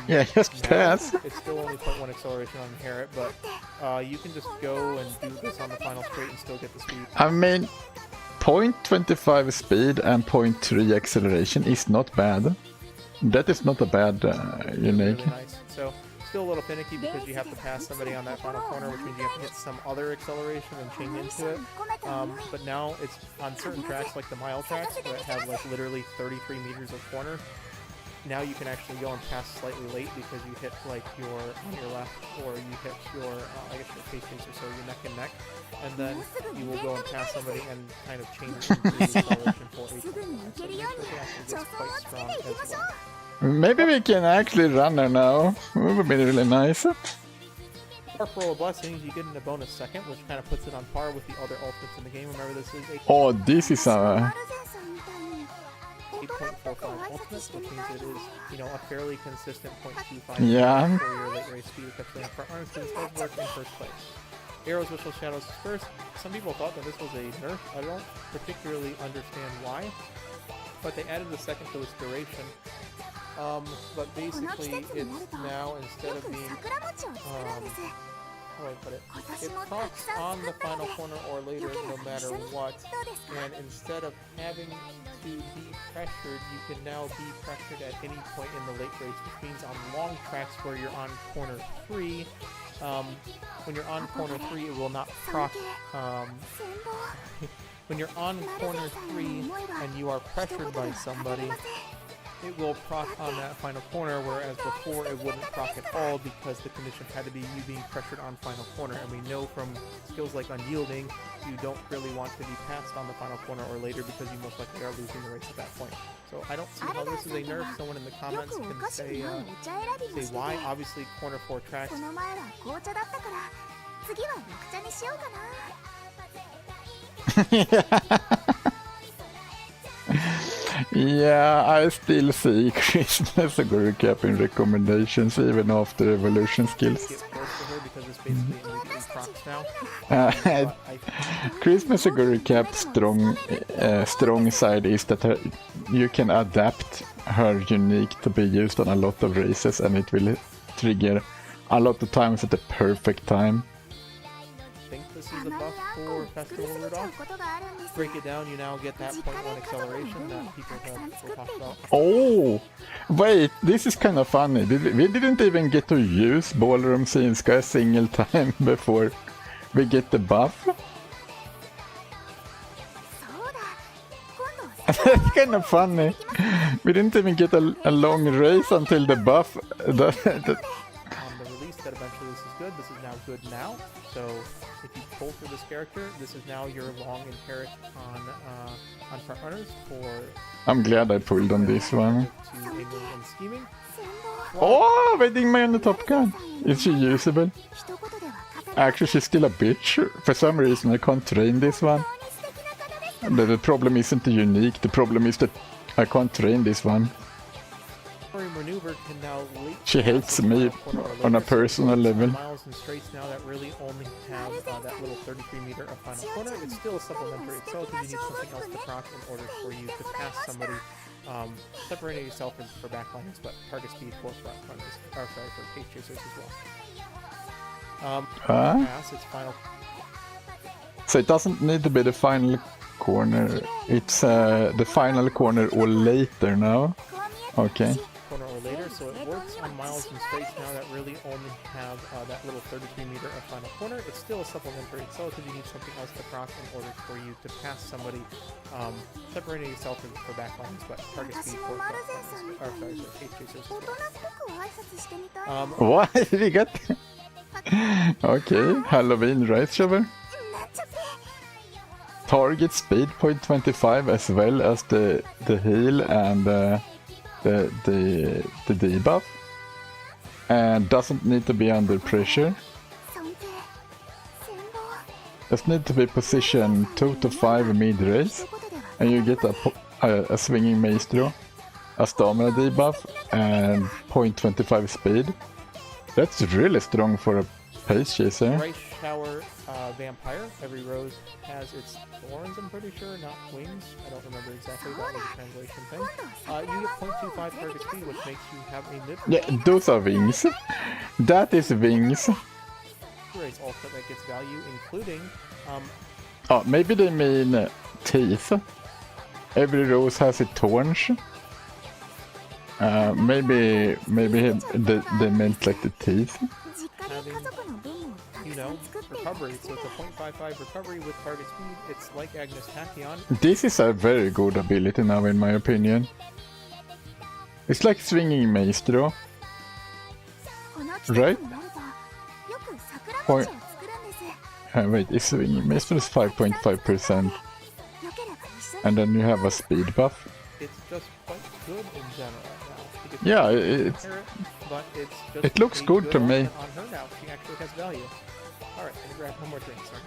Yeah, just pass. It's still only 0.1 acceleration on Inherit, but you can just go and do this on the final straight and still get the speed. I mean, 0.25 speed and 0.3 acceleration is not bad. That is not a bad unique. Really nice. So, still a little finicky because you have to pass somebody on that final corner, which means you have to hit some other acceleration and chain into it. But now it's on certain tracks, like the mile tracks, that have like literally 33 meters of corner. Now you can actually go and pass slightly late because you hit like on your left, or you hit your, I guess your face chaser, so your neck and neck, and then you will go and pass somebody and kind of change it into the acceleration for a 25. So it actually gets quite strong as well. Maybe we can actually run her now. It would be really nice. Or for a blessings, you get in a bonus second, which kind of puts it on par with the other ultimates in the game. Remember, this is a Oh, this is a 8.45 ultimate, which means it is, you know, a fairly consistent 0.25 Yeah. for your late race speed, especially in front runners, because it does work in first place. Arrows, Wishful Shadows is first. Some people thought that this was a nerf. I don't particularly understand why, but they added a second to its duration. But basically, it's now, instead of being, how do I put it? It procs on the final corner or later, no matter what. And instead of having to be pressured, you can now be pressured at any point in the late race, which means on long tracks where you're on corner 3, when you're on corner 3, it will not proc. When you're on corner 3 and you are pressured by somebody, it will proc on that final corner, whereas before it wouldn't proc at all because the condition had to be you being pressured on final corner. And we know from skills like Unyielding, you don't really want to be passed on the final corner or later because you most likely are losing the race at that point. So I don't see how this is a nerf. Someone in the comments can say why. Obviously, corner 4 tracks. Yeah, I still see Christmas Aguri Cap in recommendations even after evolution skills. Get close to her because it's basically immediately procs now. But I Christmas Aguri Cap strong side is that you can adapt her unique to be used on a lot of races and it will trigger a lot of times at the perfect time. think this is a buff for Festival Rudolph. Break it down, you now get that 0.1 acceleration that people have talked about. Oh! Wait, this is kind of funny. We didn't even get to use Ballroom Zinska a single time before we get the buff. That's kind of funny. We didn't even get a long race until the buff. On the release that eventually this is good. This is now good now. So if you pull through this character, this is now your long inherit on front runners for I'm glad I pulled on this one. to aiming and scheming. Oh, Wedding May on the Top Gun. Is she usable? Actually, she's still a bitch. For some reason, I can't train this one. The problem isn't the unique. The problem is that I can't train this one. Maneuver can now She hates me on a personal level. Miles and straights now that really only have that little 33 meter of final corner. It's still a supplementary accelerator. You need something else to proc in order for you to pass somebody. Separating yourself for backliners, but target speed for front runners. Or sorry, for pace chasers as well. Pass its final. So it doesn't need to be the final corner. It's the final corner or later now. Okay. Corner or later, so it works on miles and straights now that really only have that little 33 meter of final corner. It's still a supplementary accelerator. You need something else to proc in order for you to pass somebody, separating yourself for backlines, but target speed for front runners. Or sorry, for pace chasers as well. What? We got... Okay, Halloween race shovel. Target speed 0.25 as well as the heal and the debuff, and doesn't need to be under pressure. Just need to be position 2 to 5 mid race, and you get a swinging maestro, a stamina debuff, and 0.25 speed. That's really strong for a pace chaser. Rice Shower Vampire. Every rose has its thorns, I'm pretty sure, not wings. I don't remember exactly. That was a translation thing. You get 0.25 target speed, which makes you have a nip. Yeah, those are wings. That is wings. Race also that gets value, including Oh, maybe they mean teeth. Every rose has its thorns. Maybe they meant like the teeth. you know, recovery. So it's a 0.55 recovery with target speed. It's like Agnes Tachyon. This is a very good ability now, in my opinion. It's like swinging maestro. Right? Or, wait, is swinging maestro is 5.5%, and then you have a speed buff. It's just quite good in general now. Yeah, but it's just it looks good to me. On her now, she actually has value. All right, I'm gonna grab one more drink. Sorry.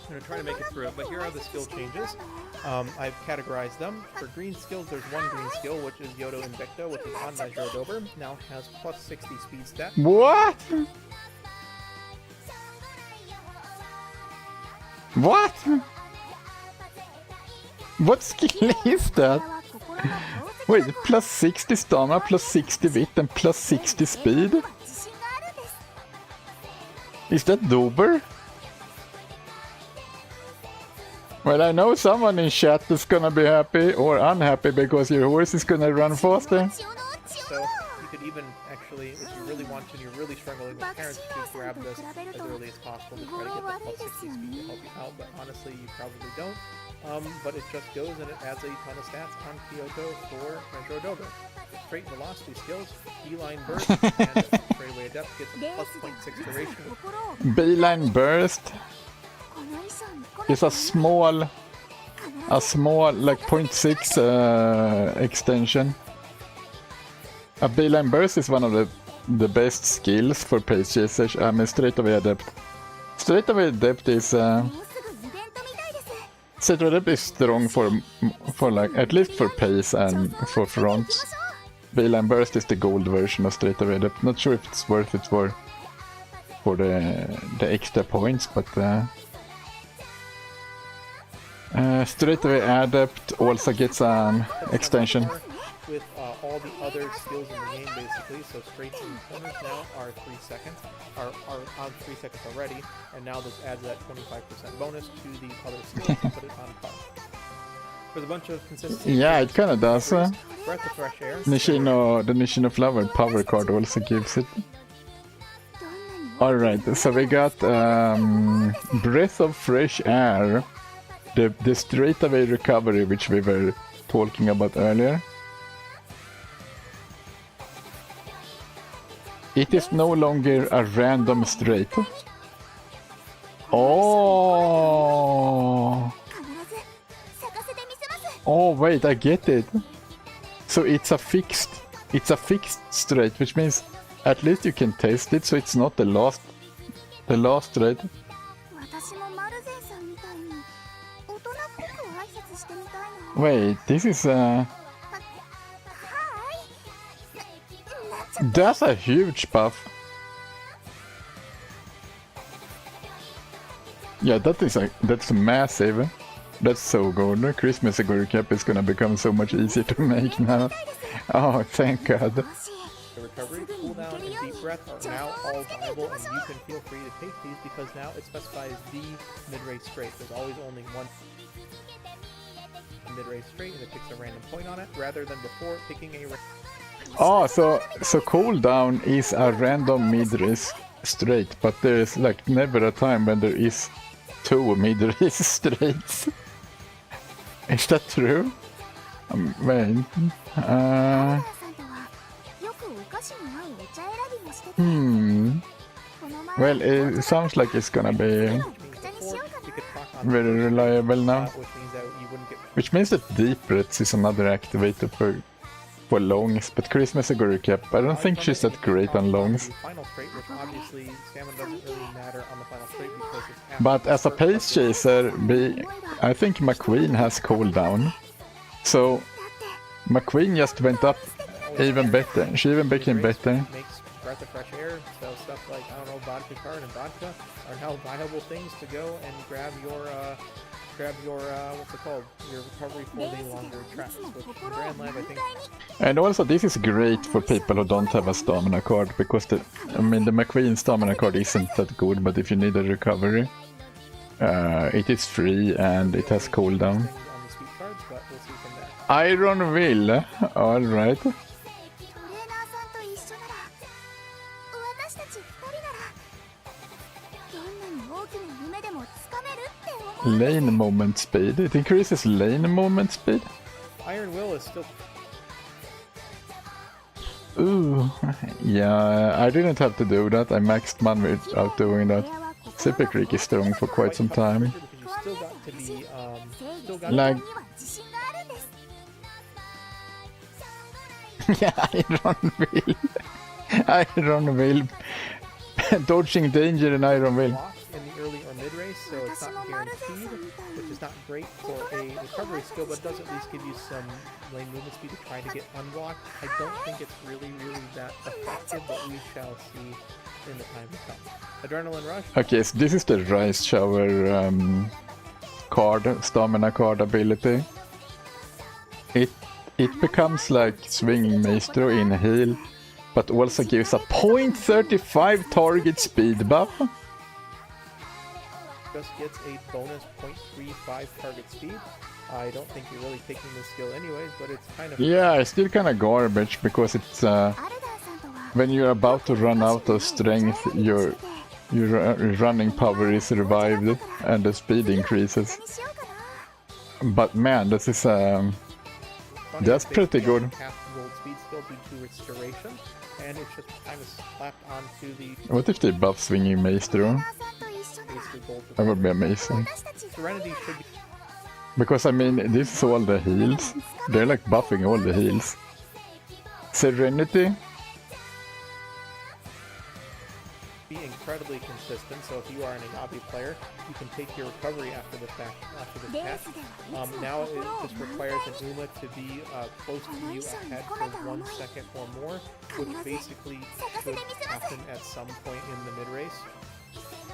I'm gonna try to make it through it, but here are the skill changes. I've categorized them. For green skills, there's one green skill, which is Yodo Invicto, which is on by Jodober. Now has plus 60 speed stat. What? What? What skill is that? Wait, plus 60 stamina, plus 60 wit, and plus 60 speed? Is that Dober? Well, I know someone in chat is gonna be happy or unhappy because your horse is gonna run faster. So you could even actually, if you really want to, and you're really struggling with parents, you could grab this as early as possible to try to get that plus 60 speed to help you out. But honestly, you probably don't. But it just goes and it adds a ton of stats on Kyoto for Metro Dover. Straight velocity skills, beeline burst, and straightaway adept gets a plus 0.6 duration. Beeline burst is a small like 0.6 extension. A beeline burst is one of the best skills for pace chasers. I mean, straightaway adept. Straightaway adept is Straight Up is strong for like at least for pace and for fronts. Beeline Burst is the gold version of Straight Away Adept. Not sure if it's worth it for the extra points, but Straight Away Adept also gets an extension. With all the other skills in the game, basically. So straights and corners now are 3 seconds, are on 3 seconds already, and now this adds that 25% bonus to the other skills to put it on par. There's a bunch of consistency. Yeah, it kind of does. Breath of Fresh Air. The Nishino Flower power card also gives it. Alright, so we got Breath of Fresh Air, the Straight Away Recovery, which we were talking about earlier. It is no longer a random straight. Oh! Oh wait, I get it. So it's a fixed straight, which means at least you can taste it. So it's not the last straight. Wait, this is that's a huge buff. Yeah, that's massive. That's so good. Christmas Aguri Cap is gonna become so much easier to make now. Oh, thank God. The recovery, cooldown, and deep breath are now all viable, and you can feel free to take these because now it specifies the mid-race straight. There's always only one mid-race straight, and it picks a random point on it, rather than before picking a Oh, so cooldown is a random mid-race straight, but there is like never a time when there is 2 mid-race straights. Is that true? Wait. Well, it sounds like it's gonna be very reliable now. Which means that Deep Breaths is another activator for longs, but Christmas Aguri Cap, I don't think she's that great on longs. But as a pace chaser, I think McQueen has cooldown. So McQueen just went up even better. She even became better. Makes Breath of Fresh Air, so stuff like, I don't know, Vodka Card and Vodka are now viable things to go and grab your what's it called? Your recovery for the longer tracks, which in Grand Lab, I think. And also this is great for people who don't have a stamina card, because the McQueen stamina card isn't that good, but if you need a recovery, it is free and it has cooldown. On the sweet cards, but we'll see from there. Iron Will, alright. Lane movement speed. It increases lane movement speed. Iron Will is still. Ooh, yeah, I didn't have to do that. I maxed man without doing that. Super Creek is strong for quite some time. You still got to be, Like, yeah, Iron Will, dodging danger in Iron Will. in the early or mid race, so it's not guaranteed, which is not great for a recovery skill, but it does at least give you some lane movement speed to try to get unblocked. I don't think it's really that effective, but we shall see in the time to come. Adrenaline Rush. Okay, so this is the Rice Shower card, stamina card ability. It becomes like Swinging Maestro in heal, but also gives a 0.35 target speed buff. Just gets a bonus 0.35 target speed. I don't think you're really taking this skill anyways, but it's kind of... Yeah, it's still kind of garbage, because it's when you're about to run out of strength, your running power is revived and the speed increases. But man, this is that's pretty good. Half gold speed skill due to restoration, and it's just kind of slapped onto the What if they buff Swinging Maestro? basically gold. That would be amazing. Serenity should be Because I mean, this is all the heals. They're like buffing all the heals. be incredibly consistent. So if you are an Ayabi player, you can take your recovery after the patch. Now it just requires an Uma to be close to you ahead for 1 second or more, which basically should happen at some point in the mid race,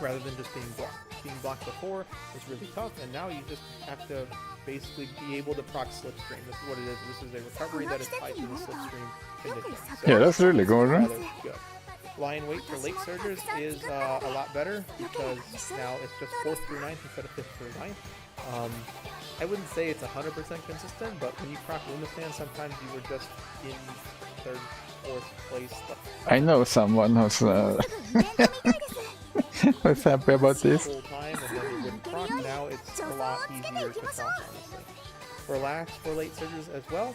rather than just being blocked. Being blocked before was really tough, and now you just have to basically be able to proc slipstream. This is what it is. This is a recovery that is tied to the slipstream condition. So Yeah, that's really good, right? rather good. Lion weight for late surgers is a lot better because now it's just 4th through 9th instead of 5th through 9th. I wouldn't say it's 100% consistent, but when you proc Luma stand, sometimes you were just in 3rd, 4th place. I know someone who's who's happy about The this. whole time, and then you wouldn't proc. Now it's a lot easier to proc, honestly. Relax for late surgers as well.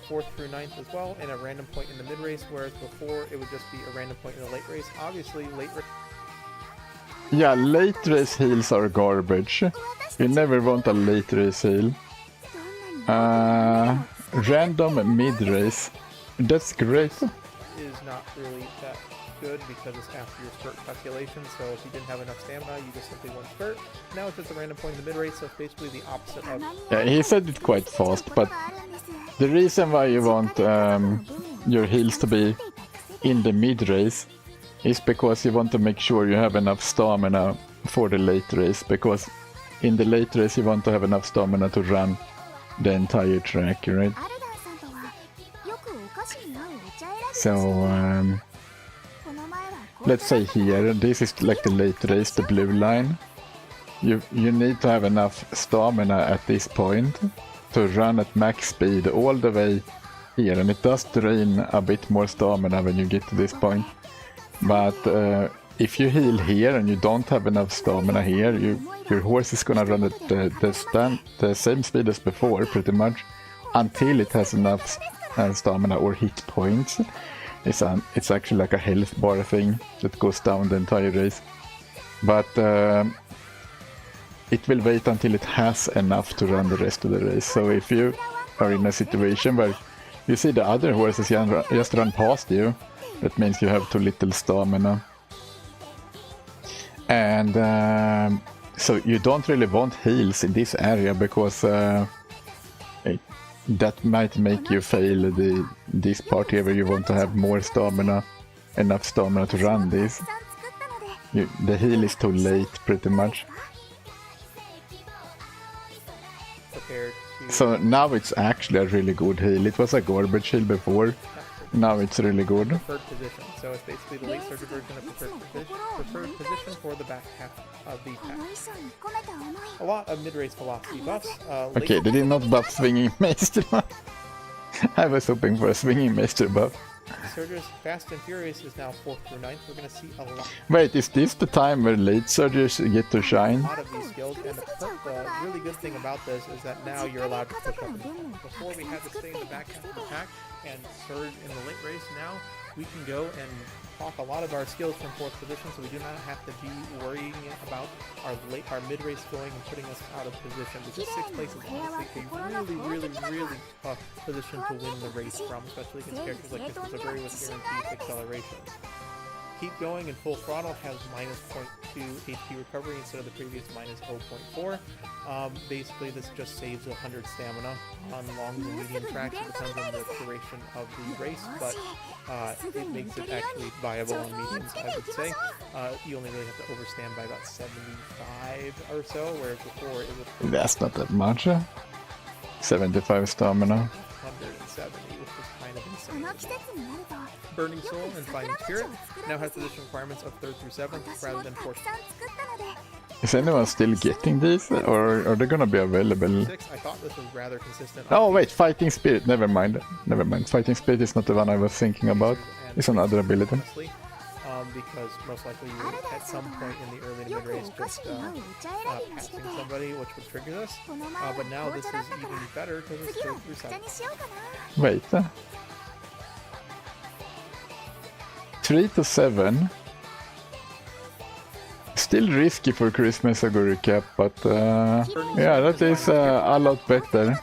4th through 9th as well, and a random point in the mid race, whereas before it would just be a random point in the late race. Obviously, late race. Yeah, late race heals are garbage. You never want a late race heal. Random mid race. That's great. Is not really that good because it's after your spurt calculation. So if you didn't have enough stamina, you just simply won spurt. Now it's just a random point in the mid race, so it's basically the opposite of. Yeah, he said it quite fast, but the reason why you want your heals to be in the mid race is because you want to make sure you have enough stamina for the late race, because in the late race you want to have enough stamina to run the entire track, right? So let's say here, this is like the late race, the blue line. You need to have enough stamina at this point to run at max speed all the way here, and it does drain a bit more stamina when you get to this point. But if you heal here and you don't have enough stamina here, your horse is gonna run at the same speed as before, pretty much, until it has enough stamina or hit points. It's actually like a health bar thing that goes down the entire race. But it will wait until it has enough to run the rest of the race. So if you are in a situation where you see the other horses just run past you, that means you have too little stamina. And so you don't really want heals in this area, because that might make you fail this part here where you want to have more stamina, enough stamina to run this. The heal is too late, pretty much. Prepared to So now it's actually a really good heal. It was a garbage heal before. Now it's really good. preferred position. So it's basically the late surger version of preferred position for the back half of the pack. A lot of mid-race velocity buffs. Okay, they did not buff Swinging Maester. I was hoping for a Swinging Maester buff. Surgers Fast and Furious is now 4th through 9th. We're going to see a lot Wait, is this the time where late surgers get to shine? of these skills, and the really good thing about this is that now you're allowed to push up and down. Before we had to stay in the back half of the pack and surge in the late race. Now we can go and talk a lot of our skills from 4th position, so we do not have to be worrying about our mid race going and putting us out of position, because 6th place is honestly a really tough position to win the race from, especially against characters like Mr. Zaburi with guaranteed acceleration. Keep Going in full throttle has minus 0.2 HP recovery instead of the previous minus 0.4. Basically, this just saves 100 stamina on long and medium tracks. It depends on the duration of the race, but it makes it actually viable on mediums, I would say. You only really have to overstand by about 75 or so, whereas before it was That's not that much. 75 stamina. 170, which was kind of insane. Burning Soul and Fighting Spirit now has position requirements of 3rd through 7th rather than 4th. Is anyone still getting these, or are they gonna be available? 6, I thought this was rather consistent. Oh wait, Fighting Spirit, never mind. Fighting Spirit is not the one I was thinking about. It's another ability. Honestly, because most likely you would at some point in the early to mid race just passing somebody, which would trigger this. But now this is even better because it's 3rd through 7th. Wait. 3 to 7. Still risky for Christmas Aguri Cap, but yeah, that is a lot better.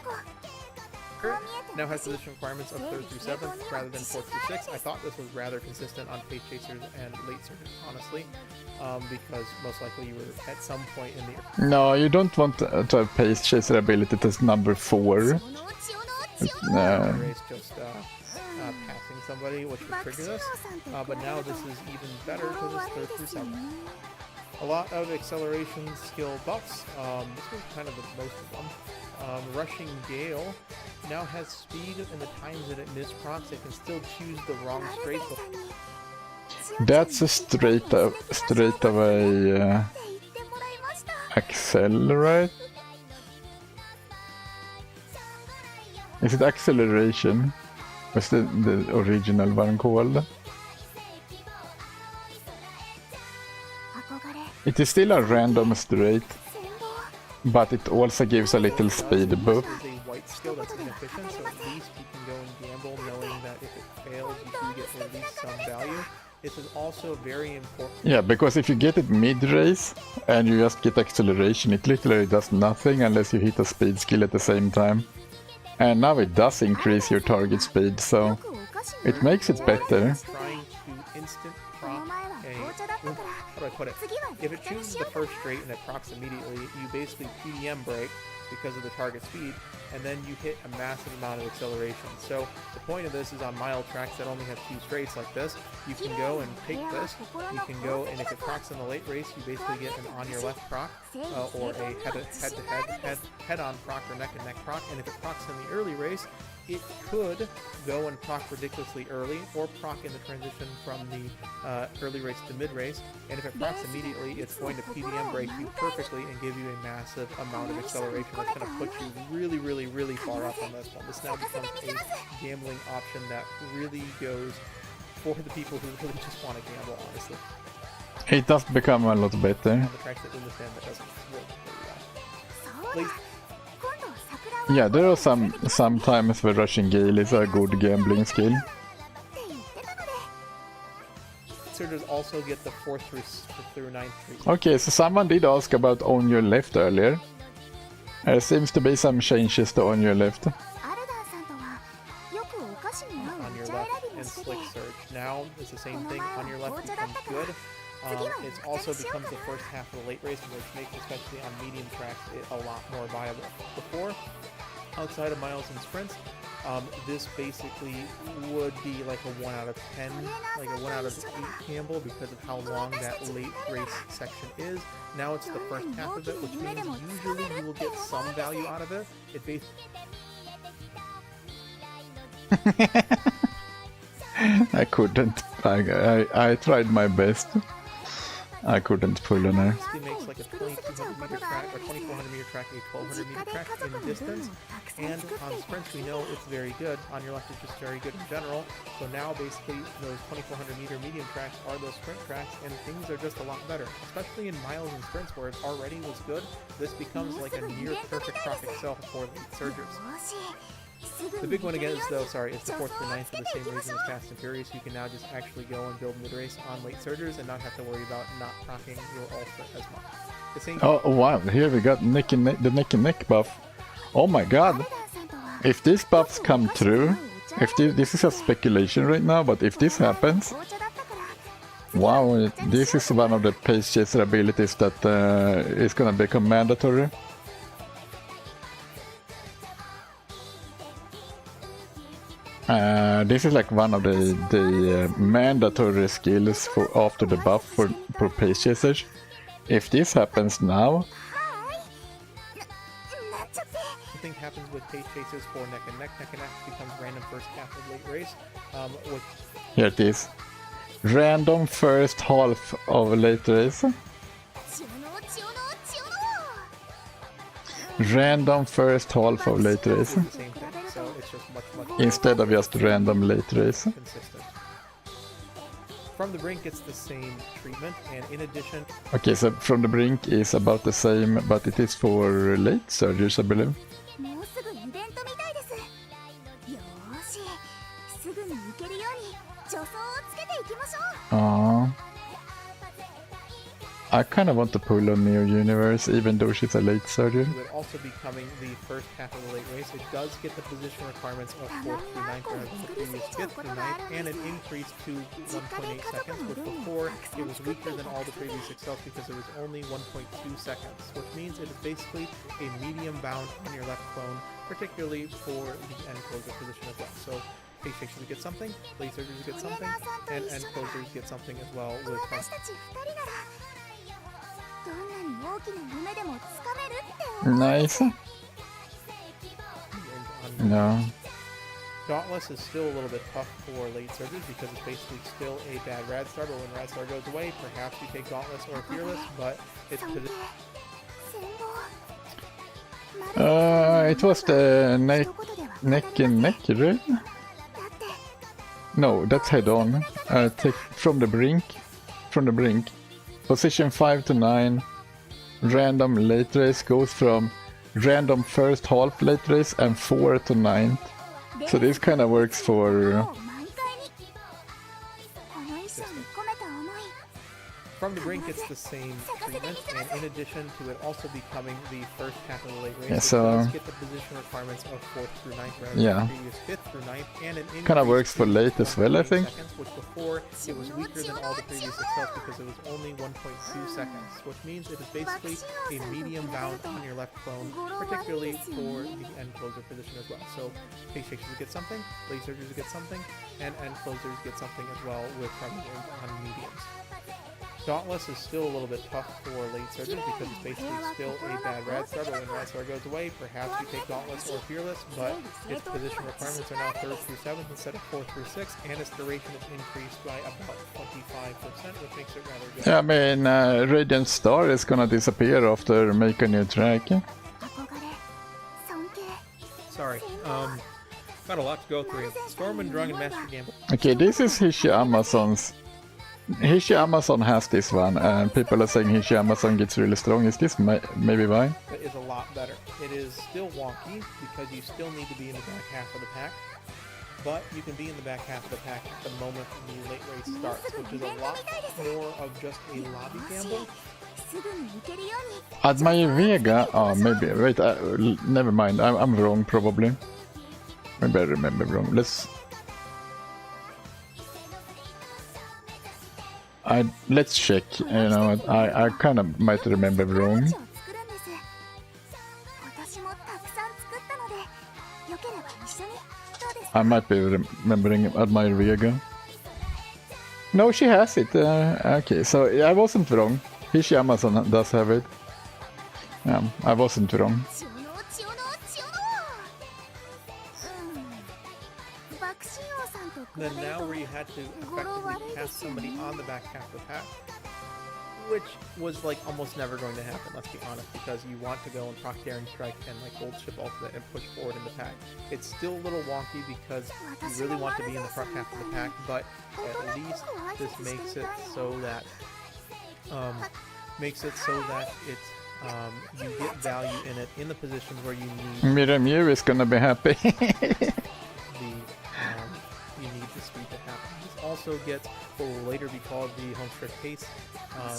now has position requirements of 3rd through 7th rather than 4th through 6th. I thought this was rather consistent on Pace Chasers and Late Surgers, honestly, because most likely you were at some point in the No, you don't want to have Pace Chaser ability as number 4. Shiono Chiono race just passing somebody, which would trigger this. But now this is even better because it's 3rd through 7th. A lot of acceleration skill buffs. This was kind of the most of them. Rushing Gale now has speed, and the times that it misprocs, it can still choose the wrong straight. That's a straight away accelerate. Is it acceleration? What's the original one called? It is still a random straight, but it also gives a little speed buff. This is a white skill that's inefficient, so at least you can go and gamble knowing that if it fails, you do get at least some value. This is also very important. Yeah, because if you get it mid-race and you just get acceleration, it literally does nothing unless you hit a speed skill at the same time. And now it does increase your target speed, so it makes it better. Trying to instant proc how do I put it? If it chooses the first straight and it procs immediately, you basically PDM break because of the target speed, and then you hit a massive amount of acceleration. So the point of this is on mile tracks that only have 2 straights like this, you can go and take this, you can go, and if it procs in the late race, you basically get an on your left proc, or a head-on proc or neck-and-neck proc, and if it procs in the early race, it could go and proc ridiculously early, or proc in the transition from the early race to mid race, and if it procs immediately, it's going to PDM break you perfectly and give you a massive amount of acceleration that's going to put you really, really, really far up on this one. This now becomes a gambling option that really goes for the people who really just want to gamble, honestly. It does become a lot better. On the tracks that understand that doesn't work very well. Yeah, there are some times where Rushing Gale is a good gambling skill. Surgers also get the 4th through 9th treatment. Okay, so someone did ask about On Your Left earlier. There seems to be some changes to On Your Left. On your left and Slick Surge. Now it's the same thing. On your left becomes good. It also becomes the first half of the late race, which makes, especially on medium tracks, it a lot more viable. Before, outside of miles and sprints, this basically would be like a 1 out of 10, like a 1 out of 8 gamble because of how long that late race section is. Now it's the first half of it, which means usually you will get some value out of it. It basically I couldn't. I tried my best. I couldn't pull on her. basically makes like a 2200 meter track or 2400 meter track a 1200 meter track in distance, and on sprints we know it's very good. On your left it's just very good in general, so now basically those 2400 meter medium tracks are those sprint tracks, and things are just a lot better, especially in miles and sprints where it already was good. This becomes like a near perfect proc itself for late surgers. The big one again is though, is the 4th through 9th for the same reason as Fast and Furious. You can now just actually go and build mid-race on late surgers and not have to worry about not proccing your ultra as much. The same Oh wow, here we got the neck and neck buff. Oh my god. If these buffs come true, if this is a speculation right now, but if this happens, wow, this is one of the pace chaser abilities that is gonna become mandatory. This is like one of the mandatory skills for after the buff for pace chasers. If this happens now, thing happens with pace chasers for neck and neck. Neck and neck becomes random first half of late race. Which here it is. Random first half of late race. Random first half of late race. is the same thing, so it's just much Instead of just random late race. consistent. From the brink, it's the same treatment, and in addition, Okay, so from the brink is about the same, but it is for late surgers, I believe. もうすぐイベントみたいです。よーし、すぐに行けるように助走をつけていきましょう。I kind of want to pull on Neo Universe, even though she's a late surgeon. It would also be coming the first half of the late race. It does get the position requirements of 4th through 9th rather than the previous 5th through 9th, and an increase to 1.8 seconds, which before it was weaker than all the previous excels because it was only 1.2 seconds, which means it is basically a medium bound on your left clone, particularly for the end closer position as well. So Face Shakers get something, Blade Surgers get something, and end closers get something as well with 私たち2人ならどんなに大きな夢でもつかめるって思う。 Nice. No. Dauntless is still a little bit tough for late surges because it's basically still a bad Radstar, but when Radstar goes away, perhaps you take Dauntless or Fearless, but it's尊敬 position. 羨望 It was the neck 一言では neck and neck, right? だって No, that's head on. Take from the brink. From the brink. Position 5 to 9. Random late race goes from random first half late race and 4 to 9. So this kind of works for 満開にこの衣装に込めた思い From the brink, it's the same treatment, and in addition to it also becoming the first half of the late race, Yeah, it so- does get the position requirements of 4th through 9th rather Yeah. than the previous 5th through 9th, and an increase Kinda works for to late as well, I 1.8 think. seconds, which before it was weaker than all the previous excels because it was only 1.2 seconds, which means it is basically a medium bound on your left clone, particularly for the end closer position as well. So Face Shakers get something, Blade Surgers get something, and end closers get something as well with Carbon on mediums. Dauntless is still a little bit tough for late surges because it's basically still a bad Radstar, but when Radstar goes away, perhaps you take Dauntless or Fearless, but its position requirements are now 3rd through 7th instead of 4th through 6th, and its duration is increased by about 25%, which makes it rather good. Yeah, I mean, Radiant Star is gonna disappear after make a new track. 憧れ尊敬 Sorry, got a lot to go through. Storm and Drung and Master Gamble. Okay, this is Hishi Amazon's. Hishi Amazon has this one, and people are saying Hishi Amazon gets really strong. Is this maybe why? That is a lot better. It is still wonky because you still need to be in the back half of the pack, but you can be in the back half of the pack at the moment the late race starts, which is a lot more of just a lobby gamble. すぐに行けるように Admire Vega? Oh, maybe. Wait, never mind. I'm wrong, probably. Maybe I remember wrong. Let's check. You know, I kind of might remember 彼 wrong. 女を作るんです今年もたくさん作ったのでよければ一緒にどうですか I might be remembering Admire Vega. No, she has it. Okay, so I wasn't wrong. Hishi Amazon does have it. Yeah, I wasn't wrong. 千代の千代の千代の爆心王さんと比べ Then る now と where you had to effectively cast somebody on the back half of the pack, which was like almost never going to happen, let's be honest, because you want to go and proc Daring Strike and like Gold Ship Ultimate and push forward in the pack. It's still a little wonky because you really want to be in the front half of the pack, but at least this makes it so that you get value in it in the positions where you need Miramu is gonna be happy. you need the speed to happen. This also gets what will later be called the Homestretch Case,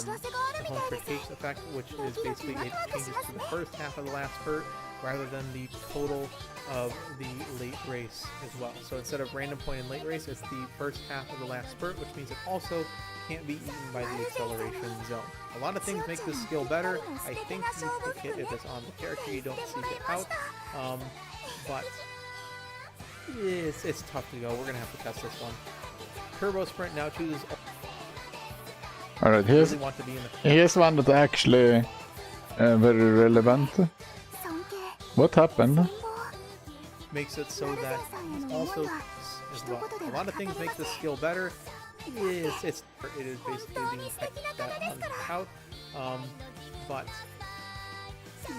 the Homestretch Case effect, which is basically it changes to the first half of the last spurt rather than the total of the late race as well. So instead of random point in late race, it's the first half of the last spurt, which means it also can't be eaten by the acceleration zone. A lot of things make this skill better. I think you pick it if it's on the character, you don't seek it out. But it's tough to go. We're gonna have to test this one. Turbo Sprint now chooses. Alright, Really want to be in the. here's one that actually very relevant. 尊敬 What happened? 羨望 Makes it so that it's also as well. A lot of things make this skill better. It is basically being picked that on out. But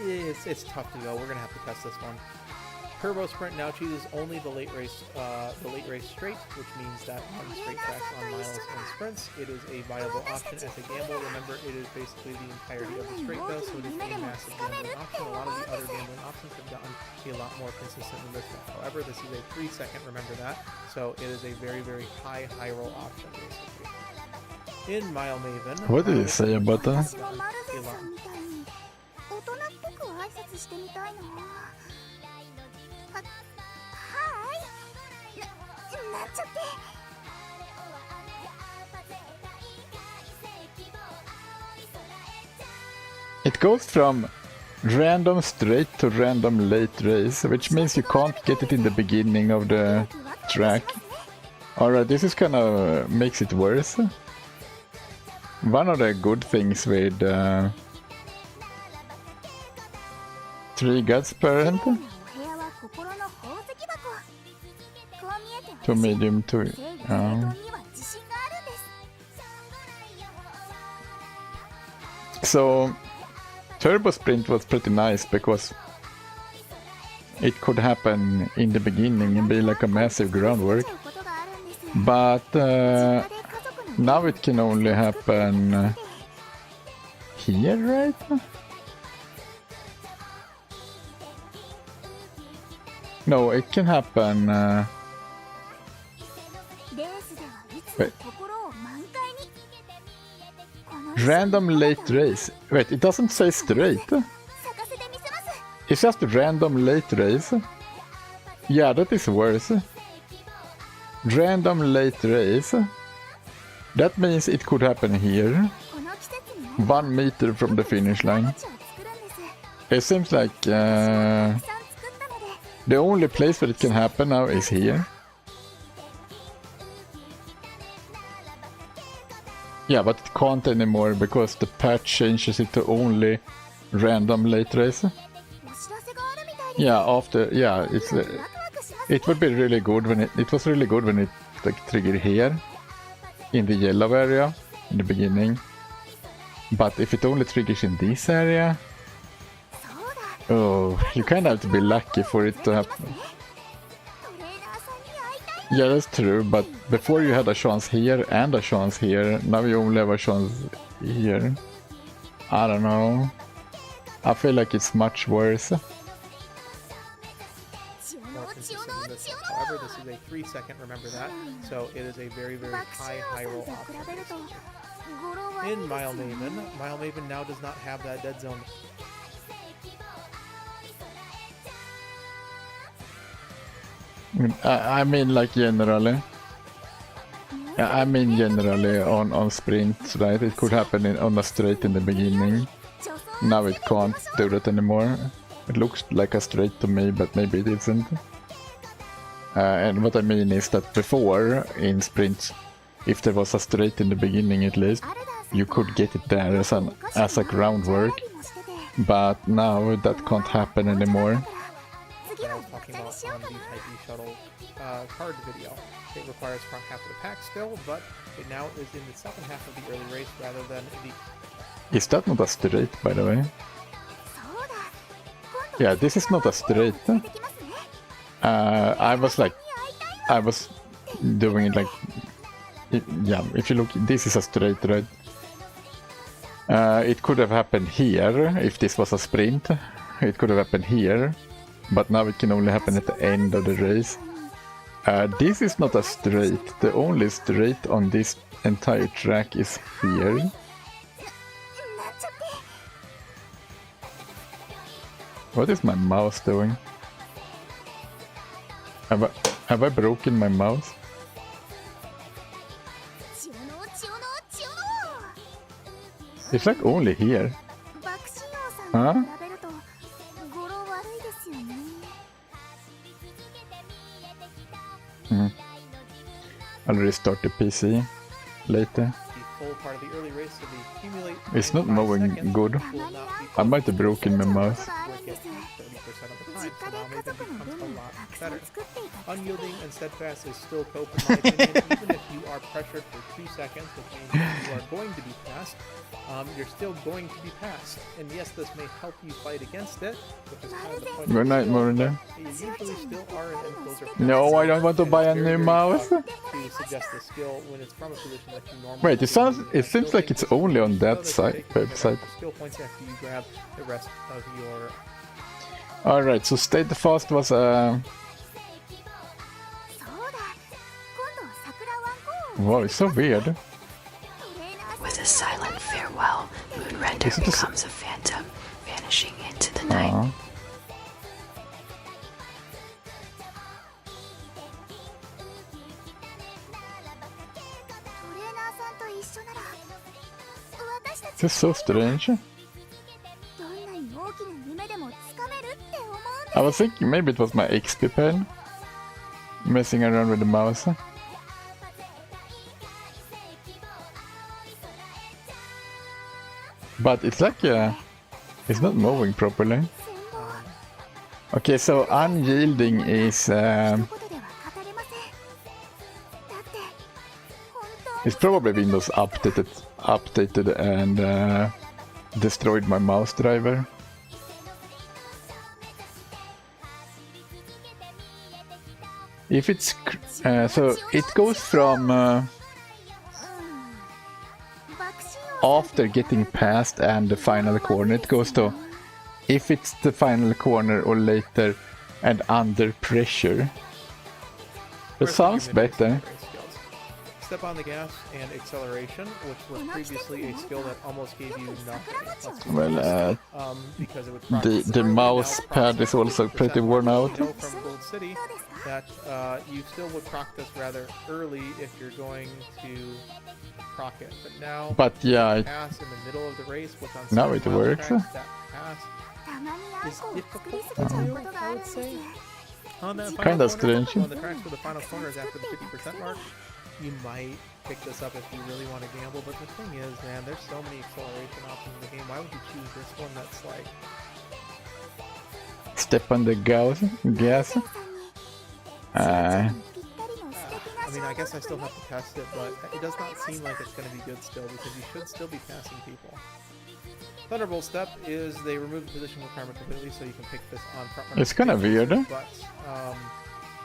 it's tough to go. We're gonna have to test this one. Turbo Sprint now chooses only the late race straight, which means that on straight tracks, on miles and sprints, it is a viable option as a gamble. Remember, it is basically the entirety of the straight though, so it is a massive gambling option. A lot of the other gambling options have gotten a lot more consistent than this one. However, this is a 3-second, remember that, so it is a very, very high roll option basically. In Mile Maven, What did he say about that? 私もマルゼンさんみたいに大人っぽく挨拶してみたいな。はーい。なんちゃって。 It goes from random straight to random late race, which means you can't get it in the beginning of the track. Alright, this is kind of makes it worse. One of the good things with Three Gods Parent お部屋は心の宝石箱。こう見えて to medium to 正義と平等には自信があるんです。 so Turbo Sprint was pretty nice because it could happen in the beginning and be like a massive groundwork, ことがあるんです。 but 実家で家族の now it can only happen here, right? No, it can happen レースではいつも心を満開に。この random late race. Wait, it doesn't say straight. 咲かせてみせます。 It's just random late race. Yeah, that is worse. Random late race. That means it could happen here, この季節になる 1 meter from the finish line. 街を作るんです。 It seems like たくさん作ったので the only place where it can happen now is here. Yeah, but it can't anymore because the patch changes it to only random late race. お知らせがあるみたいです。 Yeah, after it's ワクワクしますね。 it would be really good when it was really good when it like triggered here in the yellow area in the beginning. But if it only triggers in this area, そうだ。 oh, you kind of have to be lucky for it to happen. トレーナーさんに会いたい。 Yeah, that's true, but before you had a chance here and a chance here, now you only have a chance here. I don't know. I feel like it's much worse. 千代 more の千 consistent 代 in の this 千 one. 代 However, の。 this is a 3-second, remember that. So it is a very, very 爆 high 心 roll 王さん off. と比べると語呂悪い In です Mile よね。 Maven, Mile Maven now does not have that dead zone. I mean, like generally. I mean, generally on sprints, right? It could happen on a straight in the beginning. 助走 Now it can't do that anymore. It looks like a straight to me, but maybe it isn't. And what I mean is that before, in sprints, if there was a straight in the beginning at least, アルダーさん you could get it there as a groundwork. But now that can't happen anymore. 次 That I は was 緑 talking 茶に about しよう on か the な。 Type E shuttle card video. It requires front half of the pack still, but it now is in the second half of the early race rather than the Is that not a straight, by the way? そうだ。今度 Yeah, this is not a straight. 連れてきますね。 I was like, に会いたいわ。 I was doing it like, yeah, if you look, this is a straight, right? It could have happened here if this was a sprint. It could have happened here, but now it can only happen at the end of the race. This is not a straight. The only straight on this entire track is here. なんちゃって。 What is my mouse doing? Have I broken my mouse? 千代の千代の千代の。 It's like only here. 爆心王さんと比べると語呂悪いですよね。 I'll restart the PC later. the full part of the early race, so the accumulate. It's not 25 moving seconds good. will not be I might have broken my mouse. break it 30% of the time, 実 so 家で now 家 Maven 族の becomes 分 a も lot たくさん better. 作っていた。 Unyielding and steadfast is still cope in my opinion, even if you are pressured for 2 seconds, which means you are going to be passed. You're still going to be passed, and yes, this may help you fight against it, which is kind of the point. Good of the night, skill, Morinda. but you usually still are an encloser. No, I don't want to buy a It's new very, very mouse. tough to suggest the skill when it's from a position that you normally Wait, it wouldn't. seems like it's only on that site website. Skill points after you grab the rest of your. Alright, so Steadfast was そうだ。今度桜ワンコを wow, it's so weird. トレーナー a silent farewell. Moonrender Is it the s- becomes a phantom, vanishing into the night. Ja. トレーナーさんと一緒なら私たち This is so strange. どんなに大きな夢でもつかめるって思うんです。 I was thinking maybe it was my XP pen. Messing around with the mouse. But it's like it's not moving properly. 戦後は Okay, so unyielding is 一言では語れません。だって本当に it's probably Windows updated and destroyed my mouse driver. If it's so it goes from 爆心を after getting past and the final corner, it goes to if it's the final corner or later and under pressure. That First, sounds your mid-race better. and race skills. Step on the gas and acceleration, which was previously a skill that almost gave you nothing. Let's be Well, honest. Because it would the mouse pad is also pretty worn out. You know from Gold City that you still would proc this rather early if you're going to proc it, but now But yeah, pass in the middle of the race, which on Now certain it mouse works. tracks, that pass たまにあん is こを作り difficult すぎちゃ to う do, ことがあ I るん would です。 say. On that Kinda final corner, strange. on the tracks for the final corners after the 50% mark, you might pick this up if you really want to gamble. But the thing is, man, there's so many acceleration options in the game. Why would you choose this one that's like, step on the gas. さんに Uh, ぴったりの素敵な I mean, I guess I ショ still ート have to test it, but it does not seem like it's going to be good still because you should still be passing people. Thunderbolt step is they remove the position requirement completely, so you can pick this on front runner It's kinda stages, weird. but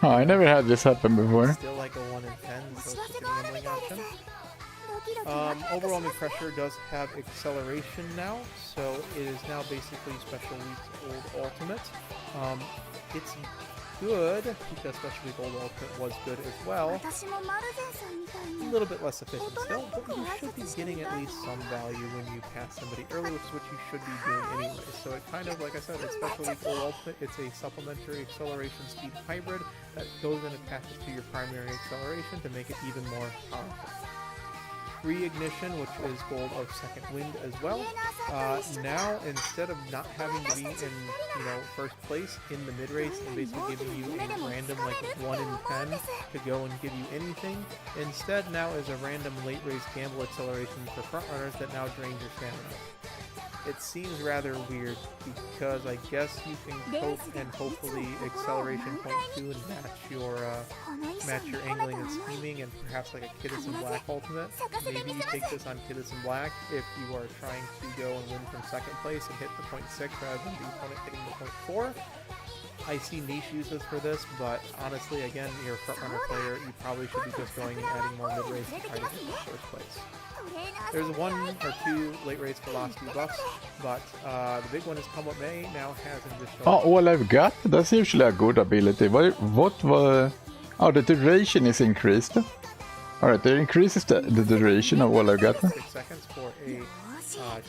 oh, I never had this happen before. still like a 1 in 10, お so 知 it's ら just せ a があるみ gambling たいです option. ドキドキワクワクし Overwhelming ます Pressure does have acceleration now, so it is now basically Special Week's old ultimate. It's good, because Special Week old ultimate was good as well. 私もマルゼンさんみたい A に little bit less efficient still, but you should be getting at least some value when you pass somebody early, which is what you should be doing anyway. So it kind of, like I said, it's Special Week old ultimate. It's a supplementary acceleration speed hybrid that goes and attaches to your primary acceleration to make it even more powerful. Reignition, which is gold of Second Wind as well. Now, instead of not having to be in, first place in the mid race and basically giving you a random like 1 in 10 to go and give you anything, instead now is a random late race gamble acceleration for front runners that now drains your stamina. It seems rather weird because I guess you can cope and hopefully acceleration point 2 and match your angling and scheming and perhaps like a Kidus and Black ultimate. Maybe you take this on Kidus and Black if you are trying to go and win from second place and hit the point 6 rather than the opponent hitting the point 4. I see niche uses for this, but honestly, again, you're a frontrunner player, you probably should be just going and adding more mid-race to try to get the first place. There's 1 or 2 late-race velocity buffs, but the big one is Come What May now has an additional... Oh, all I've got? That's usually a good ability. What were... Oh, the duration is increased. Alright, it increases the duration of all I've got. 6 seconds for a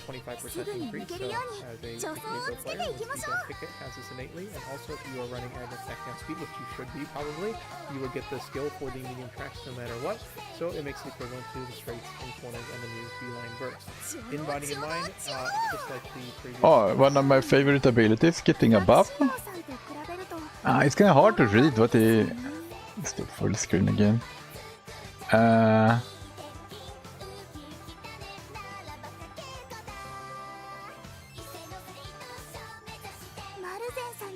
25% increase, so as a Diego player, once you don't pick it, has this innately, and also if you are running Agnes Tachyon speed, which you should be probably, you will get the skill for the medium tracks no matter what, so it makes it equivalent to the straights and corners and the new beeline burst. In body and mind, just like the previous... Oh, one of my favorite abilities, getting a buff. シオさんと比べると It's kind of hard to read what he... Let's do full screen again.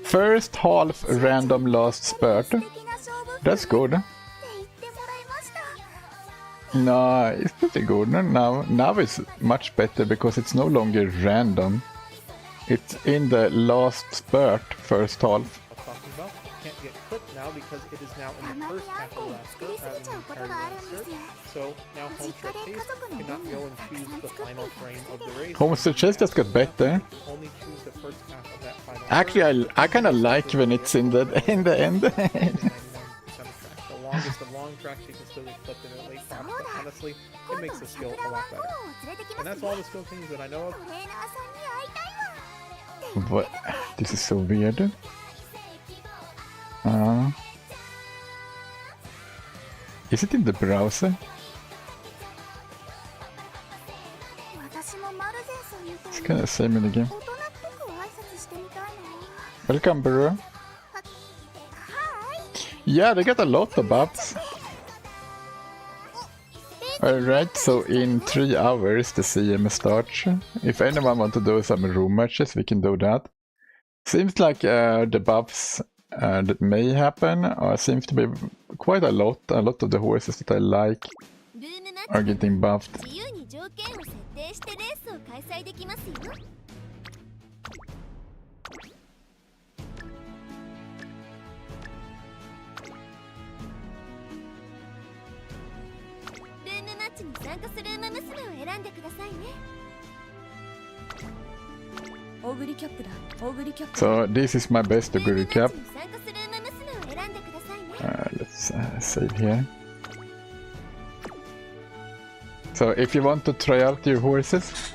First half random last spurt. That's good. No, it's pretty good. Now it's much better because it's no longer random. It's in the last spurt, first half. Talking about can't get clipped now because it is now in the first half of the last spurt rather than the entire last spurt. So now Homestead Chase cannot go and choose the final frame of the race. Homestead Chase just got better. Only choose the first half of that final. Actually, I kind of like when it's in the end. 99% of tracks. The longest of long tracks you can still get clipped in a late box, but honestly, honestly, it makes the skill a lot better. And that's all the skill changes that I know of. トレーナーさんに会いたいわ What? This is so weird. Is it in the browser? 私もマルゼンさんみたい It's に kind of same in the game. 大人っぽく挨拶してみたいな Welcome, bro. Yeah, they got a lot of buffs. Alright, so in 3 hours the CM starts. If anyone want to do some room matches, we can do that. Seems like the buffs that may happen seems to be quite a lot. A lot of the horses that I like ルームマッチ are getting buffed. 自由に条件を設定してレースを開催できますよルームマッチに参加するウマ娘を選んでくださいねオグリキャップだオグリキャップ So this is my best Oguri cap. 参加するウマ娘を選んでくださいね Let's save here. So if you want to try out your horses,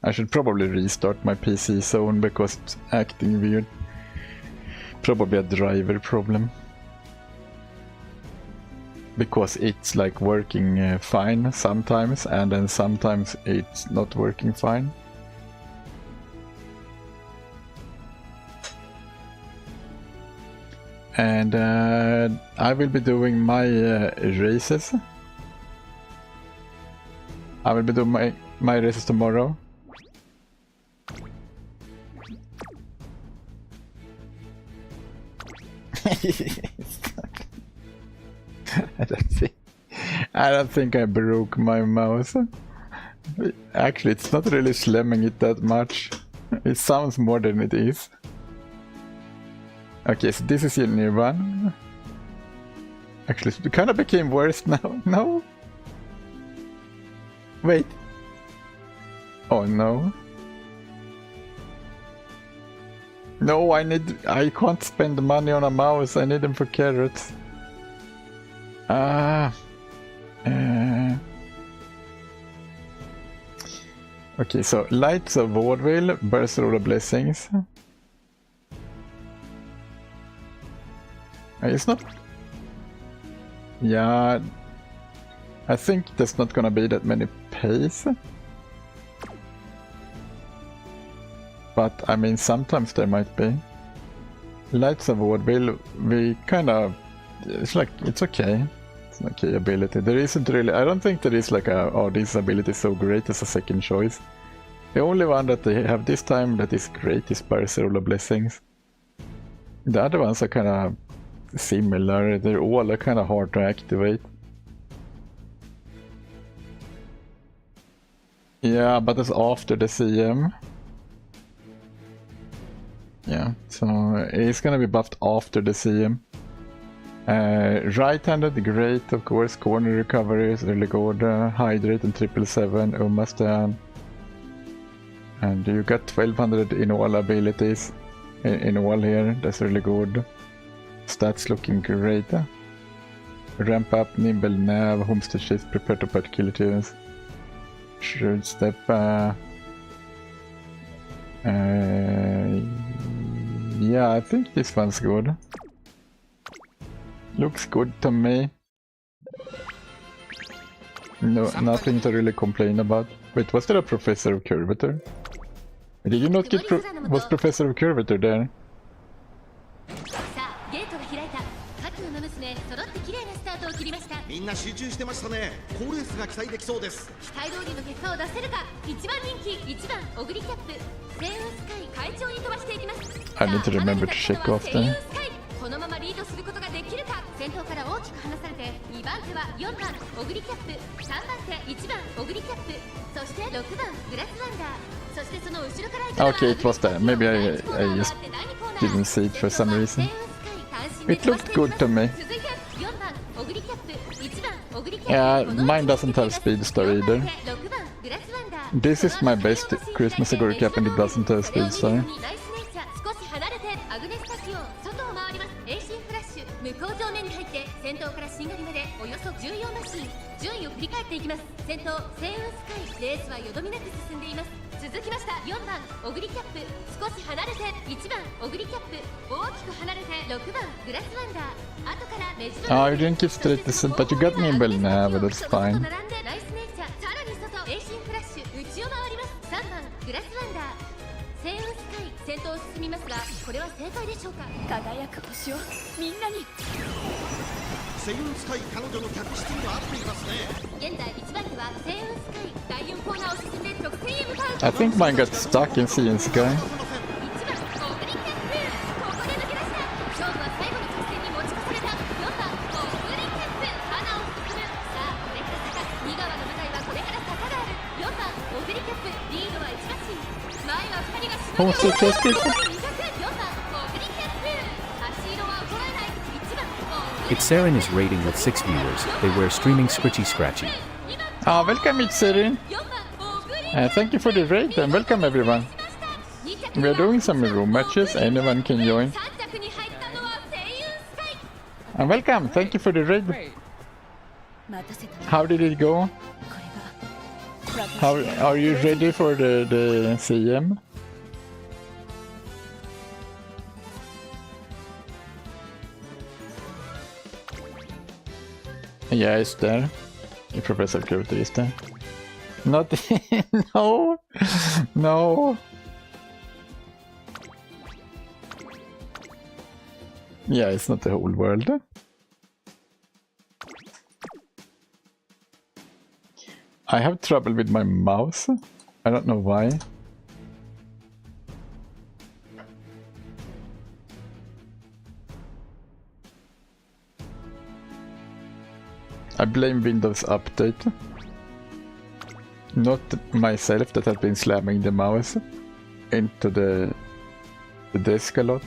I should probably restart my PC zone because it's acting weird. Probably a driver problem. Because it's like working fine sometimes and then sometimes it's not working fine. And I will be doing my races. I will be doing my races tomorrow. I don't think I broke my mouse. Actually, it's not really slamming it that much. It sounds more than it is. Okay, so this is your new one. Actually, it kind of became worse now. No? Wait. Oh no. No, I can't spend money on a mouse. I need them for carrots. Okay, so Lights of Vaudeville, Burst of Blessings. It's not... Yeah... I think there's not gonna be that many pays. But, I mean, sometimes there might be. Lights of Vaudeville, we kinda... It's like, it's okay. It's an okay ability. There isn't really... I don't think there is like a, oh, this ability is so great as a second choice. The only one that they have this time that is great is Barcerola Blessings. The other ones are kinda similar, they're all kinda hard to activate. Yeah, but it's after the CM. Yeah, so it's gonna be buffed after the CM. Right-handed, great, of course. Corner recovery is really good. Hydrate and 777, Umastan. And you got 1200 in all abilities. In all here, that's really good. Stats looking great. Ramp up, Nimble Nav, Homestead Shift, Prepare to Pet Killer Tunes. Shrewd Step. Yeah, I think this one's good. Looks good to me. No, nothing to really complain about. Wait, was there a Professor of Curvature? Did you not get was Professor of Curvature there? さあゲートが開いた各馬娘揃って綺麗なスタートを切りましたみんな集中してましたね。好レースが期待できそうです。期待通りの結果を出せるか1番人気1番オグリキャップセイウスカイ会長に飛ばしていきます I need to remember to check off them. このままリードすることができるか先頭から大きく離されて2番手は4番オグリキャップ3番手1番オグリキャップそして6番グラスワンダーそしてその後ろからいたのは Okay, it was there. Maybe I just didn't see it for some reason. It looked good to me. 続いて4番オグリキャップ1番オグリキャップ Yeah, mine doesn't have Speedstar either. 6番グラスワンダー This is my best Christmas Oguri cap and it doesn't have Speedstar. 少し離れてアグネスタキオン外を回ります AC フラッシュ向こう上面に重要マシン順位を振り返っていきます。先頭星雲スカイ、レースはよどみなく進んでいます。続きました4番オグリキャップ、少し離れて1番オグリキャップ、大きく離れて6番グラスワンダー、後からメジロ Oh, you didn't get straight to sun, but you got me in well now, but that's その後 fine. 並んでナイスネイチャー、さらに外エイシンフラッシュ、内を回ります。3番グラスワンダー、星雲スカイ先頭を進みますが、これは正解でしょうか。輝く星をみんなに。セイウンスカイ彼女の客室には合っていますね。現在1番手は星雲スカイ、第4コーナーを進んで直線へ向かう。 I think mine got stuck in Sea and Sky. 1番オグリキャップ、ここで抜け出した。勝負は最後の直線に持ち越された。4番オグリキャップ、花を進む。さあこれから坂、2川の舞台はこれから坂がある。4番オグリキャップ、リードは1馬身、前は2人がしのぎをOh, so close to it. 4番オグリキャップ、足色は衰えない。1番オグリキャップ。 It's Saren is rating with 6 viewers. They wear streaming Scritchy Scratchy. Ah, welcome, Mitserin. 4番オグリキャップ。 Thank you for the raid and welcome everyone. We are doing some room matches, anyone can join. 3着に入ったのは星雲スカイ。 And welcome, thank you for the raid. 待たせた。 How did it go? これが How are you ready for the CM? Yeah, it's there. The Professor Curity is there. Not no, no. Yeah, it's not the whole world. I have trouble with my mouse. I don't know why. I blame Windows Update. Not myself that has been slamming the mouse into the desk a lot.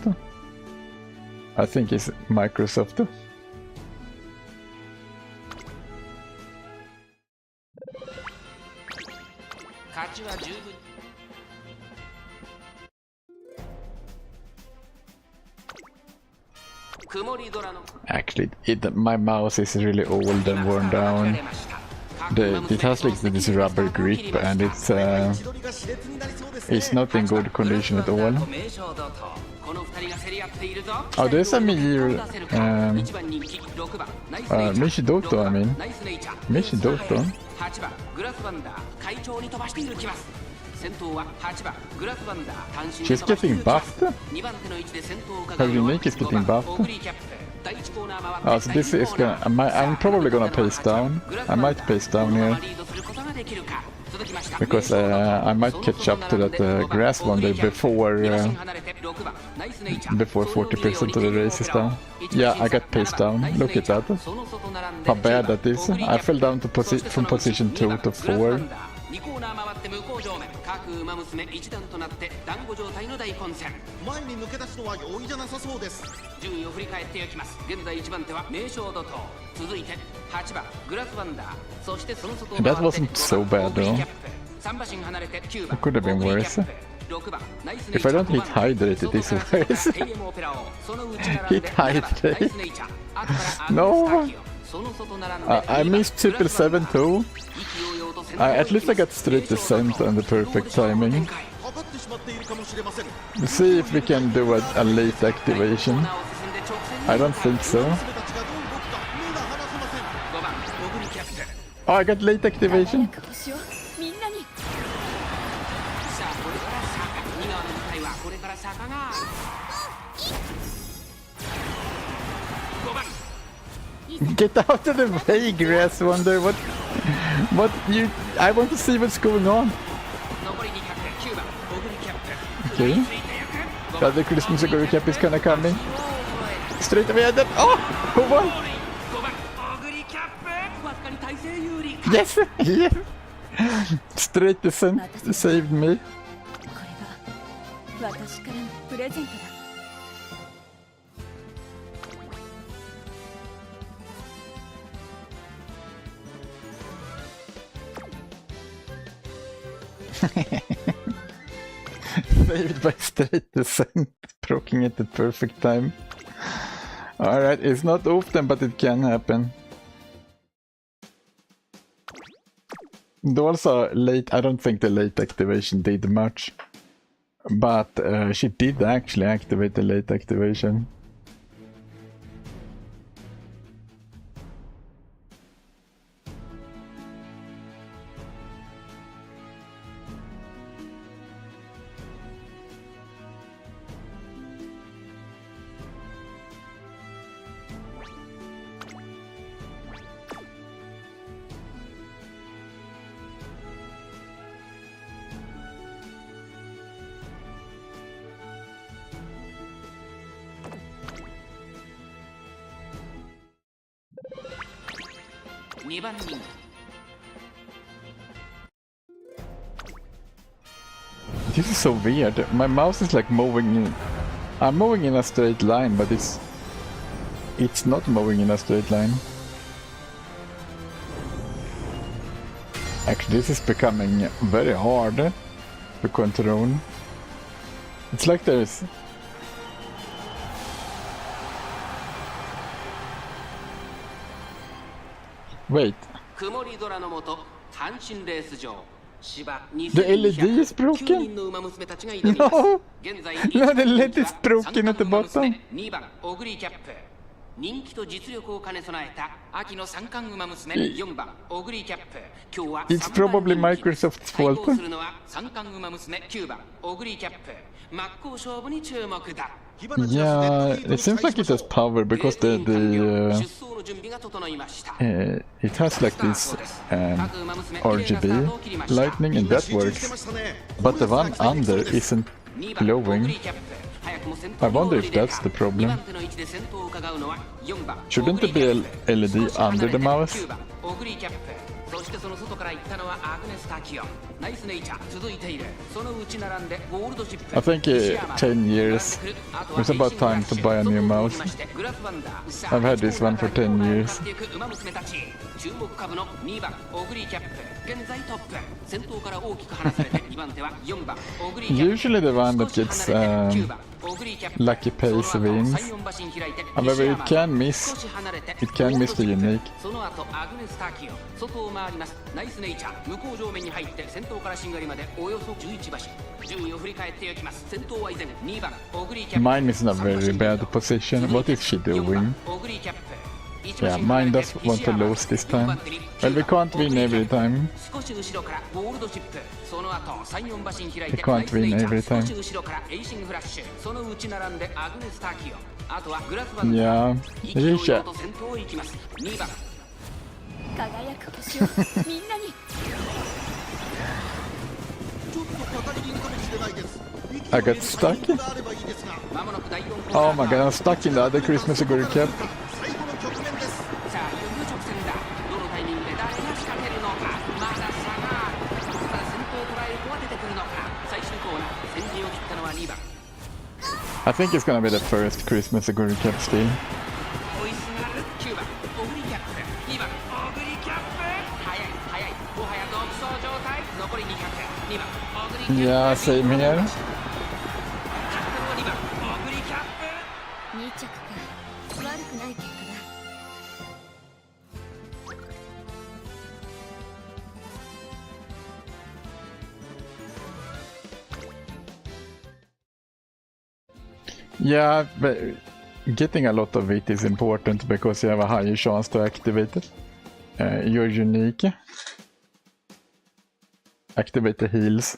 I think it's Microsoft. 勝ちは十分。 Actually, my mouse is really old and worn down. It has like this rubber grip and it's not in good condition at all. Oh, there's a Mishidoto, I mean. Mishidoto. She's getting buffed? Her unique is getting buffed? Oh, so this is gonna... I'm probably gonna pace down. I might pace down here. Because I might catch up to that grass one day before 40% of the race is down. Yeah, I got paced down. Look at that. How bad that is. I fell down to from position 2 to 4. 2コーナー回って向こう上面、各馬娘一段となって団子状態の大混戦。前に抜け出すのは容易じゃなさそうです。順位を振り返っていきます。現在1番手は名将怒涛、続いて8番グラスワンダー、そしてその外を回って That wasn't so bad though. 3馬身離れて9番 It could have been worse. 6番ナイス If I don't hit hydrate, it is worse. Hit hydrate. No. I missed 777 too. At least I got straight descent and the perfect timing. Let's see if we can do a late activation. I don't think so. Oh, I got late activation. Get out of the way, Grass Wonder. What you... I want to see what's going on. Okay. The other Christmas Oguri Cap is kinda coming. Straight away at that... Oh! Who won? Yes! Yes! Straight descent saved me. Saved by straight descent, proking at the perfect time. Alright, it's not often, but it can happen. Also late, I don't think the late activation did much. But she did actually activate the late activation. This is so weird. My mouse is like moving in. I'm moving in a straight line, but it's not moving in a straight line. Actually, this is becoming very hard to control. It's like there's... Wait. The LED is broken? No! No, the LED is broken at the bottom. It's probably Microsoft's fault. Yeah, it seems like it has power because it has like this RGB lightning and that works, but the one under isn't glowing. I wonder if that's the problem. Shouldn't there be a LED under the mouse? I think 10 years. It's about time to buy a new mouse. I've had this one for 10 years. Usually the one that gets lucky pace wins. However, it can miss the unique. Mine is in a very bad position. What is she doing? Yeah, mine does want to lose this time. Well, we can't win every time. We can't win every time. Yeah, Risha. I got stuck. Oh my god, I'm stuck in the other Christmas Aguri cap. I think it's gonna be the first Christmas Aguri cap still. Yeah, same here. Yeah, but getting a lot of it is important because you have a higher chance to activate it. Your unique. Activate the heals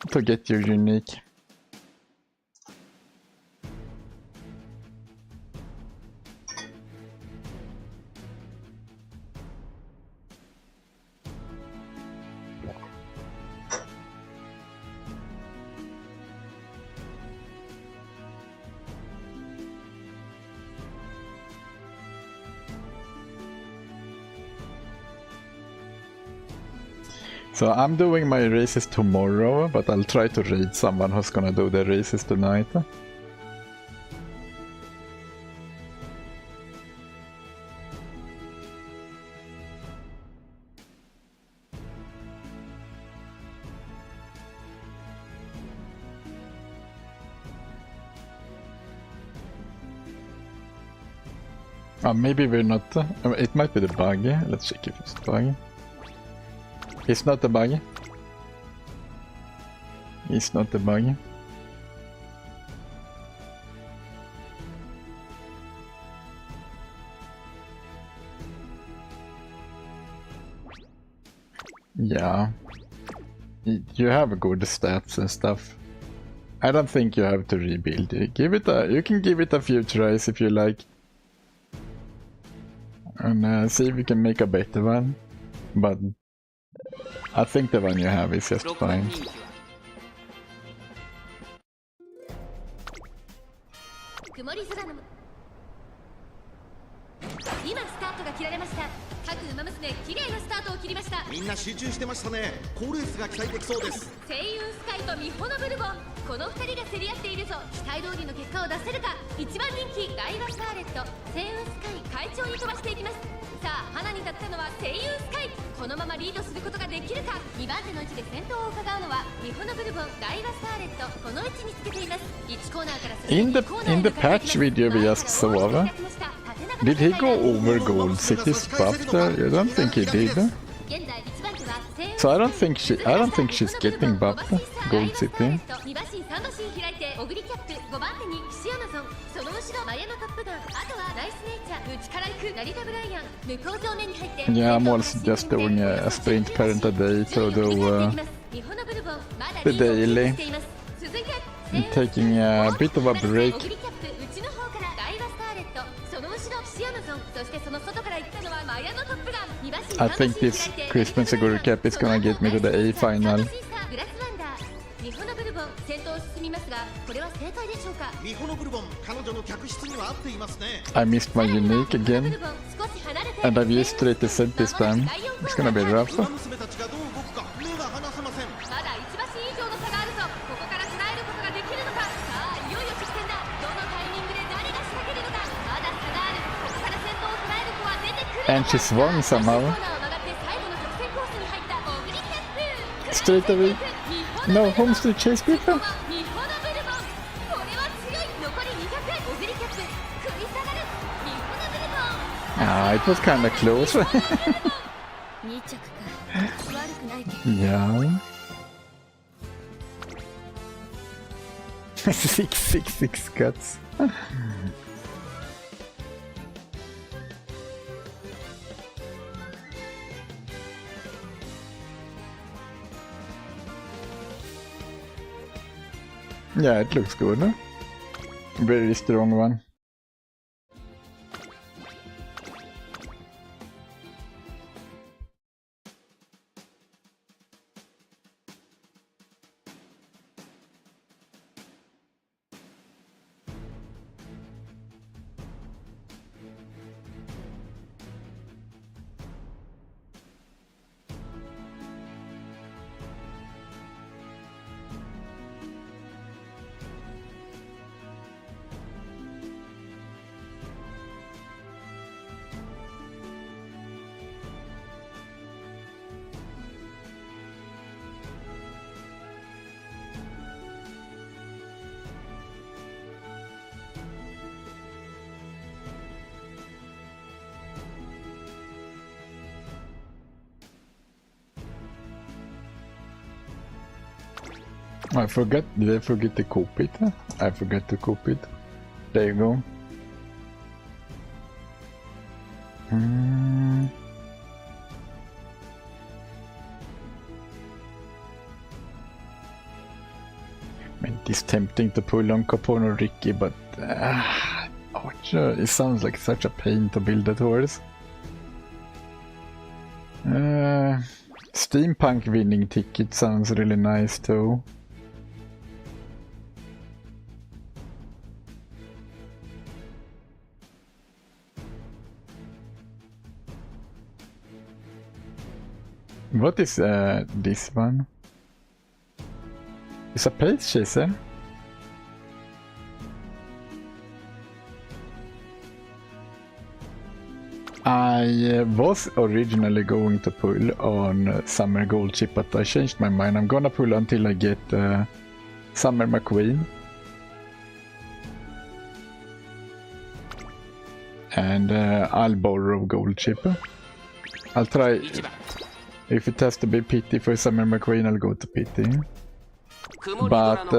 to get your unique. So I'm doing my races tomorrow, but I'll try to raid someone who's gonna do the races tonight. Maybe we're not... it might be the bug. Let's check if it's the bug. He's not a bug. He's not a bug. Yeah. You have good stats and stuff. I don't think you have to rebuild. You can give it a few tries if you like. And see if you can make a better one. But I think the one you have is just fine. 曇り空の今スタートが切られました。各ウマ娘綺麗なスタートを切りました。みんな集中してましたね。好レースが期待できそうです。星雲スカイとミホノブルボン、この2人が競り合っているぞ。期待通りの結果を出せるか。1番人気ダイワスカーレット、星雲スカイ快調に飛ばしていきます。さあ花に立ったのは星雲スカイ、このままリードすることができるか。2番手の位置で先頭を伺うのはミホノブルボン、ダイワスカーレット、この位置につけています。1コーナーから進んで In the patch video we just saw, did he go over Gold City's buff there? I don't think he did. So I don't think she's getting buffed, Gold City. 2馬身3馬身開いてオグリキャップ、5番手に騎士アマゾン、その後ろマヤのトップガン、あとはナイスネイチャー、内から行く成田ブライアン、向こう上面に入って Yeah, I'm also just doing a sprint parent a day to do the daily. I'm taking a bit of a break. I think this Christmas Aguri Cap is gonna get me to the A final. ミホノブルボン、彼女の客室には合っていますね。 I missed my unique again, and I've used 30% this time. It's gonna be rough. 馬娘たちがどう動くか目が離せません。まだ1馬身以上の差があるぞ。ここから捉えることができるのか。さあいよいよ直線だ。どのタイミングで誰が仕掛けるのか。まだ差がある。ここから先頭を捉える子は出てくるのか。 And she swung somehow. Straight away. No, home street chase people. Ah, it was kinda close. Yeah. 666 cuts. Yeah, it looks good. Huh? Very strong one. I forgot, did I forget to copy it? I forgot to copy it. There you go. I mean, it's tempting to pull on Capone or Ricky, but Archer, it sounds like such a pain to build that horse. Steampunk winning ticket sounds really nice too. What is this one? It's a pace chaser. I was originally going to pull on Summer Gold Chip, but I changed my mind. I'm gonna pull until I get Summer McQueen. And I'll borrow Gold Chip. I'll try... If it has to be pity for Summer McQueen, I'll go to pity. But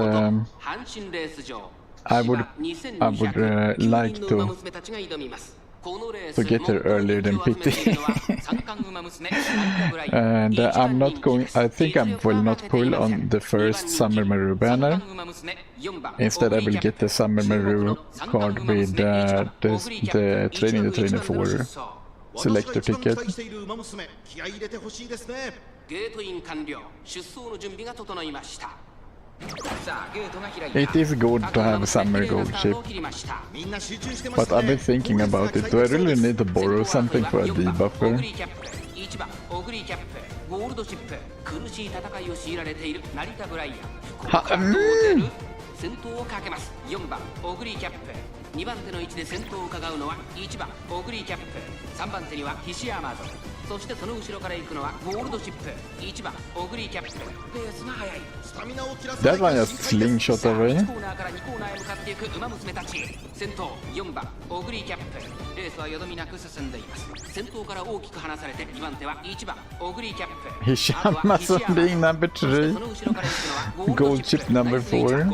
I would like to get her earlier than pity. And I'm not going. I think I will not pull on the first Summer Maru banner. Instead, I will get the Summer Maru card with the Training the Trainer 4 selector ticket. It is good to have a Summer Gold chip, but I've been thinking about it. Do I really need to borrow something for a debuffer? That one just slingshot away. Hishamazo being number 3. Gold chip number 4.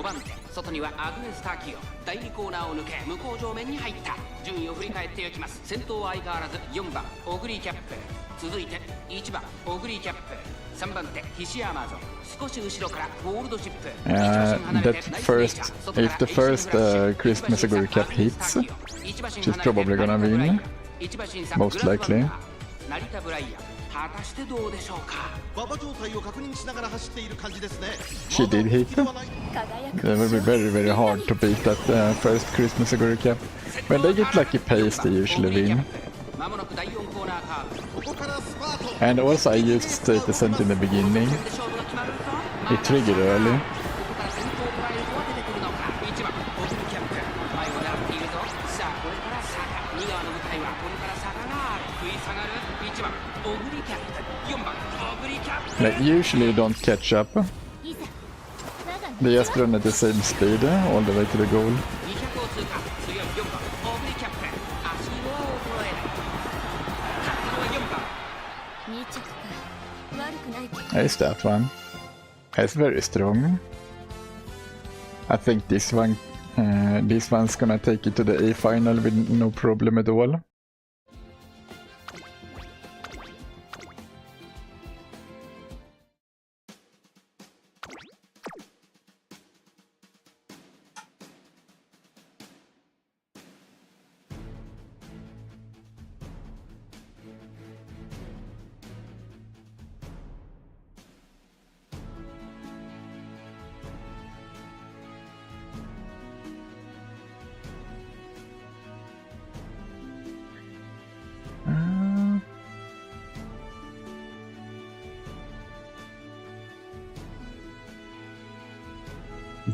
外にはアグネス・ターキオ第2コーナーを抜け向こう上面に入った順位を振り返っていきます先頭は相変わらず4番オグリーキャップ続いて1番オグリーキャップ3番手ヒシアマゾン少し後ろからゴールドチップ that first, if the first Christmas Oguri cap hits, she's probably gonna win, most likely. 成田ブライアン果たしてどうでしょうか She did hit. It will be very, very hard to beat that first Christmas Oguri cap. When they get lucky pace, they usually win. And also I used State Descent in the beginning. It triggered early. Like, usually you don't catch up. They just run at the same speed all the way to the goal. Is that one? It's very strong. I think this one's gonna take it to the A final with no problem at all.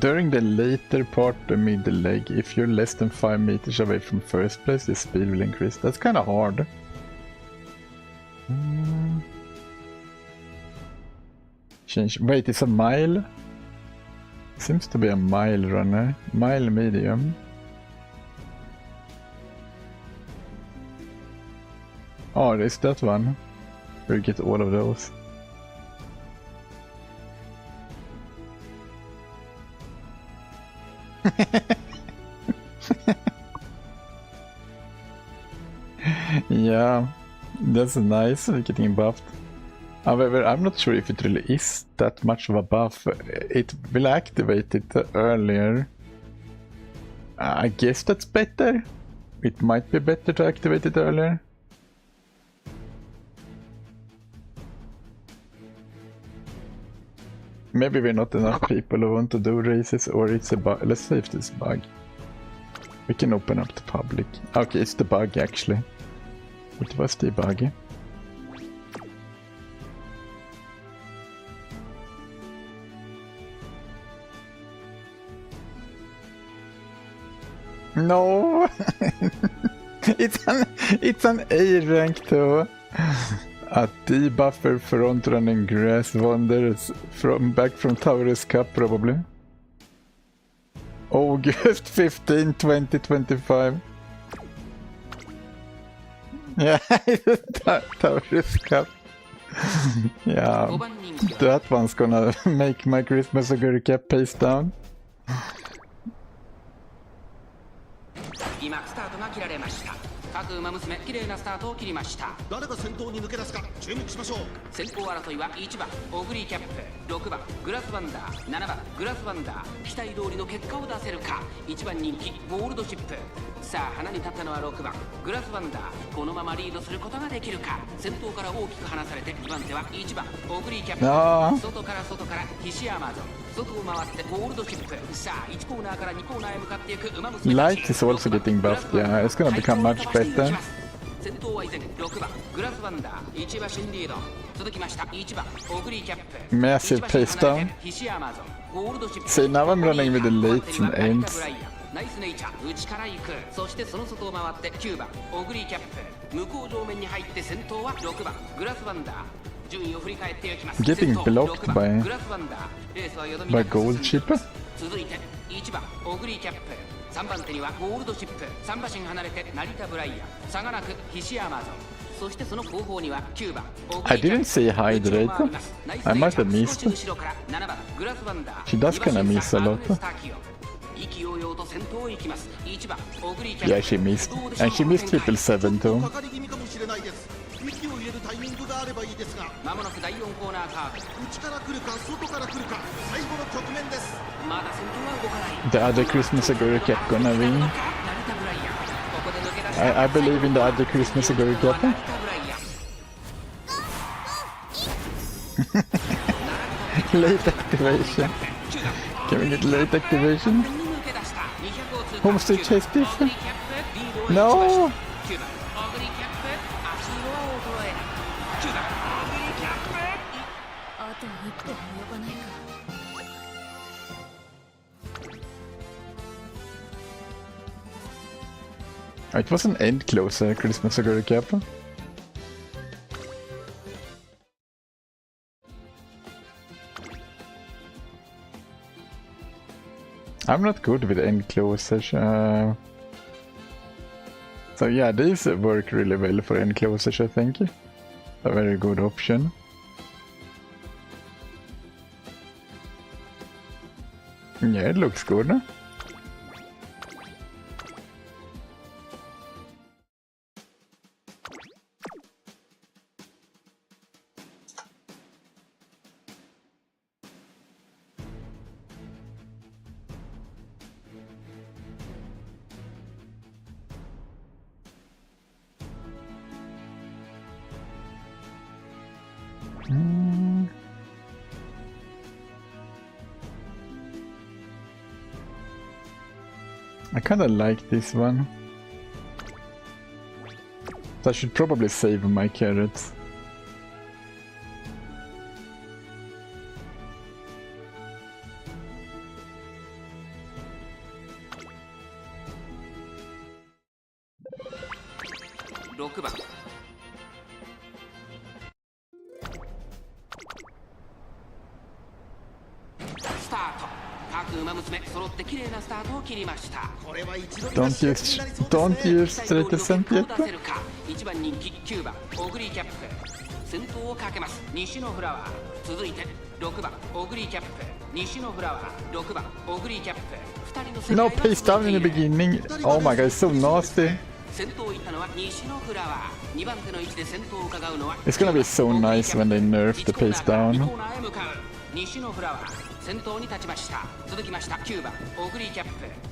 During the later part of the middle leg, if you're less than 5 meters away from first place, the speed will increase. That's kind of hard. Change. Wait, it's a mile? Seems to be a mile runner. Mile medium. Oh, it's that one. We'll get all of those. Yeah, that's nice, getting buffed. However, I'm not sure if it really is that much of a buff. It will activate it earlier. I guess that's better. It might be better to activate it earlier. Maybe we're not enough people who want to do races, or it's a bug. Let's see if this is a bug. We can open up the public. Okay, it's the bug actually. It was the bug. No! it's an A rank too. A debuffer front running grass wanders back from Taurus Cup probably. August 15, 2025. Yeah, Taurus Cup. Yeah, 5番人気 that one's gonna make my Christmas Ogurika pace down. 今スタートが切られました。各馬娘綺麗なスタートを切りました。誰が先頭に抜け出すか注目しましょう。先行争いは1番オグリーキャップ、6番グラスワンダー、7番グラスワンダー。期待通りの結果を出せるか。1番人気ゴールドシップ。さあ花に立ったのは6番グラスワンダー。このままリードすることができるか。先頭から大きく離されて2番手は1番オグリーキャップ。外からヒシアマゾン。外を回ってゴールドシップ。さあ1コーナーから2コーナーへ向かっていく馬娘。 Light is also getting buffed. Yeah, it's gonna become much better. 先頭は依然6番グラスワンダー、1馬身リード。続きました1番オグリーキャップ。 Massive pace down. ヒシアマゾンゴールドシップ。 See, now I'm running with the lates and ends. ナイスネイチャー内から行く。そしてその外を回って9番オグリーキャップ。向こう上面に入って先頭は6番グラスワンダー。順位を振り返っていきます。 Getting blocked by グラスワンダー。レースはよどみ by なく進ん gold でい chip. ます。続いて1番オグリーキャップ。3番手にはゴールドシップ。3馬身離れて成田ブライアン。差がなくヒシアマゾン。そしてその後方には9番オグ I リーキャッ didn't プ。 say hydrate. 内を回ります。ナイス I ネイ must チャ have ー。 missed. 少し後ろから7番グラスワンダー。 She does kinda miss a lot. 意気揚々と先頭へ行きます。1番オグリーキャッ Yeah, プ。 she missed. And she missed 777 too. かかり気味かもしれないです。息を入れるタイミングがあればいいですが、まもなく第4コーナーカーブ。内から来るか外から来るか、最後の局面です。まだ先頭は動かない。 The other Christmas Ogurika gonna win. 成田ブライアン。ここで抜け出した I believe in the other Christmas Ogurika. 成田ブライアン。 Late activation. Can we get late activation? Home street chase this? No! あと一歩及ばないか。 It was an end closer, Christmas Ogurika. I'm not good with end closers. So yeah, these work really well for end closers, I think. A very good option. Yeah, it looks good. I kinda like this one. So I should probably save my carrots. .6 番スタート。各馬娘揃って綺麗なスタートを切りました。これは一度に Don't use straight ascent yet. 1番人気9番オグリーキャップ。先頭をかけます西のフラワー。続いて6番オグリーキャップ。西のフラワー。6番オグリーキャップ。2人の No pace down in the beginning. Oh my god, it's so nasty. 先頭行ったのは西のフラワー。2番手の位置で先頭を伺うのは It's gonna be so nice when they nerf the pace down. コーナーへ向かう西のフラワー。先頭に立ちました。続きました9番オグリーキャップ。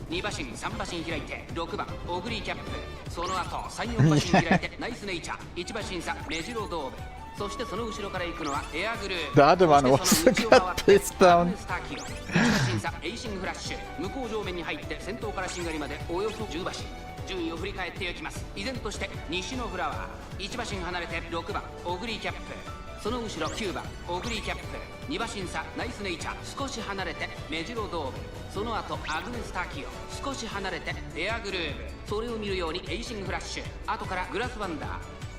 2馬身3馬身開いて6番オグリーキャップ。その後3、4馬身開いてナイスネイチャー。1馬身差メジロドーベ。そしてその後ろから行くのはエアグルー。 The other one also got paced down. 1馬身差エイシングフラッシュ。向こう上面に入って先頭からしんがりまでおよそ10馬身。順位を振り返っていきます。依然として西のフラワー。1馬身離れて6番オグリーキャップ。その後ろ9番オグリーキャップ。2馬身差ナイスネイチャー。少し離れてメジロドーベ。その後アグネスタキオ。少し離れてエアグルーブ。それを見るようにエイシングフラッシュ。後からグラスワンダー。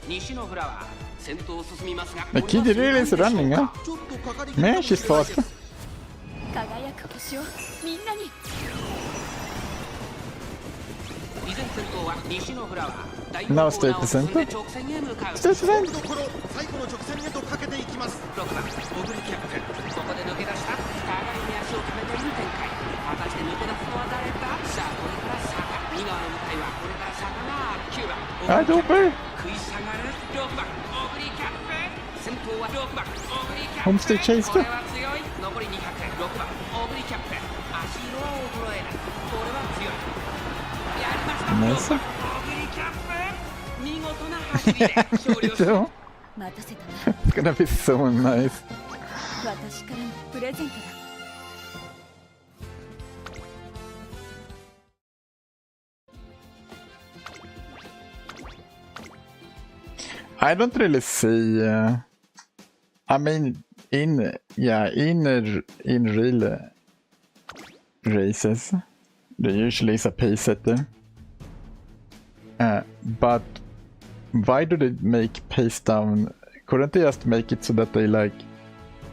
西のフラワー。先頭を進みますが The kid really is running, huh? Man, she's fast. 輝く星をみんなに。依然先頭は西のフラワー。Now straight to center. Straight to 勝 center. 負どころ最後の直線へとかけていきます。6番オグリキャップ、ここで抜け出した互いに足を止めている展開。果たして抜け出すのは誰だ。さあこれから坂、2側の向かいはこれから坂が9番I don't pay. 食い下がる6番オグリキャップ、先頭は6番オグリキャップ。 Homestay chase これは強い。残り200、6番オグリキャップ、足色は衰えない。これは強い。やりました。 Nice. 6番オグリキャップ、見事な走りで勝利をした。 So, 待たせたな。 it's gonna be so nice. 私からのプレゼントだ。I don't really see. I mean, in real races, there usually is a pace setter. But why do they make pace down? Couldn't they just make it so that they like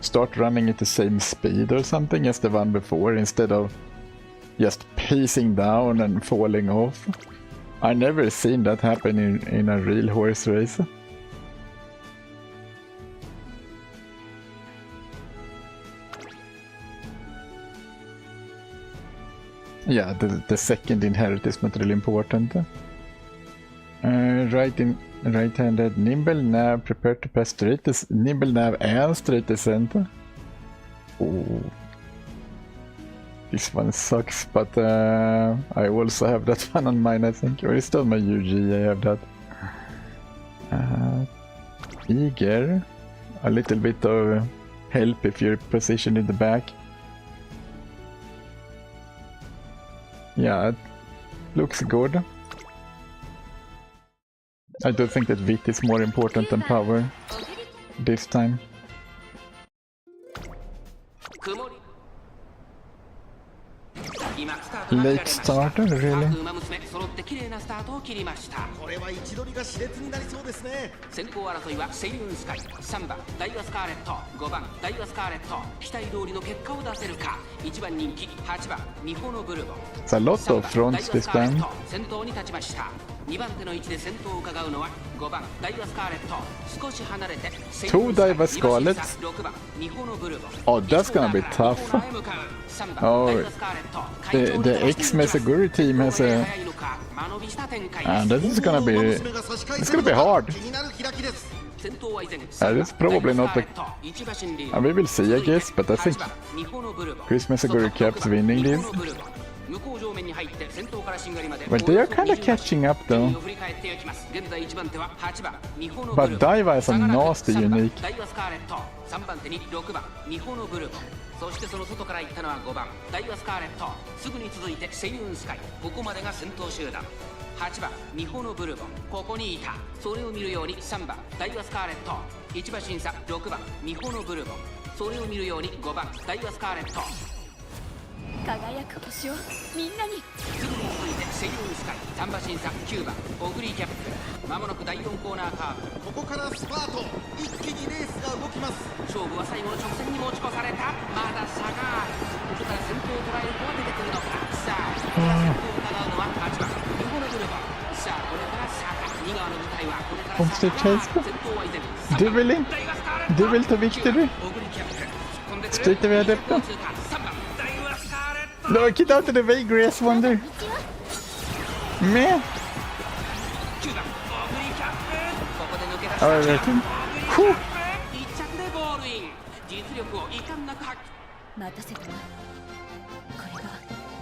start running at the same speed or something as the one before, instead of just pacing down and falling off? I never seen that happen in a real horse race. Yeah, the second inherit is not really important. Right-handed nimble nav, prepare to pass straight to nimble nav and straight to center. Oh, this one sucks, but I also have that one on mine, I think. Or it's on my UG, I have that. Eager, a little bit of help if you're positioned in the back. Yeah, it looks good. I do think that wit is more important than power this time. Late starter, really? これは位置取りが熾烈になりそうですね。先行争いはセイウンスカイ、3番ダイワスカーレット、5番ダイワスカーレット、期待通りの結果を出せるか。1番人気8番ミホノブルボ、 It's a lot of fronts this time. 先頭に立ちました。2番手の位置で先頭を伺うのは5番ダイワスカーレット、少し離れてTwo Daiwa Scarlets? 6番ミホノブルボ。 Oh, that's gonna be tough. Oh, the X-Mesaguri team has a... And this is gonna be... It's gonna be hard. 気になる開きです。 It's probably not the... we will see, I guess, but I think X-Mesaguri kept winning this. But they are kinda catching up though. But Daiwa is a nasty unique. 3番手に6番ミホノブルボ、そしてその外から行ったのは5番ダイワスカーレット、すぐに続いてセイウンスカイ、ここまでが先頭集団。8番ミホノブルボ、ここにいた。それを見るように3番ダイワスカーレット、1馬審査6番ミホノブルボ、それを見るように5番ダイワスカーレット。輝く星をみんなに。すぐに続いてセイウンスカイ、3馬審査9番オグリーキャップ、まもなく第4コーナーカーブ。ここからスパート。一気にレースが動きます。勝負は最後の直線に持ち越された。まだ差がある。ここから先頭を捉える子は出てくるのか。さあここから先頭を伺うのは8番ミホノブルボ。さあこれから坂、2側の舞台はこれからHomestay chase? 先頭は依然 Dueling? Duel to victory? オグリキャップ、突っ込んでくる。 Straight away Adepta? 3番ダイワスカーレット。 No, get out of the way, Grace Wonder! Meh! 9番オグリキャップ、ここで抜け出した。 Alright, 1着でゴールイン。実力を遺憾なく発揮。待たせたな。こ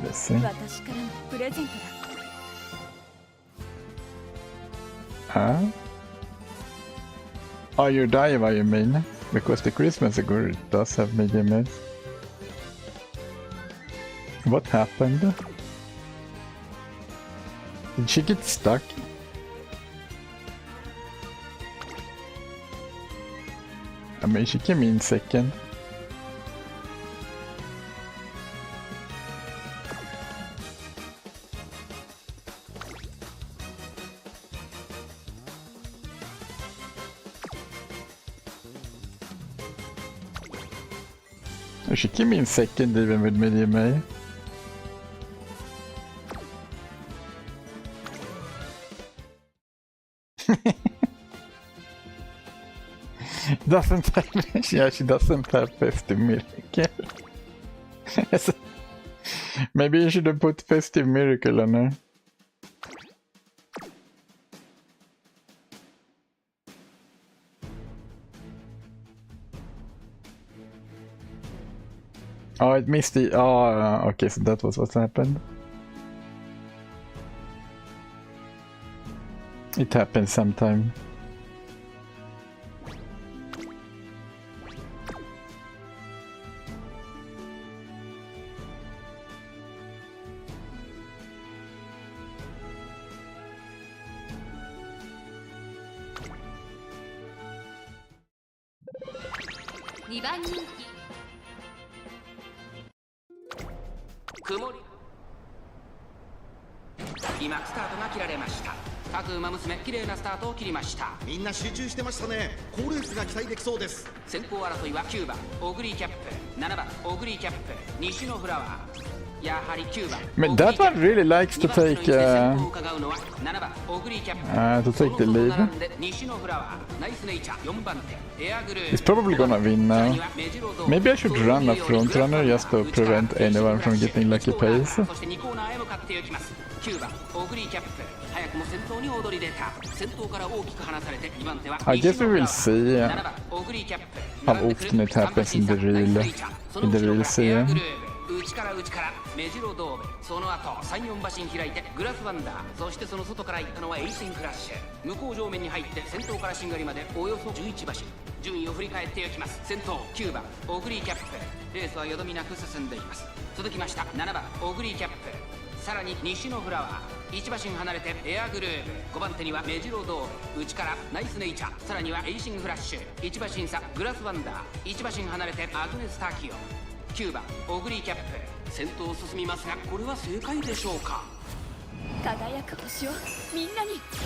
れ let's see. が私からのプレゼントだ。 Huh? Oh, your Daiwa, you mean? Because the X-Mesaguri does have medium mace. What happened? Did she get stuck? I mean, she came in second. She came in second even with medium A. doesn't have. Yeah, she doesn't have Festive Miracle. Maybe you should have put Festive Miracle on her. Oh, it missed the. Oh, okay, so that was what happened. It happens sometime.曇り今スタートが切られました。各馬娘綺麗なスタートを切りました。みんな集中してましたね。好レースが期待できそうです。先行争いは9番オグリーキャップ、7番オグリーキャップ、西のフラワー。やはり9番 I mean, that one really likes to take the lead. He's probably gonna win now. Maybe I should run a front runner just to prevent anyone from getting lucky pace. I guess we will see how often it happens in the real scene. 内から内からメジロドーベ、その後3、4馬身開いてグラスワンダー、そしてその外から行ったのはエイシンフラッシュ。向こう上面に入って先頭からしんがりまでおよそ11馬身。順位を振り返っていきます。先頭9番オグリーキャップ、レースはよどみなく進んでいます。続きました7番オグリーキャップ、さらに西のフラワー、1馬身離れてエアグルーブ、5番手にはメジロドーベ、内からナイスネイチャー、さらにはエイシンフラッシュ、1馬身差グラスワンダー、1馬身離れてアグネスタキオ、9番オグリーキャップ、先頭を進みますがこれは正解でしょうか。輝く星をみんなに。かか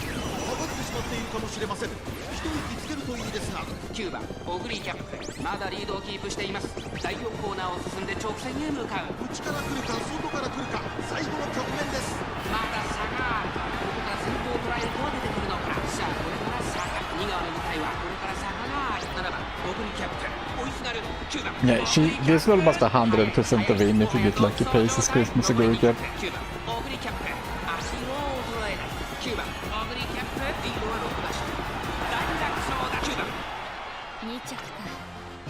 ってしまっているかもしれません。一息つけるといいですが。9番オグリーキャップ、まだリードをキープしています。第4コーナーを進んで直線へ向かう。内から来るか外から来るか、最後の局面です。まだ差がある。ここから先頭を捉えるとは出てくるのか。さあこれから差が、2側の舞台はこれから差がある。7番オグリーキャップ、追いすがる9番。 Yeah, this will almost 100% of win if you get lucky paces, Christmas Aguri Cap. 9番オグリーキャップ、足を衰えない。9番オグリーキャップ、リードは6馬身。大楽勝だ。9番2着か、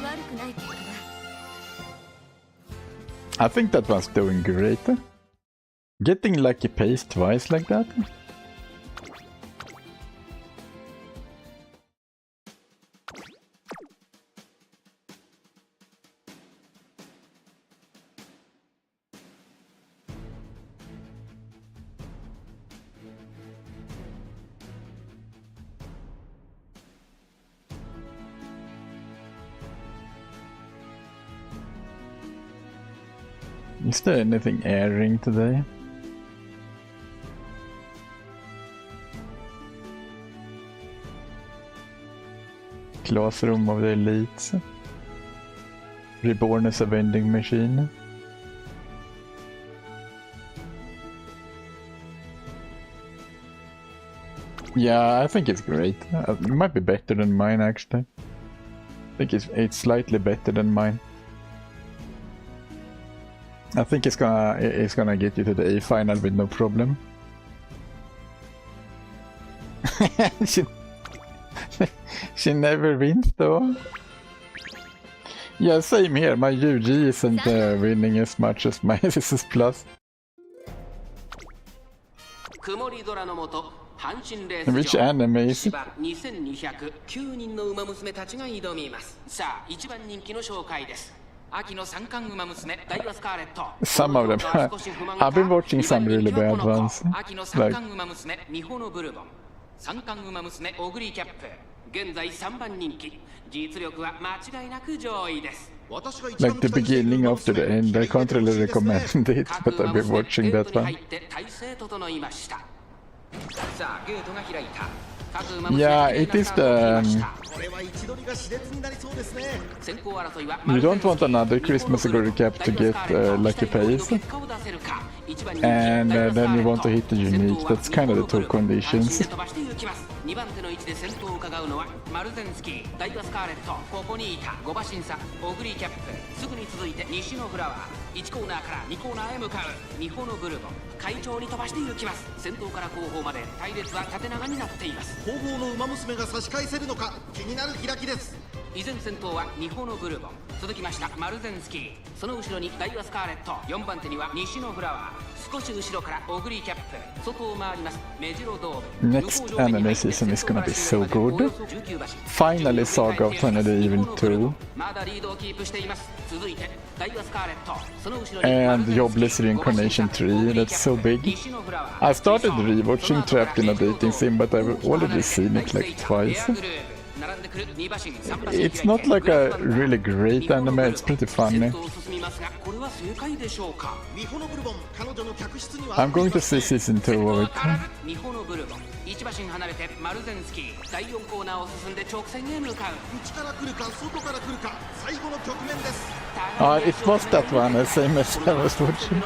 悪くない結果だ。 I think that one's doing great. Getting lucky pace twice like that? Is there anything airing today? Classroom of the Elites. Reborn as a vending machine. Yeah, I think it's great. It might be better than mine actually. I think it's slightly better than mine. I think it's gonna get you to the A final with no problem. she never wins though. Yeah, same here. My UG isn't winning as much as my SS Plus. Which anime is it? 2209人の馬娘たちが挑みます。さあ、1番人気の紹介です。秋の三冠馬娘ダイワスカーレット。 Some of them. I've been watching some really bad ones. 秋の三冠馬娘ミホノブルボン。三冠馬娘オグリーキャップ。現在3番人気。実力は間違いなく上位です。 Like the beginning after the end, I can't really recommend it, but I've been watching that one. Yeah, it is the... You don't want another Christmas Aguri Cap to get lucky pace. And then you want to hit the unique, that's kind of the two conditions. 2番手の位置で先頭を伺うのはマルゼンスキー、ダイワスカーレット、ここにいた5馬審査、オグリーキャップ、すぐに続いて西のフラワー、1コーナーから2コーナーへ向かうミホノブルボン、快調に飛ばして行きます。先頭から後方まで隊列は縦長になっています。後方の馬娘が差し返せるのか気になる開きです。依然先頭はミホノブルボン、続きましたマルゼンスキー、その後ろにダイワスカーレット、4番手には西のフラワー、少し後ろからオグリーキャップ、外を回りますメジロドーム。 Next anime season is gonna be so good. Finally Saga of Tiny Evil 2. まだリードをキープしています。続いてダイワスカーレット、その後ろに And Jobless Reincarnation 3, that's so big. I started rewatching Trapped in a Dating Sim, but I've already seen it like twice. It's not like a really great anime, it's pretty funny. I'm going to see season 2 of it. 1馬身離れてマルゼンスキー、第4コーナーを進んで直線へ向かう。内から来るか外から来るか最後の局面です。It was that one, the same as I was watching.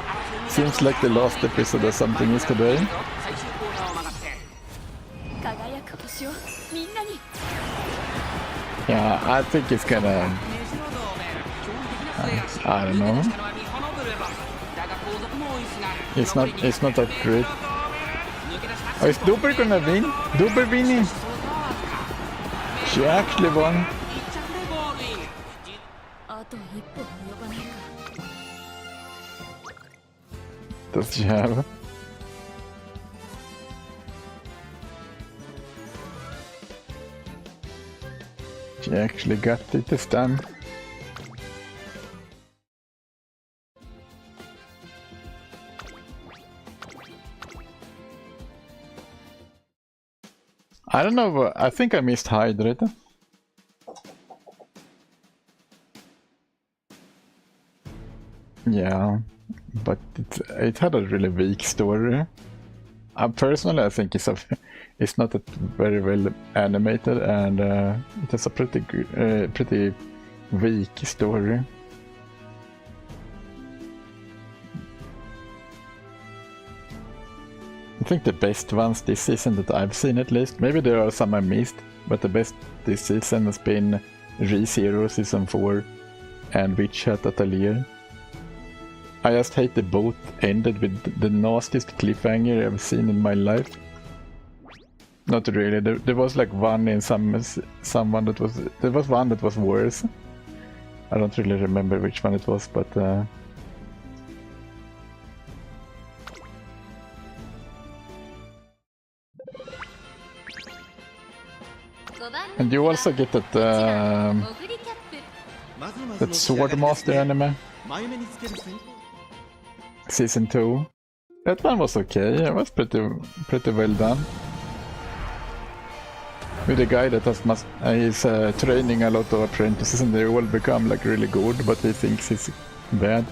Seems like the last episode or something is today. 最終コーナーを曲がって、輝く星をみんなに。 Yeah, I think it's gonna... I don't know. It's not that great. Oh, is Duper gonna win? Duper winning! She actually won. あと一歩及ばないか。 Does she have? She actually got it this time. I don't know, I think I missed Hydrate. Yeah, but it had a really weak story. Personally, I think it's not that very well animated, and it has a pretty weak story. I think the best ones this season that I've seen, at least, maybe there are some I missed, but the best this season has been ReZero Season 4 and Witch Hat Atelier. I just hate they both ended with the nastiest cliffhanger I've seen in my life. Not really, there was like one in someone that was... There was one that was worse. I don't really remember which one it was, but... And you also get that that Swordmaster anime, Season 2. That one was okay, it was pretty well done. With a guy that he's training a lot of apprentices and they all become like really good, but he thinks he's bad.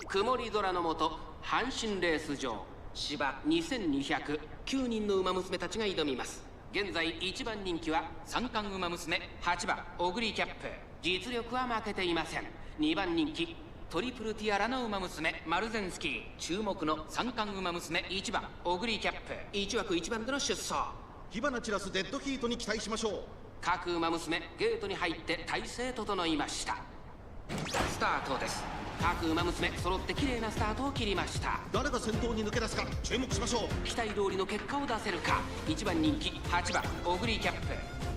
曇り空の下、阪神レース場、芝2200、9人の馬娘たちが挑みます。現在1番人気は三冠馬娘8番オグリーキャップ、実力は負けていません。2番人気トリプルティアラの馬娘マルゼンスキー、注目の三冠馬娘1番オグリーキャップ、1枠1番での出走。火花散らすデッドヒートに期待しましょう。各馬娘ゲートに入って体勢整いました。スタートです。各馬娘揃って綺麗なスタートを切りました。誰が先頭に抜け出すか注目しましょう。期待通りの結果を出せるか。1番人気8番オグリーキャップ、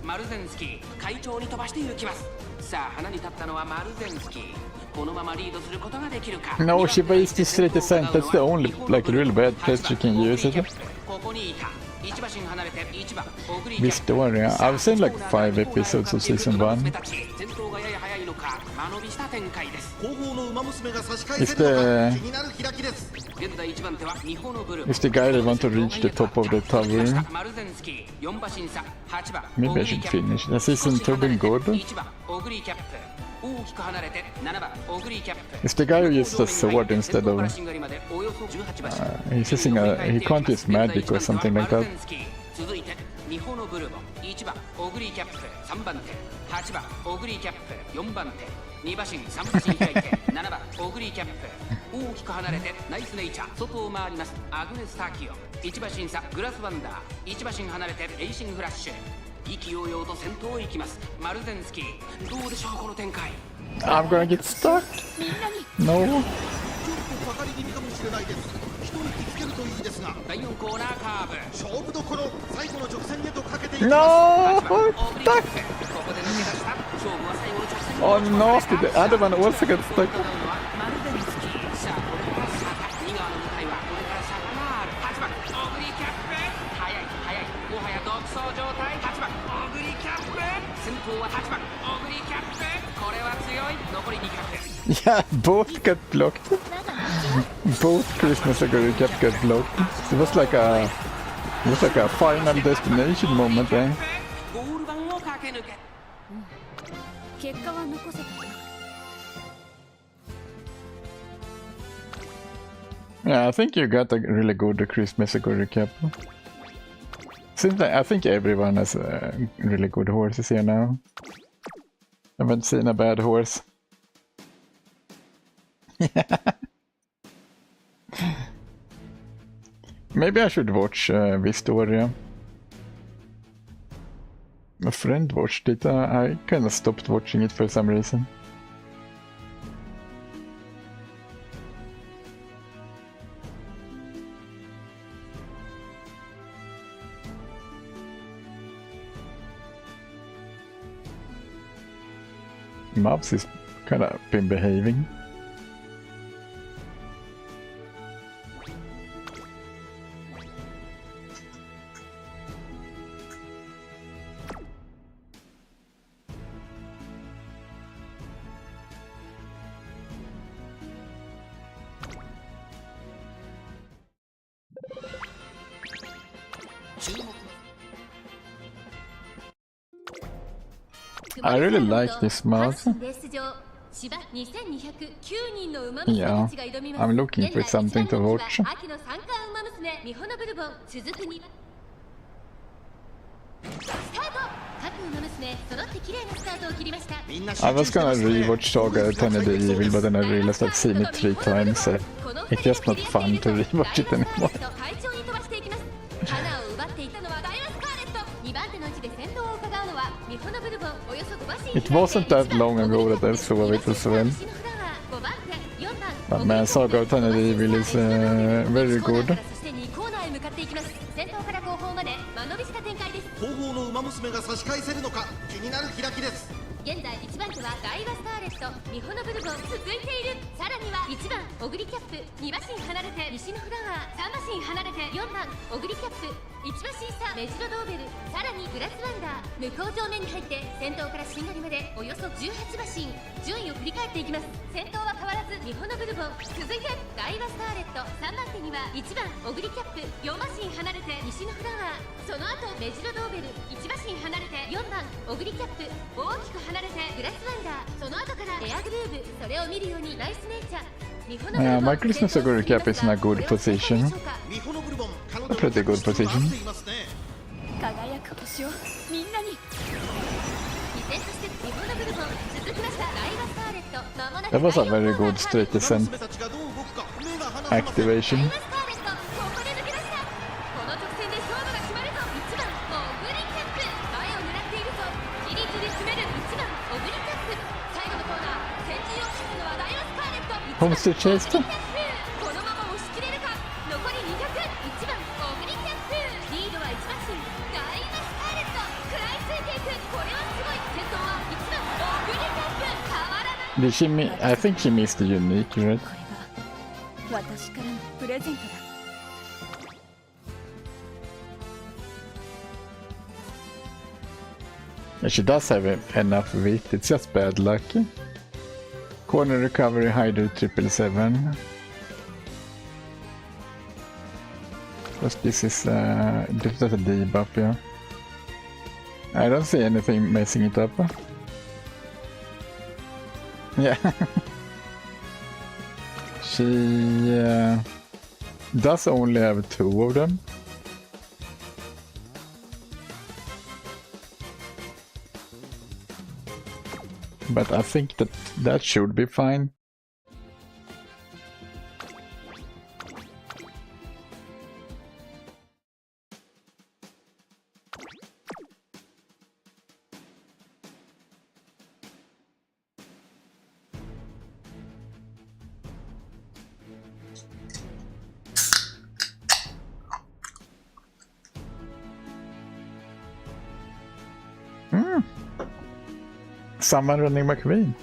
マルゼンスキー、快調に飛ばして行きます。さあ花に立ったのはマルゼンスキー、このままリードすることができるか。 No, she based this 30%, that's the only like real bad test you can use it. ここにいた。1馬身離れて1番オグリーキ This ャップ。 story, I've seen like 5 episodes of Season 1. 先頭がやや早いのか、間延びした展開です。後方の馬娘が差し返せるのか気になる開きです。現在1番手はミホノブル。 It's the guy that wants to reach the top of the tower. マルゼンスキー、4馬審査8番 Maybe I should finish. Has Season 2 been good? 1番オグリーキャップ、大きく離れて7番オグリーキャップ。 It's the guy who uses a sword instead of... he's using he can't use magic or something like that. 続いてミホノブルボン、1番オグリーキャップ、3番手8番オグリーキャップ、4番手2馬身3馬身開いて7番オグリーキャップ大きく離れてナイスネイチャー外を回りますアグネス・ターキオ1馬身差グラスワンダー1馬身離れてエイシングフラッシュ意気揚々と先頭を行きますマルゼンスキーどうでしょうこの展開 I'm gonna get stuck. No. ちょっとかかり気味かもしれないです。人に気づけるといいですが。第4コーナーカーブ勝負どころ最後の直線へとかけていきます。No! 8番オグリーキャップここで抜け出した勝負は最後の直線 Oh no! The other one also got stuck. マルゼンスキーさあこれから坂右側の舞台はこれから坂がある8番オグリーキャップ速い速いもはや独走状態8番オグリーキャップ先頭は8番オグリーキャップこれは強い残り2角 Yeah, both got blocked. Both Christmas Aguri Cap got blocked. It was like a final destination moment there. ゴール板を駆け抜け結果は残せた Yeah, I think you got a really good Christmas Aguri Cap. Seems like I think everyone has really good horses here now. Haven't seen a bad horse. Maybe I should watch Vistoria. A friend watched it. I kind of stopped watching it for some reason. Mavs is kind of been behaving. I really like this mod. Yeah, I'm looking for something to watch. I was gonna rewatch Saga Eternal Evil, but then I realized I've seen it 3 times, so it's just not fun to rewatch it anymore. It wasn't that long ago that I saw it as well. But man, Saga Eternal Evil is very good. 後方の馬娘が差し返せるのか気になる開きです。現在1番手はダイワスターレット、ミホノブルボン続いている。さらには1番オグリキャップ、2馬身離れて西のフラワー、3馬身離れて4番オグリキャップ、1馬身差メジロドーベル、さらにグラスワンダー、向こう上面に入って先頭からしんがりまでおよそ18馬身、順位を振り返っていきます。先頭は変わらずミホノブルボン、続いてダイワスターレット、3番手には1番オグリキャップ、4馬身離れて西のフラワー、その後メジロドーベル、1馬身離れて4番オグリキャップ、大きく離れてグラスワンダー、その後からエアグルーブ、それを見るようにナイスネイチャー。Yeah, my Christmas Aguri Cap is in a good position. A pretty good position. That was a very good straight descent activation. Homestead chase. Did she I think she missed the unique, right? Yeah, she does have enough weight, it's just bad luck. Corner recovery, Hyder 777. Because this is just a debuff, yeah. I don't see anything messing it up. Yeah. She does only have 2 of them. But I think that should be fine. Someone running McQueen.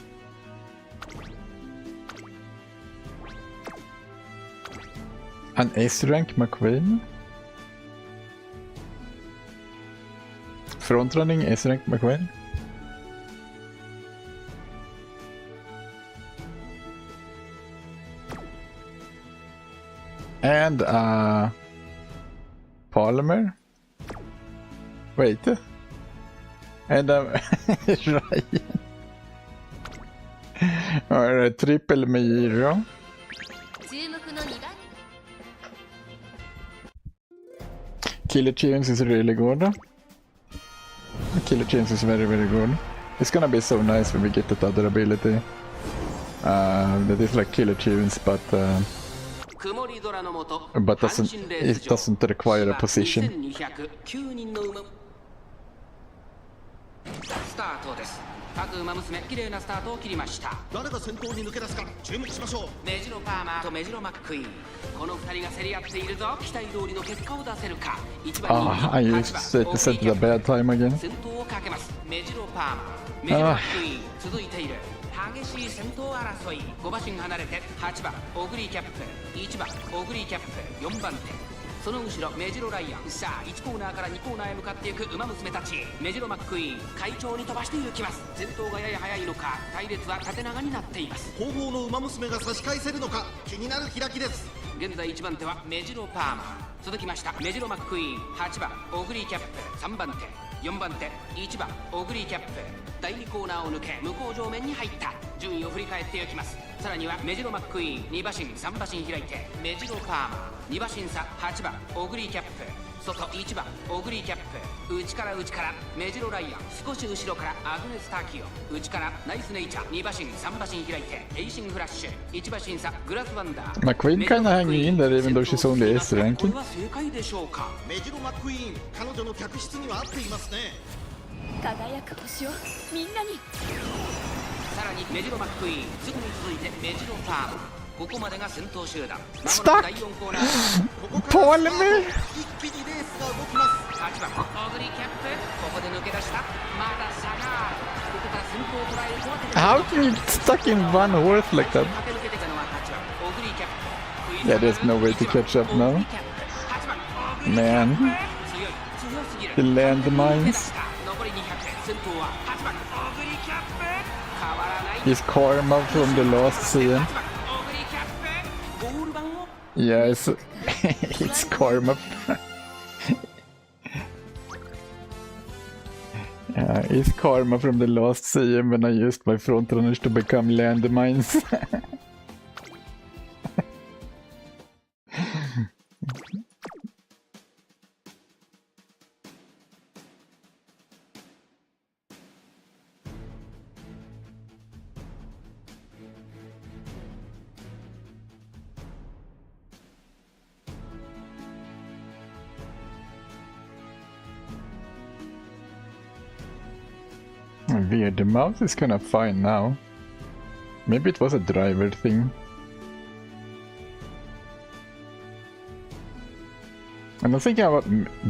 An S-rank McQueen. Frontrunning S-rank McQueen. And Palmer. Wait. And Ryan. Or triple Miro. 注目の2番 Killer Tunes is really good. Killer Tunes is very, very good. It's gonna be so nice when we get that other ability. That is like Killer Tunes, but it doesn't require a position. スタートです。各馬娘綺麗なスタートを切りました。誰が先頭に抜け出すか注目しましょう。メジロパーマーとメジロマックイーン、この2人が競り合っているぞ。期待通りの結果を出せるか。1番人気 I used to set the bad time again. 先頭をかけます。メジロパーマー、メジロマックイーン続いている。激しい先頭争い。5馬身離れて8番オグリーキャップ、1番オグリーキャップ、4番手。その後ろメジロライアン。さあ1コーナーから2コーナーへ向かっていく馬娘たち。メジロマックイーン快調に飛ばしていきます。先頭がやや速いのか隊列は縦長になっています。後方の馬娘が差し返せるのか気になる開きです。現在1番手はメジロパーマー、続きましたメジロマックイーン、8番オグリーキャップ、3番手4番手1番オグリーキャップ。第2コーナーを抜け向こう上面に入った。順位を振り返っていきます。さらにはメジロマックイーン2馬身3馬身開いてメジロパーマー2馬身差8番オグリーキャップ、外1番オグリーキャップ、内からメジロライアン、少し後ろからアグネス・ターキオ、内からナイスネイチャー2馬身3馬身開いてエイシングフラッシュ1馬身差グラスワンダー。McQueen kinda hanging in there even though she's only S ranking. これは正解でしょうか。メジロマックイーン彼女の客室には合っていますね。輝く星をみんなに。さらにメジロマックイーン、すぐに続いてメジロパーマー。ここまでが先頭集団。 Stuck! 第4コーナー。ここから Palmer! 一気にレースが動きます。8番オグリーキャップ、ここで抜け出した。まだ差がある。ここから先頭を捉えるとは出てこない。 How can you get stuck in one horse like that? 駆け抜けてきたのは8番オグリーキャップ。 Yeah, there's no way to catch up now. 8番オグリーキャップ。 Man. 強すぎる。 The landmines. 残り200。先頭は8番オグリーキャップ。変わらない。 His karma from the last season. 8番オグリーキャップ。ゴール板を Yes, it's karma. It's karma from the last season when I used my frontrunners to become landmines. Weird, the mouse is kinda fine now. Maybe it was a driver thing. And I'm thinking about,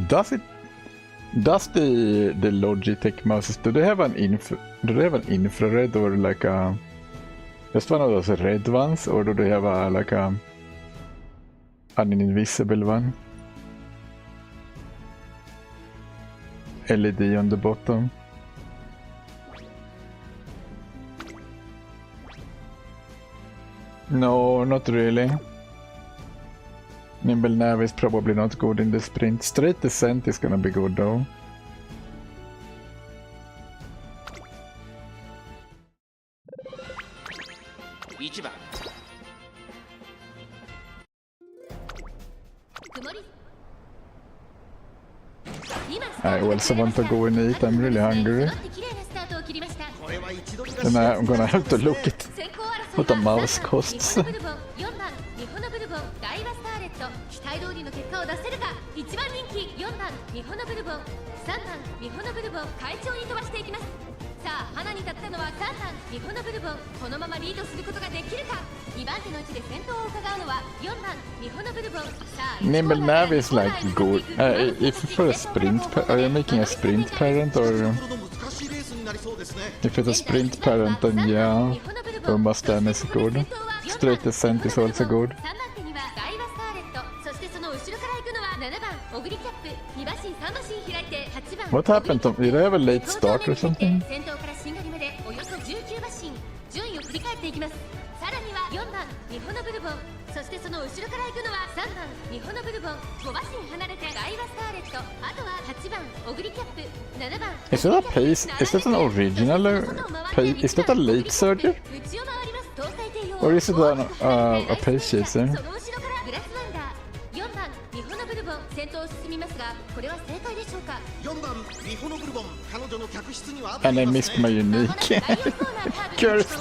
does the Logitech mouses, do they have an infrared or like a just one of those red ones, or do they have an invisible one? LED on the bottom. No, not really. Nimble Nav is probably not good in the sprint. Straight descent is gonna be good though. I also want to go and eat, I'm really hungry. Then I'm gonna have to look at what a mouse costs. 期待通りの結果を出せるか。1番人気4番ミホノブルボン、3番ミホノブルボン快調に飛ばしていきます。さあ花に立ったのは3番ミホノブルボン、このままリードすることができるか。2番手の位置で先頭を伺うのは4番ミホノブルボン。さあ Nimble Nav is like good. If for a sprint, are you making a sprint parent or そうですね。 If it's a sprint parent, then yeah, Umastan is good. Straight descent is also good. 3番手にはガイバスカーレット、そしてその後ろから行くのは7番オグリキャップ、2馬身3馬身開いて8番 What happened to did I have a late start or something? 先頭からしんがりまでおよそ19馬身、順位を振り返っていきます。さらには4番ミホノブルボン、そしてその後ろから行くのは3番ミホノブルボン、5馬身離れてガイバスカーレット、あとは8番オグリキャップ、7番 Is that a pace? Is that an original pace? Is that a late surger? 内を回ります。東海帝王 Or is it a pace chaser? その後ろからグラスワンダー、4番ミホノブルボン先頭を進みますが、これは正解でしょうか。4番ミホノブルボン、彼女の客室には And I missed my unique. Cursed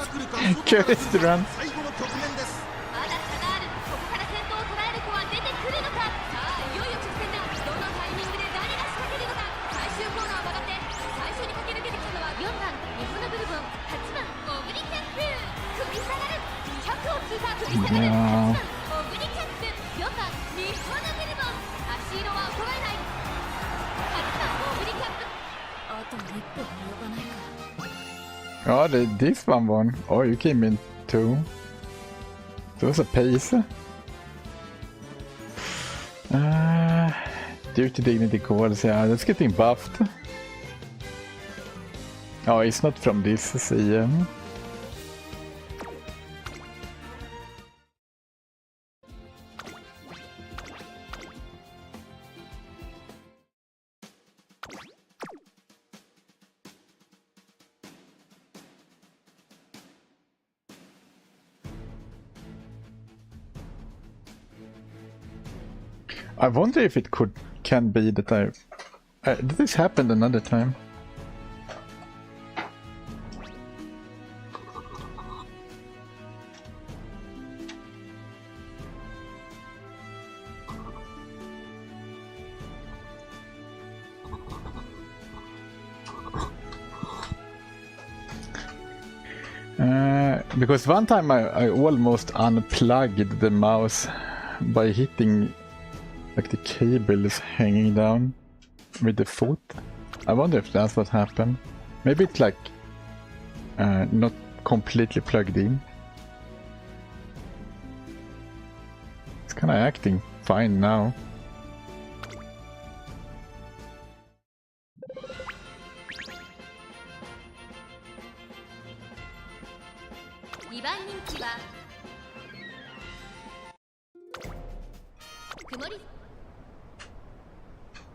run. 最後の局面です。まだ差がある。ここから先頭を捉える子は出てくるのか。さあいよいよ直線だ。どのタイミングで誰が仕掛けるのか。最終コーナーを曲がって最初に駆け抜けてきたのは4番ミホノブルボン、8番オグリキャップ、食い下がる。200を通過、食い下がる。8番オグリキャップ、4番ミホノブルボン、足色は衰えない。8番オグリキャップ、あと一歩及ばないか。 Oh, this one won. Oh, you came in too. So it was a pace. Due to dignity calls, yeah, that's getting buffed. Oh, it's not from this CM. I wonder if it can be that did this happen another time? Because one time I almost unplugged the mouse by hitting like the cable is hanging down with the foot. I wonder if that's what happened. Maybe it's like not completely plugged in. It's kind of acting fine now. 2番人気は曇り。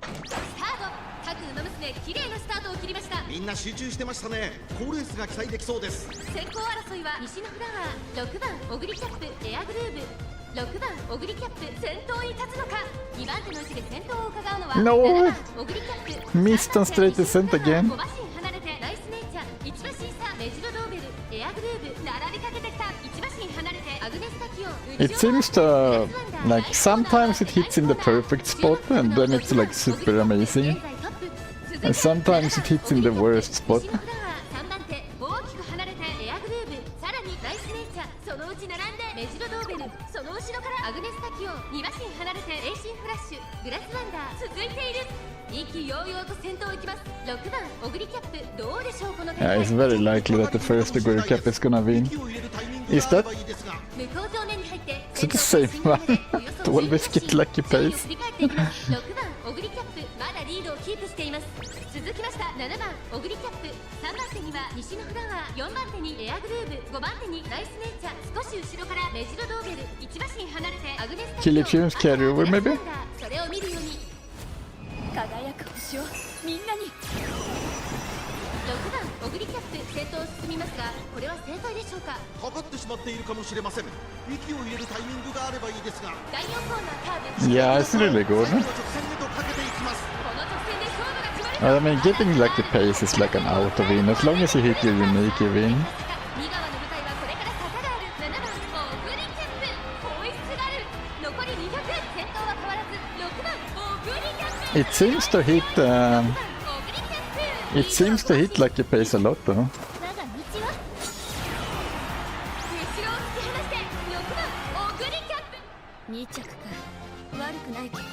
スタート。各馬娘綺麗なスタートを切りました。みんな集中してましたね。好レースが期待できそうです。先行争いは西のフラワー、6番オグリキャップエアグルーブ、6番オグリキャップ先頭に立つのか。2番手の位置で先頭を伺うのは No! 7番オグリキャップ。 Missed on straight descent again. 5馬身離れてナイスネイチャー、1馬身差メジロドーベルエアグルーブ、並びかけてきた。1馬身離れてアグネスタキオン。 It seems to like sometimes it hits in the perfect spot and then it's like super amazing. And sometimes it hits in the worst spot. 3番手大きく離れてエアグルーブ、さらにナイスネイチャー、そのうち並んでメジロドーベル、その後ろからアグネスタキオン、2馬身離れてエイシンフラッシュ、グラスワンダー続いている。意気揚々と先頭行きます。6番オグリキャップ、どうでしょうこの展 Yeah, 開。 it's very likely that the first degree cap is gonna win. Is that 向こう上面に入って is it the same one? To always get lucky 順位を pace? 振り返っていきます。6番オグリキャップ、まだリードをキープしています。続きました7番オグリキャップ、3番手には西のフラワー、4番手にエアグルーブ、5番手にナイスネイチャー、少し後ろからメジロドーベル、1馬身離れてアグネスタキオン、 Chili Tunes carry over maybe? それを見るように輝く星をみんなに。6番オグリキャップ先頭を進みますが、これは正解でしょうか。かかってしまっているかもしれません。息を入れるタイミングがあればいいですが。第4コーナーカーブ。 Yeah, it's really good. 最後の直線へとかけていきます。この直線で勝負が決まる。 I mean, getting lucky pace is like an auto win. As long as you hit your unique, you win. 2側の舞台はこれから坂がある。7番オグリキャップ、ホイッスがある。残り200、先頭は変わらず6番オグリキャップ。 It seems to hit. It seems to hit lucky pace a lot though. 我が道は後ろを突き放して6番オグリキャップ。2着か、悪くない結果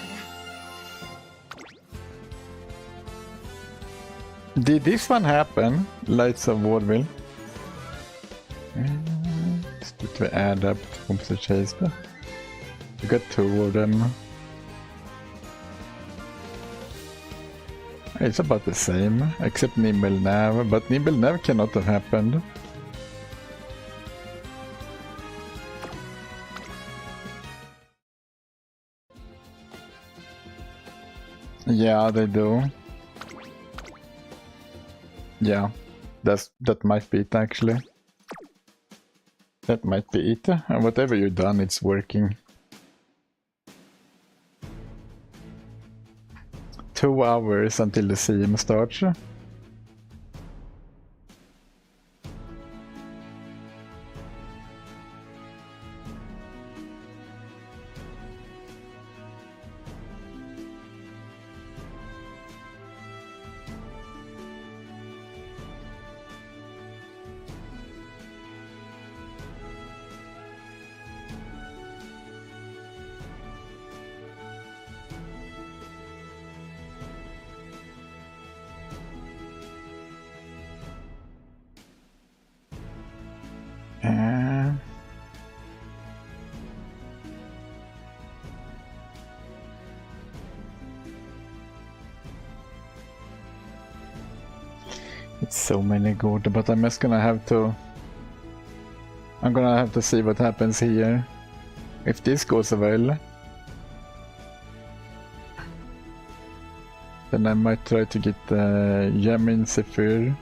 だ。Did this one happen? Lights of Vaudeville. Did we add up Homestead Chase? We got 2 of them. It's about the same, except Nimble Nav, but Nimble Nav cannot have happened. Yeah, they do. Yeah, that might be it actually. That might be it. And whatever you've done, it's working. 2 hours until the CM starts. It's so many good, but I'm just gonna have to... I'm gonna have to see what happens here. If this goes well, then I might try to get Yamin Zephyr.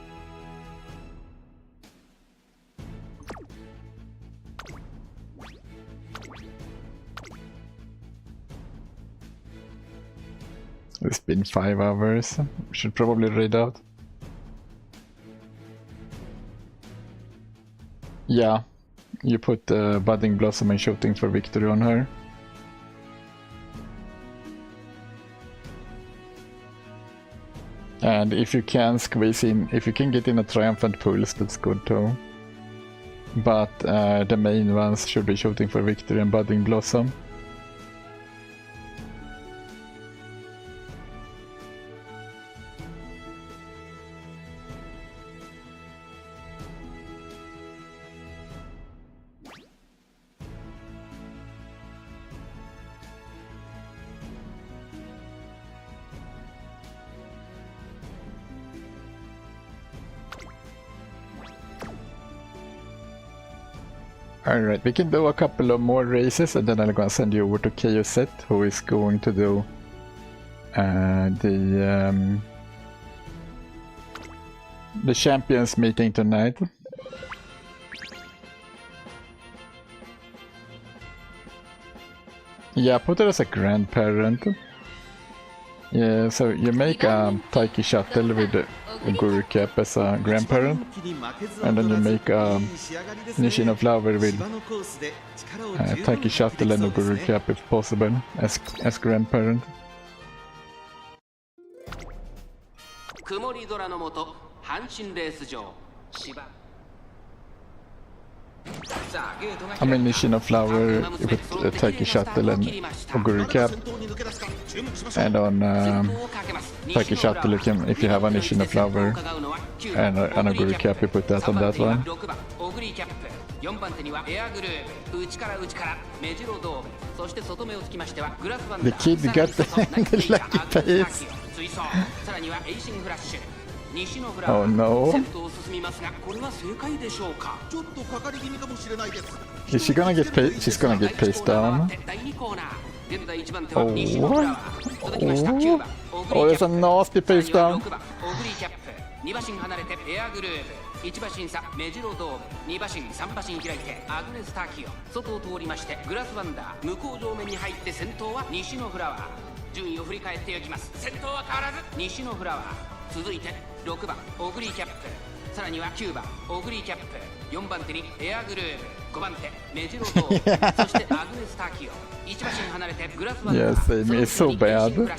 It's been 5 hours. Should probably read out. Yeah, you put Budding Blossom and Shooting for Victory on her. And if you can squeeze in, if you can get in a Triumphant Pulse, that's good too. But the main ones should be Shooting for Victory and Budding Blossom. Alright, we can do a couple of more races and then I'm gonna send you over to KOZ, who is going to do the champions meeting tonight. Yeah, put her as a grandparent. Yeah, so you make a Taiki Shuttle with a Guru Cap as a grandparent, and then you make a Nishino Flower with Taiki Shuttle and a Guru Cap if possible as grandparent. 曇り空の下、阪神レース場、芝。 I mean Nishino Flower with Taiki Shuttle and Oguri Cap, and on Taiki Shuttle you can, if you have a Nishino Flower and an Oguri Cap, you put that on that one. The kid got the lucky pace. Oh no. Is she gonna get paid? She's gonna get paced down. Oh. Oh, there's a nasty pace down. 2馬身離れてエアグルーヴ、1馬身差メジロドーム、2馬身3馬身開いてアグネスターキオ、外を通りましてグラスワンダー、向こう上面に入って先頭は西のフラワー。順位を振り返っていきます。先頭は変わらず西のフラワー、続いて6番オグリーキャップ、さらには9番オグリーキャップ、4番手にエアグルーヴ、5番手メジロドーム、そしてアグネスターキオ、1馬身離れてグラスワンダー。 Yes, Amy is so bad.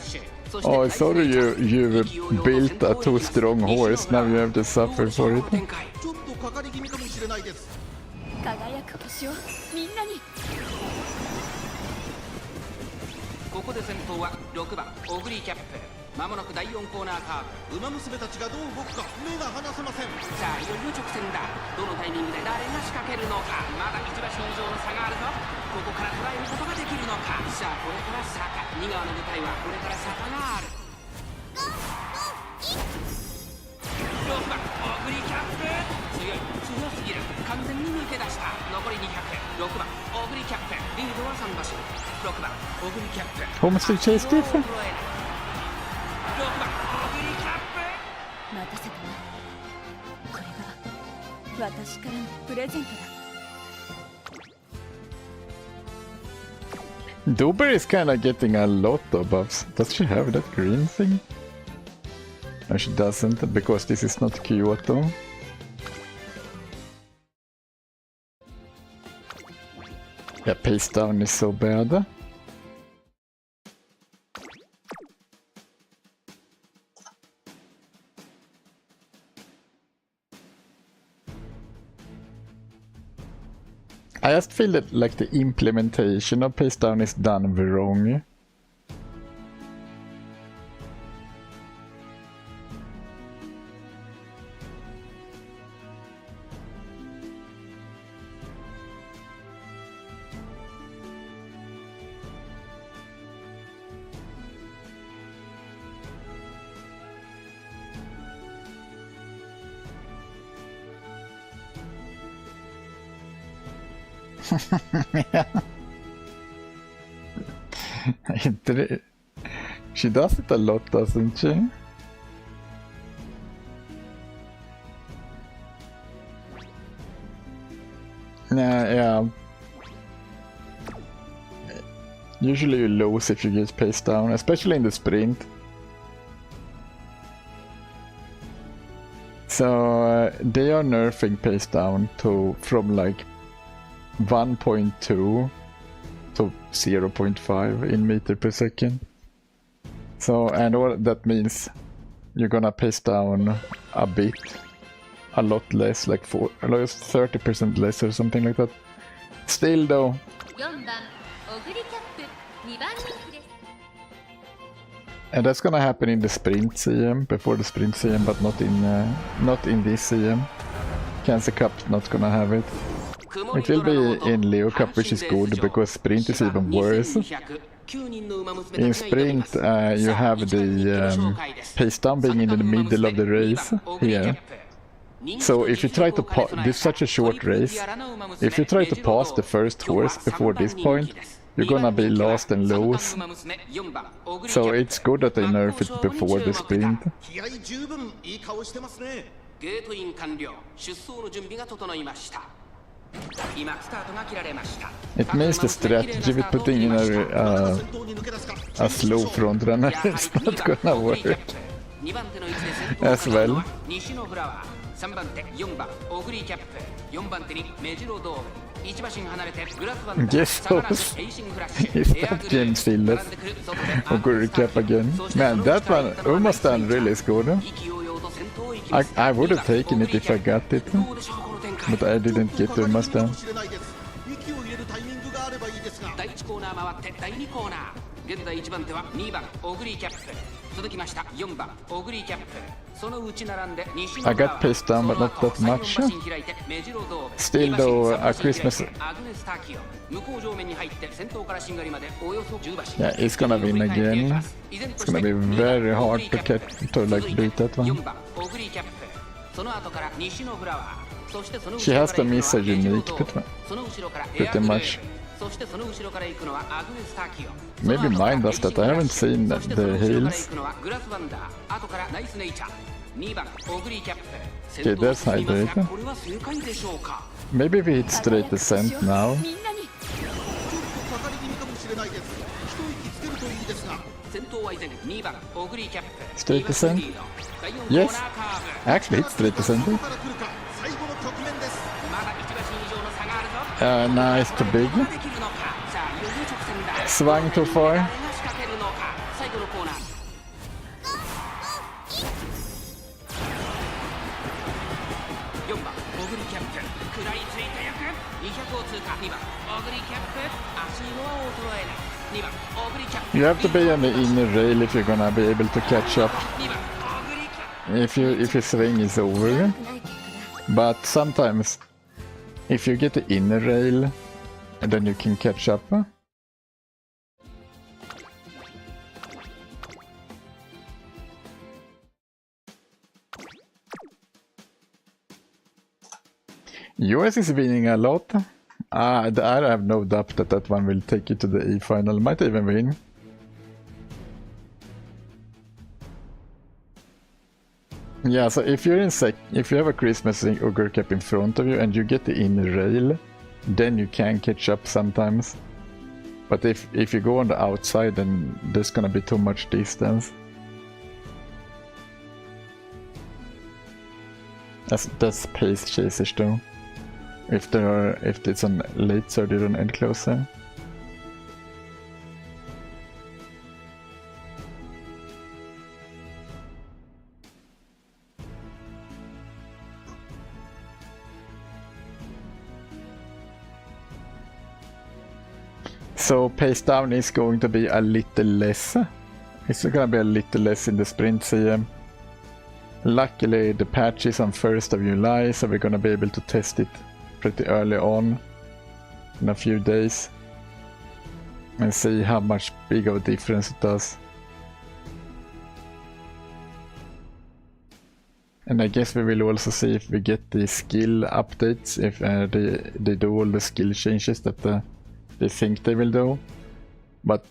Oh, sorry you built a too strong horse, now you have to suffer for it. 輝く星をみんなに。ここで先頭は6番オグリーキャップ、まもなく第4コーナーカーブ。馬娘たちがどう動くか目が離せません。さあいよいよ直線だ。どのタイミングで誰が仕掛けるのか。まだ1馬身以上の差があるぞ。ここから捉えることができるのか。さあこれから坂、2側の舞台はこれから坂がある。6番オグリキャップ、強すぎる。完全に抜け出した。残り200。6番オグリキャップ、リードは3馬身。6番オグリキャップ、 Home Street Chase different? 6番オグリキャップ。待たせたな。これが私からのプレゼントだ。 Dober is kinda getting a lot of buffs. Does she have that green thing? No, she doesn't, because this is not Kyoto. Yeah, pace down is so bad. I just feel that like the implementation of pace down is done wrong. She does it a lot, doesn't she? Yeah. Usually you lose if you get pace down, especially in the sprint. So they are nerfing pace down from like 1.2 to 0.5 in meter per second. So, and all that means you're gonna pace down a bit, a lot less, like 30% less or something like that. Still though, 4番オグリキャップ、2番人気です。 and that's gonna happen in the sprint CM, before the sprint CM, but not in this CM. Cancer Cup's not gonna have it. It will be in Leo Cup, which is good because sprint is even worse. In sprint, you have the pace down being in the middle of the race here. So if you try to this is such a short race, if you try to pass the first horse before this point, you're gonna be lost and lose. So it's good that they nerf it before the sprint. 気合十分いい顔してますね。ゲートイン完了。出走の準備が整いました。今スタートが切られました。 It means the strategy with putting in a slow front runner is not gonna work 2番手の位置で先頭 as well. 西のフラワー、3番手4番オグリーキャップ、4番手にメジロドーム、1馬身離れてグラスワンダー、 Guess サバナ those. エイシングフラッシュ、 Is エア that グレー James Phillips? 並んでくる外で Oguri Cap again. Man, that one, Umastan really is good. 意気揚々と先頭を行きます。 I would have taken it if I got it, どうでしょうこの展開。 but I didn't get Umastan. 息を入れるタイミングがあればいいですが。第1コーナー回って第2コーナー、現在1番手は2番オグリーキャップ、続きました4番オグリーキャップ、その内並んで西の I got paced down, but not that much. Still though, Christmas. Yeah, it's gonna win again. It's gonna be very hard to like beat that one. She has to miss a unique pretty much. Maybe mine does that. I haven't seen the heels. Okay, that's hydrated. Maybe we hit straight descent now. Straight descent? Yes. Actually hit straight descent. Nice, too big. Swung too far. 2番オグリキャップ You have to be on the inner rail if you're gonna be able to catch up. 2番オグリキャップ If your swing is over. But sometimes, if you get the inner rail, then you can catch up. US is winning a lot. I have no doubt that that one will take you to the E final. Might even win. Yeah, so if you're in if you have a Christmas Ogre Cap in front of you and you get the inner rail, then you can catch up sometimes. But if you go on the outside, then there's gonna be too much distance. That's pace chasers though. If it's on late third or an end closer. So pace down is going to be a little less. It's gonna be a little less in the sprint CM. Luckily the patch is on 1st of July, so we're gonna be able to test it pretty early on in a few days and see how much big of a difference it does. And I guess we will also see if we get the skill updates, if they do all the skill changes that they think they will do. But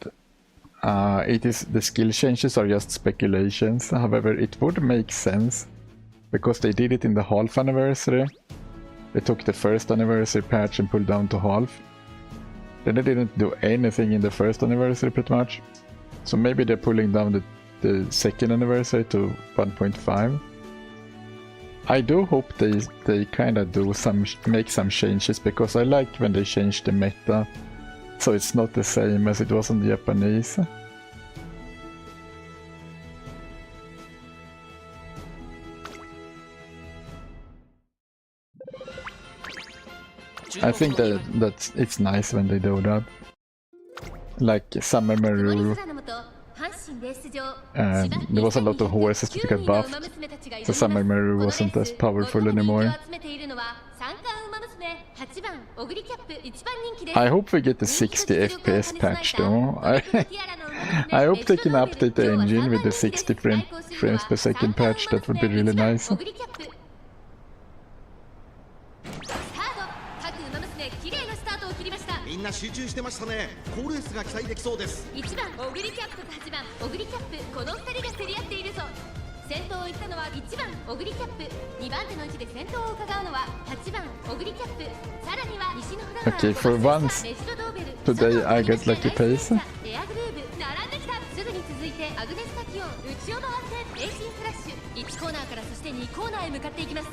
the skill changes are just speculations. However, it would make sense because they did it in the half anniversary. They took the first anniversary patch and pulled down to half. Then they didn't do anything in the first anniversary pretty much. So maybe they're pulling down the second anniversary to 1.5. I do hope they kind of make some changes, because I like when they change the meta, so it's not the same as it was in the Japanese. I think that it's nice when they do that. Like Summer Maru, there was a lot of horses that got buffed, so Summer Maru wasn't as powerful anymore. I hope we get the 60 FPS patch though. I hope they can update the engine with the 60 frames per second patch. That would be really nice. みんな集中してましたね。好レースが期待できそうです。1番オグリキャップと8番オグリキャップ、この2人が競り合っているぞ。先頭を行ったのは1番オグリキャップ、2番手の位置で先頭を伺うのは8番オグリキャップ、さらには西のフラワー、 Okay, for once today I got lucky pace. エアグルーブ並んできた。すぐに続いてアグネスタキオン、内を回ってレーシンフラッシュ、1コーナーからそして2コーナーへ向かっていきます。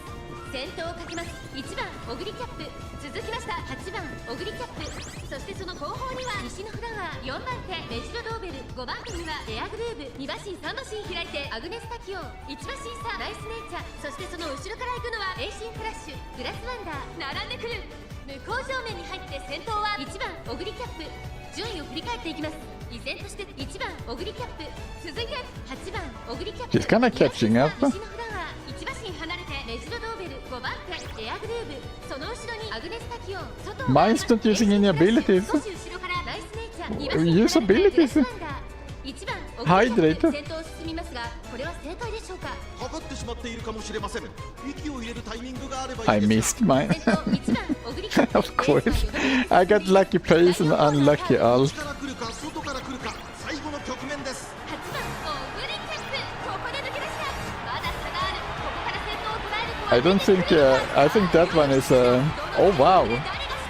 先頭をかけます。1番オグリキャップ、続きました8番オグリキャップ、そしてその後方には西のフラワー、4番手メジロドーベル、5番手にはエアグルーブ、2馬身3馬身開いてアグネスタキオン、1馬身差ナイスネイチャー、そしてその後ろから行くのはエイシンフラッシュ、グラスワンダー並んでくる。向こう正面に入って先頭は1番オグリキャップ、順位を振り返っていきます。依然として1番オグリキャップ、続いて8番オグリキャップ、 She's kinda catching up. 西のフラワー、1馬身離れてメジロドーベル、5番手エアグルーブ、その後ろにアグネスタキオン、外を Mine's not using any abilities. 少し後ろからナイスネイチャー、2馬 Use 身離れて abilities. グラスワンダー、1番オグリキャップ、 Hydrate. 先頭を進みますが、これは正解でしょうか。測ってしまっているかもしれません。息を入れるタイミングがあれば I いいですが。 missed mine. 先頭1番オグリキャップ Of course. I got lucky pace and unlucky ult. 内から来るか外から来るか、最後の局面です。8番オグリキャップ、ここで抜け出した。まだ差がある。ここから先頭を捉える子は I don't think, I think that one is, oh wow.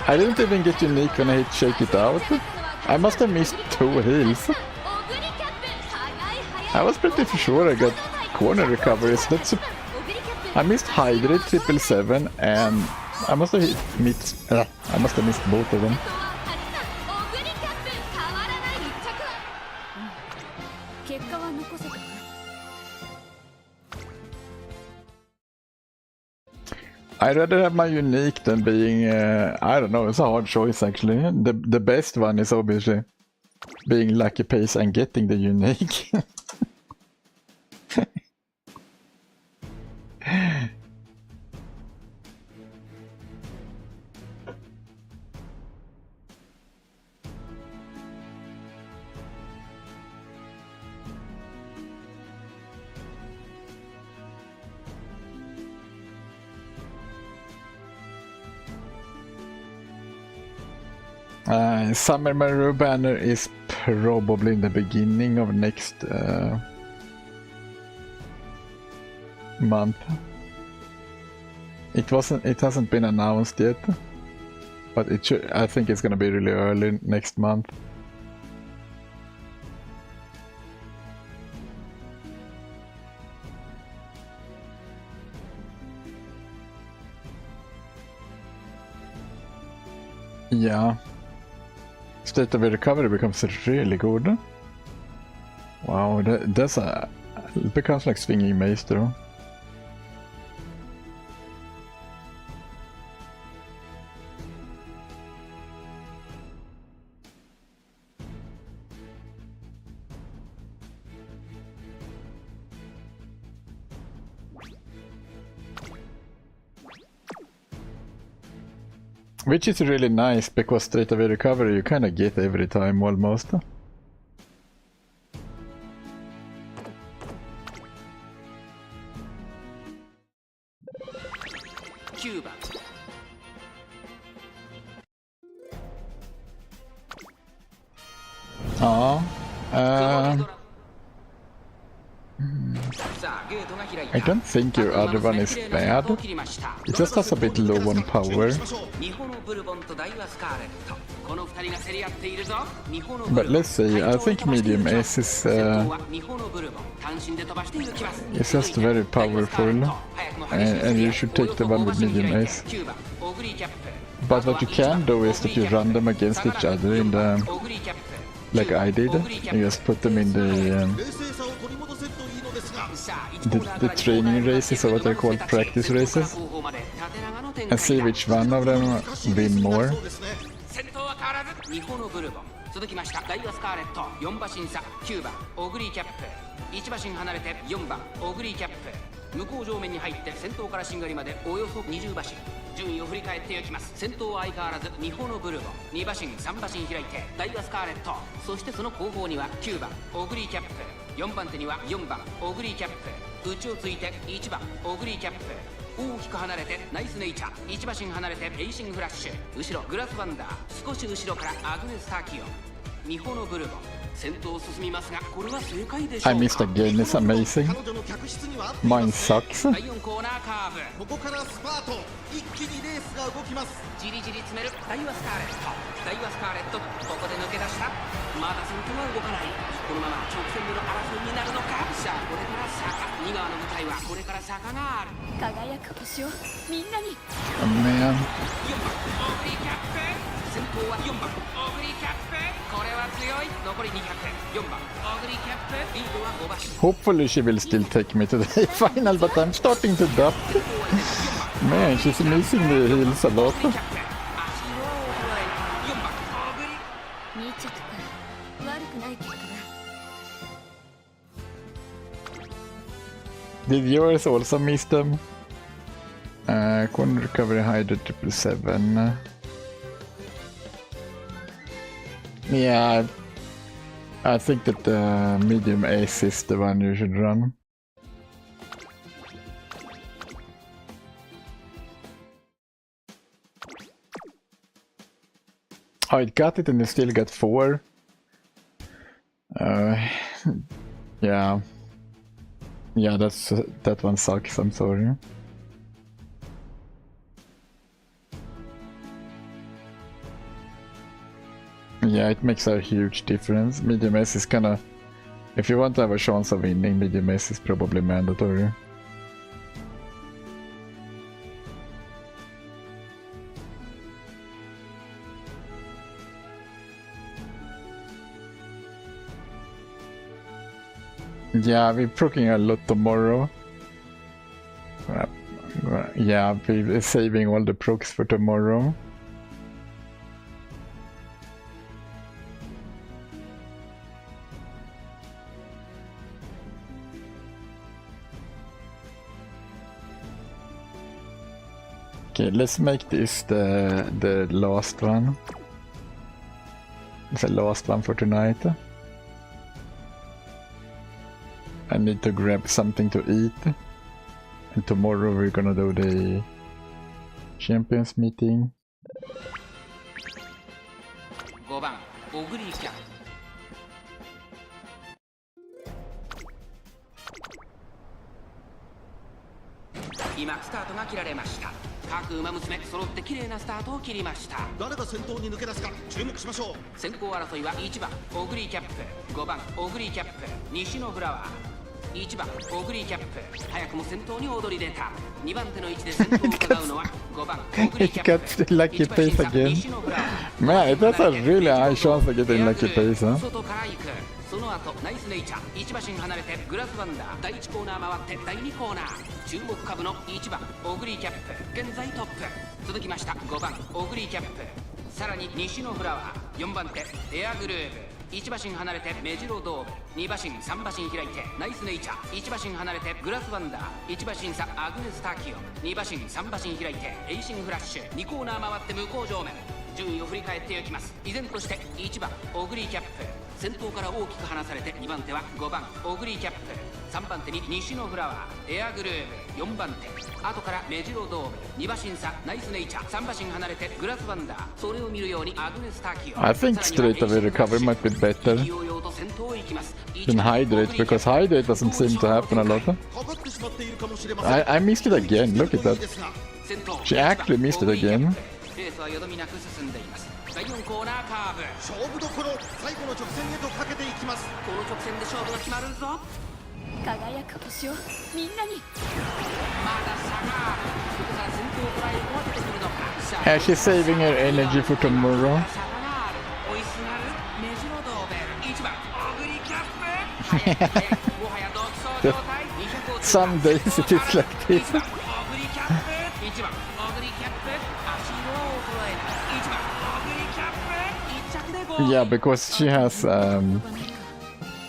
I didn't even get unique when I hit shake it out. I must have missed 2 heals. オグリキャップ、速い速い。 I was pretty sure I got corner recoveries. That's, オグリキャップ I missed Hydrate 777 and I must have I must have missed both of them. 先頭は8番オグリキャップ、変わらない1着は。結果は残せた。 I'd rather have my unique than being, I don't know, it's a hard choice actually. The best one is obviously being lucky pace and getting the unique. Summer Maru banner is probably in the beginning of next month. It hasn't been announced yet, but it should. I think it's gonna be really early next month. Yeah. State of recovery becomes really good. Wow, that's a... It becomes like swinging mace though. Which is really nice, because State of Recovery you kinda get every time almost. Cuba. Ja. I don't think your other one is bad. It just has a bit low on power. But let's see, I think medium ace is just very powerful, and you should take the one with medium ace. But what you can do is that you run them against each other in the, like I did. You just put them in the training races, or what they're called, practice races, and see which one of them win more. 続きましたダイワスカーレット4馬審査9番オグリーキャップ1馬身離れて4番オグリーキャップ向こう上面に入って先頭からしんがりまでおよそ20馬身順位を振り返っていきます先頭は相変わらずニホノブルボン2馬身3馬身開いてダイワスカーレットそしてその後方には9番オグリーキャップ4番手には4番オグリーキャップ内をついて1番オグリーキャップ大きく離れてナイスネイチャー1馬身離れてレーシングフラッシュ後ろグラスワンダー少し後ろからアグネス・ターキオニホノブルボン先頭を進みますがこれは正解でしょうか I missed again, it's amazing. Mine sucks. 第4コーナーカーブここからスパート一気にレースが動きますじりじり詰めるダイワスカーレットダイワスカーレットここで抜け出したまだ先頭は動かないこのまま直線での争いになるのかさあこれから坂2側の舞台はこれから坂がある輝く星をみんなに Oh man. 4番オグリーキャップ先頭は4番オグリーキャップこれは強い残り200 4番オグリーキャップリードは5馬身 Hopefully she will still take me to the final, but I'm starting to doubt. Man, she's missing the heals a lot. 2着か悪くない結果だ Did yours also miss them? Corner recovery hide 777. Yeah, I think that the medium ace is the one you should run. Oh, it got it and you still got 4. Yeah. Yeah, that one sucks, I'm sorry. Yeah, it makes a huge difference. Medium ace is kinda... If you want to have a chance of winning, medium ace is probably mandatory. Yeah, we're proccing a lot tomorrow. Yeah, we're saving all the procs for tomorrow. Okay, let's make this the last one. It's the last one for tonight. I need to grab something to eat. And tomorrow we're gonna do the Champions meeting. 5番オグリーキャップ今スタートが切られました。各馬娘揃って綺麗なスタートを切りました。誰が先頭に抜け出すか注目しましょう。先行争いは1番オグリーキャップ、5番オグリーキャップ、西のフラワー、1番オグリーキャップ、早くも先頭に躍り出た。2番手の位置で先頭を伺うのは5番オグリーキャップ。 Got the lucky pace again. Man, it has a really high chance of getting lucky pace, huh? 外から行く。その後ナイスネイチャー1馬身離れてグラスワンダー、第1コーナー回って第2コーナー、注目株の1番オグリーキャップ現在トップ。続きました5番オグリーキャップ、さらに西のフラワー、4番手エアグルーブ、1馬身離れてメジロドーブ、2馬身3馬身開いてナイスネイチャー、1馬身離れてグラスワンダー、1馬身差アグネスタキオ、2馬身3馬身開いてエイシンフラッシュ、2コーナー回って向こう上面、順位を振り返っていきます。依然として1番オグリーキャップ、先頭から大きく離されて2番手は5番オグリーキャップ、3番手に西のフラワー、エアグルーブ、4番手後からメジロドーム、2馬身差ナイスネイチャー、3馬身離れてグラスワンダー、それを見るようにアグネスタキオ。 I think straight away recovery might be better than hydrate, because hydrate doesn't seem to happen a lot. I missed it again, look at that. She actually missed it again. レースはよどみなく進んでいます。第4コーナーカーブ、勝負どころ、最後の直線へとかけていきます。この直線で勝負が決まるぞ。輝く星をみんなに。まだ差がある。ここから先頭を捉える子は出てくるのか。さあ She's saving her energy for tomorrow. 差がある。追いすがるメジロドーベル、1番オグリキャップ。早いもはや独走状態。200を Some days it is like this. 1番オグリキャップ、1番オグリキャップ、足色を衰えない。1番オグリキャップ、1着でゴール。 Yeah, because she has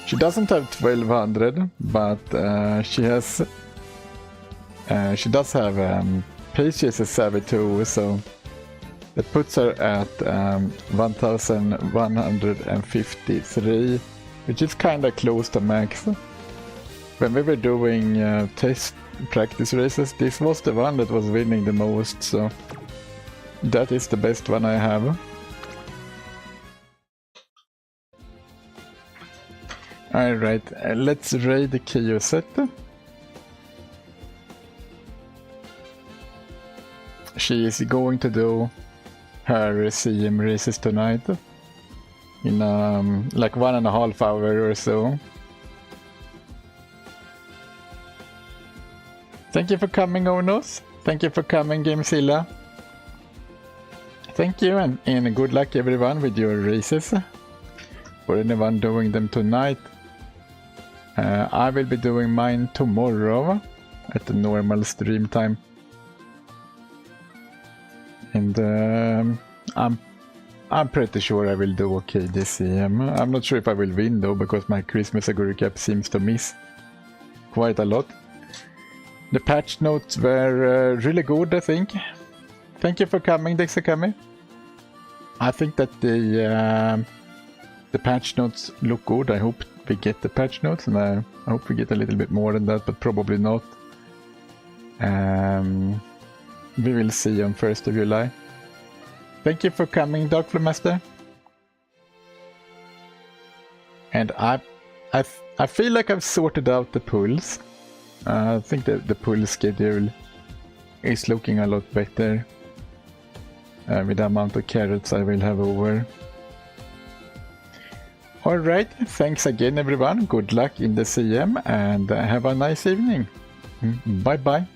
she doesn't have 1200, but she does have Pages is 72, so that puts her at 1153, which is kind of close to max. When we were doing test practice races, this was the one that was winning the most, so that is the best one I have. Alright, let's raid the Kiyosette. She is going to do her CM races tonight in like 1.5 hours or so. Thank you for coming, Onos. Thank you for coming, Gamezilla. Thank you, and good luck everyone with your races. For anyone doing them tonight. I will be doing mine tomorrow at the normal stream time. And I'm pretty sure I will do okay this CM. I'm not sure if I will win though, because my Christmas Aguri Cap seems to miss quite a lot. The patch notes were really good, I think. Thank you for coming, Dexakami. I think that the patch notes look good. I hope we get the patch notes, and I hope we get a little bit more than that, but probably not. We will see on 1st of July. Thank you for coming, Dark Flowmaster. And I feel like I've sorted out the pulls. I think that the pull schedule is looking a lot better with the amount of carrots I will have over. Alright, thanks again everyone, good luck in the CM, and have a nice evening. Bye bye.